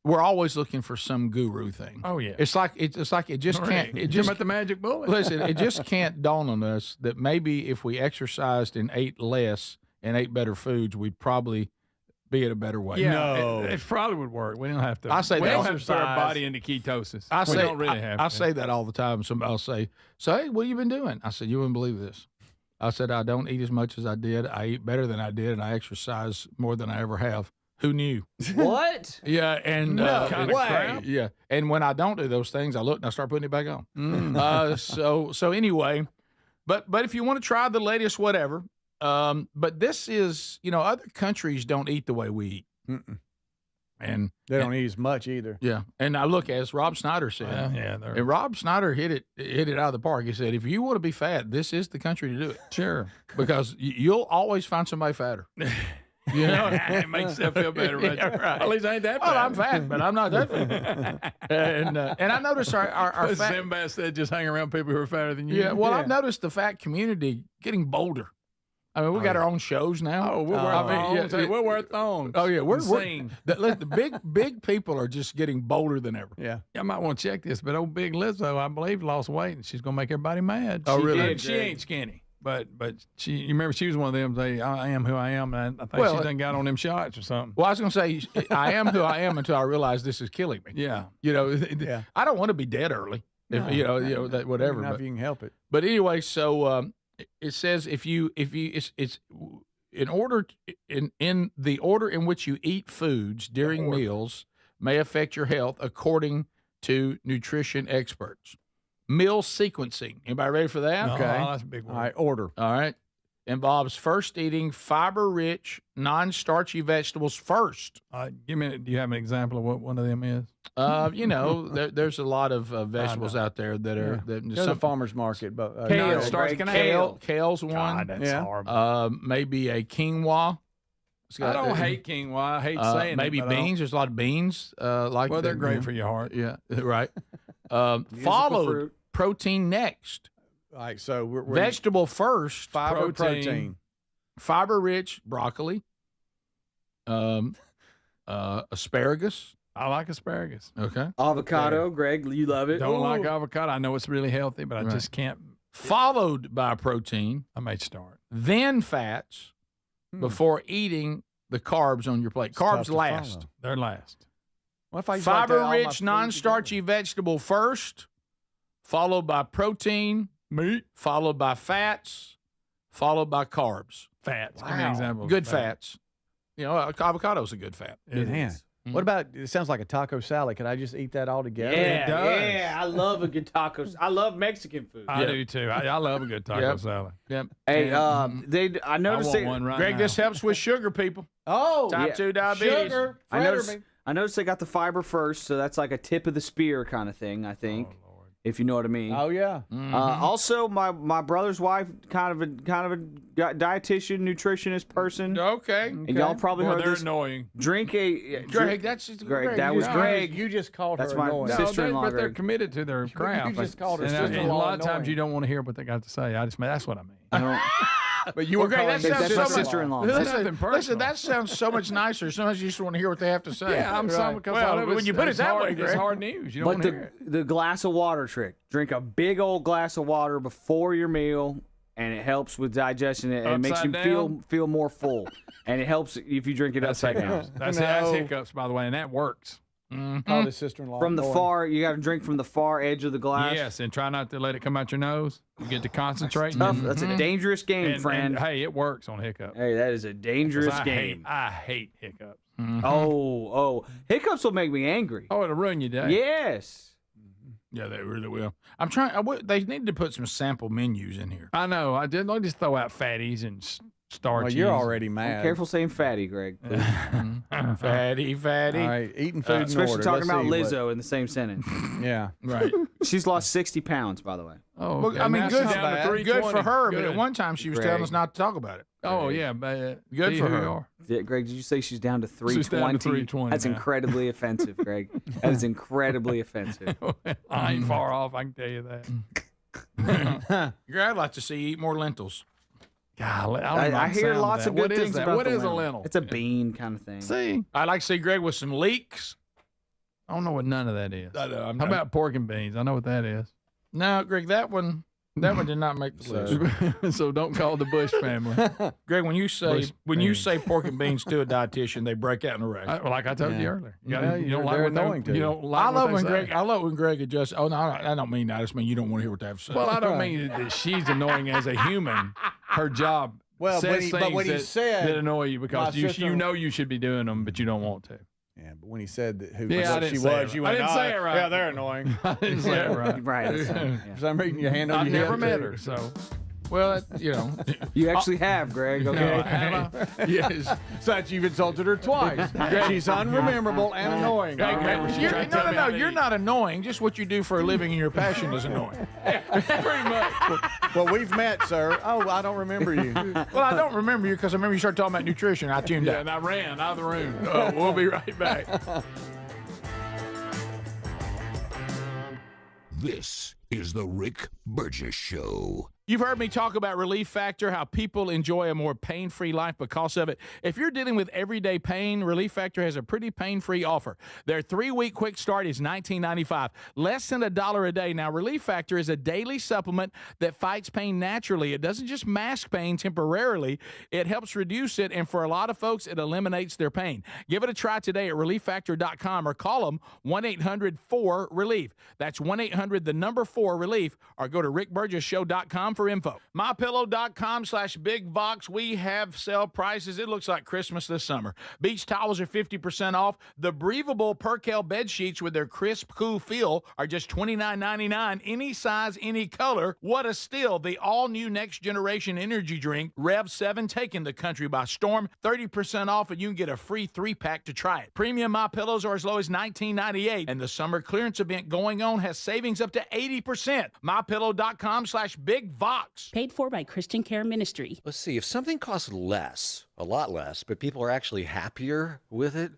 We're always looking for some guru thing. Oh yeah. It's like it just can't. It just about the magic bullet. Listen, it just can't dawn on us that maybe if we exercised and ate less and ate better foods, we'd probably be at a better weight. Yeah, no, it probably would work. We don't have to. I say we that don't have to put our body into ketosis. We don't really have to. I say that all the time. Somebody will say, "So hey, what have you been doing?" I said, "You wouldn't believe this." I said, "I don't eat as much as I did. I eat better than I did, and I exercise more than I ever have." Who knew? What? Yeah, and kind of crap. Yeah, and when I don't do those things, I look and I start putting it back on. So anyway, but if you want to try the latest whatever, but this is other countries don't eat the way we eat, and they don't eat as much either. Yeah, and I look as Rob Snyder said. And Rob Snyder hit it out of the park. He said, if you want to be fat, this is the country to do it. Sure, because you'll always find somebody fatter. You know, it makes you feel better. Yeah, right. At least I ain't that Well, fat. I'm fat, but I'm not that fat. and I noticed our fat. Sinbad said just hang around people who are fatter than you. Yeah, well, I've noticed the fat community getting bolder. I mean, we got our own shows now. Oh, we'll wear thongs. We'll wear thongs. Oh yeah, we're the big people are just getting bolder than ever. Yeah, I might want to check this, but old Big Lizzo, I believe, lost weight, and she's gonna make everybody mad. Oh, really? She ain't skinny. But she, you remember she was one of them. Say, I am who I am. And I think she done got on them shots or something. Well, I was gonna say I am who I am until I realize this is killing me. Yeah, I don't want to be dead early. If that whatever. If you can help it. But anyway, so it says if you it's in order in the order in which you eat foods during meals may affect your health according to nutrition experts. Meal sequencing. Anybody ready for that? Okay. That's a big one. All right, order. All right. Involves first eating fiber-rich, non-starchy vegetables first. Do you have an example of what one of them is? There's a lot of vegetables out there that are There's a farmer's market, but kale. Kale's one. God, that's horrible. Maybe a quinoa. I don't hate quinoa. I hate saying maybe it. Maybe beans. There's a lot of beans. Well, they're great for your heart. Yeah, right. Followed protein next. All right, so we're vegetable first. Fiber, protein. Fiber-rich broccoli. Asparagus. I like asparagus. Okay. Avocado, Greg, you love it. Don't like avocado. I know it's really healthy, but I just can't. Followed by protein. I may start. Then fats before eating the carbs on your plate. Carbs last. They're last. What if I fiber-rich, non-starchy vegetable first, followed by protein, meat, followed by fats, followed by carbs. Fats. Wow. Give me an example. Good fats. Avocado's a good fat. Man. What about, it sounds like a taco salad. Can I just eat that all together? Yeah, I love a good taco. I love Mexican food. I do too. I love a good taco salad. Yep. Hey, I noticed Greg, this helps with sugar, people. Oh, type 2 diabetes. Sugar. I noticed they got the fiber first, so that's like a tip of the spear kind of thing, I think. Oh, Lord. if you know what I mean. Oh yeah. Also, my brother's wife, kind of a dietitian, nutritionist person. Okay. And y'all probably heard they're this. annoying. Drink Greg, that's Greg. That was Greg. You just called That's her my annoying. sister-in-law. but they're Greg. committed to their craft. You just called her And sister-in-law a lot of annoying. times you don't want to hear what they got to say. That's what I mean. But you were Greg, calling that her sounds my so sister-in-law. Listen, that sounds so much nicer. Sometimes you just want to hear what they have to say. Yeah, I'm sorry because when you put it that way, it's Greg. hard news. You don't But want to hear it. the glass of water trick. Drink a big old glass of water before your meal, and it helps with digestion. And it makes you Upside down? feel more full. And it helps if you drink it upside down. That's hiccups, by the way, and that works. Called his sister-in-law From the annoying. far, you got to drink from the far edge of the glass. Yes, and try not to let it come out your nose. You get to concentrate. Tough. That's a dangerous game, And, friend. hey, it works on hiccups. Hey, that is a dangerous game. I hate hiccups. Oh, hiccups will make me angry. Oh, it'll ruin your day. Yes. Yeah, they really will. I'm trying. They need to put some sample menus in here. I know. I did. Don't just throw out fatties and starches. Well, you're already mad. Careful saying fatty, Greg. Fatty. All right, eating food in Especially order. talking Let's about see Lizzo in the same sentence. Yeah. Right. She's lost 60 pounds, by the way. Oh, Well, okay. I mean, Now good, she's down to good 320. for her. But Good. at one time, she was Greg. telling us not to talk about it. Oh, yeah. But, Good see for who her. you are. Yeah, Greg, did you say she's down to She's 320? down to 320 That's now. incredibly offensive, Greg. That is incredibly offensive. I ain't far off. I can tell you that. Greg, I'd like to see you eat more lentils. Golly, I hear lots of good What is things that? about What the is a lentil. lentil? It's a bean kind of thing. See, I'd like to see Greg with some leeks. I don't know what none of that is. I know, How about pork and beans? I know what that is. No, Greg, that one did not make the list. So don't call the Bush family. Greg, when you say Bush pork and beans to a dietitian, they break out in a rage. Like I told you earlier. You don't like they're what they- annoying to you you. don't like I what love they when say. Greg. I love when Greg adjusts. Oh no, I don't mean that. I just mean you don't want to hear what they have to say. Well, I don't mean that she's annoying as a human. Her job Well, says but when he things said that annoy you because my sister- you know you should be doing them, but you don't want to. Yeah, but when he said that who Yeah, I what didn't she say was, it you right. went, I didn't say it right. Yeah, they're annoying. I didn't say it right. Right. For some reason, your hand on I've your never hip, met too. her, so. well, You actually have, Greg. Okay. Yes, such you've insulted her twice. She's unrememberable and annoying. No. You're not annoying. Just what you do for a living and your passion is annoying. Pretty much. Well, we've met, sir. Oh, I don't remember you. Well, I don't remember you because I remember you started talking about nutrition. I tuned Yeah, out. and I ran out of the room. We'll be right back. This is the Rick Burgess Show. You've heard me talk about Relief Factor, how people enjoy a more pain-free life because of it. If you're dealing with everyday pain, Relief Factor has a pretty pain-free offer. Their 3-week quick start is $19.95, less than $1 a day. Now, Relief Factor is a daily supplement that fights pain naturally. It doesn't just mask pain temporarily. It helps reduce it, and for a lot of folks, it eliminates their pain. Give it a try today at relieffactor.com or call them 1-800-4RELIEF. That's 1-800-4RELIEF, or go to rickburgessshow.com for info. MyPillow.com/BigVox. We have sale prices. It looks like Christmas this summer. Beach towels are 50% off. The breathable Percale bed sheets with their crisp, cool feel are just $29.99. Any size, any color. What a steal. The all-new next generation energy drink, Rev 7, taking the country by storm. 30% off, and you can get a free 3-pack to try it. Premium MyPillows are as low as $19.98, and the summer clearance event going on has savings up to 80%. MyPillow.com/BigVox. Paid for by Christian Care Ministry. Let's see, if something costs less, a lot less, but people are actually happier with it,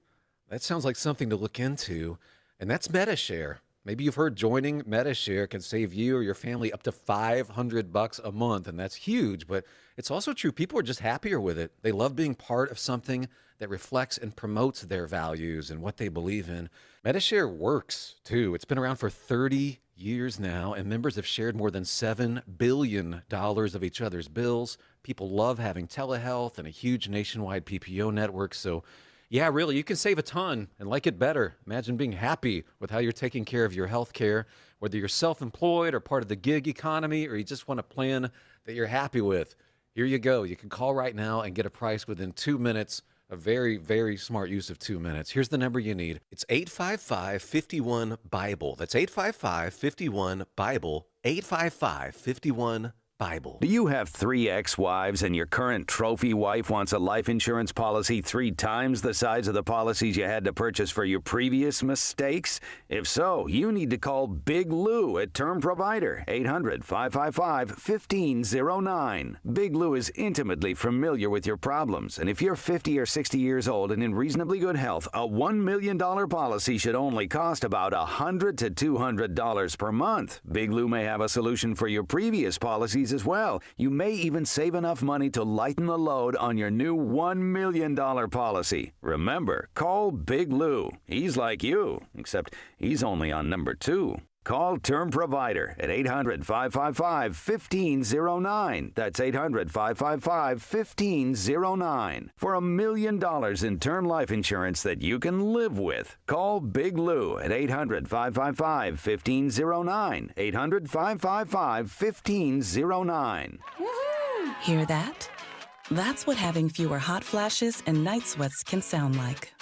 that sounds like something to look into. And that's MetaShare. Maybe you've heard joining MetaShare can save you or your family up to $500 a month, and that's huge. But it's also true, people are just happier with it. They love being part of something that reflects and promotes their values and what they believe in. MetaShare works, too. It's been around for 30 years now, and members have shared more than $7 billion of each other's bills. People love having telehealth and a huge nationwide PPO network. So, yeah, really, you can save a ton and like it better. Imagine being happy with how you're taking care of your health care, whether you're self-employed or part of the gig economy, or you just want a plan that you're happy with. Here you go. You can call right now and get a price within 2 minutes. A very, very smart use of 2 minutes. Here's the number you need. It's 855-51-BIBLE. That's 855-51-BIBLE. 855-51-BIBLE. Bible. Do you have 3 ex-wives and your current trophy wife wants a life insurance policy 3 times the size of the policies you had to purchase for your previous mistakes? If so, you need to call Big Lou at Term Provider, 800-555-1509. Big Lou is intimately familiar with your problems, and if you're 50 or 60 years old and in reasonably good health, a $1 million policy should only cost about $100 to $200 per month. Big Lou may have a solution for your previous policies as well. You may even save enough money to lighten the load on your new $1 million policy. Remember, call Big Lou. He's like you, except he's only on number 2. Call Term Provider at 800-555-1509. That's 800-555-1509. For $1 million in term life insurance that you can live with. Call Big Lou at 800-555-1509. 800-555-1509. Hear that? That's what having fewer hot flashes and night sweats can sound like.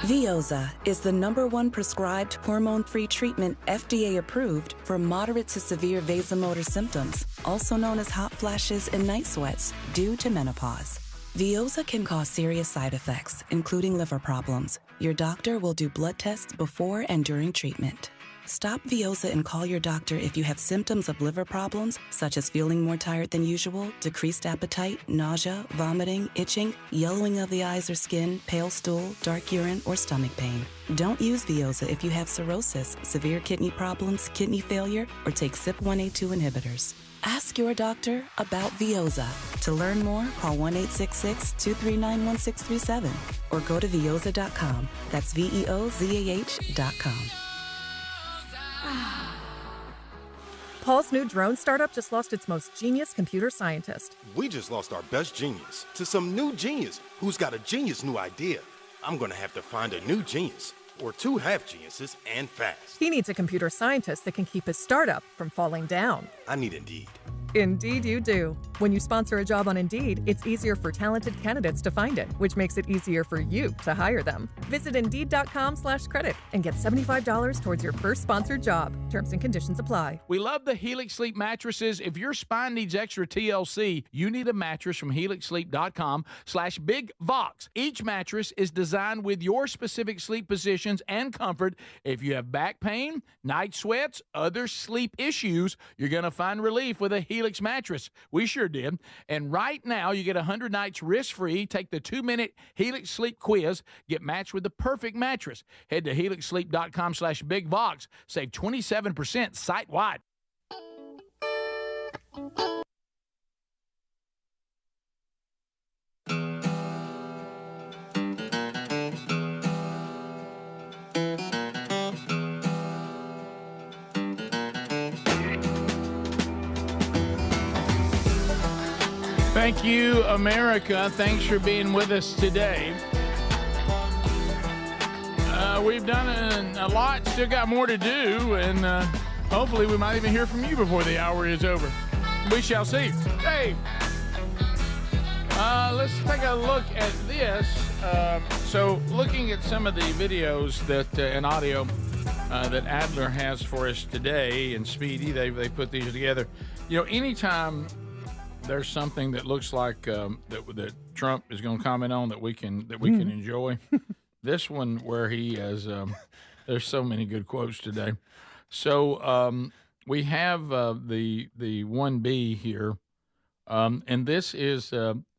Veoza is the #1 prescribed hormone-free treatment FDA approved for moderate to severe vasomotor symptoms, also known as hot flashes and night sweats, due to menopause. Veoza can cause serious side effects, including liver problems. Your doctor will do blood tests before and during treatment. Stop Veoza and call your doctor if you have symptoms of liver problems, such as feeling more tired than usual, decreased appetite, nausea, vomiting, itching, yellowing of the eyes or skin, pale stool, dark urine, or stomach pain. Don't use Veoza if you have cirrhosis, severe kidney problems, kidney failure, or take CYP1A2 inhibitors. Ask your doctor about Veoza. To learn more, call 1-866-239-1637 or go to veoza.com. That's VEOZAH.com. Paul's new drone startup just lost its most genius computer scientist. We just lost our best genius to some new genius who's got a genius new idea. I'm going to have to find a new genius, or 2 half geniuses, and fast. He needs a computer scientist that can keep his startup from falling down. I need Indeed. Indeed you do. When you sponsor a job on Indeed, it's easier for talented candidates to find it, which makes it easier for you to hire them. Visit Indeed.com/credit and get $75 towards your first sponsored job. Terms and conditions apply. We love the Helix Sleep mattresses. If your spine needs extra TLC, you need a mattress from HelixSleep.com/BigVox. Each mattress is designed with your specific sleep positions and comfort. If you have back pain, night sweats, other sleep issues, you're going to find relief with a Helix mattress. We sure did. And right now, you get 100 nights risk-free. Take the 2-minute Helix Sleep quiz. Get matched with the perfect mattress. Head to HelixSleep.com/BigVox. Save 27% site-wide. Thank you, America. Thanks for being with us today. We've done a lot, still got more to do, and hopefully we might even hear from you before the hour is over. We shall see. Hey, let's take a look at this. So looking at some of the videos that and audio that Adler has for us today, and Speedy, they put these together. You know, anytime there's something that looks like that Trump is going to comment on that we can enjoy. This one where he has there's so many good quotes today. So we have the 1B here, and this is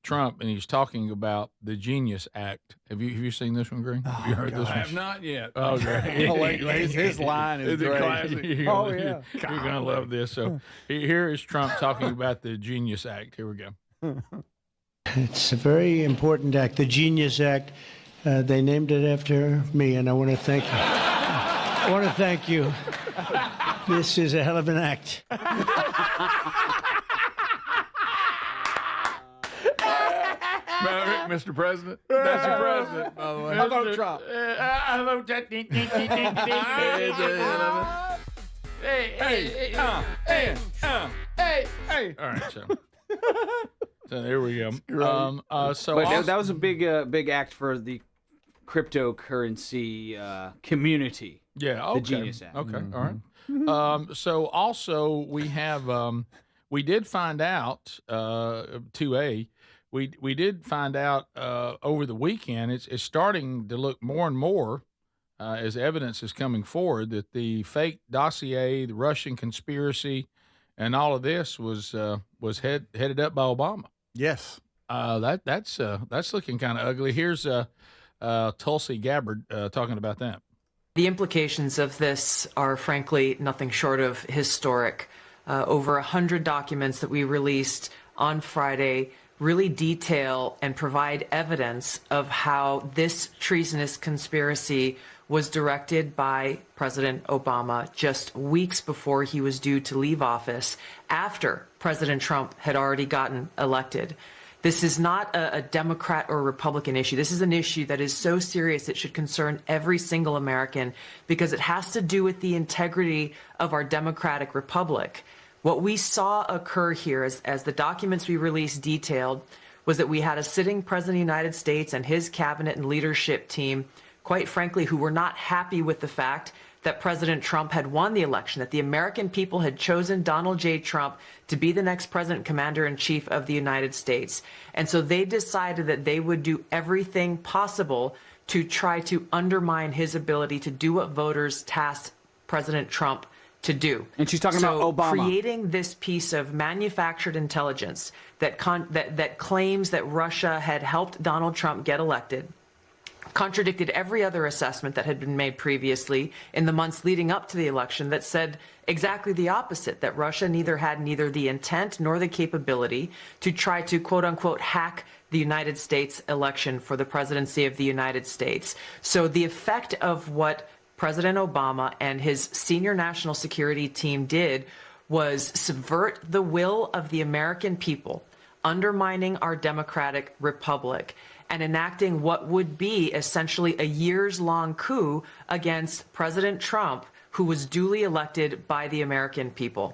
Trump, and he's talking about the Genius Act. Have you seen this one, Green? Have you heard this one? I have not yet. Oh, great. his line is great. Classic. Oh, yeah. You're going to love this. So here is Trump talking about the Genius Act. Here we go. It's a very important act, the Genius Act. They named it after me, and I want to thank you. I want to thank you. This is a hell of an act. Mr. President, that's your president, by the way. I vote Trump. I vote that. Hey. All right, so there we go. But that was a big act for the cryptocurrency community. Yeah, okay. The Genius Act. Okay, all right. So also we have we did find out 2A. We did find out over the weekend. It's starting to look more and more as evidence is coming forward that the fake dossier, the Russian conspiracy, and all of this was headed up by Obama. Yes. That's looking kind of ugly. Here's Tulsi Gabbard talking about that. The implications of this are frankly nothing short of historic. Over 100 documents that we released on Friday really detail and provide evidence of how this treasonous conspiracy was directed by President Obama just weeks before he was due to leave office, after President Trump had already gotten elected. This is not a Democrat or Republican issue. This is an issue that is so serious it should concern every single American because it has to do with the integrity of our democratic republic. What we saw occur here, as the documents we released detailed, was that we had a sitting president of the United States and his cabinet and leadership team, quite frankly, who were not happy with the fact that President Trump had won the election, that the American people had chosen Donald J. Trump to be the next president, commander-in-chief of the United States. And so they decided that they would do everything possible to try to undermine his ability to do what voters tasked President Trump to do. And she's talking about Obama. Creating this piece of manufactured intelligence that claims that Russia had helped Donald Trump get elected, contradicted every other assessment that had been made previously in the months leading up to the election that said exactly the opposite, that Russia had neither the intent nor the capability to try to, quote unquote, hack the United States election for the presidency of the United States. So the effect of what President Obama and his senior national security team did was subvert the will of the American people, undermining our democratic republic, and enacting what would be essentially a years-long coup against President Trump, who was duly elected by the American people.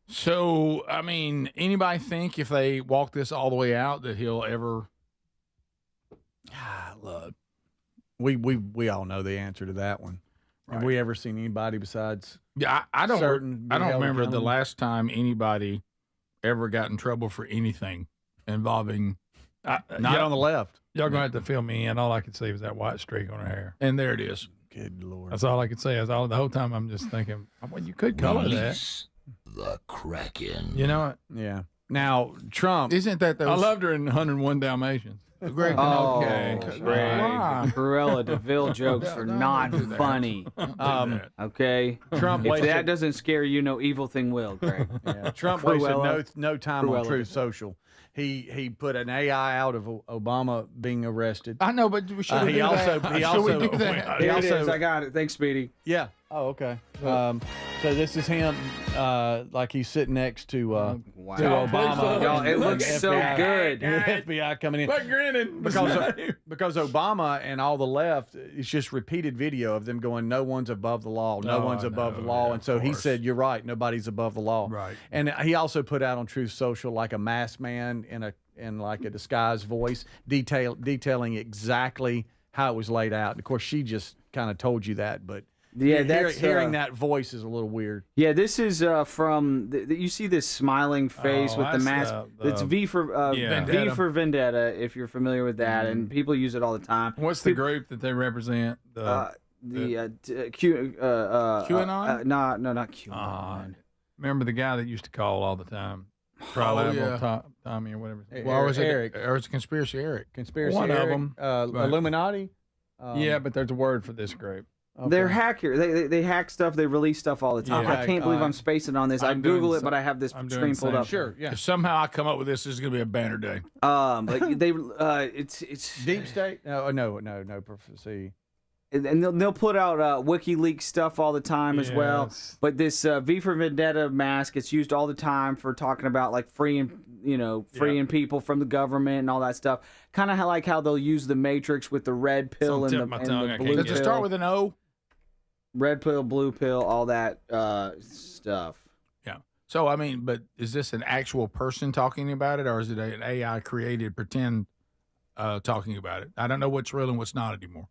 So, I mean, anybody think if they walk this all the way out that he'll ever... Look, we all know the answer to that one. Right. Have we ever seen anybody besides? Yeah, I don't remember the last time anybody ever got in trouble for anything involving... Not on the left. Y'all gonna have to fill me in. All I could see was that white streak on her hair, and there it is. Good Lord. That's all I could say. The whole time I'm just thinking, well, you could color that. The Kraken. You know what? Yeah. Now Trump, isn't that those? I loved her in 101 Dalmatians. Greg, okay. Cruella DeVille jokes are not funny. Okay, Trump. If that doesn't scare you, no evil thing will, Greg. Yeah. Trump wasted no time on Truth Social. He put an AI out of Obama being arrested. I know, but we should he also do that. Here it is. I got it. Thanks, Speedy. Yeah. Oh, okay. So this is him, like he's sitting next to Obama. Y'all, it looks so good. The FBI coming in. But grinning because Obama and all the left, it's just repeated video of them going, "No one's above the law. No one's above the law." And so he said, "You're right. Nobody's above the law." Right. And he also put out on Truth Social like a masked man in like a disguised voice, detailing exactly how it was laid out. And of course, she just kind of told you that, but. Yeah, hearing that voice is a little weird. Yeah, this is from you see this smiling face with the mask. It's V for V for Vendetta, if you're familiar with that, and people use it all the time. What's the group that they represent? QAnon? No, not QAnon. Remember the guy that used to call all the time? Tommy or whatever. Well, was it Eric? Or was it Conspiracy Eric? Conspiracy One Eric, of them. Illuminati? Yeah, but there's a word for this group. Okay. They're hackers. They hack stuff. They release stuff all the time. Yeah, I can't believe I'm spacing on this. I Google it, but I have this screen pulled up. Sure, yeah. If somehow I come up with this is going to be a banner day. But they it's Deep State. No prophecy. And they'll put out WikiLeaks stuff all the time as well. But this V for Vendetta mask, it's used all the time for talking about like freeing people from the government and all that stuff. Kind of like how they'll use the Matrix with the red pill and the blue pill. Does it start with an O? Red pill, blue pill, all that stuff. Yeah. So, I mean, but is this an actual person talking about it, or is it an AI created pretend talking about it. I don't know what's real and what's not anymore.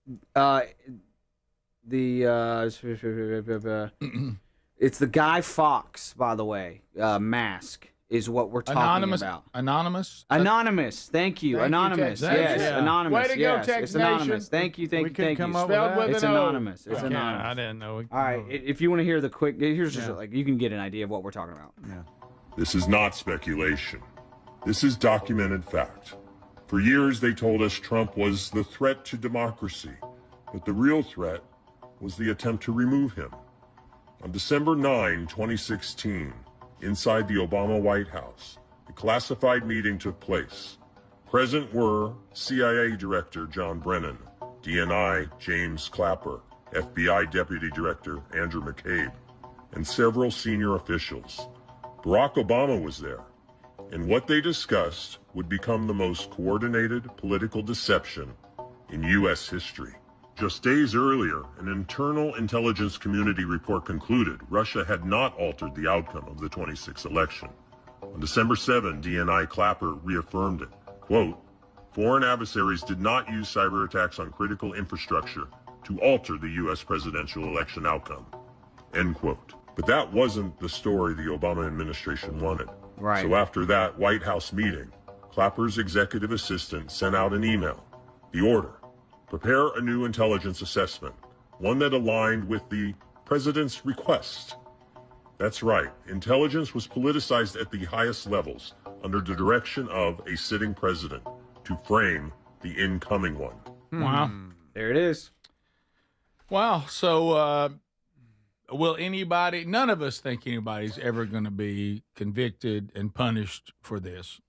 It's the Guy Fawkes, by the way. Mask is what we're talking about. Anonymous? Anonymous. Thank you. Anonymous. Yes. Anonymous. Way to go, yes. Tex It's anonymous. Thank you. Thank you. Spelled with It's an O. anonymous. It's anonymous. I didn't know. All right. If you want to hear the quick, here's just like you can get an idea of what we're talking about. Yeah. This is not speculation. This is documented fact. For years, they told us Trump was the threat to democracy, but the real threat was the attempt to remove him. On December 9, 2016, inside the Obama White House, a classified meeting took place. Present were CIA Director John Brennan, DNI James Clapper, FBI Deputy Director Andrew McCabe, and several senior officials. Barack Obama was there, and what they discussed would become the most coordinated political deception in U.S. history. Just days earlier, an internal intelligence community report concluded Russia had not altered the outcome of the 26th election. On December 7, DNI Clapper reaffirmed it. Quote, foreign adversaries did not use cyber attacks on critical infrastructure to alter the U.S. presidential election outcome. End quote. But that wasn't the story the Obama administration wanted. Right. So after that White House meeting, Clapper's executive assistant sent out an email. The order: prepare a new intelligence assessment, one that aligned with the president's request. That's right. Intelligence was politicized at the highest levels under the direction of a sitting president to frame the incoming one. Wow. There it is. Wow. So, will anybody, none of us think anybody's ever going to be convicted and punished for this.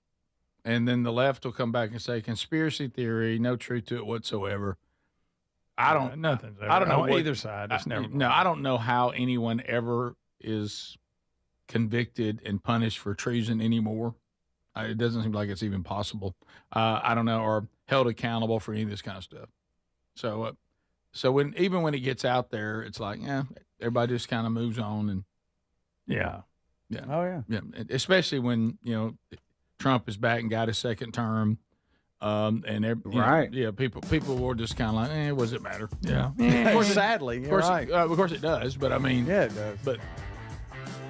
And then the left will come back and say conspiracy theory, no truth to it whatsoever. I don't know on either side. It's never. No, I don't know how anyone ever is convicted and punished for treason anymore. It doesn't seem like it's even possible. I don't know, or held accountable for any of this kind of stuff. So, even when it gets out there, it's like, everybody just kind of moves on and yeah. Oh yeah. Especially when Trump is back and got his second term, people were just kind of like, what does it matter? Yeah. Of course, sadly, of course it does. But I mean, yeah, it does. But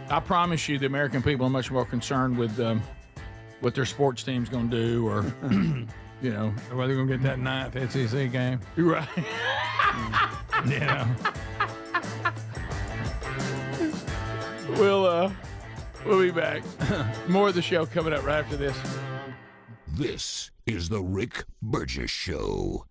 I promise you, the American people are much more concerned with what their sports team's going to do, or whether they're going to get that 9th SEC game. Right. Yeah. We'll be back. More of the show coming up right after this. This is the Rick Burgess Show.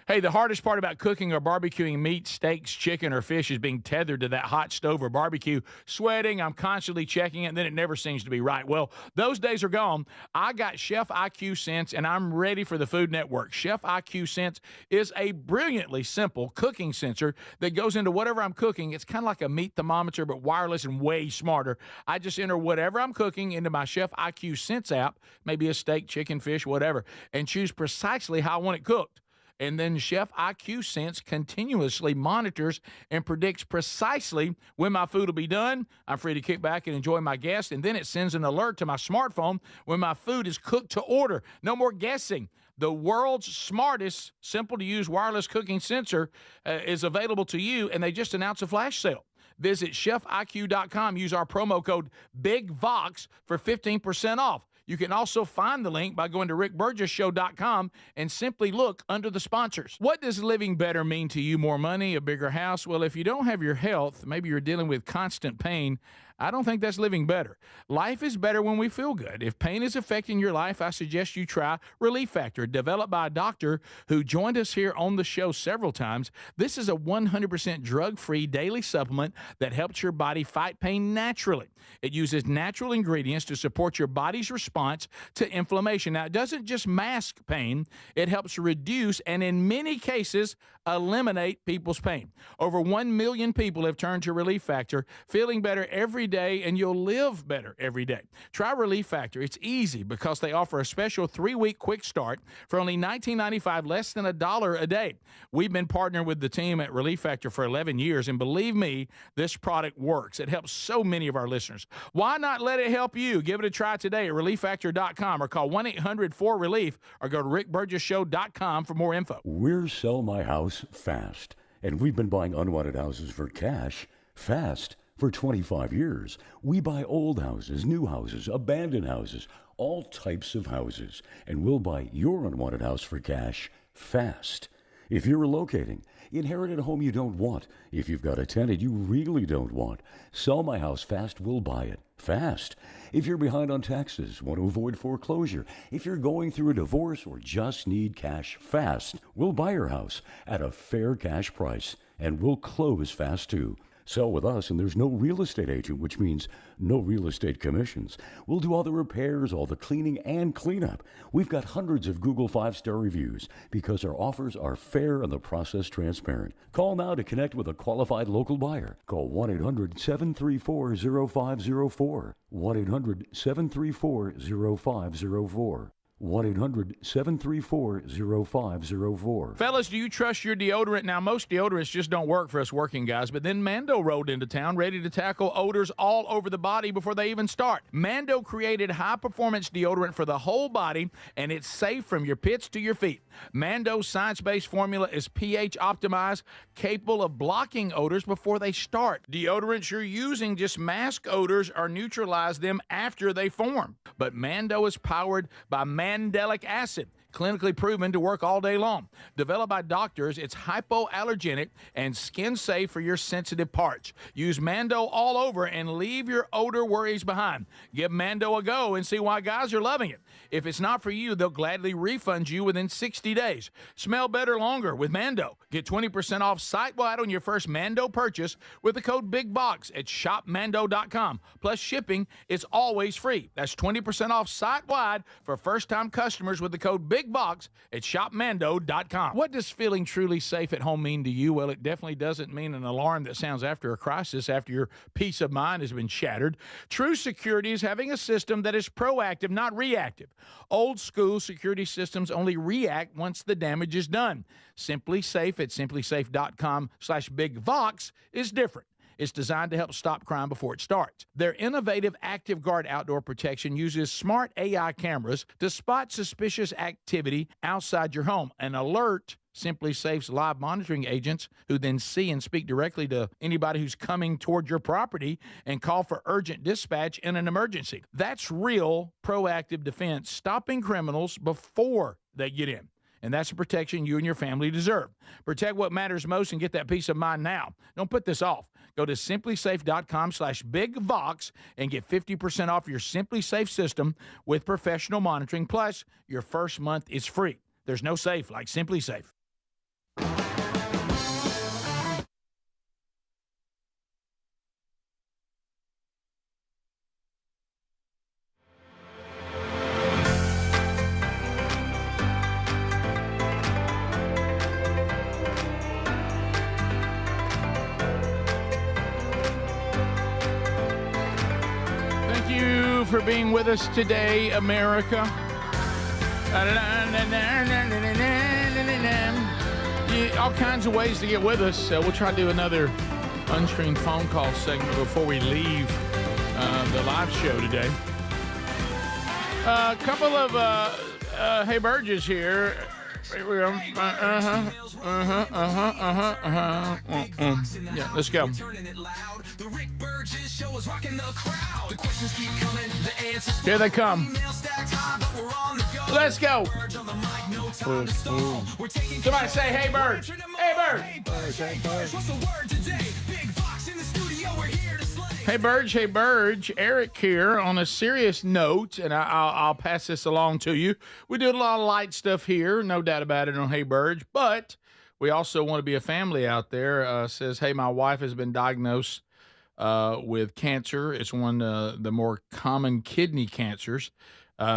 Hey, the hardest part about cooking or barbecuing meat, steaks, chicken, or fish is being tethered to that hot stove or barbecue, sweating. I'm constantly checking it, and then it never seems to be right. Well, those days are gone. I got Chef IQ Sense, and I'm ready for the Food Network. Chef IQ Sense is a brilliantly simple cooking sensor that goes into whatever I'm cooking. It's kind of like a meat thermometer, but wireless and way smarter. I just enter whatever I'm cooking into my Chef IQ Sense app, maybe a steak, chicken, fish, whatever, and choose precisely how I want it cooked. And then Chef IQ Sense continuously monitors and predicts precisely when my food will be done. I'm free to kick back and enjoy my guests. And then it sends an alert to my smartphone when my food is cooked to order. No more guessing. The world's smartest, simple-to-use wireless cooking sensor is available to you, and they just announced a flash sale. Visit chefiq.com. Use our promo code BIGVOX for 15% off. You can also find the link by going to rickburgessshow.com and simply look under the sponsors. What does living better mean to you? More money, a bigger house? Well, if you don't have your health, maybe you're dealing with constant pain, I don't think that's living better. Life is better when we feel good. If pain is affecting your life, I suggest you try Relief Factor, developed by a doctor who joined us here on the show several times. This is a 100% drug-free daily supplement that helps your body fight pain naturally. It uses natural ingredients to support your body's response to inflammation. Now, it doesn't just mask pain. It helps reduce and, in many cases, eliminate people's pain. Over 1 million people have turned to Relief Factor, feeling better every every day, and you'll live better every day. Try Relief Factor. It's easy because they offer a special 3-week quick start for only $19.95, less than $1 a day. We've been partnering with the team at Relief Factor for 11 years, and believe me, this product works. It helps so many of our listeners. Why not let it help you? Give it a try today at relieffactor.com or call 1-800-4RELIEF or go to rickburgessshow.com for more info. We're Sell My House Fast, and we've been buying unwanted houses for cash fast for 25 years. We buy old houses, new houses, abandoned houses, all types of houses, and we'll buy your unwanted house for cash fast. If you're relocating, inherited a home you don't want, if you've got a tenant you really don't want, Sell My House Fast will buy it fast. If you're behind on taxes, want to avoid foreclosure, if you're going through a divorce or just need cash fast, we'll buy your house at a fair cash price, and we'll close fast too. Sell with us, and there's no real estate agent, which means no real estate commissions. We'll do all the repairs, all the cleaning, and cleanup. We've got hundreds of Google 5-star reviews because our offers are fair and the process transparent. Call now to connect with a qualified local buyer. Call 1-800-734-0504. 1-800-734-0504. 1-800-734-0504. Fellas, do you trust your deodorant? Now, most deodorants just don't work for us working guys, but then Mando rolled into town ready to tackle odors all over the body before they even start. Mando created high-performance deodorant for the whole body, and it's safe from your pits to your feet. Mando's science-based formula is pH-optimized, capable of blocking odors before they start. Deodorants you're using just mask odors or neutralize them after they form. But Mando is powered by mandelic acid, clinically proven to work all day long. Developed by doctors, it's hypoallergenic and skin safe for your sensitive parts. Use Mando all over and leave your odor worries behind. Give Mando a go and see why guys are loving it. If it's not for you, they'll gladly refund you within 60 days. Smell better longer with Mando. Get 20% off site-wide on your first Mando purchase with the code BIGBOX at shopmando.com. Plus shipping is always free. That's 20% off site-wide for first-time customers with the code BIGBOX at shopmando.com. What does feeling truly safe at home mean to you? Well, it definitely doesn't mean an alarm that sounds after a crisis, after your peace of mind has been shattered. True security is having a system that is proactive, not reactive. Old school security systems only react once the damage is done. Simply Safe at simplysafe.com/BigVox is different. It's designed to help stop crime before it starts. Their innovative Active Guard outdoor protection uses smart AI cameras to spot suspicious activity outside your home and alert Simply Safe's live monitoring agents, who then see and speak directly to anybody who's coming toward your property and call for urgent dispatch in an emergency. That's real proactive defense, stopping criminals before they get in. And that's the protection you and your family deserve. Protect what matters most and get that peace of mind now. Don't put this off. Go to simplysafe.com/BigVox and get 50% off your Simply Safe system with professional monitoring. Plus, your first month is free. There's no safe like Simply Safe. For being with us today, America. All kinds of ways to get with us. We'll try to do another unscreened phone call segment before we leave the live show today. A couple of Hey Burgess here. Yeah, let's go. Here they come. Let's go. Somebody say, hey, Bird. Hey, Bird. Hey, Burge. Hey, Burge. Eric here on a serious note, and I'll pass this along to you. We do a lot of light stuff here, no doubt about it, on Hey, Burge, but we also want to be a family out there. Says, hey, my wife has been diagnosed with cancer. It's one of the more common kidney cancers.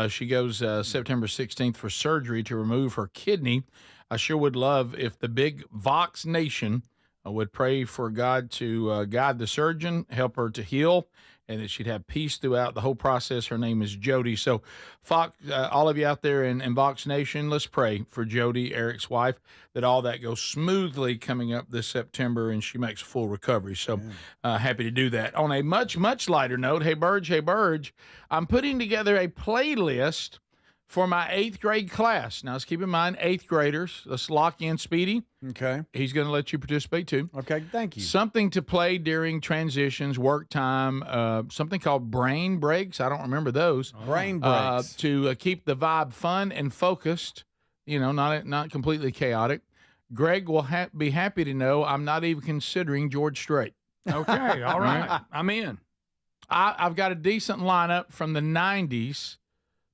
She goes September 16th for surgery to remove her kidney. I sure would love if the Big Vox Nation would pray for God to guide the surgeon, help her to heal, and that she'd have peace throughout the whole process. Her name is Jody. So, Fox, all of you out there in Vox Nation, let's pray for Jody, Eric's wife, that all that goes smoothly coming up this September and she makes full recovery. So, happy to do that. On a much, much lighter note, hey, Burge, I'm putting together a playlist for my 8th grade class. Now, let's keep in mind, 8th graders. Let's lock in Speedy. Okay. He's going to let you participate, too. Okay, thank you. Something to play during transitions, work time, something called brain breaks. I don't remember those. Brain breaks. To keep the vibe fun and focused, not completely chaotic. Greg will be happy to know I'm not even considering George Strait. Okay, all right. I'm in. I've got a decent lineup from the 90s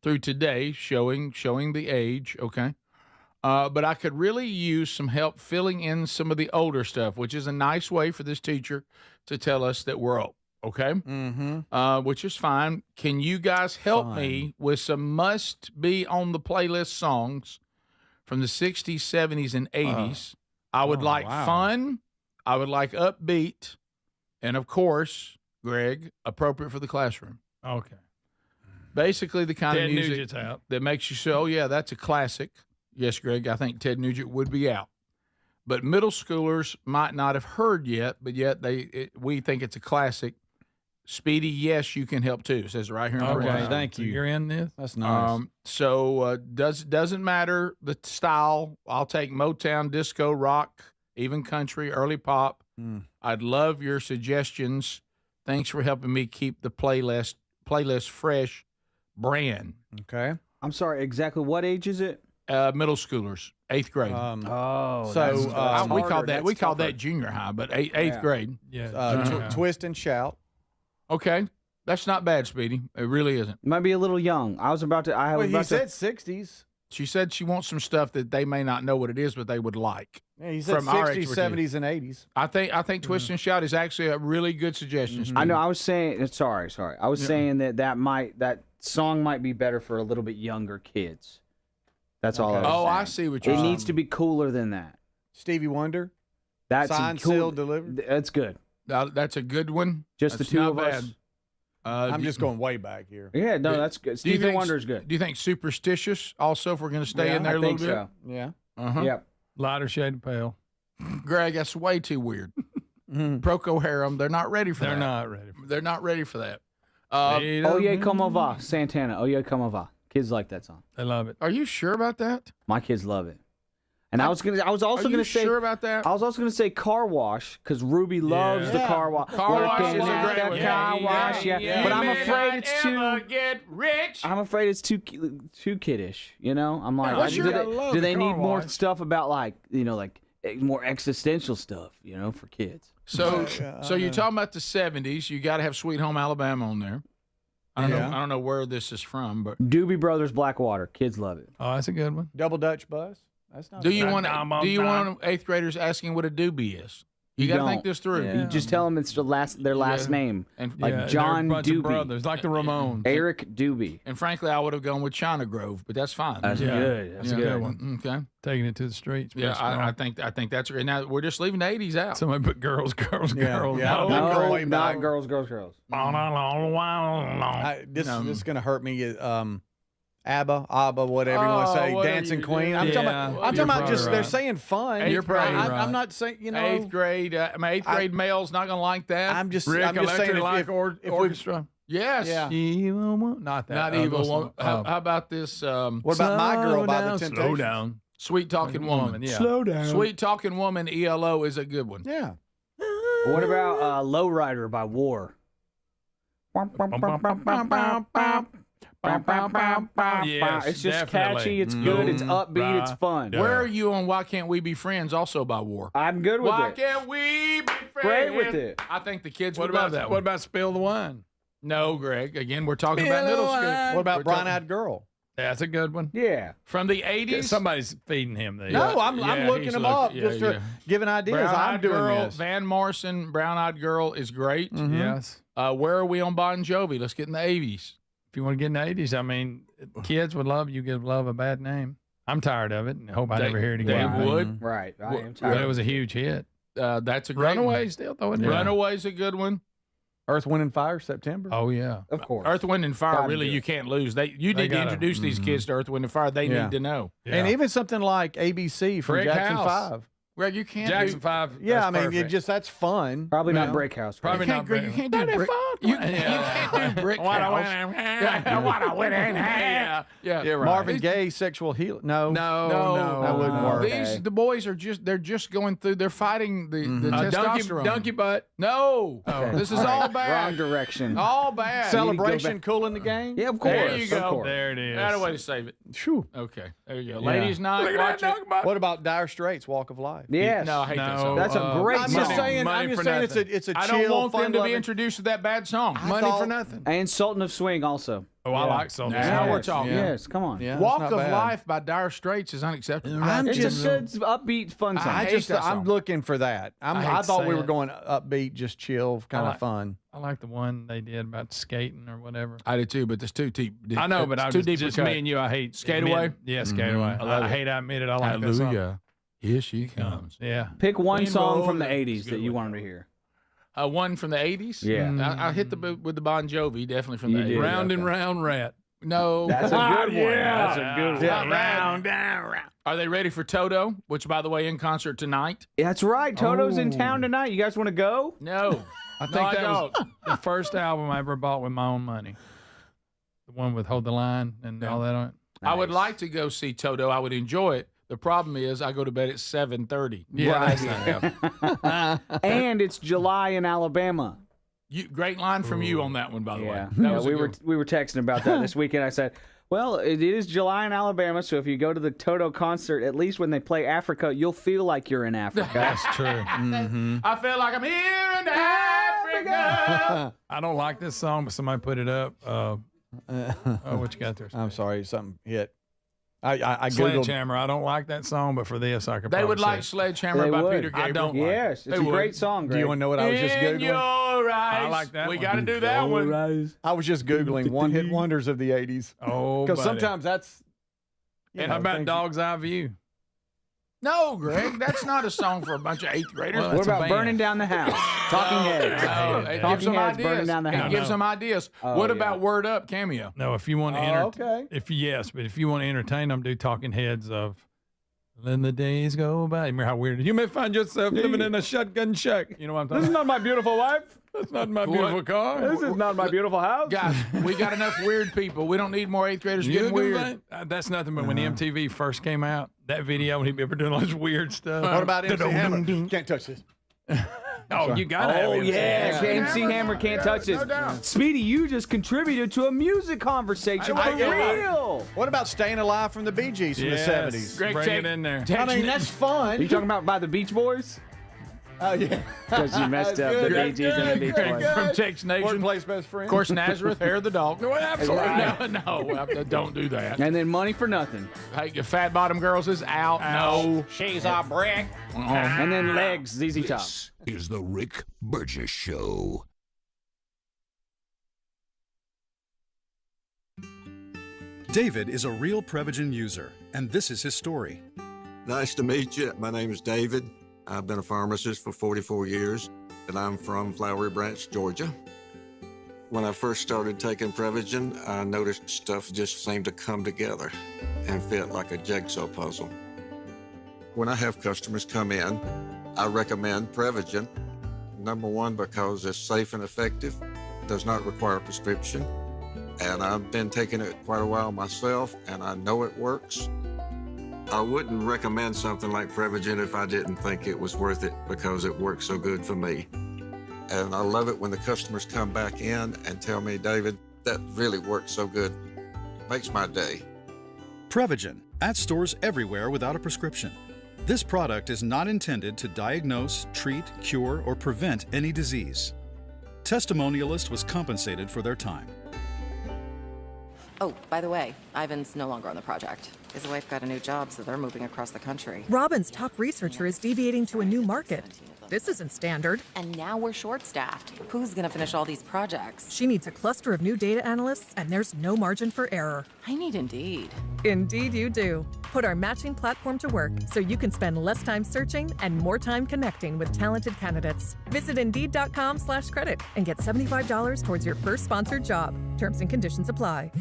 through today, showing the age, okay? But I could really use some help filling in some of the older stuff, which is a nice way for this teacher to tell us that we're old, okay? Mm-hmm. Which is fine. Can you guys help me with some must-be-on-the-playlist songs from the 60s, 70s, and 80s? I would like fun. I would like upbeat. And, of course, Greg, appropriate for the classroom. Okay. Basically, the kind Ted of music Nugent's out. that makes you say, oh, yeah, that's a classic. Yes, Greg, I think Ted Nugent would be out. But middle schoolers might not have heard yet, but yet we think it's a classic. Speedy, yes, you can help too. It says right here. Okay, thank you. You're in this? That's nice. Doesn't matter the style. I'll take Motown, disco, rock, even country, early pop. I'd love your suggestions. Thanks for helping me keep the playlist fresh. Brand. Okay. I'm sorry, exactly what age is it? Middle schoolers, 8th grade. We call that junior high, but eighth grade. Yeah. Twist and Shout. Okay, that's not bad, Speedy. It really isn't. It might be a little young. I was about to. He said 60s. She said she wants some stuff that they may not know what it is, but they would like. Yeah, he said 60s, 70s, and 80s. I think Twist and Shout is actually a really good suggestion. Speedy. I know. I was saying. Sorry. I was saying that song might be better for a little bit younger kids. That's all I was saying. I see what you're saying. It needs to be cooler than that. Stevie Wonder. That's Signed, sealed, delivered. That's good. That's a good one. Just that's the two of bad. us. I'm just going way back here. Yeah, no, that's good. Stevie Wonder's good. Do you think Superstitious also, if we're going to stay in there a little bit? So. Yeah. Yep. Lighter shade of pale. Greg, that's way too weird. Procol Harum, they're not ready for that. They're not ready for that. Oye Como Va, Santana. Oye Como Va. Kids like that song. They love it. Are you sure about that? My kids love it. And I was also gonna say sure about that? I was also gonna say Car Wash because Ruby loves the Car Wash. Car Wash is a great one. Car Wash, But I'm afraid it's too. Get rich. I'm afraid it's too kiddish. I'm like, No, do they need more stuff about like more existential stuff? For kids. So you're talking about the 70s. You got to have Sweet Home Alabama on there. I don't know where this is from, but Doobie Brothers Blackwater. Kids love it. Oh, that's a good one. Double Dutch Bus. That's not. Do you want 8th graders asking what a doobie is? You got to think this through. You just tell them it's their last name, and like John Doobie, brothers, like the Ramones. Eric Doobie. And frankly, I would have gone with China Grove, but that's fine. That's good. That's a good one. Okay, taking it to the streets. Yeah, I think that's great. Now we're just leaving the 80s out. Somebody put girls. Yeah. Not girls. This is going to hurt me. ABBA, whatever you want to say, Dancing Queen. I'm talking about just they're saying fun. You're probably right. I'm not saying 8th grade. My 8th grade male's not going to like that. I'm just Rick, saying if orchestra. Yes. Yeah. Not that. Not evil. How about this? What about My Girl by the Temptations? Slow down. Sweet Talking Woman. Yeah. Slow down. Sweet Talking Woman, ELO is a good one. Yeah. What about Lowrider by War? Yes, it's just definitely. catchy. It's good. It's upbeat. It's fun. Where are you on Why Can't We Be Friends? Also by War. I'm good with Why it. can't we be friends? Great with it. I think the kids What would about love that that? one. What about Spill the Wine? No, Greg. Again, we're talking about middle school. What about Brown Eyed Girl? That's a good one. Yeah. From the 80s? Somebody's feeding him these. No, I'm looking them up just to giving ideas. I'm doing Girl, this. Van Morrison, Brown Eyed Girl is great. Yes. Where are we on Bon Jovi? Let's get in the 80s. If you want to get in the 80s, I mean, kids would love You Give Love a Bad Name. I'm tired of it, and I hope I never hear it again. They would. Right. I am But tired. it was a huge hit. That's a great Runaway one. still throwing it. Runaway's a good one. Earth, Wind, and Fire, September. Oh, yeah. Of course. Earth, Wind, and Fire, really, you can't lose. You need to introduce these kids to Earth, Wind, and Fire. They need to know. Yeah. And even something like ABC from Brick Jackson House. 5. Well, you can't Jackson 5. Yeah, I mean, perfect. that's fun. Probably not Brick House. Right? Probably not Brick. You can't do Brick. You can't do Brick House. What I went in. Yeah, right. Marvin Gaye, Sexual Healing. No, that wouldn't work. The boys are they're just going through. They're fighting the testosterone. Donkey butt. No, this is all bad. Wrong direction. All bad. Celebration, Cool in the Game. Yeah, of course. There you go. There it is. That's a way to save it. Phew. Okay, there you go. Ladies' night. Watch it. What about Dire Straits, Walk of Life? Yes. No, I hate that song. That's a great I'm song. just saying. It's a chill, I don't want them to be fun-loving- introduced to that bad song. Money for nothing. And Sultan of Swing also. Oh, I like Sultan. Now we're Yes, talking. Yes, come on. Yeah, Walk that's of not bad. Life by Dire Straits is unacceptable. It's a upbeat, fun song. I'm looking for that. I thought we were going upbeat, just chill, kind of fun. I like the one they did about skating or whatever. I did too, but it's too deep. I know, but it's too deep. just me and you. I hate Skate admit- Away? Yeah, Skate Away. I hate I admit it. I like that song. Hallelujah. Here she comes. Yeah. Pick one Rainbow song from the is 80s that good you one. wanted to hear. One from the 80s? Yeah. I hit the boot with the Bon Jovi, definitely from the You 80s. did. Round and round rat. No. That's a good one. That's a good one. Yeah, round, round. Are they ready for Toto, which, by the way, in concert tonight? That's right. Toto's in town tonight. You guys want to go? No. I think that was the first album I ever bought with my own money. The one with Hold the Line and all that on it. I would like to go see Toto. I would enjoy it. The problem is I go to bed at 7:30. Yeah, Right. that's not And it's July in Alabama. Great line from you on that one, by the way. Yeah, That was a we good were texting about that this weekend. I said, well, it is July in Alabama, so if you go to the Toto concert, at least when they play Africa, you'll feel like you're in Africa. That's true. I feel like I'm here in Africa. I don't like this song, but somebody put it up. What you got there? I'm sorry, something hit. I googled. Sledgehammer. I don't like that song, but for this, I could. They would probably like say Sledgehammer They by would. Peter Gabriel. I don't like Yes, it's They a great would. song, Greg. Do you want to know what I was just In googling? your eyes. I like that We one. got to do that one. I was just googling one-hit wonders of the '80s. Oh, Because buddy. sometimes that's. And how about Dog's Eye View? No, Greg, that's not a song for a bunch of 8th graders. Well, What It's a about band. Burning Down the House? Talking Heads. No, it gives Talking some Heads, Burning ideas. Down the It House. gives some ideas. Oh, What yeah. about Word Up cameo? No, if you want to okay. but if you want to entertain them, do Talking Heads of "Then the Days Go By." Remember how weird it is? You may find yourself living in a shotgun shack. You know what I'm talking This is about? not my beautiful wife. That's not my beautiful car. This is not my beautiful house. Guys, we got enough weird people. We don't need more 8th graders You getting can weird. think- that's nothing but when the MTV first came out, that video when he'd be ever doing all this weird stuff. What about MC Hammer? Can't touch this. Oh, you got to have Oh, MC yeah. Hammer. MC Hammer can't touch this. No doubt. Speedy, you just contributed to a music conversation for real. What about Staying Alive from the Bee Gees from Yes. the '70s? Greg, Bring take- it in there. I mean, that's fun. You talking about by the Beach Boys? Oh, yeah. Because you messed That's up the good. Bee Gees and the Beach Greg Boys. from Tex Nation. Workplace best friend. Of course, Nazareth, hair of the dog. No, absolutely. No, don't do that. And then Money for Nothing. Hey, your Fat Bottom Girls is out. No. She's a brick. And then Legs, ZZ Top. This is the Rick Burgess Show. David is a real Prevagen user, and this is his story. Nice to meet you. My name is David. I've been a pharmacist for 44 years, and I'm from Flowery Branch, Georgia. When I first started taking Prevagen, I noticed stuff just seemed to come together and fit like a jigsaw puzzle. When I have customers come in, I recommend Prevagen. Number one, because it's safe and effective, does not require a prescription, and I've been taking it quite a while myself, and I know it works. I wouldn't recommend something like Prevagen if I didn't think it was worth it because it works so good for me. And I love it when the customers come back in and tell me, David, that really works so good. Makes my day. Prevagen, at stores everywhere without a prescription. This product is not intended to diagnose, treat, cure, or prevent any disease. Testimonialist was compensated for their time. Oh, by the way, Ivan's no longer on the project. His wife got a new job, so they're moving across the country. Robin's top researcher is deviating to a new market. This isn't standard. And now we're short-staffed. Who's gonna finish all these projects? She needs a cluster of new data analysts, and there's no margin for error. I need Indeed. Indeed you do. Put our matching platform to work so you can spend less time searching and more time connecting with talented candidates. Visit Indeed.com/credit and get $75 towards your first sponsored job. Terms and conditions apply.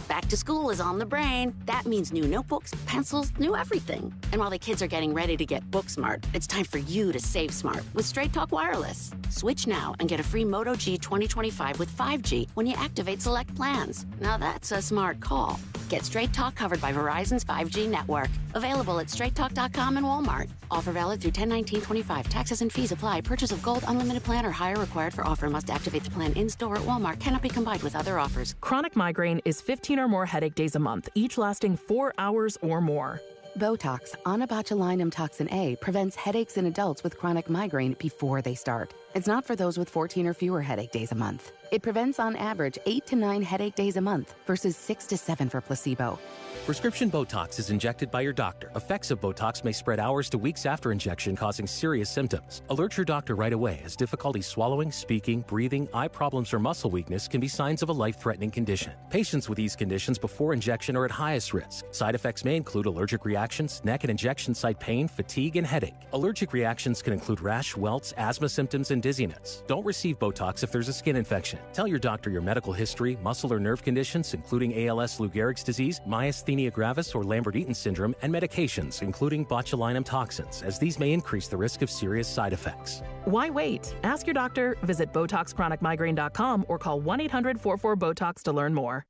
Back to school is on the brain. That means new notebooks, pencils, new everything. And while the kids are getting ready to get book smart, it's time for you to save smart with Straight Talk Wireless. Switch now and get a free Moto G 2025 with 5G when you activate select plans. Now that's a smart call. Get Straight Talk covered by Verizon's 5G network. Available at straighttalk.com and Walmart. Offer valid through 10/19/25. Taxes and fees apply. Purchase of Gold Unlimited plan or higher required for offer. Must activate the plan in-store at Walmart. Cannot be combined with other offers. Chronic migraine is 15 or more headache days a month, each lasting 4 hours or more. Botox, onabotulinum toxin A, prevents headaches in adults with chronic migraine before they start. It's not for those with 14 or fewer headache days a month. It prevents on average 8 to 9 headache days a month versus 6 to 7 for placebo. Prescription Botox is injected by your doctor. Effects of Botox may spread hours to weeks after injection, causing serious symptoms. Alert your doctor right away, as difficulty swallowing, speaking, breathing, eye problems, or muscle weakness can be signs of a life-threatening condition. Patients with these conditions before injection are at highest risk. Side effects may include allergic reactions, neck and injection site pain, fatigue, and headache. Allergic reactions can include rash, welts, asthma symptoms, and dizziness. Don't receive Botox if there's a skin infection. Tell your doctor your medical history, muscle or nerve conditions, including ALS, Lou Gehrig's disease, myasthenia gravis, or Lambert-Eaton syndrome, and medications, including botulinum toxins, as these may increase the risk of serious side effects. Why wait? Ask your doctor, visit BotoxChronicMigraine.com, or call 1-800-44-BOTOX to learn more.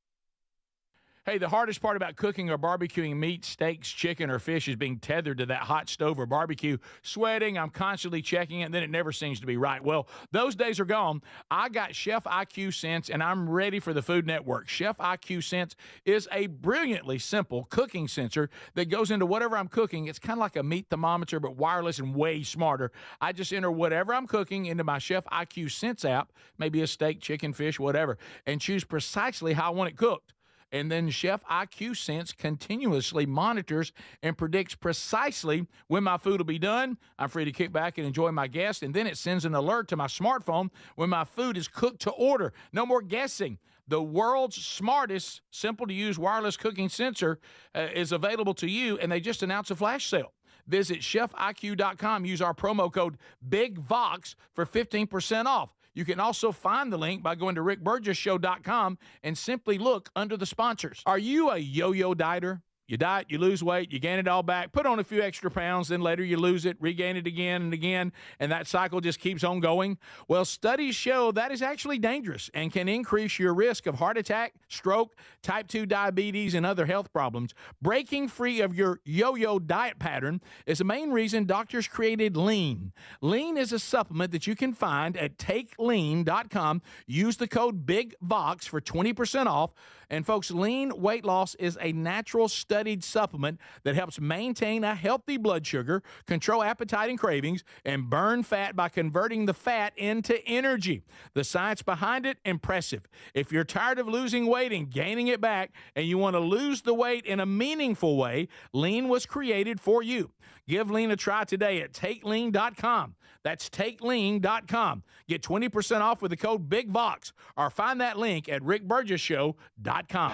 Hey, the hardest part about cooking or barbecuing meat, steaks, chicken, or fish is being tethered to that hot stove or barbecue. Sweating, I'm constantly checking it, and then it never seems to be right. Well, those days are gone. I got Chef IQ Sense, and I'm ready for the Food Network. Chef IQ Sense is a brilliantly simple cooking sensor that goes into whatever I'm cooking. It's kind of like a meat thermometer, but wireless and way smarter. I just enter whatever I'm cooking into my Chef IQ Sense app, maybe a steak, chicken, fish, whatever, and choose precisely how I want it cooked. And then Chef IQ Sense continuously monitors and predicts precisely when my food will be done. I'm free to kick back and enjoy my guests. And then it sends an alert to my smartphone when my food is cooked to order. No more guessing. The world's smartest, simple-to-use wireless cooking sensor is available to you, and they just announced a flash sale. Visit chefiq.com. Use our promo code BIGVOX for 15% off. You can also find the link by going to rickburgessshow.com and simply look under the sponsors. Are you a yo-yo dieter? You diet, you lose weight, you gain it all back, put on a few extra pounds, then later you lose it, regain it again and again, and that cycle just keeps on going? Well, studies show that is actually dangerous and can increase your risk of heart attack, stroke, type 2 diabetes, and other health problems. Breaking free of your yo-yo diet pattern is the main reason doctors created Lean. Lean is a supplement that you can find at takelean.com. Use the code BIGVOX for 20% off. And folks, Lean weight loss is a natural studied supplement that helps maintain a healthy blood sugar, control appetite and cravings, and burn fat by converting the fat into energy. The science behind it, impressive. If you're tired of losing weight and gaining it back, and you want to lose the weight in a meaningful way, Lean was created for you. Give Lean a try today at takelean.com. That's takelean.com. Get 20% off with the code BIGVOX, or find that link at rickburgessshow.com.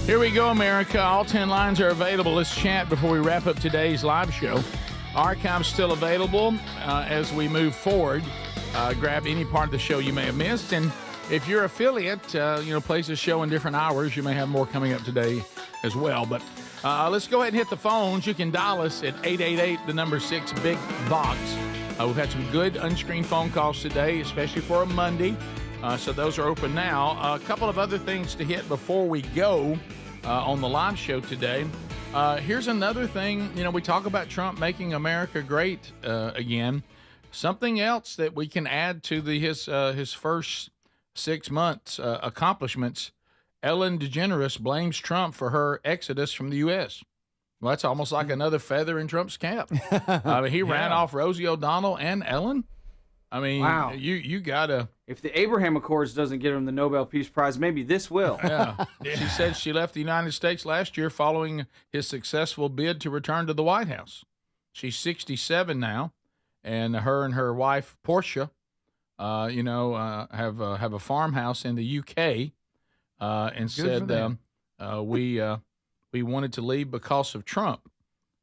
Here we go, America. All 10 lines are available. Let's chat before we wrap up today's live show. Archive's still available as we move forward. Grab any part of the show you may have missed. And if your affiliate, plays the show in different hours, you may have more coming up today as well. But let's go ahead and hit the phones. You can dial us at 888, the number 6, Big Vox. We've had some good unscreened phone calls today, especially for a Monday. So those are open now. A couple of other things to hit before we go. on the live show today. Here's another thing. We talk about Trump making America great again. Something else that we can add to his first 6 months accomplishments. Ellen DeGeneres blames Trump for her exodus from the U.S. Well, that's almost like another feather in Trump's cap. He ran off Rosie O'Donnell and Ellen. Wow. You gotta. If the Abraham Accords doesn't get him the Nobel Peace Prize, maybe this will. Yeah. She said she left the United States last year following his successful bid to return to the White House. She's 67 now, and her wife Portia, have a farmhouse in the UK, and said we wanted to leave because of Trump,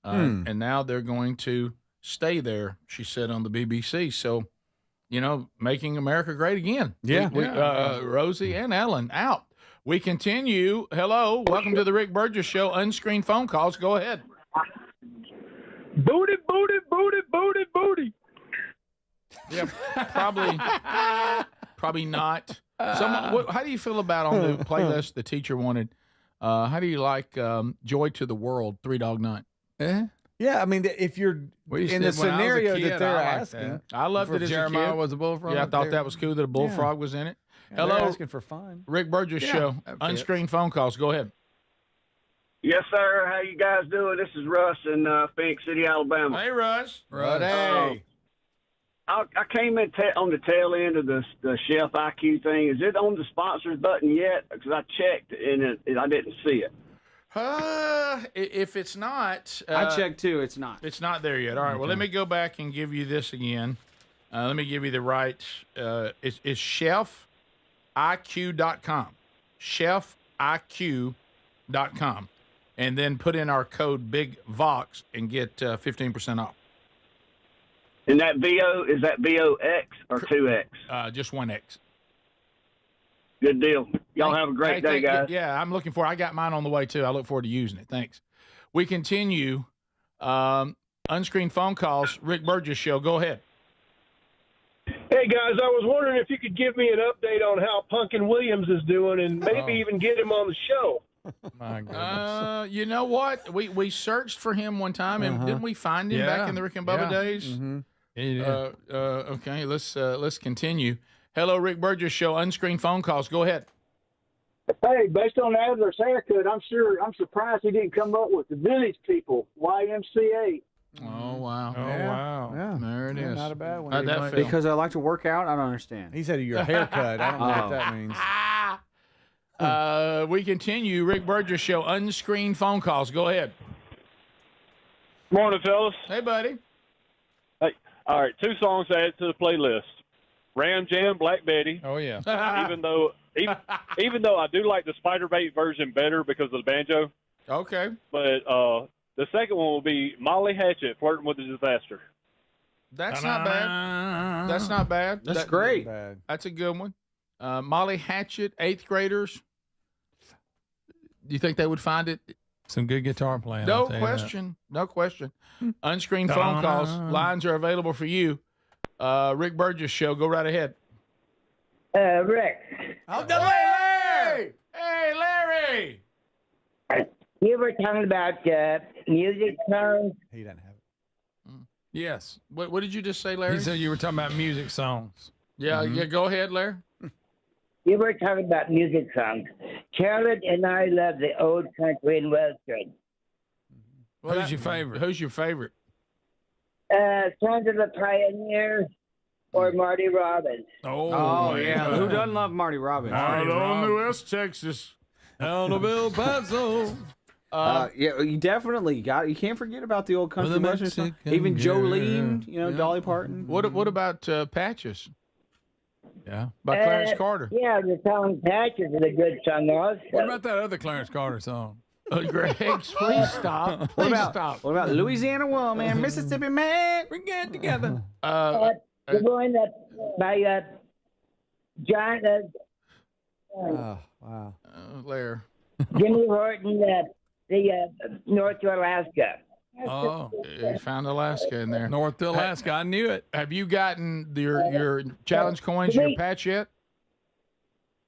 and now they're going to stay there. She said on the BBC. So. Making America great again. Yeah. Rosie and Ellen out. We continue. Hello. Welcome to the Rick Burgess Show. Unscreened phone calls. Go ahead. Booty, booty, booty, booty, booty. Yeah, probably not. How do you feel about on the playlist the teacher wanted? How do you like Joy to the World, Three Dog Night? Yeah, if you're in the scenario that they're asking. I loved it as Jeremiah a kid. was a bullfrog. Yeah, I thought that was cool that a bullfrog was in it. Yeah, Hello. they're asking for fun. Rick Burgess Show. Unscreened phone calls. Go ahead. Yes, sir. How you guys doing? This is Russ in Phoenix City, Alabama. Hey, Russ. Hey. I came in on the tail end of the Chef IQ thing. Is it on the sponsors button yet? Because I checked and I didn't see it. If it's not, I checked too. It's not. It's not there yet. All right. Well, let me go back and give you this again. Let me give you the right. It's chefiq.com. chefiq.com, and then put in our code Big Vox and get 15% off. And that is that VOX or 2X? Just 1X. Good deal. Y'all have a great day, guys. Yeah, I'm looking for. I got mine on the way too. I look forward to using it. Thanks. We continue. Unscreened phone calls. Rick Burgess Show. Go ahead. Hey guys, I was wondering if you could give me an update on how Punkin Williams is doing, and maybe even get him on the show. My goodness. You know what? We searched for him one time, and didn't we find him back in the Rick and Bubba days? Mm-hmm. Okay, let's continue. Hello, Rick Burgess Show. Unscreened phone calls. Go ahead. Hey, based on Adler's haircut, I'm surprised he didn't come up with the Village People, YMCA. Oh, wow. Yeah. There it is. Not a bad one. How'd that feel? Because I like to work out? I don't understand. He said your haircut. I don't know what that means. We continue. Rick Burgess Show. Unscreened phone calls. Go ahead. Morning, fellas. Hey, buddy. Hey, all right, 2 songs added to the playlist. Ram Jam, Black Betty. Oh, yeah. even though I do like the Spider-Bait version better because of the banjo. Okay. But the second one will be Molly Hatchet, Flirting with a Disaster. That's not bad. That's not bad. That's great. That's a good one. Molly Hatchet, 8th graders. Do you think they would find it? Some good guitar playing. No question. No question. Unscreened phone calls. Lines are available for you. Rick Burgess Show. Go right ahead. Rick. Larry! Hey, Larry! You were talking about music songs. He doesn't have it. Yes. What did you just say, Larry? He said you were talking about music songs. Yeah, yeah. Go ahead, Larry. You were talking about music songs. Charlotte and I love the old country and western. Who's your favorite? Who's your favorite? Sons of the Pioneers or Marty Robbins. Oh yeah. Who doesn't love Marty Robbins? Out on the West Texas. Out of El Paso. Yeah, you definitely got. You can't forget about the old country western stuff. Even Jolene, Dolly Parton. What about Patches? Yeah, by Clarence Carter. Yeah, the song Patches is a good song also. What about that other Clarence Carter song? Greg, please stop. Please stop. What about Louisiana Woman, Mississippi Man? We get together. The one that by John. Oh, wow. Larry. Jimmy Horton, the North to Alaska. Oh, you found Alaska in there. North to Alaska. I knew it. Have you gotten your challenge coins, your patch yet?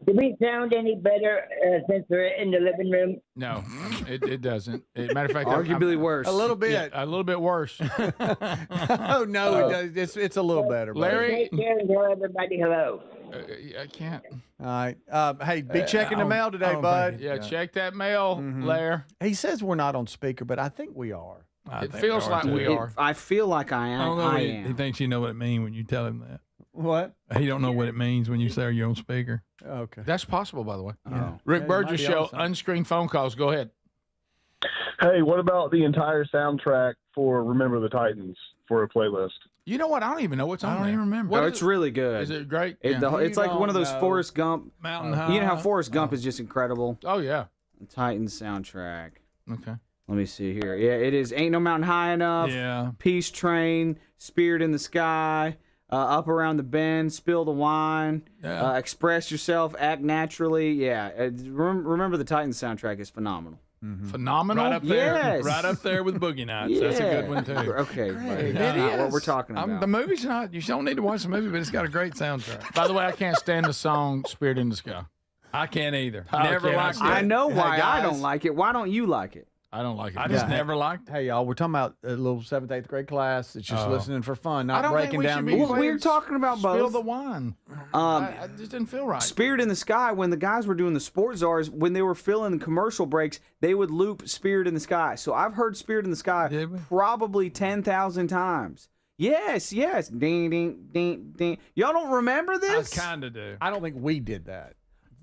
Do we sound any better since we're in the living room? No, it doesn't. Matter of fact, arguably worse. A little bit. Yeah, a little bit worse. Oh no, it does. It's a little better. Buddy. Larry, Take care and tell everybody hello. I can't. All right. Hey, be checking the mail today, bud. Yeah, check that mail, Larry. He says we're not on speaker, but I think we are. It feels like we are. I feel like I am. I don't know. I He am. thinks you know what it means when you tell him that. What? He don't know what it means when you say you're on speaker. Okay. That's possible, by the way. Oh. Rick Yeah, Burgess might be Show, on something. unscreened phone calls. Go ahead. Hey, what about the entire soundtrack for Remember the Titans for a playlist? You know what? I don't even know what's on there. I don't even remember. Oh, it's really good. Is it great? It's like one of those Forrest Gump. Mountain High. You know how Forrest Gump is just incredible? Oh, yeah. The Titans soundtrack. Okay. Let me see here. Yeah, it is Ain't No Mountain High Enough. Yeah. Peace Train, Spirit in the Sky, Up Around the Bend, Spill the Wine, Express Yourself, Act Naturally. Yeah. Remember the Titans soundtrack is phenomenal. Phenomenal? Right up there. Yes. Right up there with Boogie Nights. That's a good one, too. Okay. Great. That's It not is. what we're talking about. The movie's not. You don't need to watch the movie, but it's got a great soundtrack. By the way, I can't stand the song Spirit in the Sky. I can't either. I Never can't. liked it. I know why Hey, I guys. don't like it. Why don't you like it? I don't like it. I just never liked it. Hey, y'all, we're talking about a little 7th, 8th grade class. It's just listening for fun, I not don't think breaking we down should be music. Well, we're talking about Spill both. the wine. I just didn't feel right. Spirit in the Sky, when the guys were doing the Sports Czars, when they were filling commercial breaks, they would loop Spirit in the Sky. So I've heard Spirit in the Sky probably 10,000 times. Yes. Ding, ding, ding, ding. Y'all don't remember this? I kind of do. I don't think we did that.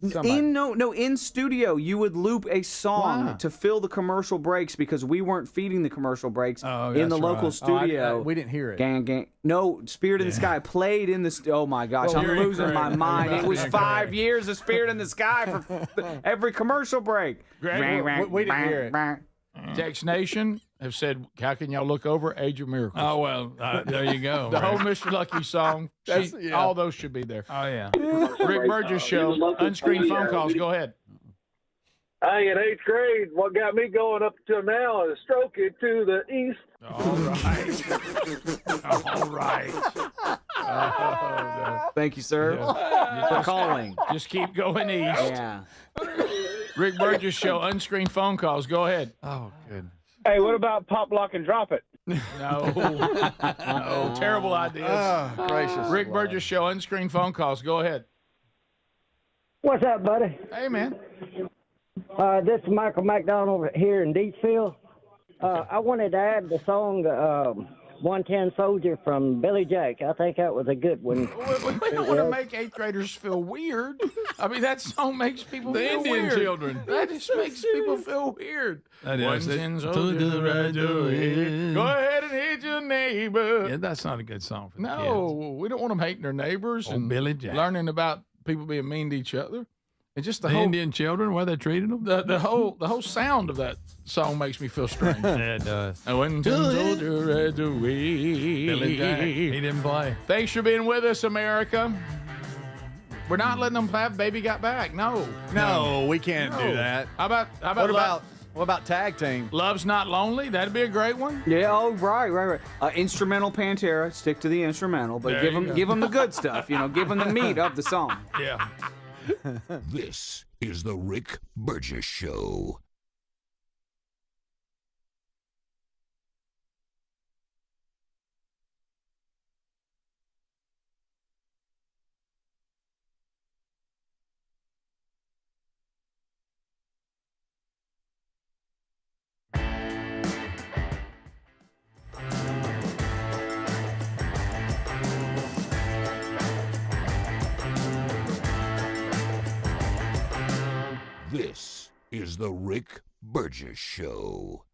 In studio, you would loop a song Wow. to fill the commercial breaks because we weren't feeding the commercial breaks Oh, in the that's local right. studio. we didn't hear it. Gang. No, Spirit in the Sky played in the. Oh my gosh, Well, I'm you're losing my incorrect. mind. You're It about was to be 5 incorrect. years of Spirit in the Sky for every commercial break. Greg, we didn't hear it. Tex Nation have said, how can y'all look over Age of Miracles? Oh, well, there you go. The Rick. whole Mr. Lucky song. All those should be there. Oh, yeah. Rick Burgess Show, unscreened phone calls. Go ahead. Hey, in 8th grade, what got me going up until now is Stroke It to the East. All right. Thank you, sir, for calling. Just keep going east. Yeah. Rick Burgess Show, unscreened phone calls. Go ahead. Oh, goodness. Hey, what about Pop, Lock, and Drop It? No, terrible ideas. Oh, gracious. Rick Burgess Show, unscreened phone calls. Go ahead. What's up, buddy? Hey, man. This is Michael McDonald here in Deepsville. I wanted to add the song 110 Soldier from Billy Jack. I think that was a good one. We don't want to make 8th graders feel weird. I mean, that song makes people The feel Indian weird. children. That just makes people feel weird. That is. 110 To Soldier. the right away. Go ahead and hit your neighbor. Yeah, that's not a good song for the kids. No, we don't want them hating their neighbors and Billy Jack. learning about people being mean to each other. And just the The whole Indian children, where they treated them. the whole sound of that song makes me feel strange. Yeah, it does. I went to soldier right away. Billy Jack. He didn't play. Thanks for being with us, America. We're not letting them have Baby Got Back. No. No, we can't do that. How about What about tag team? Love's Not Lonely? That'd be a great one. Yeah. Oh, right. Instrumental Pantera. Stick to the instrumental, but There you give go. them the good stuff. Give them the meat of the song. Yeah. This is the Rick Burgess Show. This is the Rick Burgess Show.